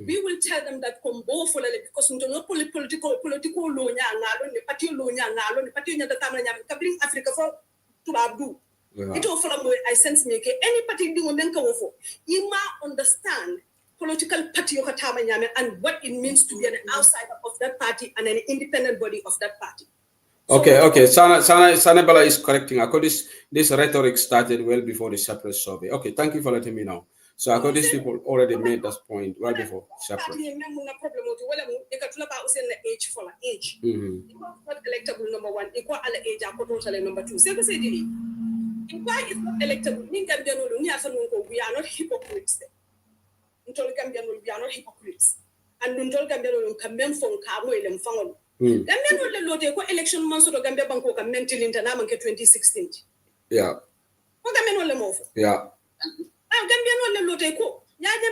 we will tell them that because we don't know political law, party law, party Africa for to Abdu. It will follow I sense me. Any party do you understand political party and what it means to be an outsider of that party and an independent body of that party. Okay. Sanabala is correcting. I this rhetoric started well before the separate survey. Okay, thank you for letting me know. So I these people already made that point well before separate. Age. Not electable number one, equal age, number two. Why is not electable? We are not hypocrites. We are not hypocrites. And election months to Gambia Banco mental in 2016. Yeah. Yeah.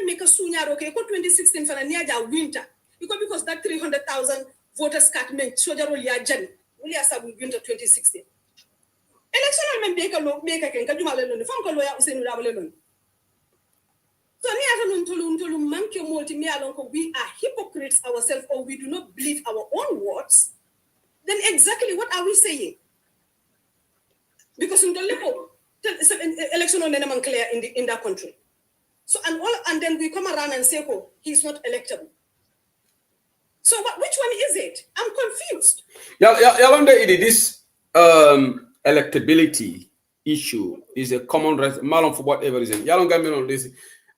Make a sunya okay, 2016 for a winter. Because that 300,000 voters cut meant soldier will jan. We are sub winter 2016. Election make a can you malone, Funko lawyer Usain Ravalon. So we are hypocrites ourselves, or we do not believe our own words. Then exactly what are we saying? Because in the level, election on the clear in that country. So and then we come around and say, oh, he's not electable. So which one is it? I'm confused. This electability issue is a common malum for whatever reason. This.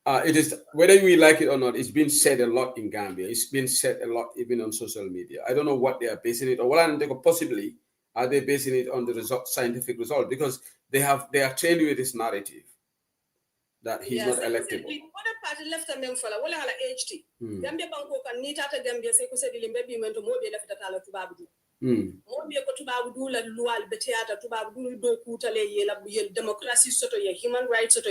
It is, whether we like it or not, it's been said a lot in Gambia. It's been said a lot even on social media. I don't know what they are basing it on. Well, possibly are they basing it on the scientific result, because they are trained with this narrative that he's not electable. What party left a for la wala hala HT. Gambia banko kan ni tata Gambia se ko se dilimbe bi mento mo be lafta tala tubabu. Mo be ko tubabu la lual beteata tubabu do kutale yela yel democracy soto ye human rights soto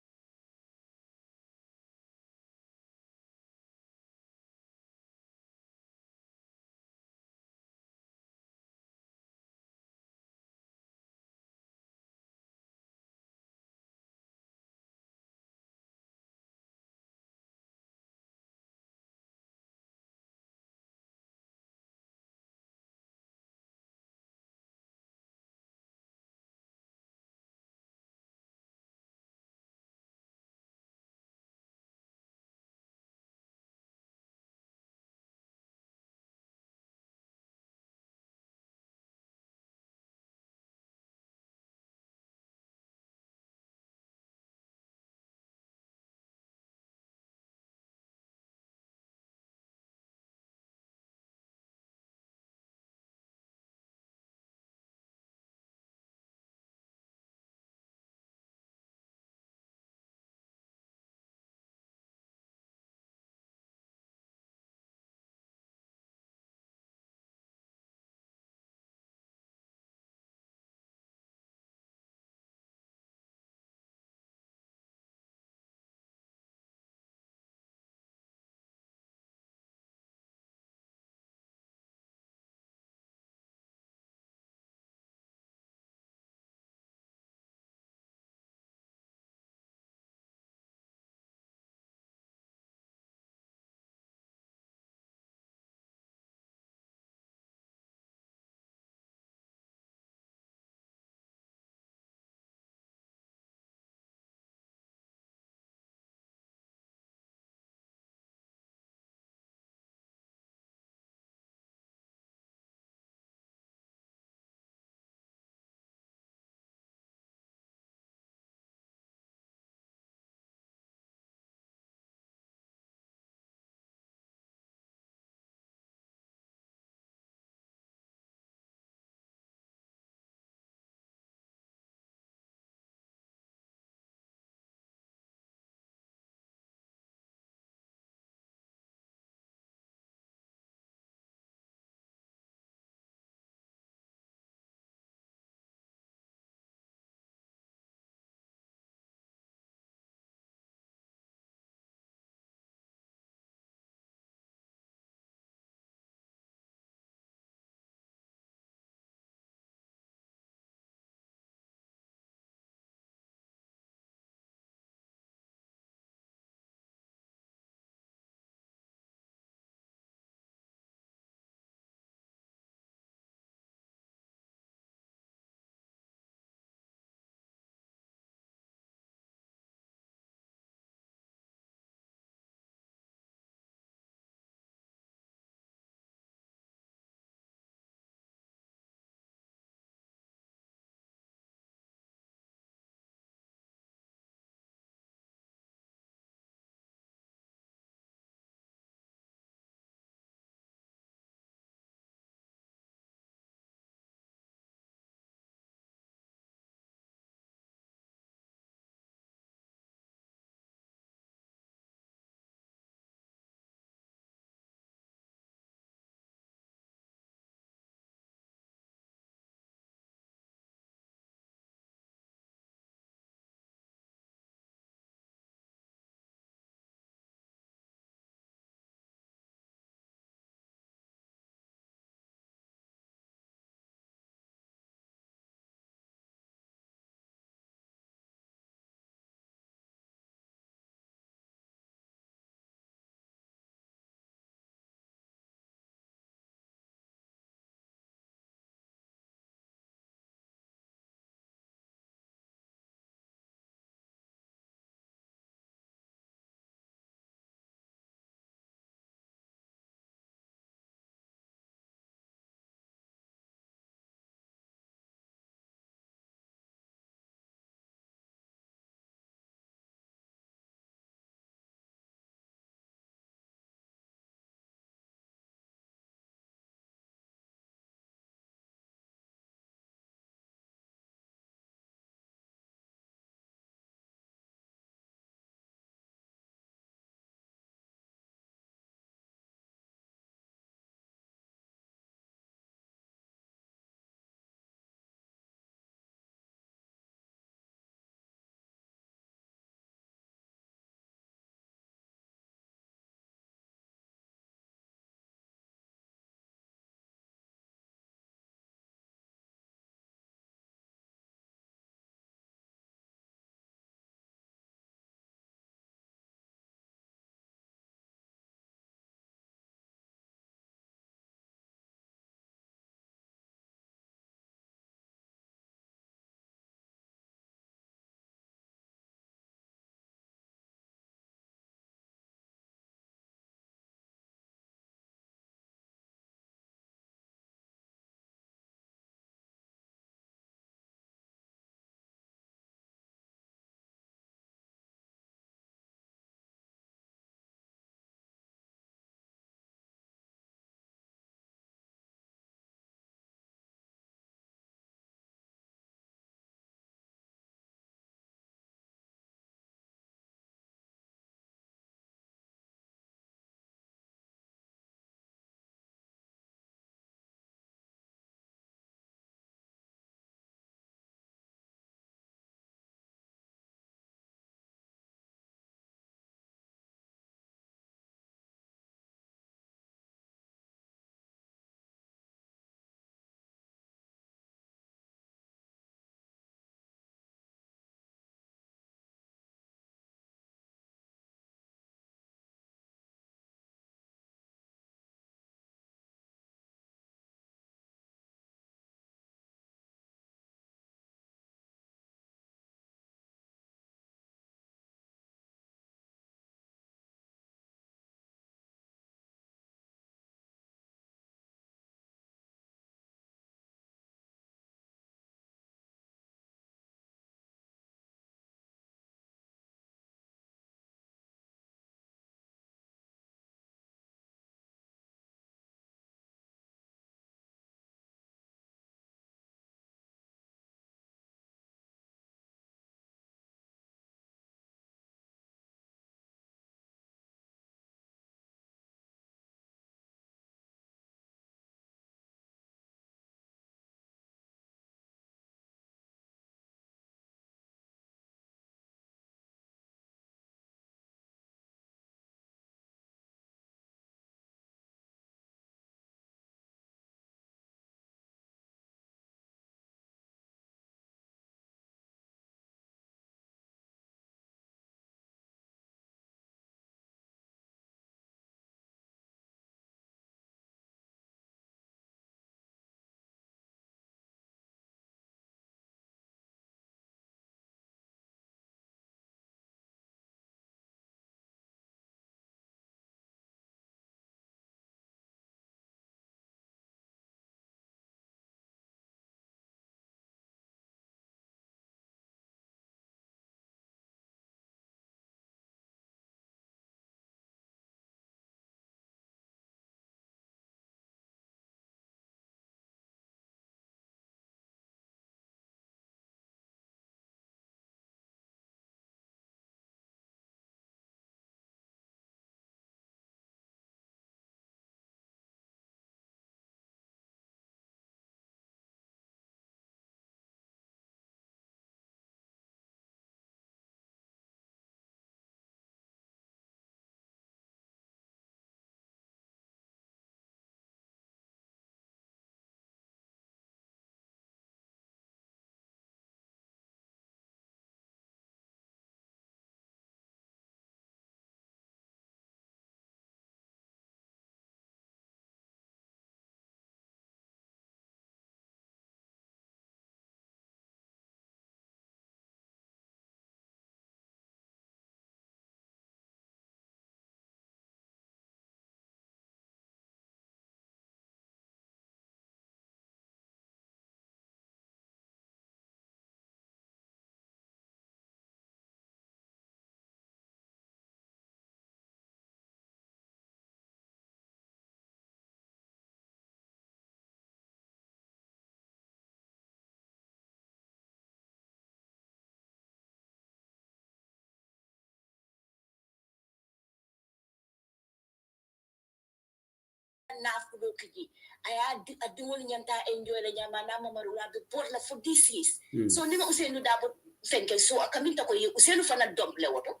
nafu do kiji aya adingol nyanta enjoy la nyama na mamarula be por la for this is so nima usenu dabo fenke so akaminta ko usenu fana domble woto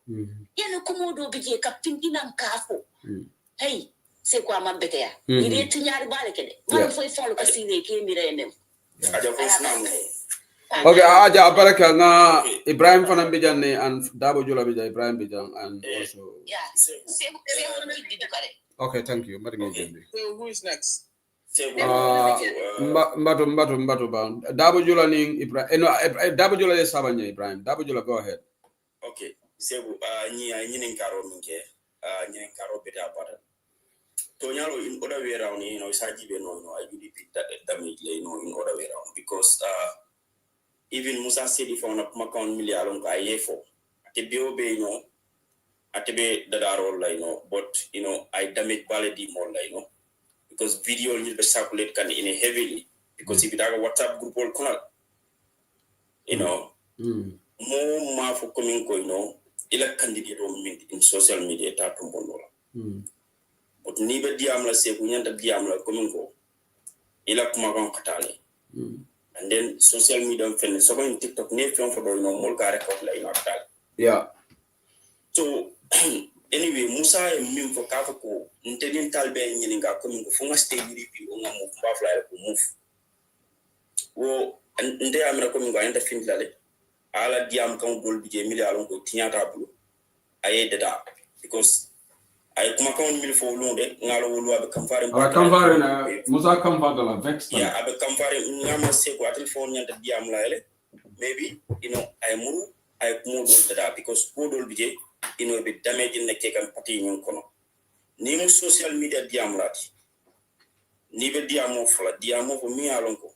yene komodo bije kaptindinan kafo hey c'est quoi ma betea il est tinyar bale kede man foi folo ka sine ke mirenem okay aja baraka nga Ibrahim fana bijanne and Dabo Jula bija Ibrahim bijang and also okay thank you so who is next Mbatu ba Dabo Jula ning Ibrahim no Dabo Jula is sabanya Ibrahim Dabo Jula go ahead okay sebu nyinin karo minke nyinin karo beta bata to nyalo in other way around saji be no IUDP that damage in other way around because even Musa said if on a Macon million ka yefo ate biobe atebe dadaro but I damage baladi more because video will be circulate can in a heavily because if it have a WhatsApp group or call more ma for coming ko ila candidate in social media ta tumbonola but ni be diam la se ku nyanda diam la coming ko ila kuma kan katale and then social media friend so in TikTok ne film for mol ka record la ina tal yeah so anyway Musa mim for ka ko intending talbe nyini nga coming ko funga stay UDP o nga move ba fly ko move wo nde amra coming ko anda fin lale ala diam kan gol bije million ko tinyata bulu aye dada because ay kuma kan mil fo londe ngalo wolu abe kamfare na Musa kamfare la vex yeah abe kamfare ngama se ko atel fo nyanta diam la ele maybe ay muru ay kumo dol dada because ko dol bije be damage in the cake and party nyon kono ni mo social media diam lati ni be diam mo fala diam mo mi alon ko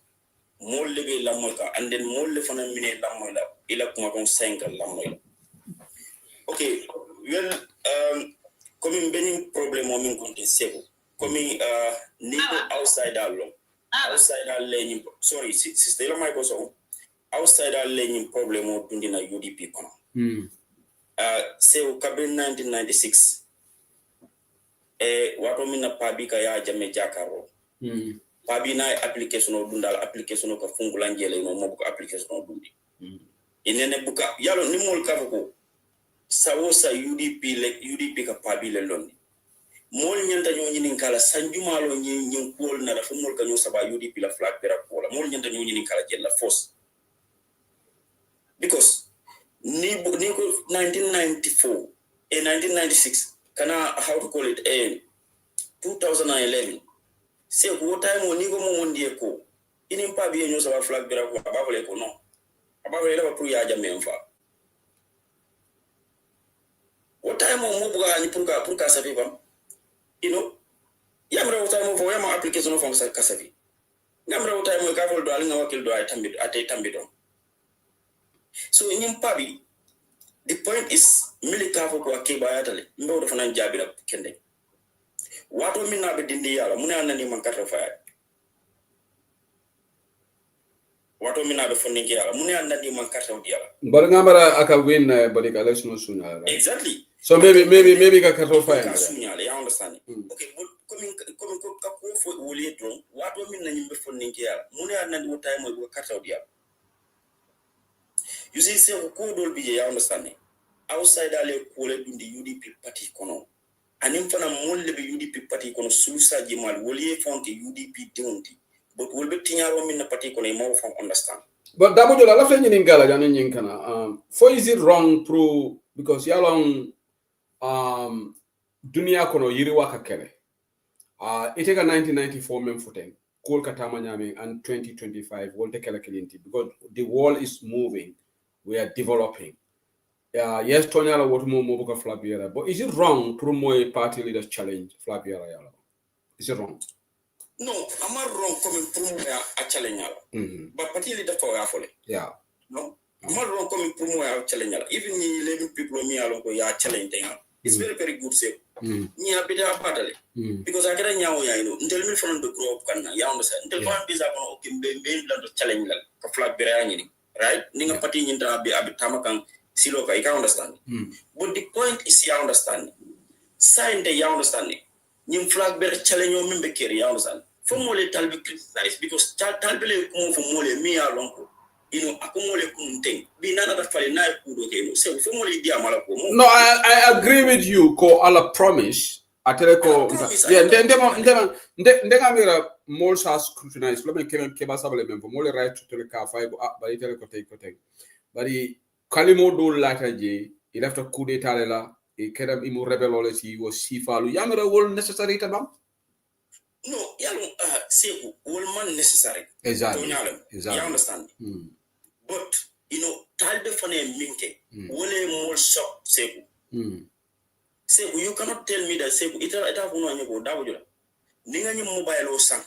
mo lebe la mo ka and then mo le fana mine la mo la ila kuma kon 5 la mo okay well comme benin problème o min konte sebo comme ni outside along outside learning sorry sister la may ko so outside learning problème o dundina UDP kono sebo kabe 1996 wato mina pabi ka ya jame jakaro pabi na application o dundal application o ka fungula ngele mo ko application o dundi inene buka yalo ni mol ka ko sawosa UDP ka pabi le londi mol nyanta nyoni kala sanjumalo nyin kol na la fumol ka saba UDP la flag pera kola mol nyanta nyoni kala jella force because ni ko 1994 1996 kana how to call it 2011 se ko time ni ko mo ndie ko ini pabi nyo saba flag pera ko abavole ko no abavole la pour ya jamem fa what time mo buga ni pour ka safi bam yamra what time fo yama application fo ka safi yamra what time ka fol do al nga wakil do ay tambido so in pabi the point is milita fo ko akeba yatale ndo do fana jabira kende wato minna be dindi yala mun anani man kata fa wato mina be fondinki yala mun anani man kata yala bar ngambara aka win bari ka election sooner right? Exactly. So maybe ka kato fire. You understand? Okay, coming ka ko fo wole don wato min na nyimbe fondinki yala mun anani wo time wo kata yala you see say ko dol bi you understand outside ale ko le dundi UDP party kono anim fana molle be UDP party kono susa jimal wole fonke UDP dondi but will be tinyaro min na party kono mo fon understand but Dabo Jola la fe nyini ngala jana nyin kana for is it wrong through because yalong dunia kono yiri waka kele iteka 1994 mem foten kol katama nyame and 2025 wolte kele kelinti because the world is moving, we are developing. Yes, Tonyala what more Mobuka Flabiera, but is it wrong through more party leaders challenge Flabiera? Is it wrong? No, I'm not wrong coming from a challenge. But party leader for Afole. Yeah. No, I'm not wrong coming from a challenge. Even 11 people me along with your challenge. It's very, very good. Say, ni a bit of battle because I get a nyaw ya until me from the group can ya understand. Until one is up on the challenge like Flabiera, right? Ninga party nyinda be abitamakan. Siloka, you can understand. But the point is you understand. Sign the you understanding. Nim flag bear challenge your member carry, you understand? For more tal be criticized because tal be come for more me along. You know, akumole kunting. Be none of the fali na kudo ke. So for more dia malako. No, I agree with you. Ko ala promise. Ateleko. Yeah, ndema mira more sa scrutinize. Lo me keba sabale member. More right to tele ka five. But iteleko take. Bari kalimo do lata je. Il after coup d'état là. E kedam imu rebelole si wo sifalu. Yamira wol necessary tabam. No, say all man necessary. Exactly. You understand? But you know, talbe fane minke. Wole more shop say. Say you cannot tell me that say ita kuno anyego dawjo. Ninga nyi mobile o sang.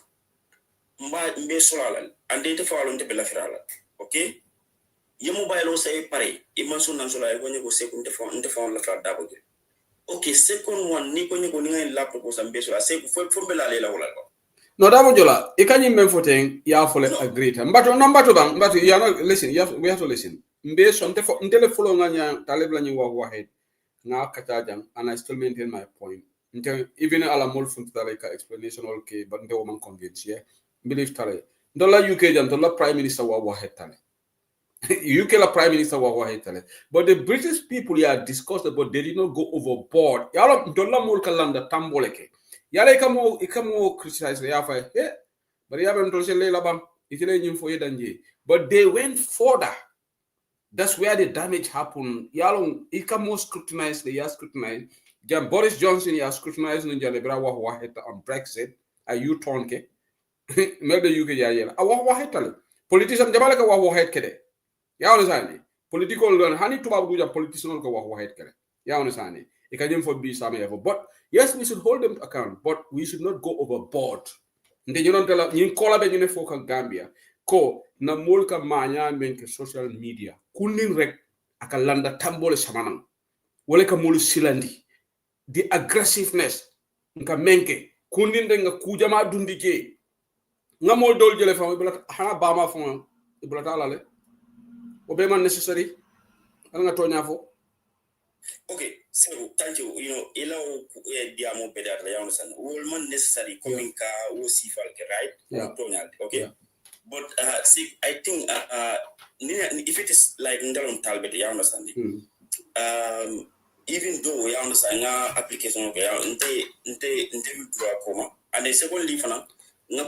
Mbe solala and they follow nte bela firala. Okay? Ye mobile o say pare. Imanso nansola ko nyego say nte phone la fra dawjo. Okay, second one ni ko nyego ninga laptop o sambe so say fo bela lela wala ko. No, that jola. You can't even for thing. You have to agree. But you are not listen. We have to listen. Based on the follow nganya talebla ni wa head. Nga kachajang, and I still maintain my point. Even ala mol fun like explanation okay, but nte woman convince yeah. Believe tale. Dola UK jam dola prime minister wa head tale. UK la prime minister wa head tale. But the British people here discussed about they did not go overboard. Yalo dola mol kalanda tamboleke. Yale ikamo criticize yafa but yaben tolse lela bam itile nyim fo yedanje but they went further. That's where the damage happened. Yalong ikamo scrutinize the scrutinize jam Boris Johnson ya scrutinize no jale bra wa heta on Brexit a U-turn ke mel the UK ya yela a wa heta politician jamale ka wa het kede ya understand political don hani tuba bu jam politician ko wa het kede ya understand it can for be some ever but yes, we should hold them to account, but we should not go overboard. Nde you don't tell you call up in for Gambia. Ko na mulka manya menke social media. Kunin rek akalanda tambole samanang. Wale ka mulu silandi. The aggressiveness nka menke kunin nga kujama dundike. Nga mol dol jele fam ibla hana bama fam ibla talale. Obeman necessary. Nga tonya fo. Okay, so thank you. You know, elo diamo better. I understand. All man necessary coming ka o sifal right? Yeah. Okay. Yeah. But see, I think if it is like ndalon talbet, I understand. Even though I understand application okay, nte withdraw koma, and the second leave na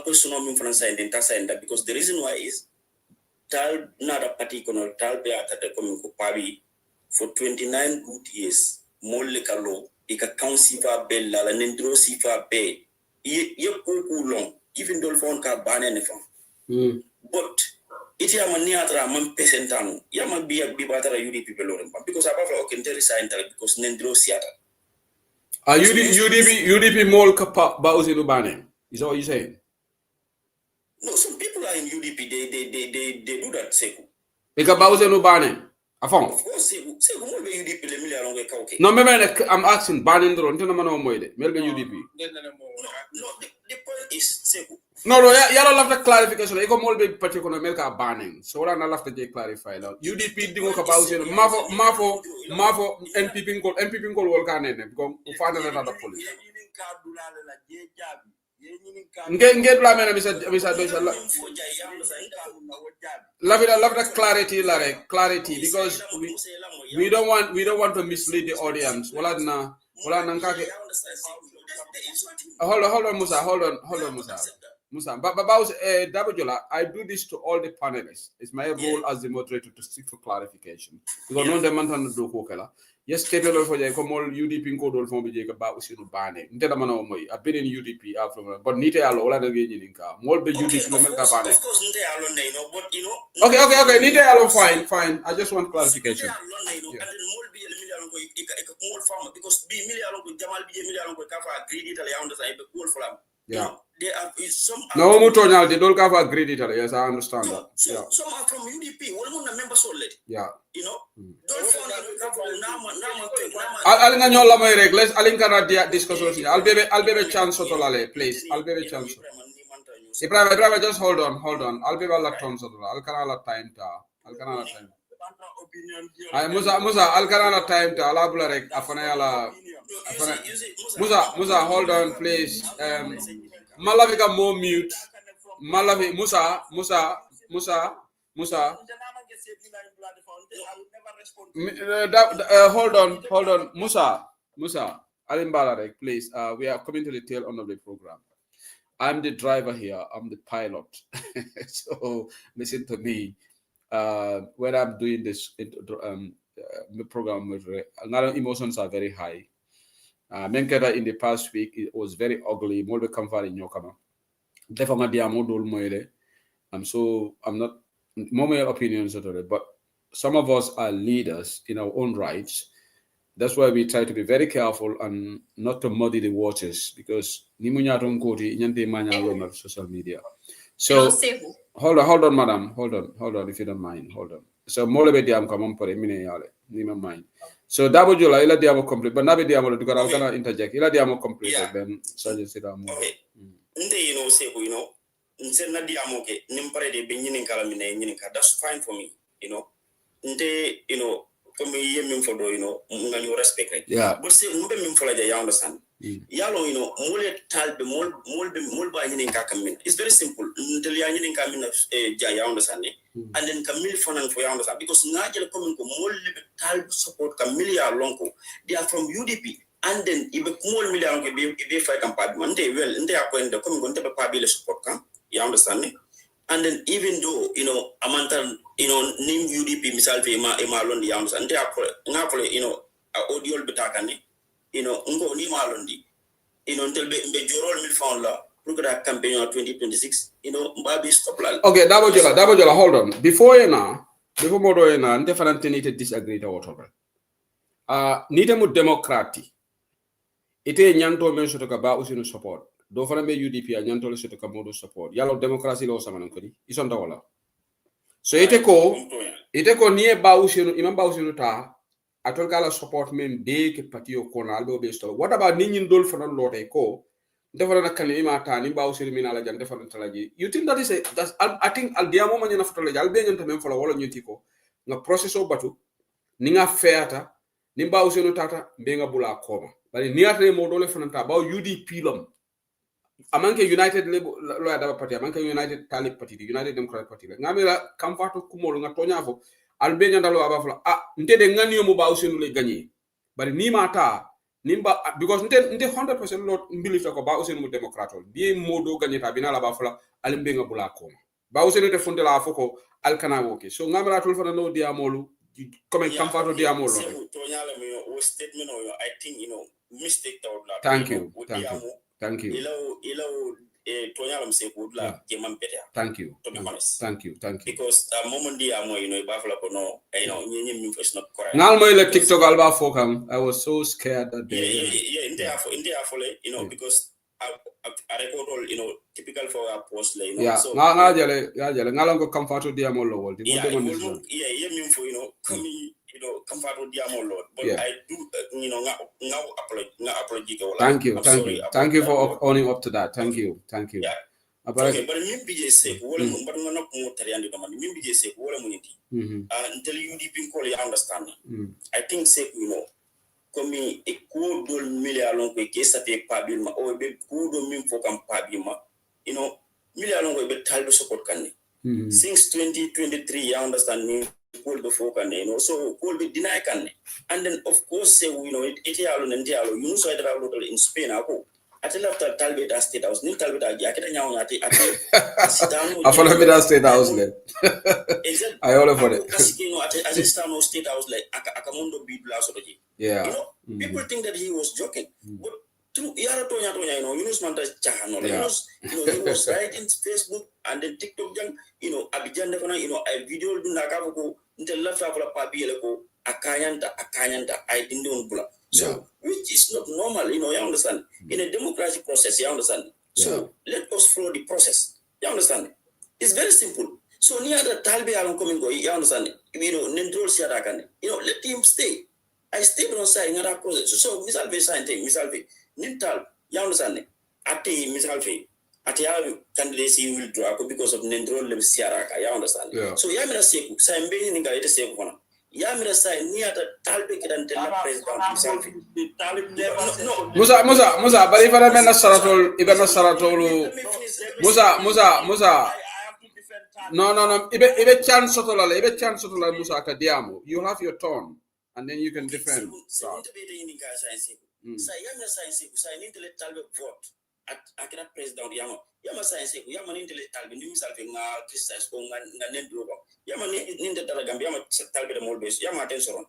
personal min fana sign den ta sign that because the reason why is tal na da particular tal be atata coming ko pabi. For 29 good years, Moleka law, ika council fa bella, la nendro sifa be. Ye kuku long, even though phone ka ban anything. But it ya maniatra man pesentano. Ya man be a bibatara UDP people because above all can tell sign because nendro siata. UDP mol kapa bausi lubane. Is that what you saying? No, some people are in UDP. They do that. Seku. Ika bausi lubane. Of course, no, I'm asking banning the UDP. No, the point is no, you don't have the clarification. You come all be particular America banning. So what I love to clarify now. UDP dingo about Mavo NPP call work on it because we find another police. Get love the clarity because we don't want to mislead the audience. Hold on, Musa. Musa. But Dabajola, I do this to all the panelists. It's my role as the moderator to seek for clarification. Because no demand on the Dokokela. Yes, Kepelo for Jacomo UDP code from Jacob Usinu Bane. I've been in UDP after, but Nita Alola again. More be UDP America Bane. Of course, Okay, Nita Alo, fine. I just want clarification. Because be million with Jamal be million with Kafa agreed Italy understand the cool for them. Yeah. They are some no Mutonya, they don't have agreed Italy. Yes, I understand that. So some are from UDP, one member solid. Yeah. You know? Don't phone I'll discussion. I'll be a chance to Lale, please. I'll be a chance. Ibrahim, just hold on. I'll be a lot of time. I'll time. Musa Alcarana time to Alabula Afanayala Musa, hold on, please. Malavika more mute. Malavi, Musa. Hold on, Musa. Alimbalarek, please. We are coming to the tail end of the program. I'm the driver here. I'm the pilot. So listen to me. When I'm doing this program, emotions are very high. Menkeda in the past week, it was very ugly. Molbe kamfari nyokama. Defama diamo dol moile. I'm not more opinions at all, but some of us are leaders in our own rights. That's why we try to be very careful and not to muddy the waters, because social media. So hold on, madam. Hold on, if you don't mind. Hold on. So molebe diam kamon pore mine yale. Nima mind. So double jula ila diamo complete, but nabe diamo because I'm gonna interject. Ila diamo complete then Sergeant Sida mo. Nde Seku, nse na diamo ke nimpare de benyini kala mine nyini ka. That's fine for me, Nde come yemim for do ngani respect right. Yeah. But say mbe mim for you understand. Yalo mole talbe mol ba nyini ka kamin. It's very simple. Until ya nyini ka min ja understand. And then kamil fonan for you understand, because ngajel komin ko mol talbe support kamil ya lonko. They are from UDP. And then if a small million be fight and party, they will in their point the coming on the public support come. You understand me? And then even though Amanta name UDP myself Emma Londi, you understand? They are audio betakani, ungo ni Malondi, until be Jorol mil found law, look at that campaign of 2026, Babi stop like. Okay, Dabojola, hold on. Before Modo different need to disagree to whatever. Nitemu democratic. Ite nyanto men soto ka ba usinu support do fana be UDP a nyanto le soto ka modo support yalo democracy lo sama ko di isonta wala so ite ko nie ba usinu imam ba usinu ta atol kala support men be ke patio ko na albe be sto what about ninyin dol fana lote ko defana na kan ima ta ni ba usinu mina la jan defana talaji you think that is I think al diamo man na foto le albe nyanta men fala wala nyiti ko nga process o batu ni nga feata ni ba usinu tata be nga bula koma bari niatre modole fananta ba UDP lom amanke United Lawyer Daba Party amanke United Talib Party United Democratic Party ngamira kamfato kumolo nga tonya fo albenya ndalo abafla ntede ngani yo mo ba usenu le gagner bari ni mata nimba because nte 100% lot mbilita ko ba usenu mo democratol bi modo gagner ta bina la bafla alimbe nga bula ko ba usenu te fonde la foko alkana woke so ngamira tol fana no diamolu comme kamfato diamolu statement I think mistake that. Thank you. Thank you. To be honest. Thank you. Because moment diamo bafla ko no is not correct. Now my TikTok alba fokam. I was so scared that day. Yeah, because I record all typical for our post like yeah so ngalang ko comfort diamo lo wol mean for coming comfort diamo lo but I do now apology thank you for owning up to that thank you yeah okay but me BJ say wala but ngana ko tariandi do man me BJ say wala muniti until you deep in call you understand I think say komi eko dol million ko ke sa te pabilma o be ko do min fo kam pabilma million ko be taldo support kanne since 2023 you understand me ko do fo kanne so ko be deny kanne and then of course say it yalo nentialo so ida lo in Spain ako atela after talbe da state house ni talbe da akita nyawo ati afala be da state house le I all for it asistano state house like akamundo bidla so doji people think that he was joking but through yara tonya Yunus manta chahano he was right in Facebook and then TikTok jang Abidjan defana I video du naka ko intel la fa pa biele ko akanyanta I didn't on bula so which is not normal you understand in a democratic process you understand so let us follow the process you understand it's very simple so near the talbe alon coming go you understand nendrol siata kan let him stay I stay on side ngara process so misal be nintal you understand ate misal fe ate ya candidacy will draw because of nendrol le siara ka you understand so ya mena seku sa mbeni ninga ite seku kona Yamira sign ni ata talbe kidan tella president himself. Musa, but if I remember Saratol, Musa. No. Ibe chance sotola Musa Kadiamo. You have your turn, and then you can defend. Sa yamira sign sign ni tele talbe vote at akira president yama science yama ni tele talbe ni misal fe nga christians ko nga nendo yama ni de dala gambia yama talbe de molbes yama attention.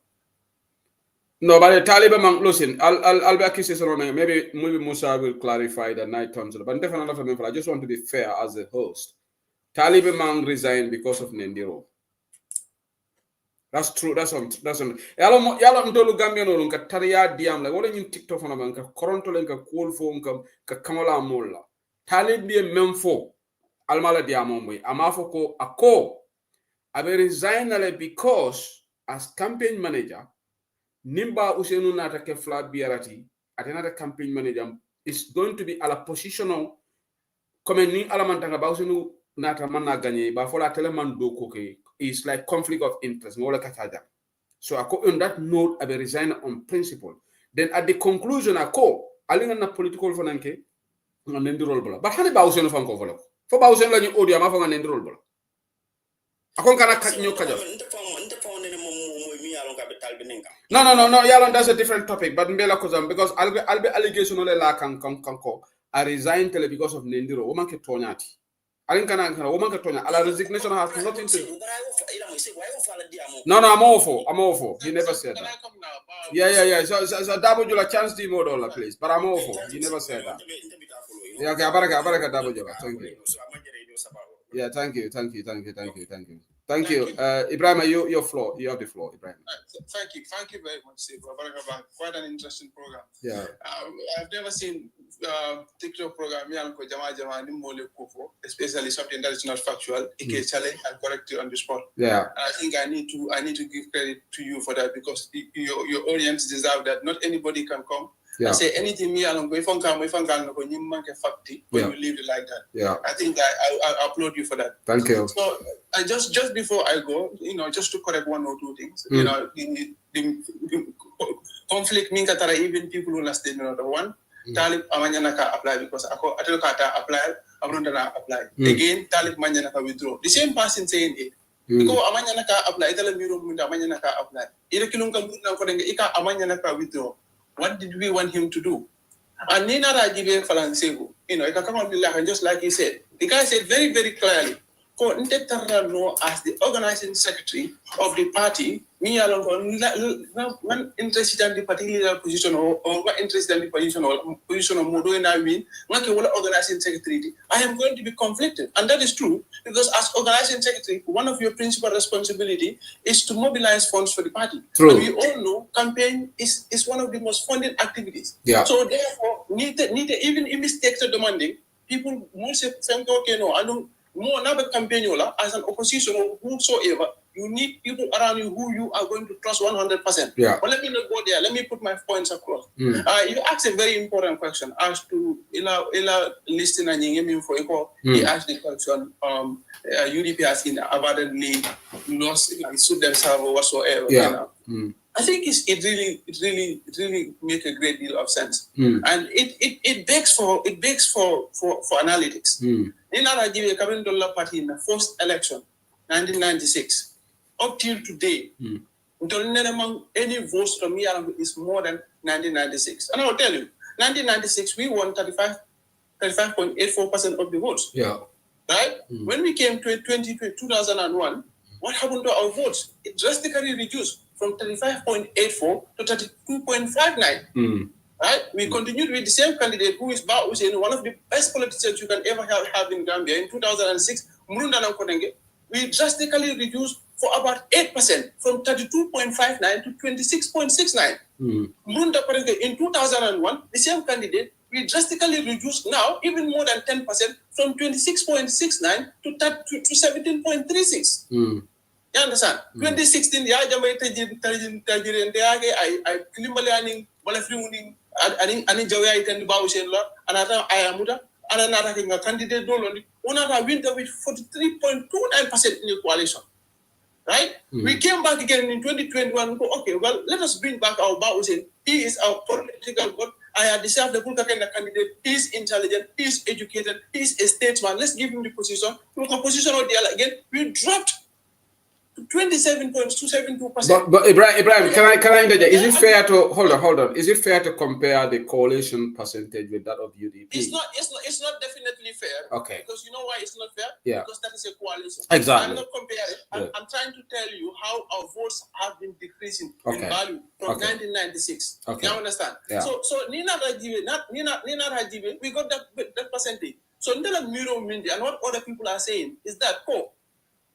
No, but the Taliban, listen, I'll be accused of maybe Musa will clarify the night terms, but definitely, I just want to be fair as a host. Taliban resigned because of Nendiro. That's true. That's on. Yalo ndolu Gambia no nka tariya diam la wala ñu TikTok fana man ka koronto len ka cool phone ka kamala molla. Taliban memfo almala diamo moy amafo ko ako abe resign because as campaign manager Nimba Usenu nata ke fla biarati at another campaign manager is going to be a la positional comme ni alamantanga ba Usenu nata manna gagner ba fola teleman do ko ke is like conflict of interest ngola kataja. So ako on that note I resign on principle. Then at the conclusion ako alinga na political fananke nganendi role bala. But hani ba Usenu fanko vola. Fo ba Usenu la ñu audio ma fa nganendi role bala. Akon kana kat ñu kaja. No. Yalon, that's a different topic. But Mbela Kozam, because I'll be allegation on la kanko. I resigned because of Nendiro. Woman ke tonyati. I think woman ke tonya. Ala resignation has nothing to do. No, I'm awful. He never said that. Yeah. So double you a chance to more dollar, please. But I'm awful. He never said that. Yeah, okay, Abaraka double you. Thank you. Yeah, thank you. Thank you. Ibrahim, your floor. You have the floor, Ibrahim. Thank you very much, Steve. Quite an interesting program. Yeah. I've never seen TikTok program, especially something that is not factual. It can challenge and correct you on the spot. Yeah. I think I need to give credit to you for that because your audience deserve that. Not anybody can come. Yeah. I say anything me along when you leave it like that. Yeah. I think I applaud you for that. Thank you. So I just before I go, just to correct one or two things, the conflict means that even people who understand one, Talib amanyanaka apply because ako atilokata apply, abrundana apply. Again, Talib manyanaka withdraw. The same person saying it. Because amanyanaka apply, itala miro munda amanyanaka apply. Ila kilunga munda ko denga ika amanyanaka withdraw. What did we want him to do? And Nina Rajibe Falansebu, just like he said, the guy said very, very clearly, as the organizing secretary of the party, me alone, not interested in the particular position or not interested in the position of Modo and I mean, like a organizing secretary, I am going to be conflicted. And that is true, because as organizing secretary, one of your principal responsibility is to mobilize funds for the party. True. And we all know campaign is one of the most funded activities. Yeah. So therefore, even if mistakes are demanding, people will say, okay, no, I don't. More another campaign as an opposition or whosoever, you need people around you who you are going to trust 100%. Yeah. But let me not go there. Let me put my points across. You asked a very important question as to ila listing and for equal. He asked the question, UDP has abundantly lost, sued themselves or whatsoever. Yeah. I think it really makes a great deal of sense, and it begs for analytics. In our Nigeria party in the first election, 1996, up till today, any votes from me is more than 1996. And I will tell you, 1996 we won 35.84% of the votes. Yeah. Right? When we came to 2001, what happened to our votes? It drastically reduced from 35.84 to 32.59. Right? We continued with the same candidate who is Ba Hussein, one of the best politicians you can ever have in Gambia. In 2006, we drastically reduced for about 8% from 32.59 to 26.69. In 2001, the same candidate, we drastically reduced now even more than 10% from 26.69 to 17.36. You understand? 2016, I ani jawe ay tan bawo sen la anata ayamuda anata kinga candidate doloni onata winter with 43.29% in the coalition. right? We came back again in 2021. Okay, well, let us bring back our Bausin. He is our political god. I deserve the good candidate. He is intelligent. He is educated. He is a statesman. Let's give him the position. Look at position of the again. We dropped 27.272%. But Ibrahim, can I interject? Is it fair to hold on? Is it fair to compare the coalition percentage with that of UDP? It's not definitely fair. Okay. Because you know why it's not fair? Yeah. Because that is a coalition. Exactly. I'm not comparing. Yeah. I'm trying to tell you how our votes have been decreasing in value from 1996. Okay. You understand? Yeah. So Nina Rajiv, we got that percentage. So Ndela Miro Mindi and what other people are saying is that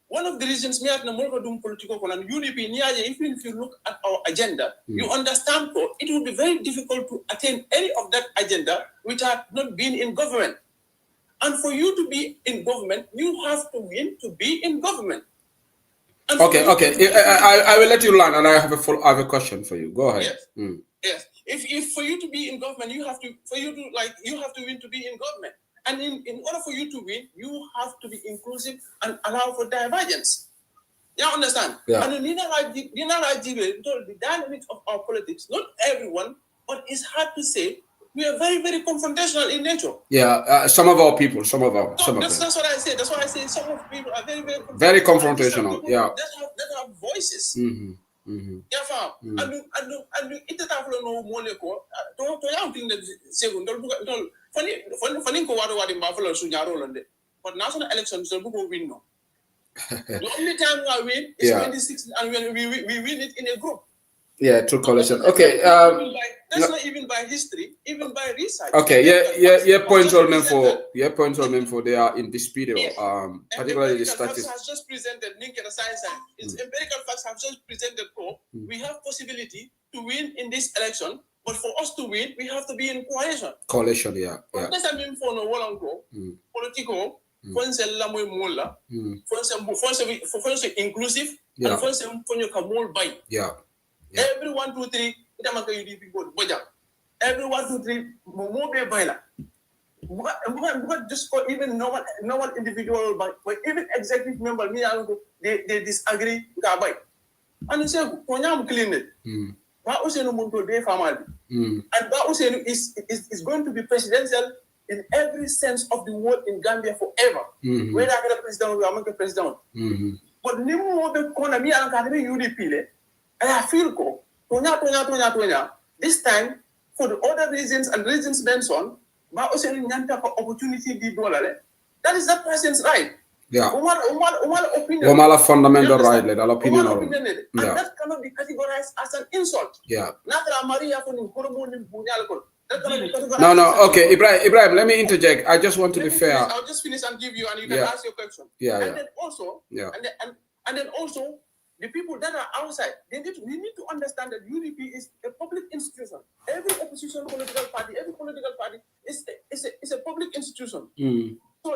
one of the reasons we have no more political and UDP, even if you look at our agenda, you understand it will be very difficult to attain any of that agenda which have not been in government. And for you to be in government, you have to win to be in government. Okay. I will let you learn, and I have a question for you. Go ahead. Yes. Yes. If for you to be in government, you have to win to be in government. And in order for you to win, you have to be inclusive and allow for divergence. You understand? Yeah. And Nina Rajiv told the dynamics of our politics, not everyone, but it's hard to say we are very, very confrontational in nature. Yeah, some of our people, some of them. That's what I say. That's why I say some of people are very, very confrontational. Yeah. That have voices. Mm-hmm. Mm-hmm. Yeah, fam. And it no more to young thing that second funny ko wadi mafalo sunyaro lande. But national elections don't go win no. The only time I win is 26 and when we win it in a group. Yeah, true coalition. Okay. That's not even by history, even by research. Okay, yeah. Points all meant for they are indisputable. Particularly the statistics. Has just presented science. Its empirical facts have just presented we have possibility to win in this election, but for us to win, we have to be in coalition. Coalition, yeah. Doesn't mean for no one political. Fonse la moy mola. Fonse inclusive and fonse fonyo kamol bay. Yeah. Every 1, 2, 3, itamaka UDP go boja. Every 1, 2, 3, mo be bayla. Just even no one individual, but even executive member, they disagree. And you say, Ponyam clean it. Ba Usenu Muntu de family. And Ba Usenu is going to be presidential in every sense of the word in Gambia forever. Whether I get a president or I'm a president. But Nimu be Kona mi and Academy UDP. I feel Tonya. This time, for the other reasons and reasons mentioned, but also opportunity di dollar. That is that person's right. Yeah. One opinion. One fundamental right, like opinion. And that cannot be categorized as an insult. Yeah. Maria No. Okay, Ibrahim. Let me interject. I just want to be fair. I'll just finish and give you, and you can ask your question. Yeah. And then also, and then also. The people that are outside, we need to understand that UDP is a public institution. Every opposition political party, is a public institution. So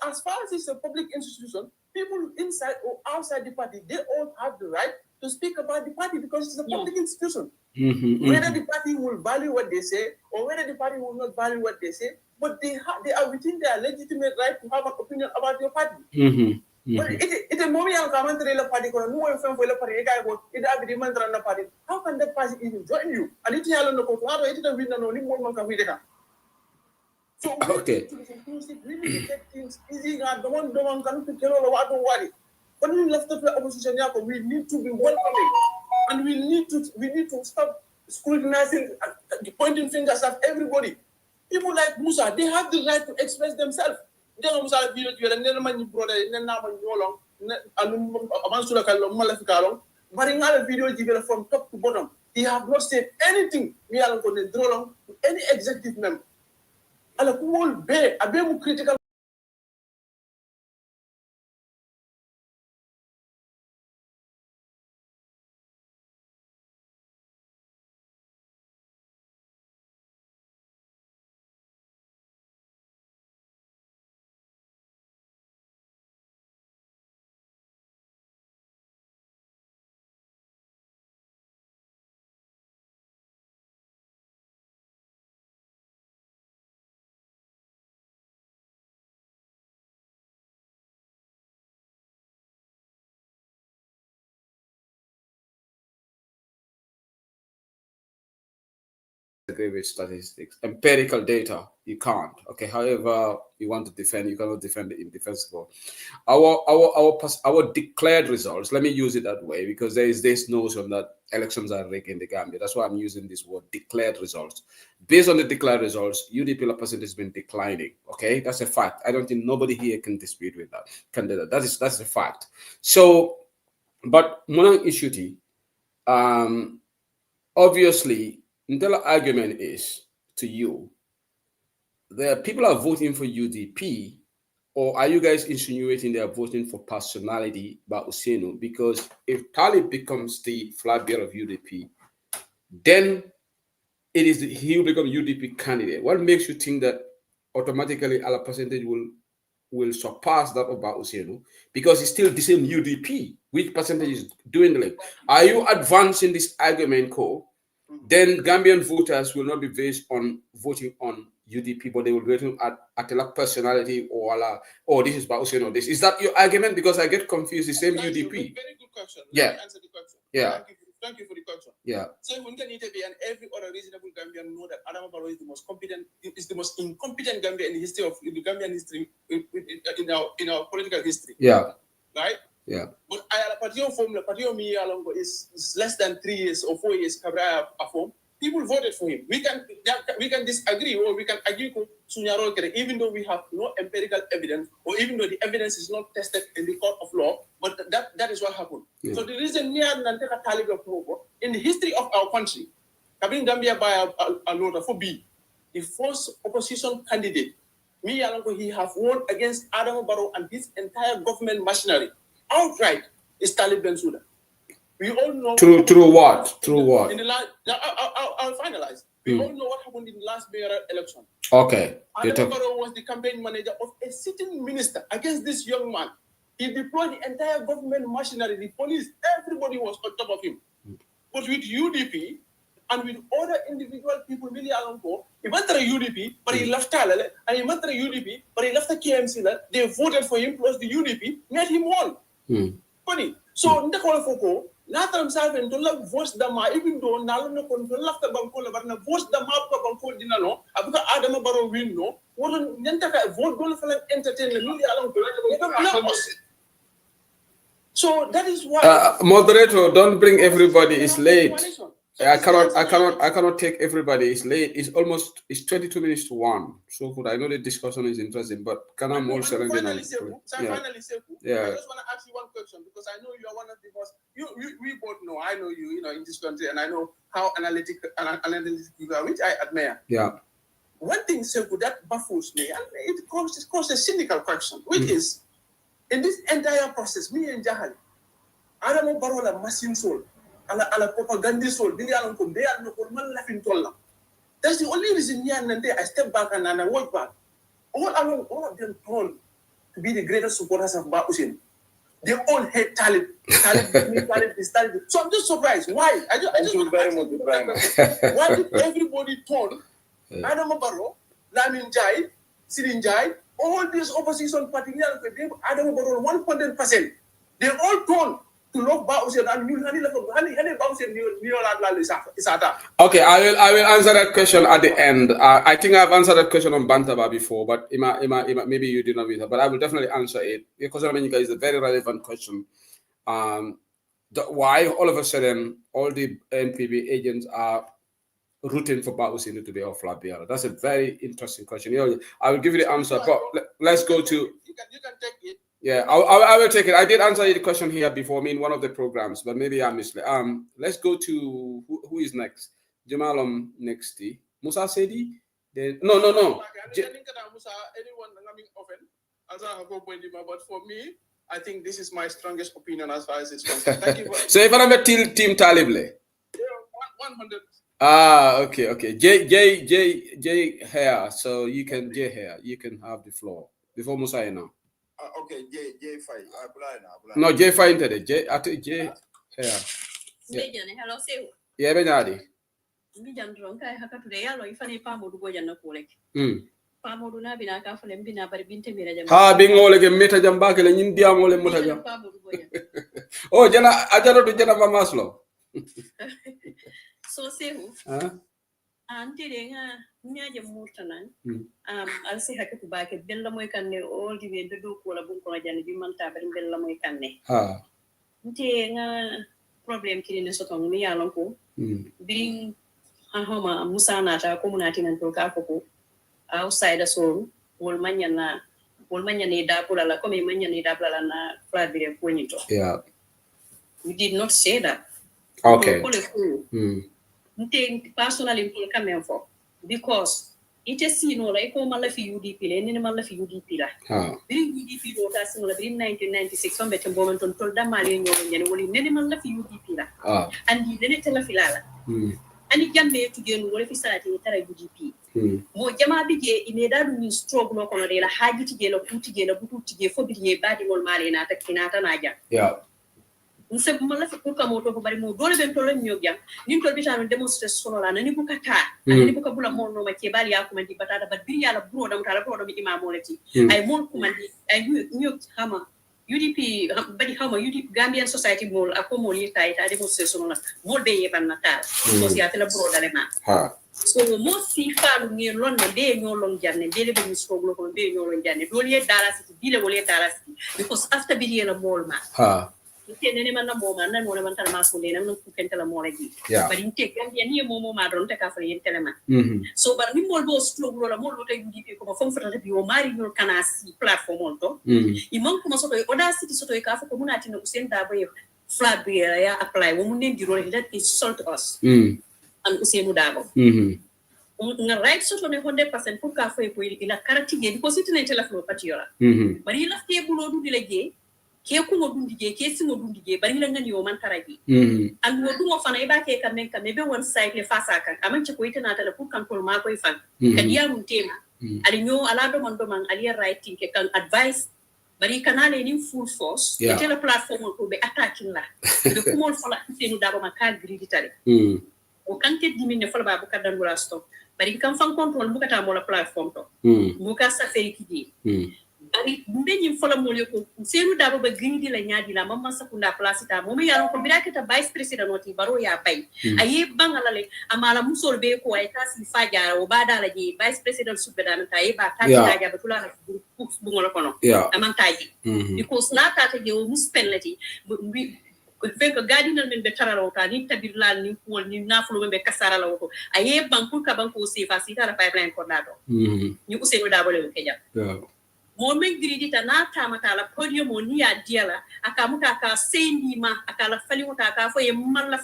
as far as it's a public institution, people inside or outside the party, they all have the right to speak about the party because it's a public institution. Whether the party will value what they say or whether the party will not value what they say, but they are within their legitimate right to have an opinion about your party. But it a moment I'm coming to the party because no one from the party it have the demand the party. How can that party even join you? And it yellow no how it don't win no more man can win. So we need to take things easy and don't can to kill all what don't worry. When we left the opposition, we need to be welcoming and we need to stop scrutinizing pointing fingers at everybody. People like Musa, they have the right to express themselves. They almost have video to the Nelman brother, and now video from top to bottom. He have not said anything. We are going to draw to any executive member. And a cool bear, a critical. disagree with statistics. Empirical data, you can't. Okay, however you want to defend, you cannot defend the indefensible. Our declared results, let me use it that way, because there is this notion that elections are rigged in the Gambia. That's why I'm using this word, declared results. Based on the declared results, UDP percentage has been declining. Okay, that's a fact. I don't think nobody here can dispute with that. That's a fact. So, but Monang issue, obviously, the argument is to you, the people are voting for UDP, or are you guys insinuating they are voting for personality by Usenu? Because if Talib becomes the flag bearer of UDP, then he will become UDP candidate. What makes you think that automatically our percentage will surpass that of Usenu? Because it's still the same UDP. Which percentage is dwindling? Are you advancing this argument, Cole? Then Gambian voters will not be based on voting on UDP, but they will vote at a personality or this is Usenu. This is that your argument? Because I get confused. The same UDP. Very good question. Yeah. Let me answer the question. Yeah. Thank you for the question. Yeah. So when can it be, and every other reasonable Gambian know that Adama Barrow is the most competent, is the most incompetent Gambia in the history of the Gambian history in our political history. Yeah. Right. Yeah. But I party me along is less than 3 years or 4 years Cabra form. People voted for him. We can disagree or we can agree to Sunyaro, even though we have no empirical evidence, or even though the evidence is not tested in the court of law. But that is what happened. Yeah. So the reason in the history of our country, Kabin Gambia by a lot for B, the first opposition candidate, he have won against Adama Barrow and his entire government machinery outright is Talib Bensouda. We all know. Through what? In the last, I'll finalize. We all know what happened in the last mayoral election. Okay. Adama Barrow was the campaign manager of a sitting minister against this young man. He deployed the entire government machinery, the police, everybody was on top of him. But with UDP and with other individual people, really alongo, he went to the UDP, but he left Talale, and he went to the UDP, but he left the KMC. They voted for him plus the UDP, made him won. Funny. So, Ndakolo Foko, Nata himself and Tola votes Dama, even though Nalano control after Bankola, but votes Dama Banko Dinano, Abuka Adama Barrow win no, wouldn't Yantaka vote Golfal entertain the media along. So that is why moderator, don't bring everybody. It's late. I cannot take everybody. It's late. It's 22 minutes to 1. So good. I know the discussion is interesting, but can I more finally, yeah. I just want to ask you one question, because I know you are one of the most we both know. I know you, in this country, and I know how analytical you are, which I admire. Yeah. One thing Sekou that baffles me, and it causes a cynical question, which is, in this entire process, me and Jahali, Adamo Barrow la machine soul, ala propaganda soul, that's the only reason I step back and I walk back. All of them told to be the greatest supporters of Bausin. They all hate Talib. Talib is Talib. So I'm just surprised. Why? I just want to ask you, why did everybody turn Adamo Barrow, Lamin Jai, Sirin Jai, all these opposition parties, Adamo Barrow 100%. They all turn to love Bausin and okay, I will answer that question at the end. I think I've answered that question on Bantaba before, but maybe you did not with her, but I will definitely answer it, because I mean, it's a very relevant question. Why all of a sudden all the NPB agents are rooting for Bausin to be our flag bearer? That's a very interesting question. I will give you the answer, but let's go to. You can take it. Yeah, I will take it. I did answer the question here before, one of the programs, but maybe I missed it. Let's go to who is next. Jamal next. Musa Sedi? No. But for me, I think this is my strongest opinion as far as it's concerned. Thank you. So if I'm a team Talible? 100. Okay. J here. So you can you can have the floor before Musa now. Okay, J5. No, J5 into the J. I think J here. Hello, say. Yeah, Benadi. Being all like a meta jambak and India mole motajam. Oh, Jana, I don't know to Jana Maslow. So say who? Ante denga nyaje mutanan al si hakku baake bella moy kanne all the way do ko la bu ko jani bi man ta bari bella moy kanne nte nga problem kiri ne soto mi yalon ko bring homa musa na ta ko munati nan to ka ko outside so wol manyana da pula la ko me manyane da pula na flat bi ko nyito we did not say that okay nte personally ko kamen fo because ite sino la ko mala fi UDP le ni mala fi UDP la bring UDP do ta sino la bring 1996 on betem bo ton tol da mali ñoo ñene woli ni mala fi UDP la andi dene tela fi la ani jambe to genu wala fi salati tara UDP mo jama bije ime da du struggle ko no de la haji tije la kuti je la butu tije fo biye badi mol mali na ta kinata na ja nse mala fi ko moto ko bari mo dole ben tolo ñoo jam nin tol bitano demonstration la nani bu kata ani bu ka bula mo no ma ke bali ya ko mandi batata bat bir yala bro dam tala bro dam imam molati ay mon ko mandi ay ñu xama UDP badi xama UDP Gambian Society mol ako mol yi tay ta demonstration la mol be yeban na tal so si atela bro dale ma so mo si falu ngi lon na be ñoo lon janne be le be mi ko ko be ñoo lon janne dole ye dala ci bile wala dala ci because after bi yela mol ma nene man na mo man na mo man tan ma ko le nan ko kente la mo la ji bari nte Gambia ni mo ma don te ka fa yen telema so bar ni mol bo struggle la mol tay UDP ko fam fata bi o mari ñol kana si platform on to i man ko so to audacity so to ka fa ko munati no sen da boy flat bi ya apply wo mun nen di role that insult us an ko senu dabo nga right so to ne 100% pour ka fa ko ila karati ge ko sitene telephone patiola bari la te bulo du di la je ke ko ngodundi je ke si ngodundi je bari la ngani o man taraji an wodu mo fana iba ke kamen be one side le fasa kan aman ci ko itana tala pour kan ko ma koy fan kadi ya mun tema ali ñoo ala do man ali writing ke kan advice bari kanale ni full force te la platform ko be attacking la be ko mo fala senu dabo ma ka gridi tale o kan te dimine fala ba bu ka dan wala stop bari kan fan control bu ka ta mo la platform to mu ka sa feri ki ari mbenyi fola mole ko senu dabo ba gridi la nyaadi la mamma sakunda place ta mo mi yaron ko bira kita vice president oti baro ya bay ayi bangala le amala musol be ko ay tasi fajara o bada la ji vice president subeda na tay ba ta ta ja batula na bu ngola kono amam taji because na ta ta je o muspellati fenko gadinal men be tarala wota ni tabir lal ni wol ni nafulo men be kasara la woto ayi banku ka banku sifa sita la pipeline ko dado ni usenu dabo le ke jam mo men gridita na tamata la podium mo ni adiala aka muta ka sendi ma aka la fali muta ka fo e malla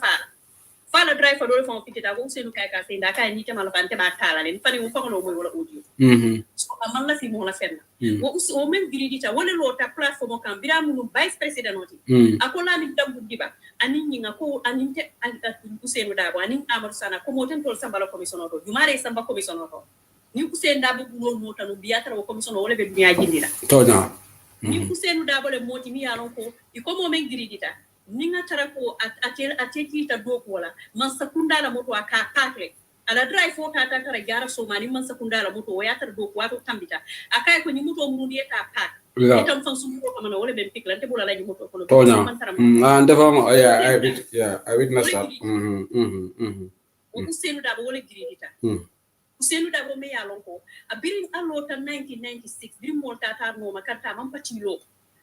fala driver do fon pitita ko senu kay ka senda kay ni tamala bante ba tala len fani mo ko no mo wala audio so amalla fi mo la fenna o men gridita wala lo ta platform kan bira mu vice president oti akola mi dambu diba anin ni ngako anin te usenu dabo anin amar sana ko mo ten tol sambala commission oto jumare samba commission oto ni ku sen dabo bulo mota no biata ko commission wala be dunya jindira tonya ni ku senu dabo le moti mi yalon ko iko mo men gridita ni nga tara ko ateki ta do ko wala man sakunda la moto aka takle ala drive fo ta tara gara so mani man sakunda la moto waya tar do ko wato tambita aka ko ni moto mu ni ta pat etam fan su ko amana wala ben piklante bula la ni moto ko tonya defa I witness that ku senu dabo wala gridita Usenu dabo me yalon ko abirin alota 1996 birin molta tar no makanta man patilo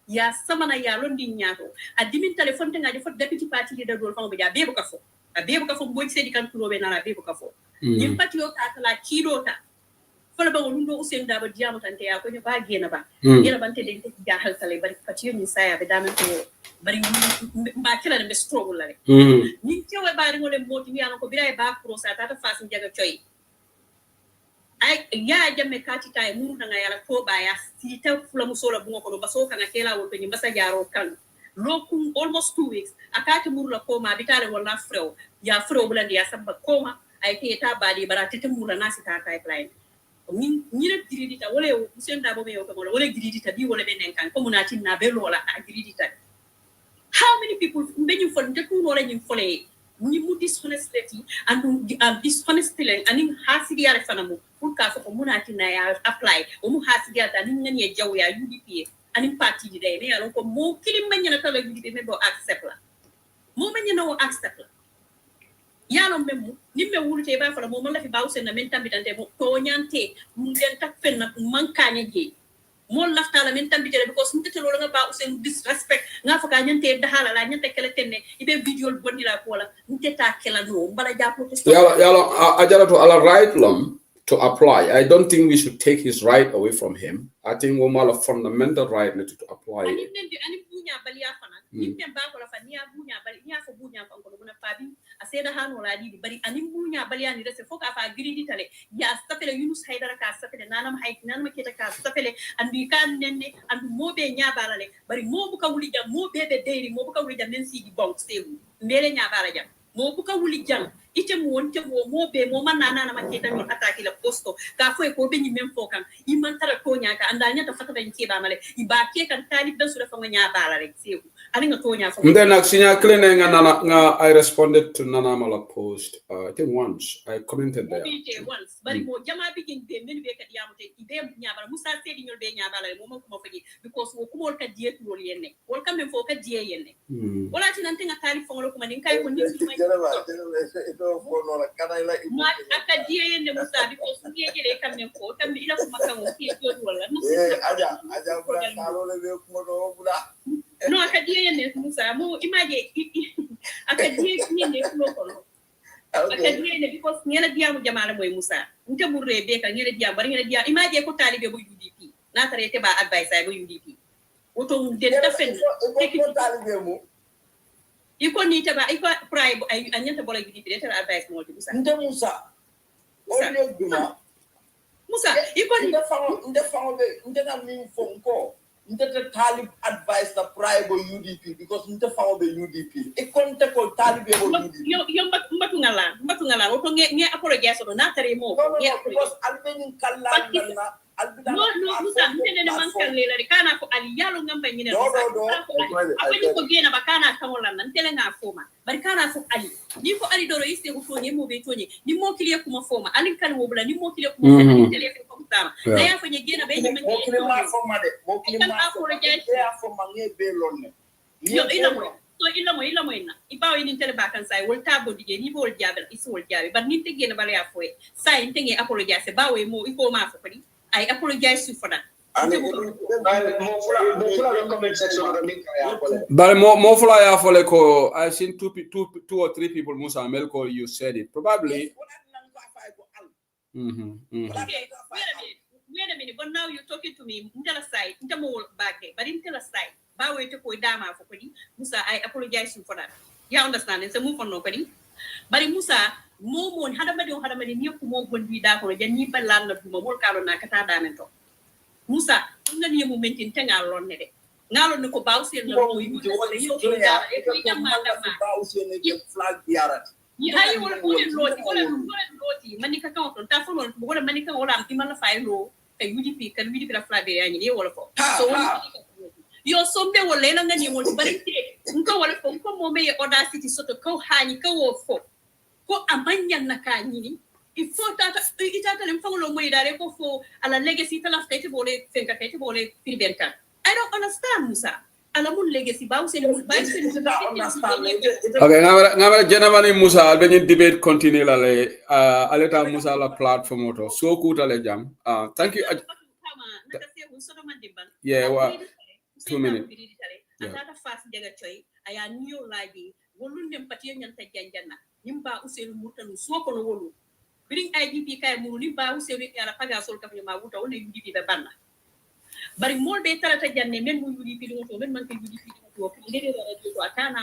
ya samana yalon din nyato adimin telephone tanga defo deputy party leader dol famo be ja bebo kafo boy sedi kan tulo be nara bebo kafo nim patio ta kala kilota fala ba wonundo usenu dabo diamo tante ya ko ne ba gena ba yela bante de ja haltale bari patio ni saya be damen ko bari ba kila ne struggle la ni tewe bari ngole moti mi yalon ko biray ba pro sa ta fasin jaga choy ay ya jamme kati tay muru nga yala to baya sita fula musola bungo ko baso kana kela won to ni basa jaro kan lokum almost 2 weeks akati muru la koma bitale wala frew ya frew bulandi ya sabba koma ay ke ta badi barati te muru na sita pipeline ni le gridita wala usenda bo me ko wala gridita bi wala benen kan ko munati na be lola a gridita how many people mbenyu fon de ko wala nyi fole ni mu dishonesty and dishonesty and hasidi ya fanamu pour ka ko munati na ya apply o mu hasidi ya tan ngani jaw ya UDP ani party di day me ya ko mo kilim manya na tala UDP me bo accept la mo manya no accept la yalo memu nimme wulute ba fala mo la fi bawse na men tambitante mo to nyante mun den tak fenna mankanya je mo lafta la men tambitele because mutete lo nga ba usen disrespect nga fa ka nyante dahala la nyante kala tenne ibe video bonni la ko la muteta kala no bala japo yalo ajala to ala right lom to apply. I don't think we should take his right away from him. I think we have a fundamental right to apply it. mo buka wuli jang ite mo wonte mo be mo manana na maketa mi attaque la posto ka fo ko be ni même fokan i man tara ko nyaaka anda nyata fatata ni ba male i ba ke kan talib da su da fa nya bala rek sebu ani nga to nya fa then nak sinya clean nga I responded to Nana Mala post I think once I commented there once bari mo jama bigin be men be kadi yamote i be nya bala musa sedi nyol be nya bala mo mo ko faji because wo ko mol ka diet wol yenne wol kam men fo ka die yenne wala tin ante nga talib fo ngolo ko man kay ko ni ma akadie yende musa because ndiye jele kamne ko tambi ila ko makango ki jodi wala aja bra talo le be ko do bula no akadie yende musa mo imaje akadie yende ko ko akadie yende because ngela dia mo jamala moy musa nte burre be ka ngela dia bari ngela dia imaje ko talibe bo UDP na tarete ba advice ay bo UDP oto den ta fen ko talibe mo iko ni taba iko pride ay anyanta bola UDP de tara advice mo musa nte musa ole duma musa iko ni nde fango be nde na min fonko nde talib advice the pride UDP because nte fango be UDP e konte ko talib bo UDP yo mbatu ngala oto nge apologize do na tare mo because albenin kala na no musa mtene ne mankan lela kana ko ali yalo ngamba nyine afani ko gena bakana kamola nan tele nga foma bari kana so ali ni ko ali doro iste ko tonye mo be tonye ni mo kiliye kuma foma ali kan wo bula ni mo kiliye kuma tele ko tama na ya fanye gena be ni men mo kiliye ma foma de mo kiliye ma foma nge be lonne yo ila mo ina ibaw ni tele bakan sai wol tabo dige ni bol jabel isi wol jabe bar ni te gena bale ya foe sai nge apologize bawe mo iko ma fo kadi I apologize for that. But more fly for like I seen two or three people Musa Melko you said it probably. Okay, wait a minute. But now you're talking to me. Tell a side, tell more back there, but in tell a side. Bow to go dama for Kodi. Musa, I apologize for that. You understand? It's a move on nobody. But in Musa. Momo hadamadi ni ko mo gondi da ko jani ballan na mo mol kalo na kata da men to musa ngani mo mentin tenga lonne de ngalo ne ko bawsel na mo yudi wala yo ko da e ko jamma bawsel ne ke flag yarat yi hayi wala loti mani ka kan to ta fo wala mani ka wala am imala faylo e UDP kan UDP la flag ya ni wala ko so yo sombe wala la ngani mo bari nko wala ko mo me audacity soto ko hani ko wo fo ko amanya nakanyini ifo tata itata lemfango mo idare ko fo ala legacy tala fete bole fenka fete bole firbenka I don't understand musa ala mun legacy bawse le bawse okay ngara jenamani musa albenin debate continue la le aleta musa la platform auto so kuta le jam thank you yeah 2 minutes atata fast jaga choy aya niyo laji wolunde patiyo nyanta janjanna nimba uselu murtanu soko no wolu biring IGP kay muru nimba uselu ala paga sol ka ma wuta wona UDP be banna bari molbe tarata janne men mo UDP do to men man ko UDP do ko ndede radio to atana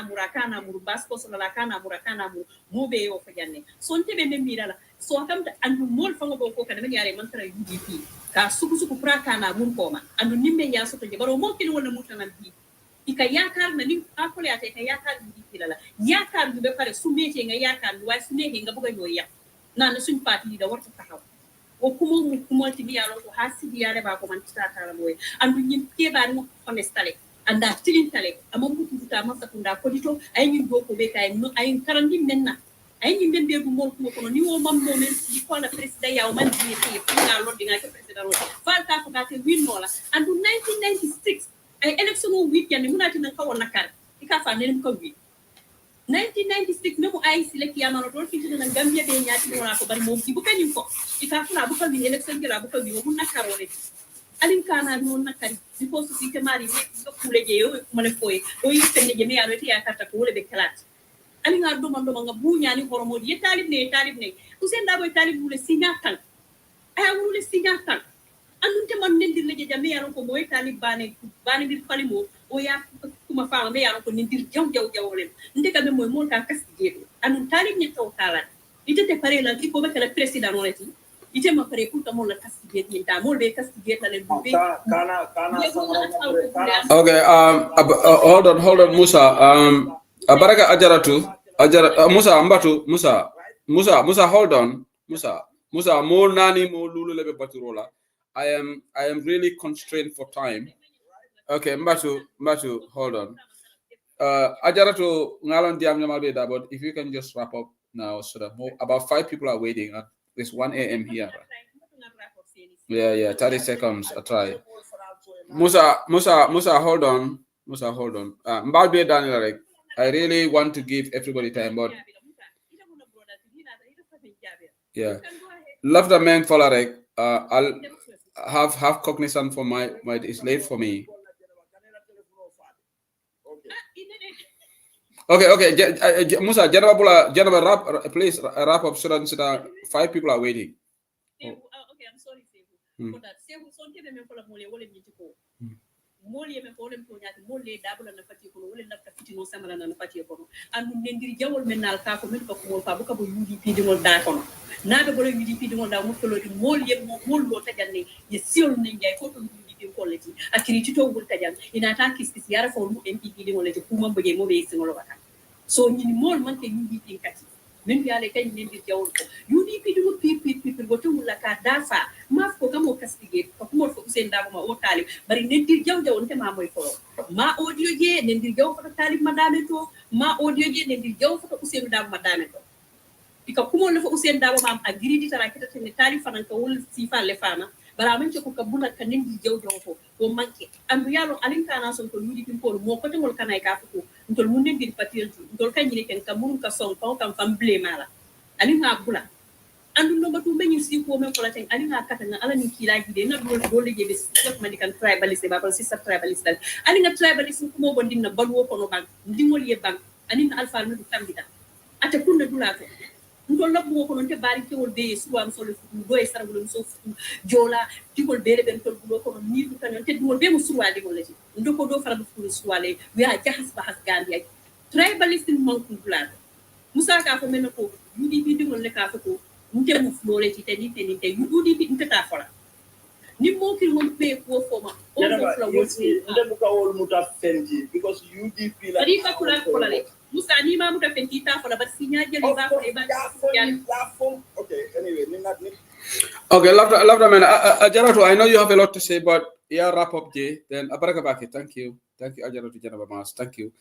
muru basko so la kana muru mo be yo fa janne so ntebe men mirala so kam andu mol fango bo ko kana men yare man tara UDP ka suku pra kana mun koma andu nimme ya so to je baro mo kilo wona murtana bi ika yakar na ni akole ate ka yakar UDP la yakar be pare sumete nga yakar wa sumete nga buga yoya na suñ parti da warta taxaw o kumo ti biya lo hasi biya le ba ko man ta kala moy andu ñin keba no honestale anda tilin tale amam butu buta ma sakunda ko dito ay ñin go ko be kay no ay karandi menna ay ñin be du mol ko ni wo mam mo men di ko la president ya o man di fi na lo dinga ke president ro falta ko gate win no la andu 1996 ay election weekend munati nan kawon nakar ika fa ne ko wi 1996 même ay select ya mano don fiti na Gambia be nyati wona ko bari mo ki bu kanin ko ika funa bu kalbi election gela bu kalbi mo nakarole alin kana no nakari because si ke mari ne ko kule je yo mane foy o yitene je me ya reti ya kata ko le be kalat alin ngar do man do nga bu nyani horomo ye talib ne usen da boy talib bu le signatan ay wu le signatan anunte man nendir le je jame ya ko moy talib bane bir falimo o ya kuma fama me ya ko nendir jaw le ndeka be moy mon ka kastige anun talib ni taw talan ite te pare la ki ko be kala president oneti ite ma pare pour tamon la kastige ni ta mo be kastige la le be kana okay hold on Musa baraka ajaratu Musa ambatu Musa hold on Musa mo nani mo lulu lebe batirola I am really constrained for time. Okay, Mbatu, hold on. Ajaratu ngalon diam nyamal da, but if you can just wrap up now, so that about 5 people are waiting. It's 1 a.m. here. Yeah, 30 seconds. I try. Musa, hold on. Mbalbe Daniel, I really want to give everybody time, but yeah, love the man for I'll have cognizance for my it's late for me. Okay. Musa, Janaba, please wrap up so that 5 people are waiting. Okay, I'm sorry, for that. Moli me ko lem to nyaati moli dabula na fati ko wala na fati no samala na fati ko andu nendiri jawol menal ka ko men ko mo fa bu ka bu UDP di ngol da ko na be bolo UDP di ngol da mo folo di moli mol lo tajanne ye siol ne ngay ko to UDP ko leti akiri ci to bul tajan ina ta kis yara fo mu MPP di ngol leti kuma bëgge mo be ci ngol wata so ñi mol man ke UDP kati men yale kay nendir jawol ko UDP di mo people go to la ka dafa ma ko kamo kastige ko mo fo sen da ma o talib bari nendir jaw nte ma moy ko ma audio je nendir jaw fa talib madame to ma audio je nendir jaw fa usen da madame to ika kumo le fa usen da ma am agridi tara kita ten talib fanan ka wol sifa le fama bara man ko ka bula ka nendir jaw ko o manke andu yalo alin kana son ko UDP ko mo ko tengol kanay ka ko ntol mun nendir patientu ntol kanyine ken ka mun ka son pa kam fam blé mala alin na bula andu no batu beñu si ko men ko la ten alina kata nga ala ni kila gide na do le jebe sot medical tribalist ba si sa tribalist alina tribalist ko mo bondin na balwo ko no bank ndingol ye bank alina alfa no tambita ate kunna dulato ndol labbo ko non te bari kewol be suwam solo do e saragul so jola tikol bere ben tol bulo ko ni du tan te dum be mo suwa de ngol lati ndoko do fara du suwale wi a jahas bahas gambia tribalist mon ko dulato musa ka ko men ko UDP dingol le ka ko nte mu flore ti te UDP nte ta fola ni mo ki won pe ko foma o mo fla wosi nde bu ka wol muta fenti because UDP la ari ka kula fola le musa ni ma muta fenti ta fola ba sinya jeli ba ko e ba okay anyway okay love the man Ajaratu, I know you have a lot to say, but yeah, wrap up Jay, then Abaraka Baki. Thank you Ajaratu Janaba Mas, thank you.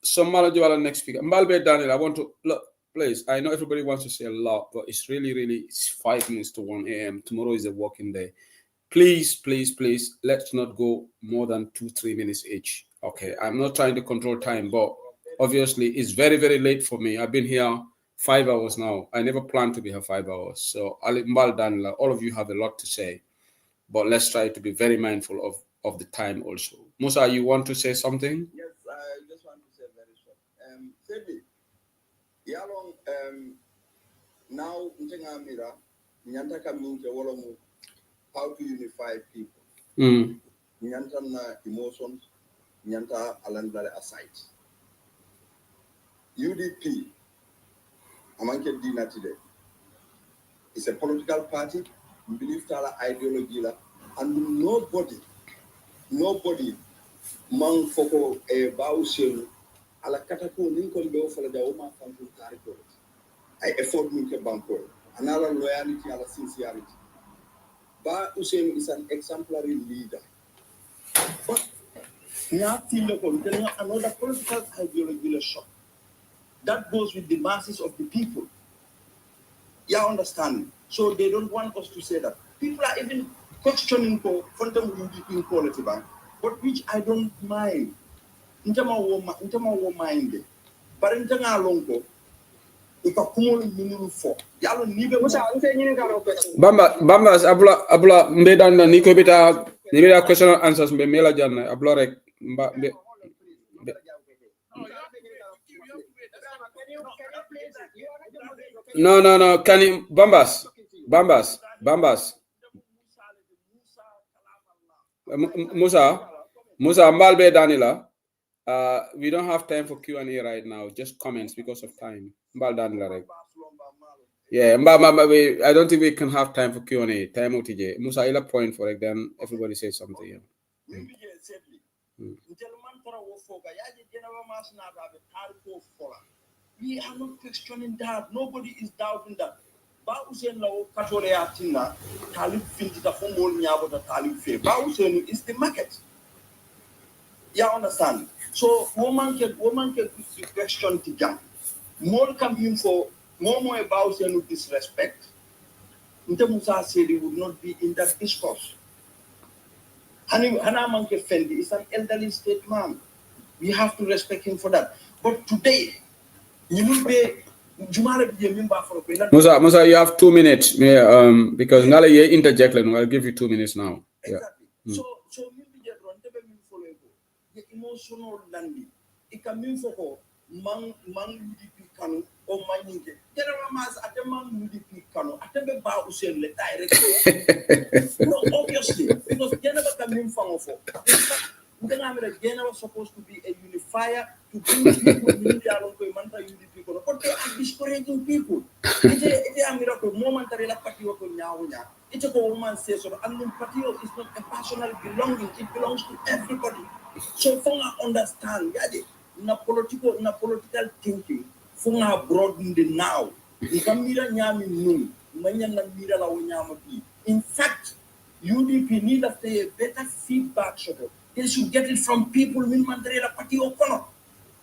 So Malajiwala next speaker Mbalbe Daniel, I want to look. Please, I know everybody wants to say a lot, but it's really it's 5 minutes to 1 a.m. Tomorrow is a working day. Please, let's not go more than 2-3 minutes each. Okay, I'm not trying to control time, but obviously it's very, very late for me. I've been here 5 hours now. I never planned to be here 5 hours. So, all of you have a lot to say, but let's try to be very mindful of the time also. Musa, you want to say something? Yes, I just want to say very short. Civic. Yalong now ntenga mira nyanta kaminke wolomu how to unify people. Nyanta na emotions, nyanta alandare aside. UDP amanke dina today. It's a political party, we believe tala ideology la, and nobody mang foko e bauselu ala katako Lincoln be ofala da oma fantu tariko I effort minke banko anala loyalty ala sincerity ba Hussein is an exemplary leader but nothing another political ideology shop that goes with the masses of the people. You understand? So they don't want us to say that. People are even questioning for fundamental UDP quality bank, but which I don't mind. Intama mind. Parentanga longo. Ika kumol minulu fo. Yalo nibe Musa, ante nyine karo question. Bambas abula mbedan na niko bita question and answers mbe mela janna abula rek mbe. No. Can you Bambas? Musa Mbalbe Danila. We don't have time for Q&A right now. Just comments because of time. Mbal Danila rek. Yeah, I don't think we can have time for Q&A. Time OTJ. Musa ila point for it, then everybody says something. Yeah. We are not questioning that. Nobody is doubting that. Bausen law katore atina talib finta fumol nyabo da talib fe. Bausen is the market. You understand? So woman can question to jam. More come in for more about with disrespect. Musa said he would not be in that discourse. Hana Manke Fendi is an elderly state man. We have to respect him for that. But today, you will be Musa, you have 2 minutes. Yeah, because Ngala ye interject, I'll give you 2 minutes now. Yeah. So emotional landing. It can mean for man UDP kanu or manninge. General Mas at the man UDP kanu at the bar Usen directly. No, obviously, because General can mean for. Then I'm supposed to be a unifier to bring people in the UDP, but they are discouraging people. It's a miracle. Momentary party of Nyawanya. It's a woman says so. And party is not a personal belonging, it belongs to everybody. So Funga understand, na political thinking, Funga broaden the now. In fact, UDP need to say a better feedback. They should get it from people in Mandela Party Okono,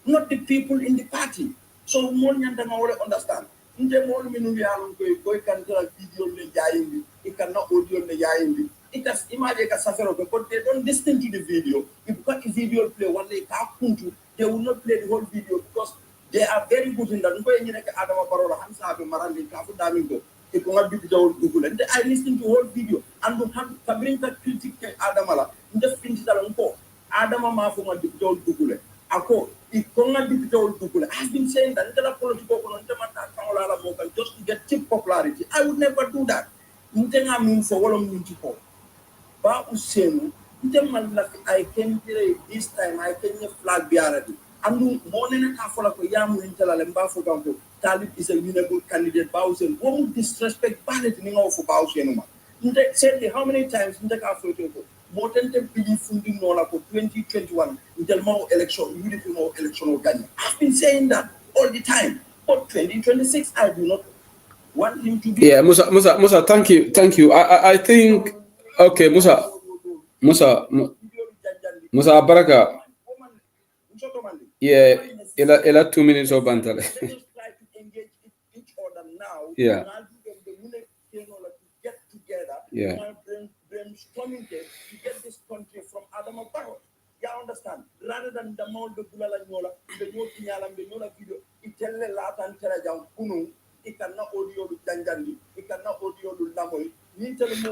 not the people in the party. So more than understand. In the morning, we are going to video le jaindi. It cannot audio le jaindi. It has imagine a suffer, but they don't listen to the video. If you got the video play one day, they will not play the whole video because they are very good in that. I listened to the whole video and don't have to bring that critique Adamala. Just finish that on Adama from Google. Ako, I've been saying that just to get cheap popularity. I would never do that. I mean for what I'm going to call. But I came here this time, I came here flag bearer. And more than half of the young Lemba for example, Talib is a winnable candidate. Bowsen won't disrespect ballot in all for Bowsen. Said how many times in the car for more than 10 billion funding for 2021 until more election, more election organic. I've been saying that all the time. But 2026, I do not want him to be. Yeah, Musa, thank you. I think okay, Musa Baraka. Yeah, ela 2 minutes of bantal. Yeah. Yeah. Brainstorming to get this country from Adam Barrow. You understand? Rather than the mold of Bulala Nola, the Yotiala, the Nola video, it tell a lot and Terajam Kunu, it cannot audio to Tanjani, it cannot audio to Lamoy.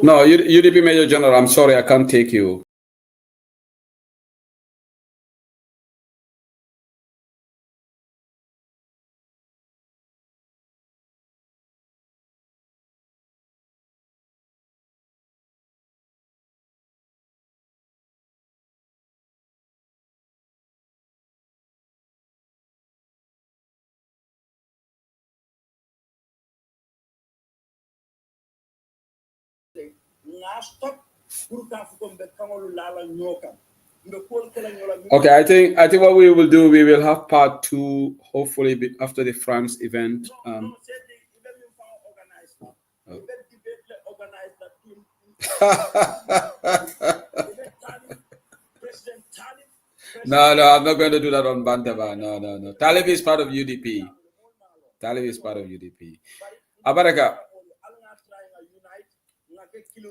No, UDP Major General, I'm sorry, I can't take you. Okay, I think what we will do, we will have part 2, hopefully after the France event. No, I'm not going to do that on Bantaba. No. Talib is part of UDP.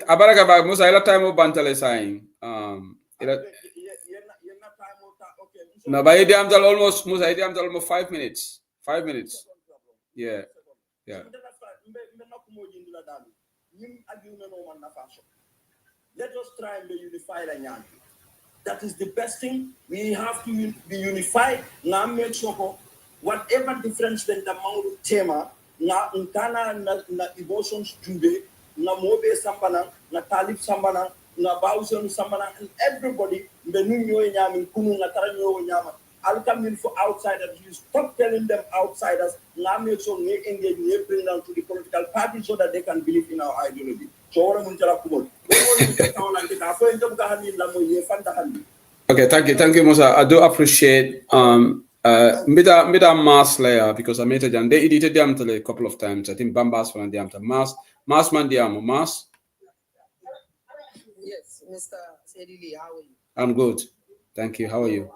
Abaraka ba Musa ila time o bantale saying No, but Idi Amtal almost, Musa, Idi Amtal almost 5 minutes. 5 minutes. Yeah. Yeah. Let us try and be unified. That is the best thing. We have to be unified. Now make sure whatever difference then the amount tema na intana na emotions today na mobe sambana na talib sambana na bauson sambana and everybody the new nyami kunu na taranyo nyama. I'll come in for outsiders. You stop telling them outsiders. Now make sure they engage, they bring them to the political party so that they can believe in our ideology. Okay, thank you, Musa. I do appreciate mida mass layer because I made them. They edited them a couple of times. I think Bambas one them to mass man diamo mass. Yes, Mr. Sedili, how are you? I'm good. Thank you. How are you?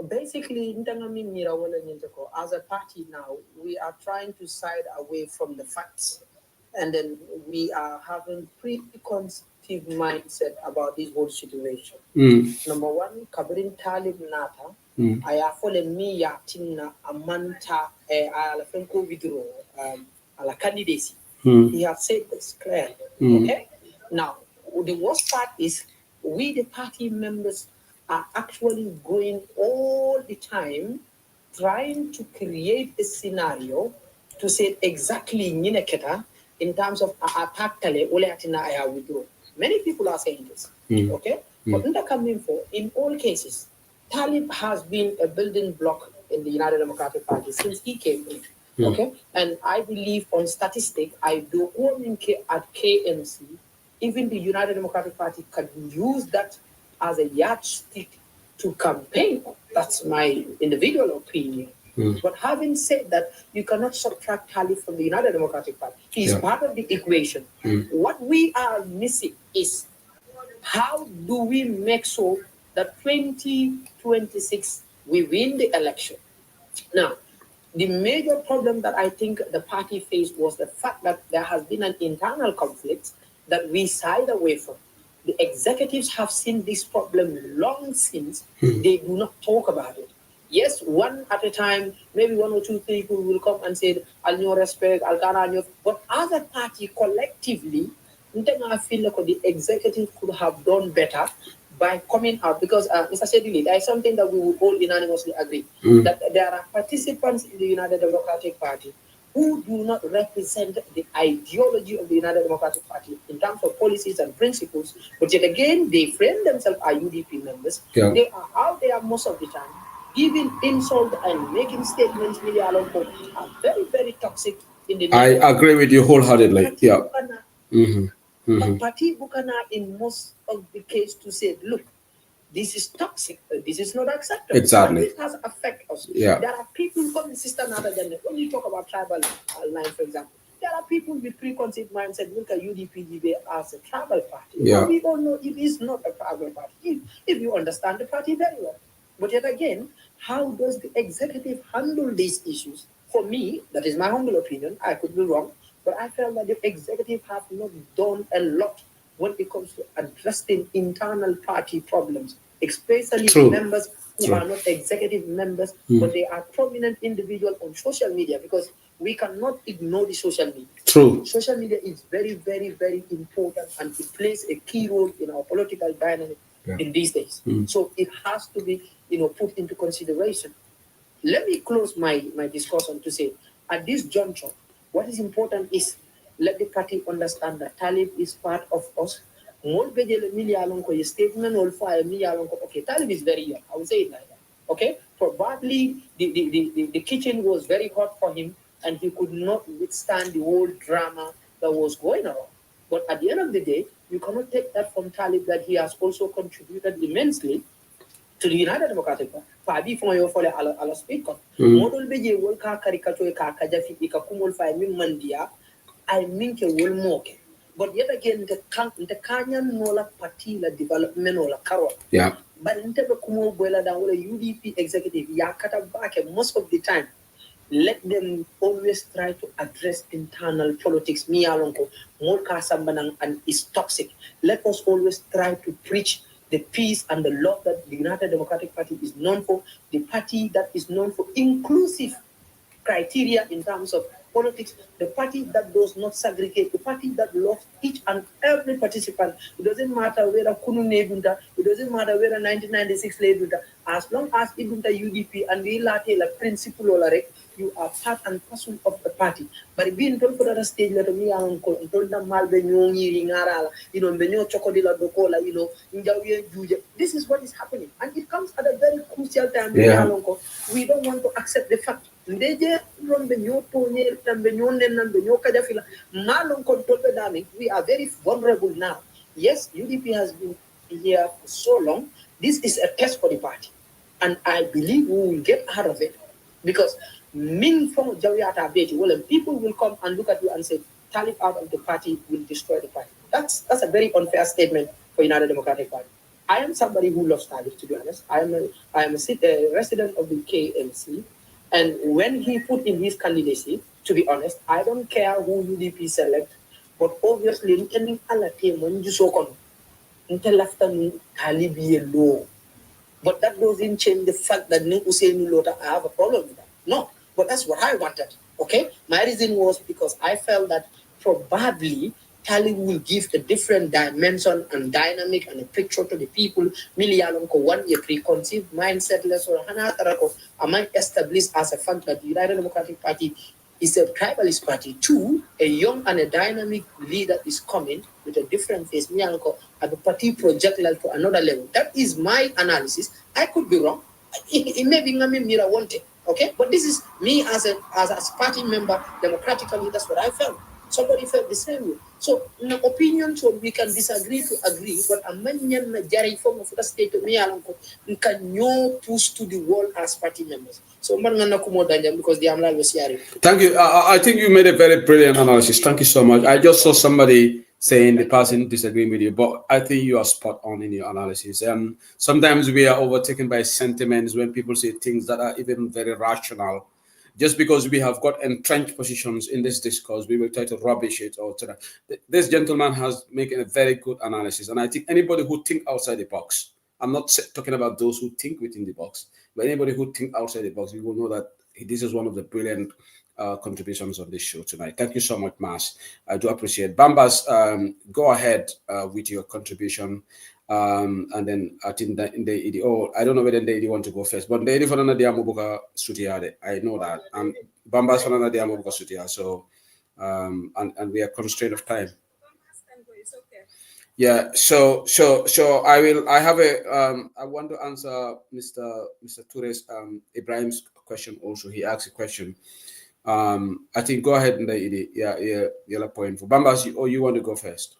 Basically, as a party now, we are trying to side away from the facts, and then we are having preconceived mindset about this whole situation. Number one, Kabrin Talib Nata, I have fallen me yatina amanta alafenko withdraw ala candidacy. He has said this clearly. Okay. Now, the worst part is we, the party members, are actually going all the time trying to create a scenario to say exactly in terms of attack withdraw. Many people are saying this. Okay? But in all cases, Talib has been a building block in the United Democratic Party since he came in. Okay? And I believe on statistics, I do at KMC, even the United Democratic Party can use that as a yardstick to campaign. That's my individual opinion. But having said that, you cannot subtract Talib from the United Democratic Party. He's part of the equation. What we are missing is how do we make sure that 2026 we win the election? Now, the major problem that I think the party faced was the fact that there has been an internal conflict that we side away from. The executives have seen this problem long since. They do not talk about it. Yes, one at a time, maybe 1 or 2 people will come and say, I'll no respect, I'll gonna, but other party collectively, I feel like the executive could have done better by coming out, because Mr. Sedili, there is something that we would all unanimously agree, that there are participants in the United Democratic Party who do not represent the ideology of the United Democratic Party in terms of policies and principles, but yet again, they frame themselves as UDP members. They are out there most of the time, giving insult and making statements really are very, very toxic in the I agree with you wholeheartedly. Yeah. Party Bukana in most of the case to say, look, this is toxic, this is not acceptable. Exactly. It has affected us. Yeah. There are people from Sister Nada Gender. When you talk about tribal line, for example, there are people with preconceived mindset look at UDP as a tribal party. Yeah. But we all know it is not a tribal party if you understand the party very well. But yet again, how does the executive handle these issues? For me, that is my humble opinion, I could be wrong, but I felt that the executive have not done a lot when it comes to addressing internal party problems, especially members who are not executive members, but they are prominent individuals on social media, because we cannot ignore the social media. Social media is very, very, very important, and it plays a key role in our political dynamic in these days. So it has to be, put into consideration. Let me close my discussion to say, at this juncture, what is important is let the party understand that Talib is part of us. Statement will fire okay, Talib is very young. I would say it like that. Okay? Probably the kitchen was very hot for him and he could not withstand the whole drama that was going on. But at the end of the day, you cannot take that from Talib that he has also contributed immensely to the United Democratic Party. From your follow ala speak on. Model beje wol ka caricature ka kajafi ika kumol fa min mandia I mean ke wol moke. But yet again the Kenyan nola party la development or la karo. Yeah. But in terms of kumo boila down with a UDP executive yakata back most of the time. let them always try to address internal politics. And is toxic. Let us always try to preach the peace and the love that the United Democratic Party is known for, the party that is known for inclusive criteria in terms of politics, the party that does not segregate, the party that loves each and every participant. It doesn't matter whether Kunu Nebunta, it doesn't matter whether 1996 Nebunta, as long as Ibunta UDP and the latte la principle or you are part and parcel of the party. But being told for that stage, let me uncle, told them Malbenyon, Benyo Chocolila Docola, this is what is happening. And it comes at a very crucial time. Yeah. We don't want to accept the fact. We are very vulnerable now. Yes, UDP has been here for so long. This is a test for the party. And I believe we will get out of it. Because people will come and look at you and say, Talib out of the party will destroy the party. That's a very unfair statement for United Democratic Party. I am somebody who loves Talib, to be honest. I am a resident of the KMC. And when he put in his candidacy, to be honest, I don't care who UDP select, but obviously, but that doesn't change the fact that I have a problem with that. No, but that's what I wanted. Okay, my reason was because I felt that probably Tali will give a different dimension and dynamic and a picture to the people. Milialonko one year preconceived mindset less or I might establish as a fact that the United Democratic Party is a tribalist party. Two, a young and a dynamic leader is coming with a different face. Milialonko at the party project level to another level. That is my analysis. I could be wrong. It may be Mira wanted. Okay, but this is me as a party member democratically. That's what I felt. Somebody felt the same way. So, in the opinion, so we can disagree to agree, but a man Jerry form of the state of Mialanko, we can no push to the world as party members. So, because the Amla was here. Thank you. I think you made a very brilliant analysis. Thank you so much. I just saw somebody saying the person disagreeing with you, but I think you are spot on in your analysis. Sometimes we are overtaken by sentiments when people say things that are even very rational. Just because we have got entrenched positions in this discourse, we will try to rubbish it or to that. This gentleman has making a very good analysis. And I think anybody who think outside the box, I'm not talking about those who think within the box, but anybody who think outside the box, you will know that this is one of the brilliant contributions of this show tonight. Thank you so much, Mas. I do appreciate. Bambas, go ahead with your contribution. And then I think that in the I don't know whether they want to go first, but they for another Diamobuka Sutiade. I know that. And Bambas for another Diamobuka Sutia. So and we are constrained of time. Yeah, so I want to answer Mr. Toure's Ibrahim's question also. He asked a question. I think go ahead and the point for Bambas, or you want to go first?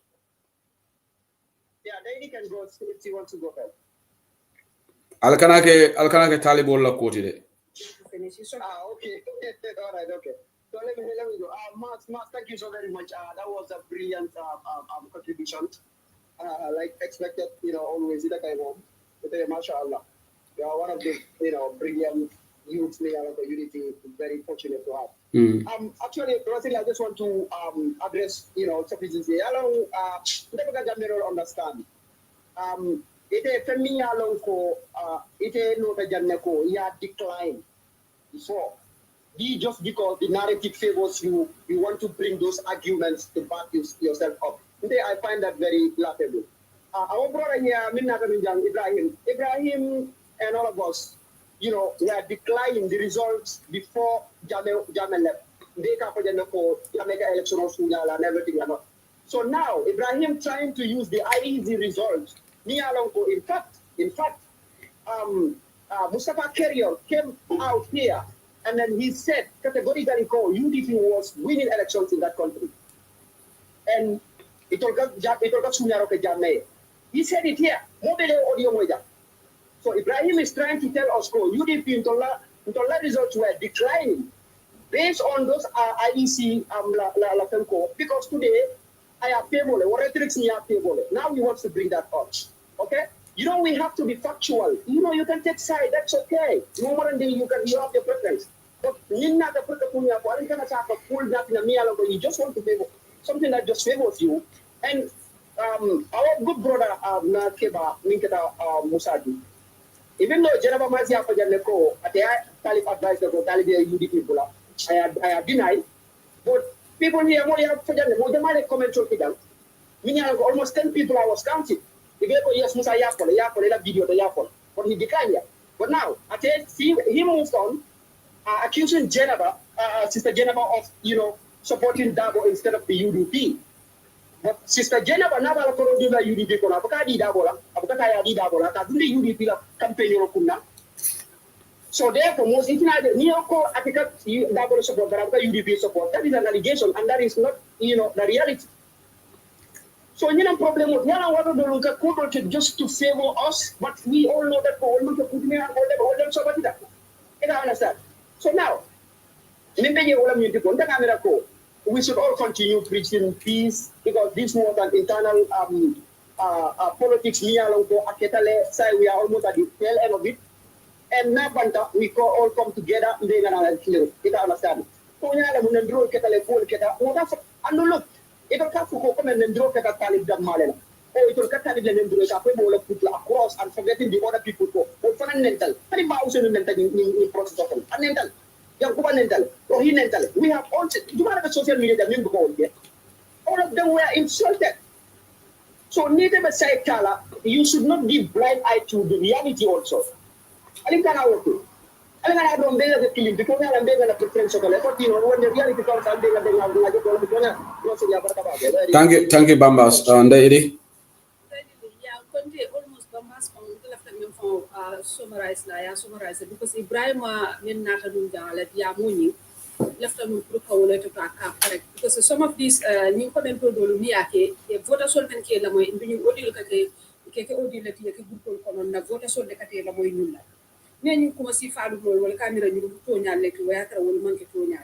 Yeah, Daily can go if you want to go ahead. Alkanake Talibol la quote it. Okay. All right, okay. So let me go. Mark, thank you so very much. That was a brilliant contribution. Like expected, always that I want. Mashallah. You are one of the brilliant youths we are the unity, very fortunate to have. Actually, I just want to address, sufficiency. Along understand. It for me along it no janako ya decline before. Just because the narrative favors you want to bring those arguments to back yourself up. I find that very laughable. Our brother here, Ibrahim and all of us, we are declining the results before Jamel left. They can't put Jamaica electoral and everything. So now, Ibrahim trying to use the IEZ results. In fact, Mustafa Carrier came out here and then he said categorically, UDP was winning elections in that country. And he said it here. So Ibrahim is trying to tell us, UDP results were declining based on those IEC because today I have table. Now we want to bring that up. Okay? We have to be factual. You can take side. That's okay. No more than you have your preference. But Nina the Punya, I can attack a full nothing a meal, but you just want to favor something that just favors you. And our good brother Nakeba Minkata Musadi. Even though Jenaba Mazia for Janeko, at the Talib advice to Talibia UD people, I have denied. But people here more for Jan, more than my comment to them. Meaning almost 10 people I was counting. The guy yes, Musa Yapol, video the Yapol. But he declined here. But now, he moved on, accusing Jenaba, Sister Jenaba of, supporting Dabo instead of the UDP. But Sister Jenaba never do the UDP, Abukadi Dabola, Abukaya Dabola, that do the UDP campaign. So therefore, most international Nyoko Africa Dabolo support, but UDP support. That is an allegation, and that is not, the reality. So you know problem with Yana just to favor us, but we all know that for all them somebody that. You understand? So now, we should all continue preaching peace because this more than internal politics. We are almost at the tail end of it. And now we all come together and they are clear. You understand? So look. It'll come to come and draw at Talib Malen. Or it will cut Talib and put across and forgetting the other people. Or for an mental, 30,000 mental in process of an mental. Young mental, or he mental. We have all you have a social media that member yet. All of them were insulted. So neither the side color, you should not give blind eye to the reality also. I think I work. I don't beg the killing because I'm begging a preference of a leopard, when the reality comes, I'm begging Thank you, Bambas. Daily. Yeah, almost Bambas summarize because Ibrahim men not let Yamuni left them correct because some of these new comment to Lumiake, a voter solvent Kelamo in being audio Kake audio let you good na voter sol de Catela Moinula. Then you see Falu will camera you Tonya like where I will monkey Tonya.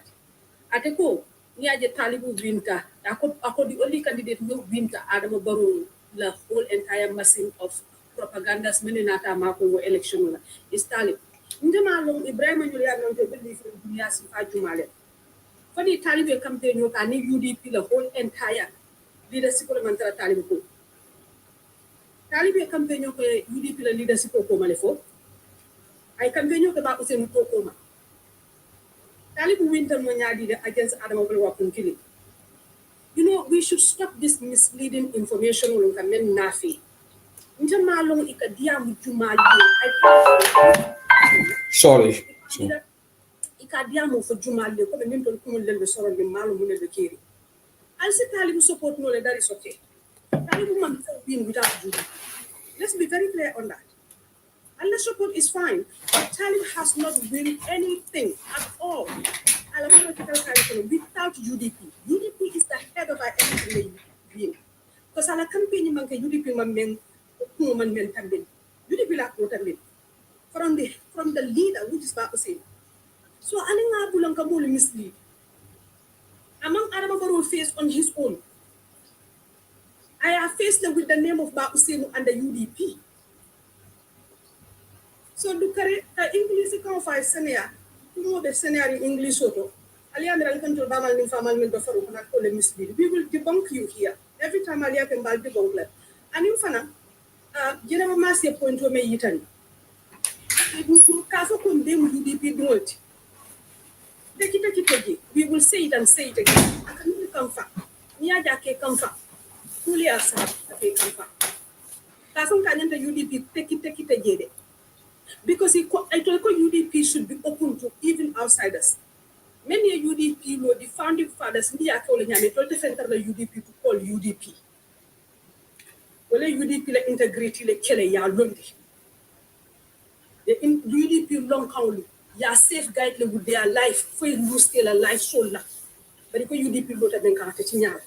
At a co, near the Talibu winter, I could the only candidate no winter Adam Baru, the whole entire massing of propagandas Meninata Marco election is Talib. Ndemalo Ibrahim Julian to believe in Dunyas Fajumale. For the Talib campaign, you can UDP the whole entire leadership of Mantara Talibu. Talib campaign, you UDP the leadership of Comalefo. I campaign about Usain Tokoma. Talib winter Monyadi against Adam Weapon killing. We should stop this misleading information on Kamen Nafi. Njamalong ikadiamu Jumali. Sorry. Ikadiamu for Jumali, come and into the sorrow the Malum the Kiri. I said Talib support no that is okay. Talib man being without Judy. Let's be very clear on that. And the support is fine, but Talib has not win anything at all. Without UDP. UDP is the head of our everything being. Because our campaign man can UDP man campaign. UDP la from the leader, which is Bakuse. So Alinga Bulankamuli mislead. Among Adamabaro faced on his own. I have faced them with the name of Bakuse and the UDP. So look at it, English can find scenario. You know the scenario in English auto. Aliandra can to Bamal in Famal for mislead. We will debunk you here. Every time Alia can buy debunk. And in Fana, General Master point to me Italy. Kaso condemn UDP do it. We will say it and say it again. I can only come far. Niaja come far. Fully accept come far. Kaso can the UDP take it again. Because I told you UDP should be open to even outsiders. Many UDP know the founding fathers in the calling and told the center of the UDP to call UDP. Well, UDP la integrity le kele ya lundi. The UDP long count ya safeguard le with their life for lose their life so la. But because UDP voted then can't tinya.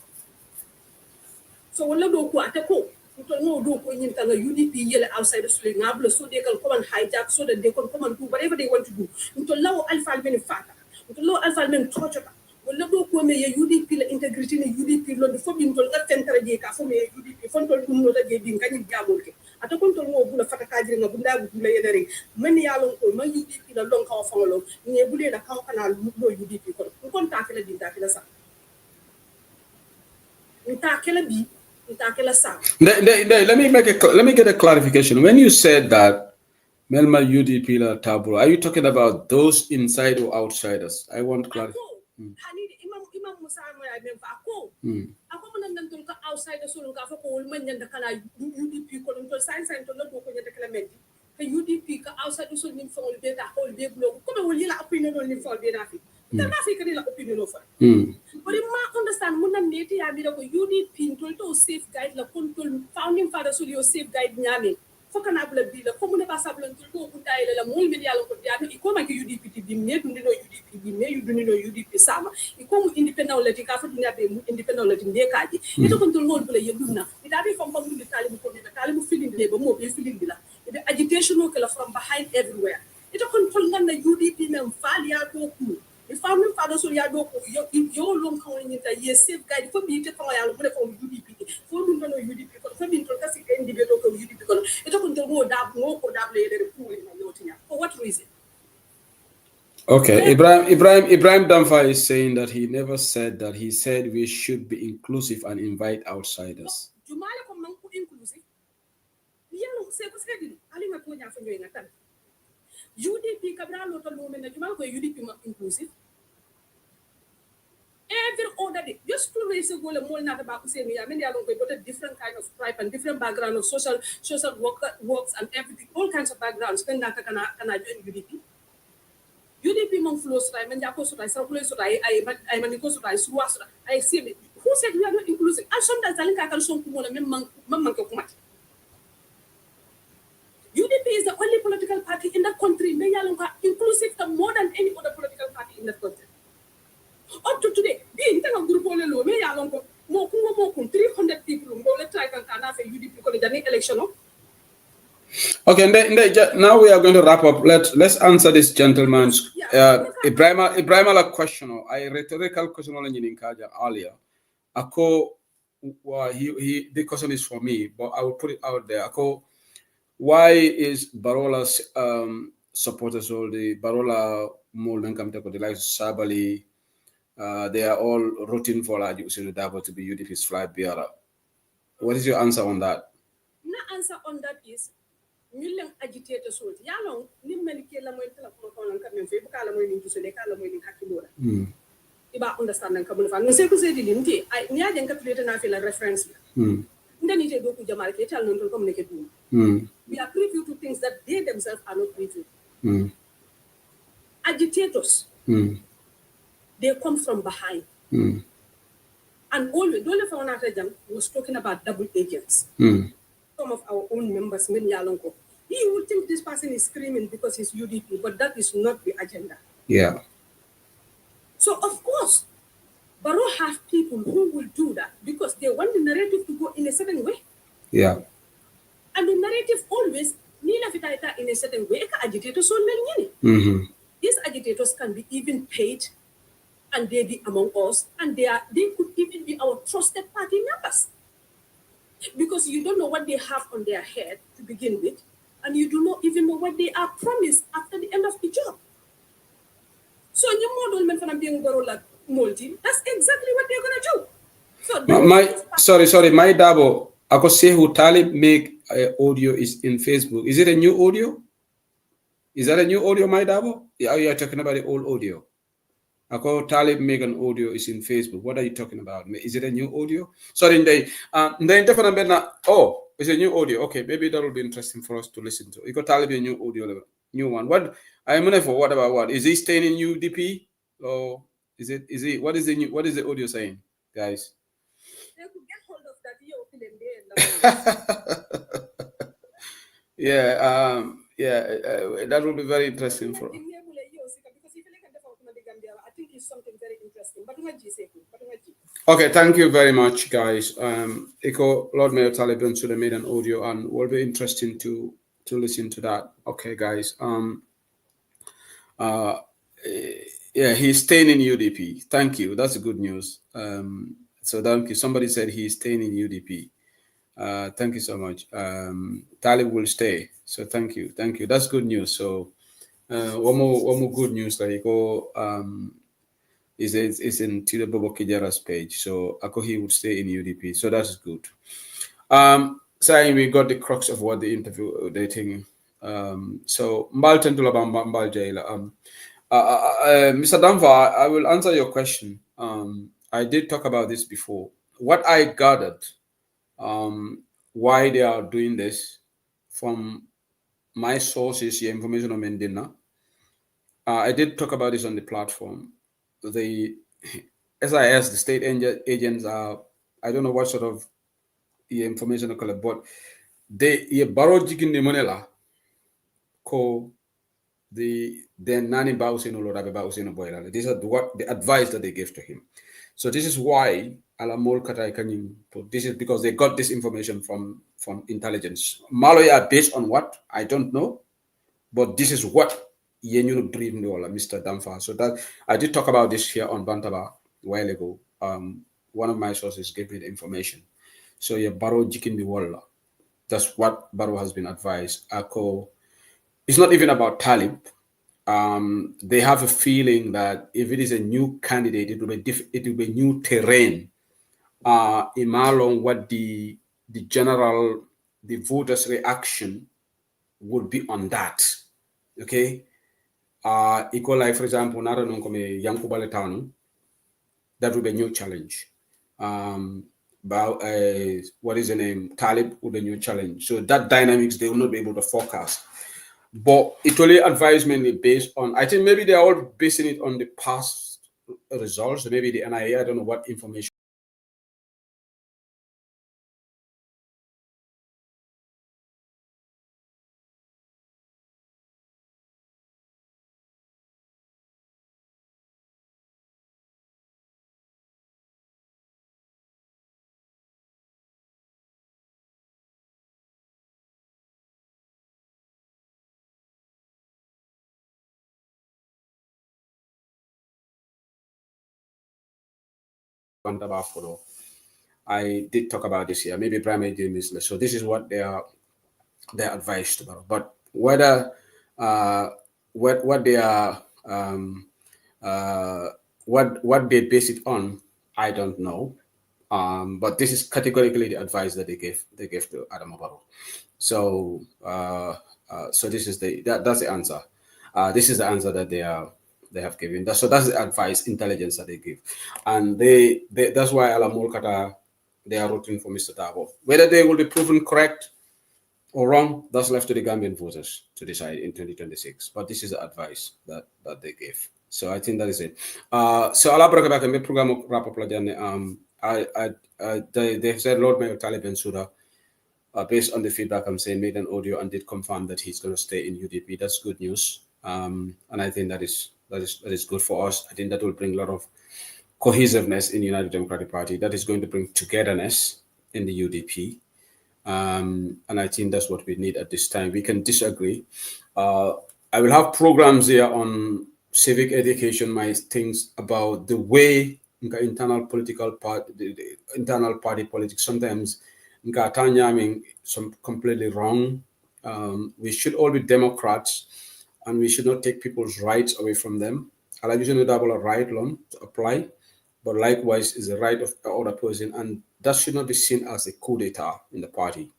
So when do ko atako. No do ko yin tanga UDP yele outside the ngablo so they can come and hijack so that they can come and do whatever they want to do. Until law alpha men fata. Until law alpha men torture. Well do ko me UDP la integrity ne UDP lo de fo bin tol ka centre je ka fo me UDP fon tol dum no da je bin kany jamol ke. atakon to mo bula fata kajiri nga bunda bula yedere men yalon ko man UDP la long ka fangolo ni bule la ka kana lo UDP ko kon ta kala din ta kala sa ta kala bi ta kala sa let me get a clarification. When you said that Melma UDP la tabula, are you talking about those inside or outsiders? I want clarification. Imam Musa mo ya men fa ko ako mo nan tol ka outsiders so ka fa ko man nyanda kala UDP ko to sign to lo ko nyanda kala men ka UDP ka outsiders so nim fa be ta ko be blog ko mo woli la opinion nim fa be na fi ta na fi ka la opinion fa but ma understand mo nan neti ya bi ko UDP to safeguard la control founding father so yo safeguard nyame fokana bla bi la fomu ne ba sablan to ko kutay la mol mi yalla ko diano iko ma ke UDP bi me dundi no UDP bi me dundi no UDP sama iko mu independent la ti ka fa dunya be mu independent la ti de kaji ito ko tol mol bla yeduna ida bi fam fam dundi talibu ko be talibu feeling de ba mo be feeling bi la be agitation ko la from behind everywhere ito ko tol ngan na UDP mem fal ya do ku the family father so ya do ko yo long kan ni ta ye safeguard fo bi te fa ya lo ko UDP fo dun no UDP ko fo bin to kasi individual ko UDP ko ito ko tol mo da ko da le ko na yotinya for what reason? Okay, Ibrahim Damfa is saying that he never said that. He said we should be inclusive and invite outsiders. Jumala ko man ko inclusive. Yalo se ko se di ali na ko nya fa nyoy na tan. UDP kabra lo to lo men na jumala ko UDP ma inclusive. Every other day, just 2 days ago, the mall not about saying me. I mean, they are going to got a different kind of tribe and different background of social works and everything, all kinds of backgrounds. Then that can I join UDP? UDP mong flows right, and Yako so I circulate so I maniko so I suas I see me. Who said we are not inclusive? And sometimes I think I can show kumona memang kumat. UDP is the only political party in the country. May inclusive more than any other political party in the country. Up to today, being a group on the low, may I long more 300 people who will try and for UDP college an election. Okay, now we are going to wrap up. Let's answer this gentleman's Ibrahim a question. I rhetorical question in Kaja earlier. Ako, the question is for me, but I will put it out there. Ako, why is Barola's supporters all the Barola Molden Kamteko, the like Sabali? They are all rooting for Dabo to be UDP's flag bearer. What is your answer on that? My answer on that is million agitators so yalo ni melike la moy tala ko ko kan men fe bu kala moy ni to sele kala moy ni hakilo iba understand nan kabul fa no se ko se di limti ay ni ajen ka plete na fe la reference ndani te do ku jamal ke tal non to communicate we are privy to things that they themselves are not privy agitators they come from behind. And always, Dole Faunata was talking about double agents. Some of our own members, many Yalonko. He would think this person is screaming because he's UDP, but that is not the agenda. Yeah. So, of course, Barrow have people who will do that because they want the narrative to go in a certain way. Yeah. And the narrative always, Nina Fitaita in a certain way, agitators so many. These agitators can be even paid. And they be among us, and they could even be our trusted party members. Because you don't know what they have on their head to begin with, and you do not even know what they are promised after the end of the job. So in your model, that's exactly what they're gonna do. So sorry, my Dabo, I could say who Talib make audio is in Facebook. Is it a new audio? Is that a new audio, my Dabo? Yeah, you are talking about the old audio. Ako Talib Megan audio is in Facebook. What are you talking about? Is it a new audio? Sorry, oh, it's a new audio. Okay, maybe that will be interesting for us to listen to. You got Talib a new audio, new one. What I'm gonna for? What about what? Is he staying in UDP or is he? What is the audio saying, guys? They could get hold of that. That will be very interesting for us. Something very interesting. Okay, thank you very much, guys. Lord Mayor Taliban should have made an audio and will be interesting to listen to that. Okay, guys. He's staying in UDP. Thank you. That's good news. So thank you. Somebody said he's staying in UDP. Thank you so much. Talib will stay. So thank you. That's good news. So one more good news that is in Tida Bobo Kijara's page. So Akohi would stay in UDP. So that's good. Saying we got the crux of what the interview they think. So Mbal Tentula Mbal Jaila. Mr. Danva, I will answer your question. I did talk about this before. What I gathered, why they are doing this, from my sources, your information on Mendina. I did talk about this on the platform. The SIS, the state agents are, I don't know what sort of information I collect, but they borrow jikin the money ko then nani bausin or rabe bausin boy. These are what the advice that they gave to him. So this is why Alamol Katai Kanyim. This is because they got this information from intelligence. Maloya based on what I don't know, but this is what Yenyu dream Mr. Damfa. So that I did talk about this here on Bantaba a while ago. One of my sources gave me the information. So Baro Jikin the Walla. That's what Baro has been advised. It's not even about Talib. They have a feeling that if it is a new candidate, it will be new terrain. In what the voters' reaction would be on that. Okay. Equal like, for example, that would be a new challenge. What is the name? Talib would be a new challenge. So that dynamics they will not be able to forecast. But it only advised mainly based on, I think maybe they're all basing it on the past results. Maybe the NIA, I don't know what information. I did talk about this here. Maybe primary business. So this is what they're advised about. But whether what they are what they base it on, I don't know. But this is categorically the advice that they gave to Adam Obaro. So so this is that's the answer. This is the answer that they have given. So that's the advice, intelligence that they give, and they that's why Alamul Kata they are rooting for Mr. Dabo. Whether they will be proven correct or wrong, that's left to the Gambian voters to decide in 2026. But this is the advice that they gave. So I think that is it. So I'll bring back a program wrap up. They've said Lord Mayor Talib Bensouda, based on the feedback I'm saying, made an audio and did confirm that he's going to stay in UDP. That's good news. And I think that is good for us. I think that will bring a lot of cohesiveness in the United Democratic Party. That is going to bring togetherness in the UDP. And I think that's what we need at this time. We can disagree. I will have programs here on civic education, my things about the way internal party politics sometimes some completely wrong. We should all be Democrats, and we should not take people's rights away from them. I'll use a double right to apply, but likewise is the right of the other person, and that should not be seen as a coup d'etat in the party.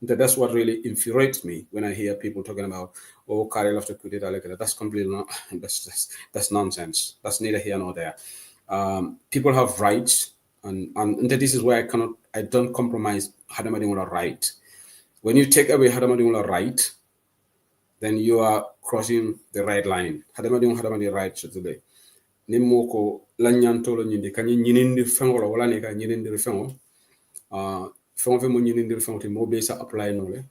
That's what really infuriates me when I hear people talking about, oh, Karel after coup d'etat, like that. That's completely not. That's nonsense. That's neither here nor there. People have rights, and this is where I don't compromise Hadamadingula right. When you take away Hadamadingula right, then you are crossing the right line. Hadamadi right today. Nimoko lanyantolo nyindi kanyi nyinindi fengola wala ne ka nyinindi fengo. Fengo mo nyinindi fengo ti mo besa apply nole.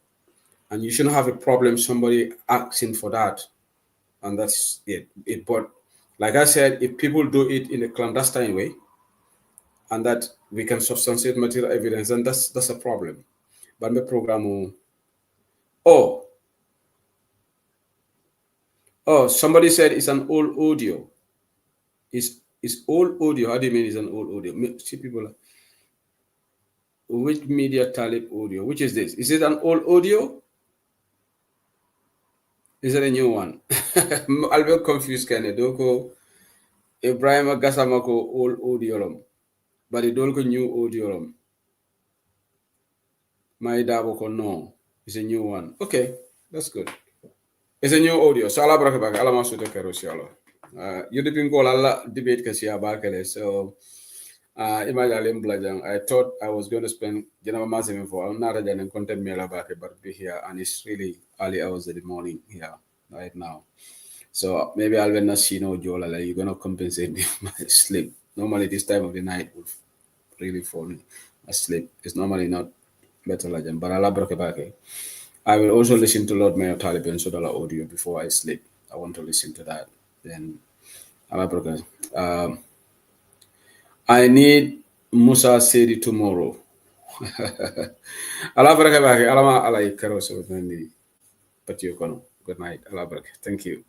And you shouldn't have a problem somebody asking for that. And that's it. But like I said, if people do it in a clandestine way, and that we can substantiate material evidence, then that's a problem. But the program, somebody said it's an old audio. It's old audio. How do you mean it's an old audio? See people. which media talib audio? Which is this? Is it an old audio? Is it a new one? I'll be confused. Can Doko Ibrahim Gasamako old audio, but it don't go new audio. My Daboko no, it's a new one. Okay, that's good. It's a new audio. So Allah barakabak. Allah masuda karosialo. You didn't go Allah debate kasi abakele. So I thought I was going to spend general massive info. I'm not a content mail about it, but be here, and it's really early hours of the morning here right now. So maybe I'll not see no Jola. Like you're gonna compensate me my sleep. Normally this time of the night would really fall me asleep. It's normally not better like them, but Allah barakabak. I will also listen to Lord Mayor Taliban Sodala audio before I sleep. I want to listen to that. Then Allah barakabak. I need Musa Sedi tomorrow. Allah barakabak. Allah ma alai karo so nani patiyo kono. Good night. Allah barakabak. Thank you.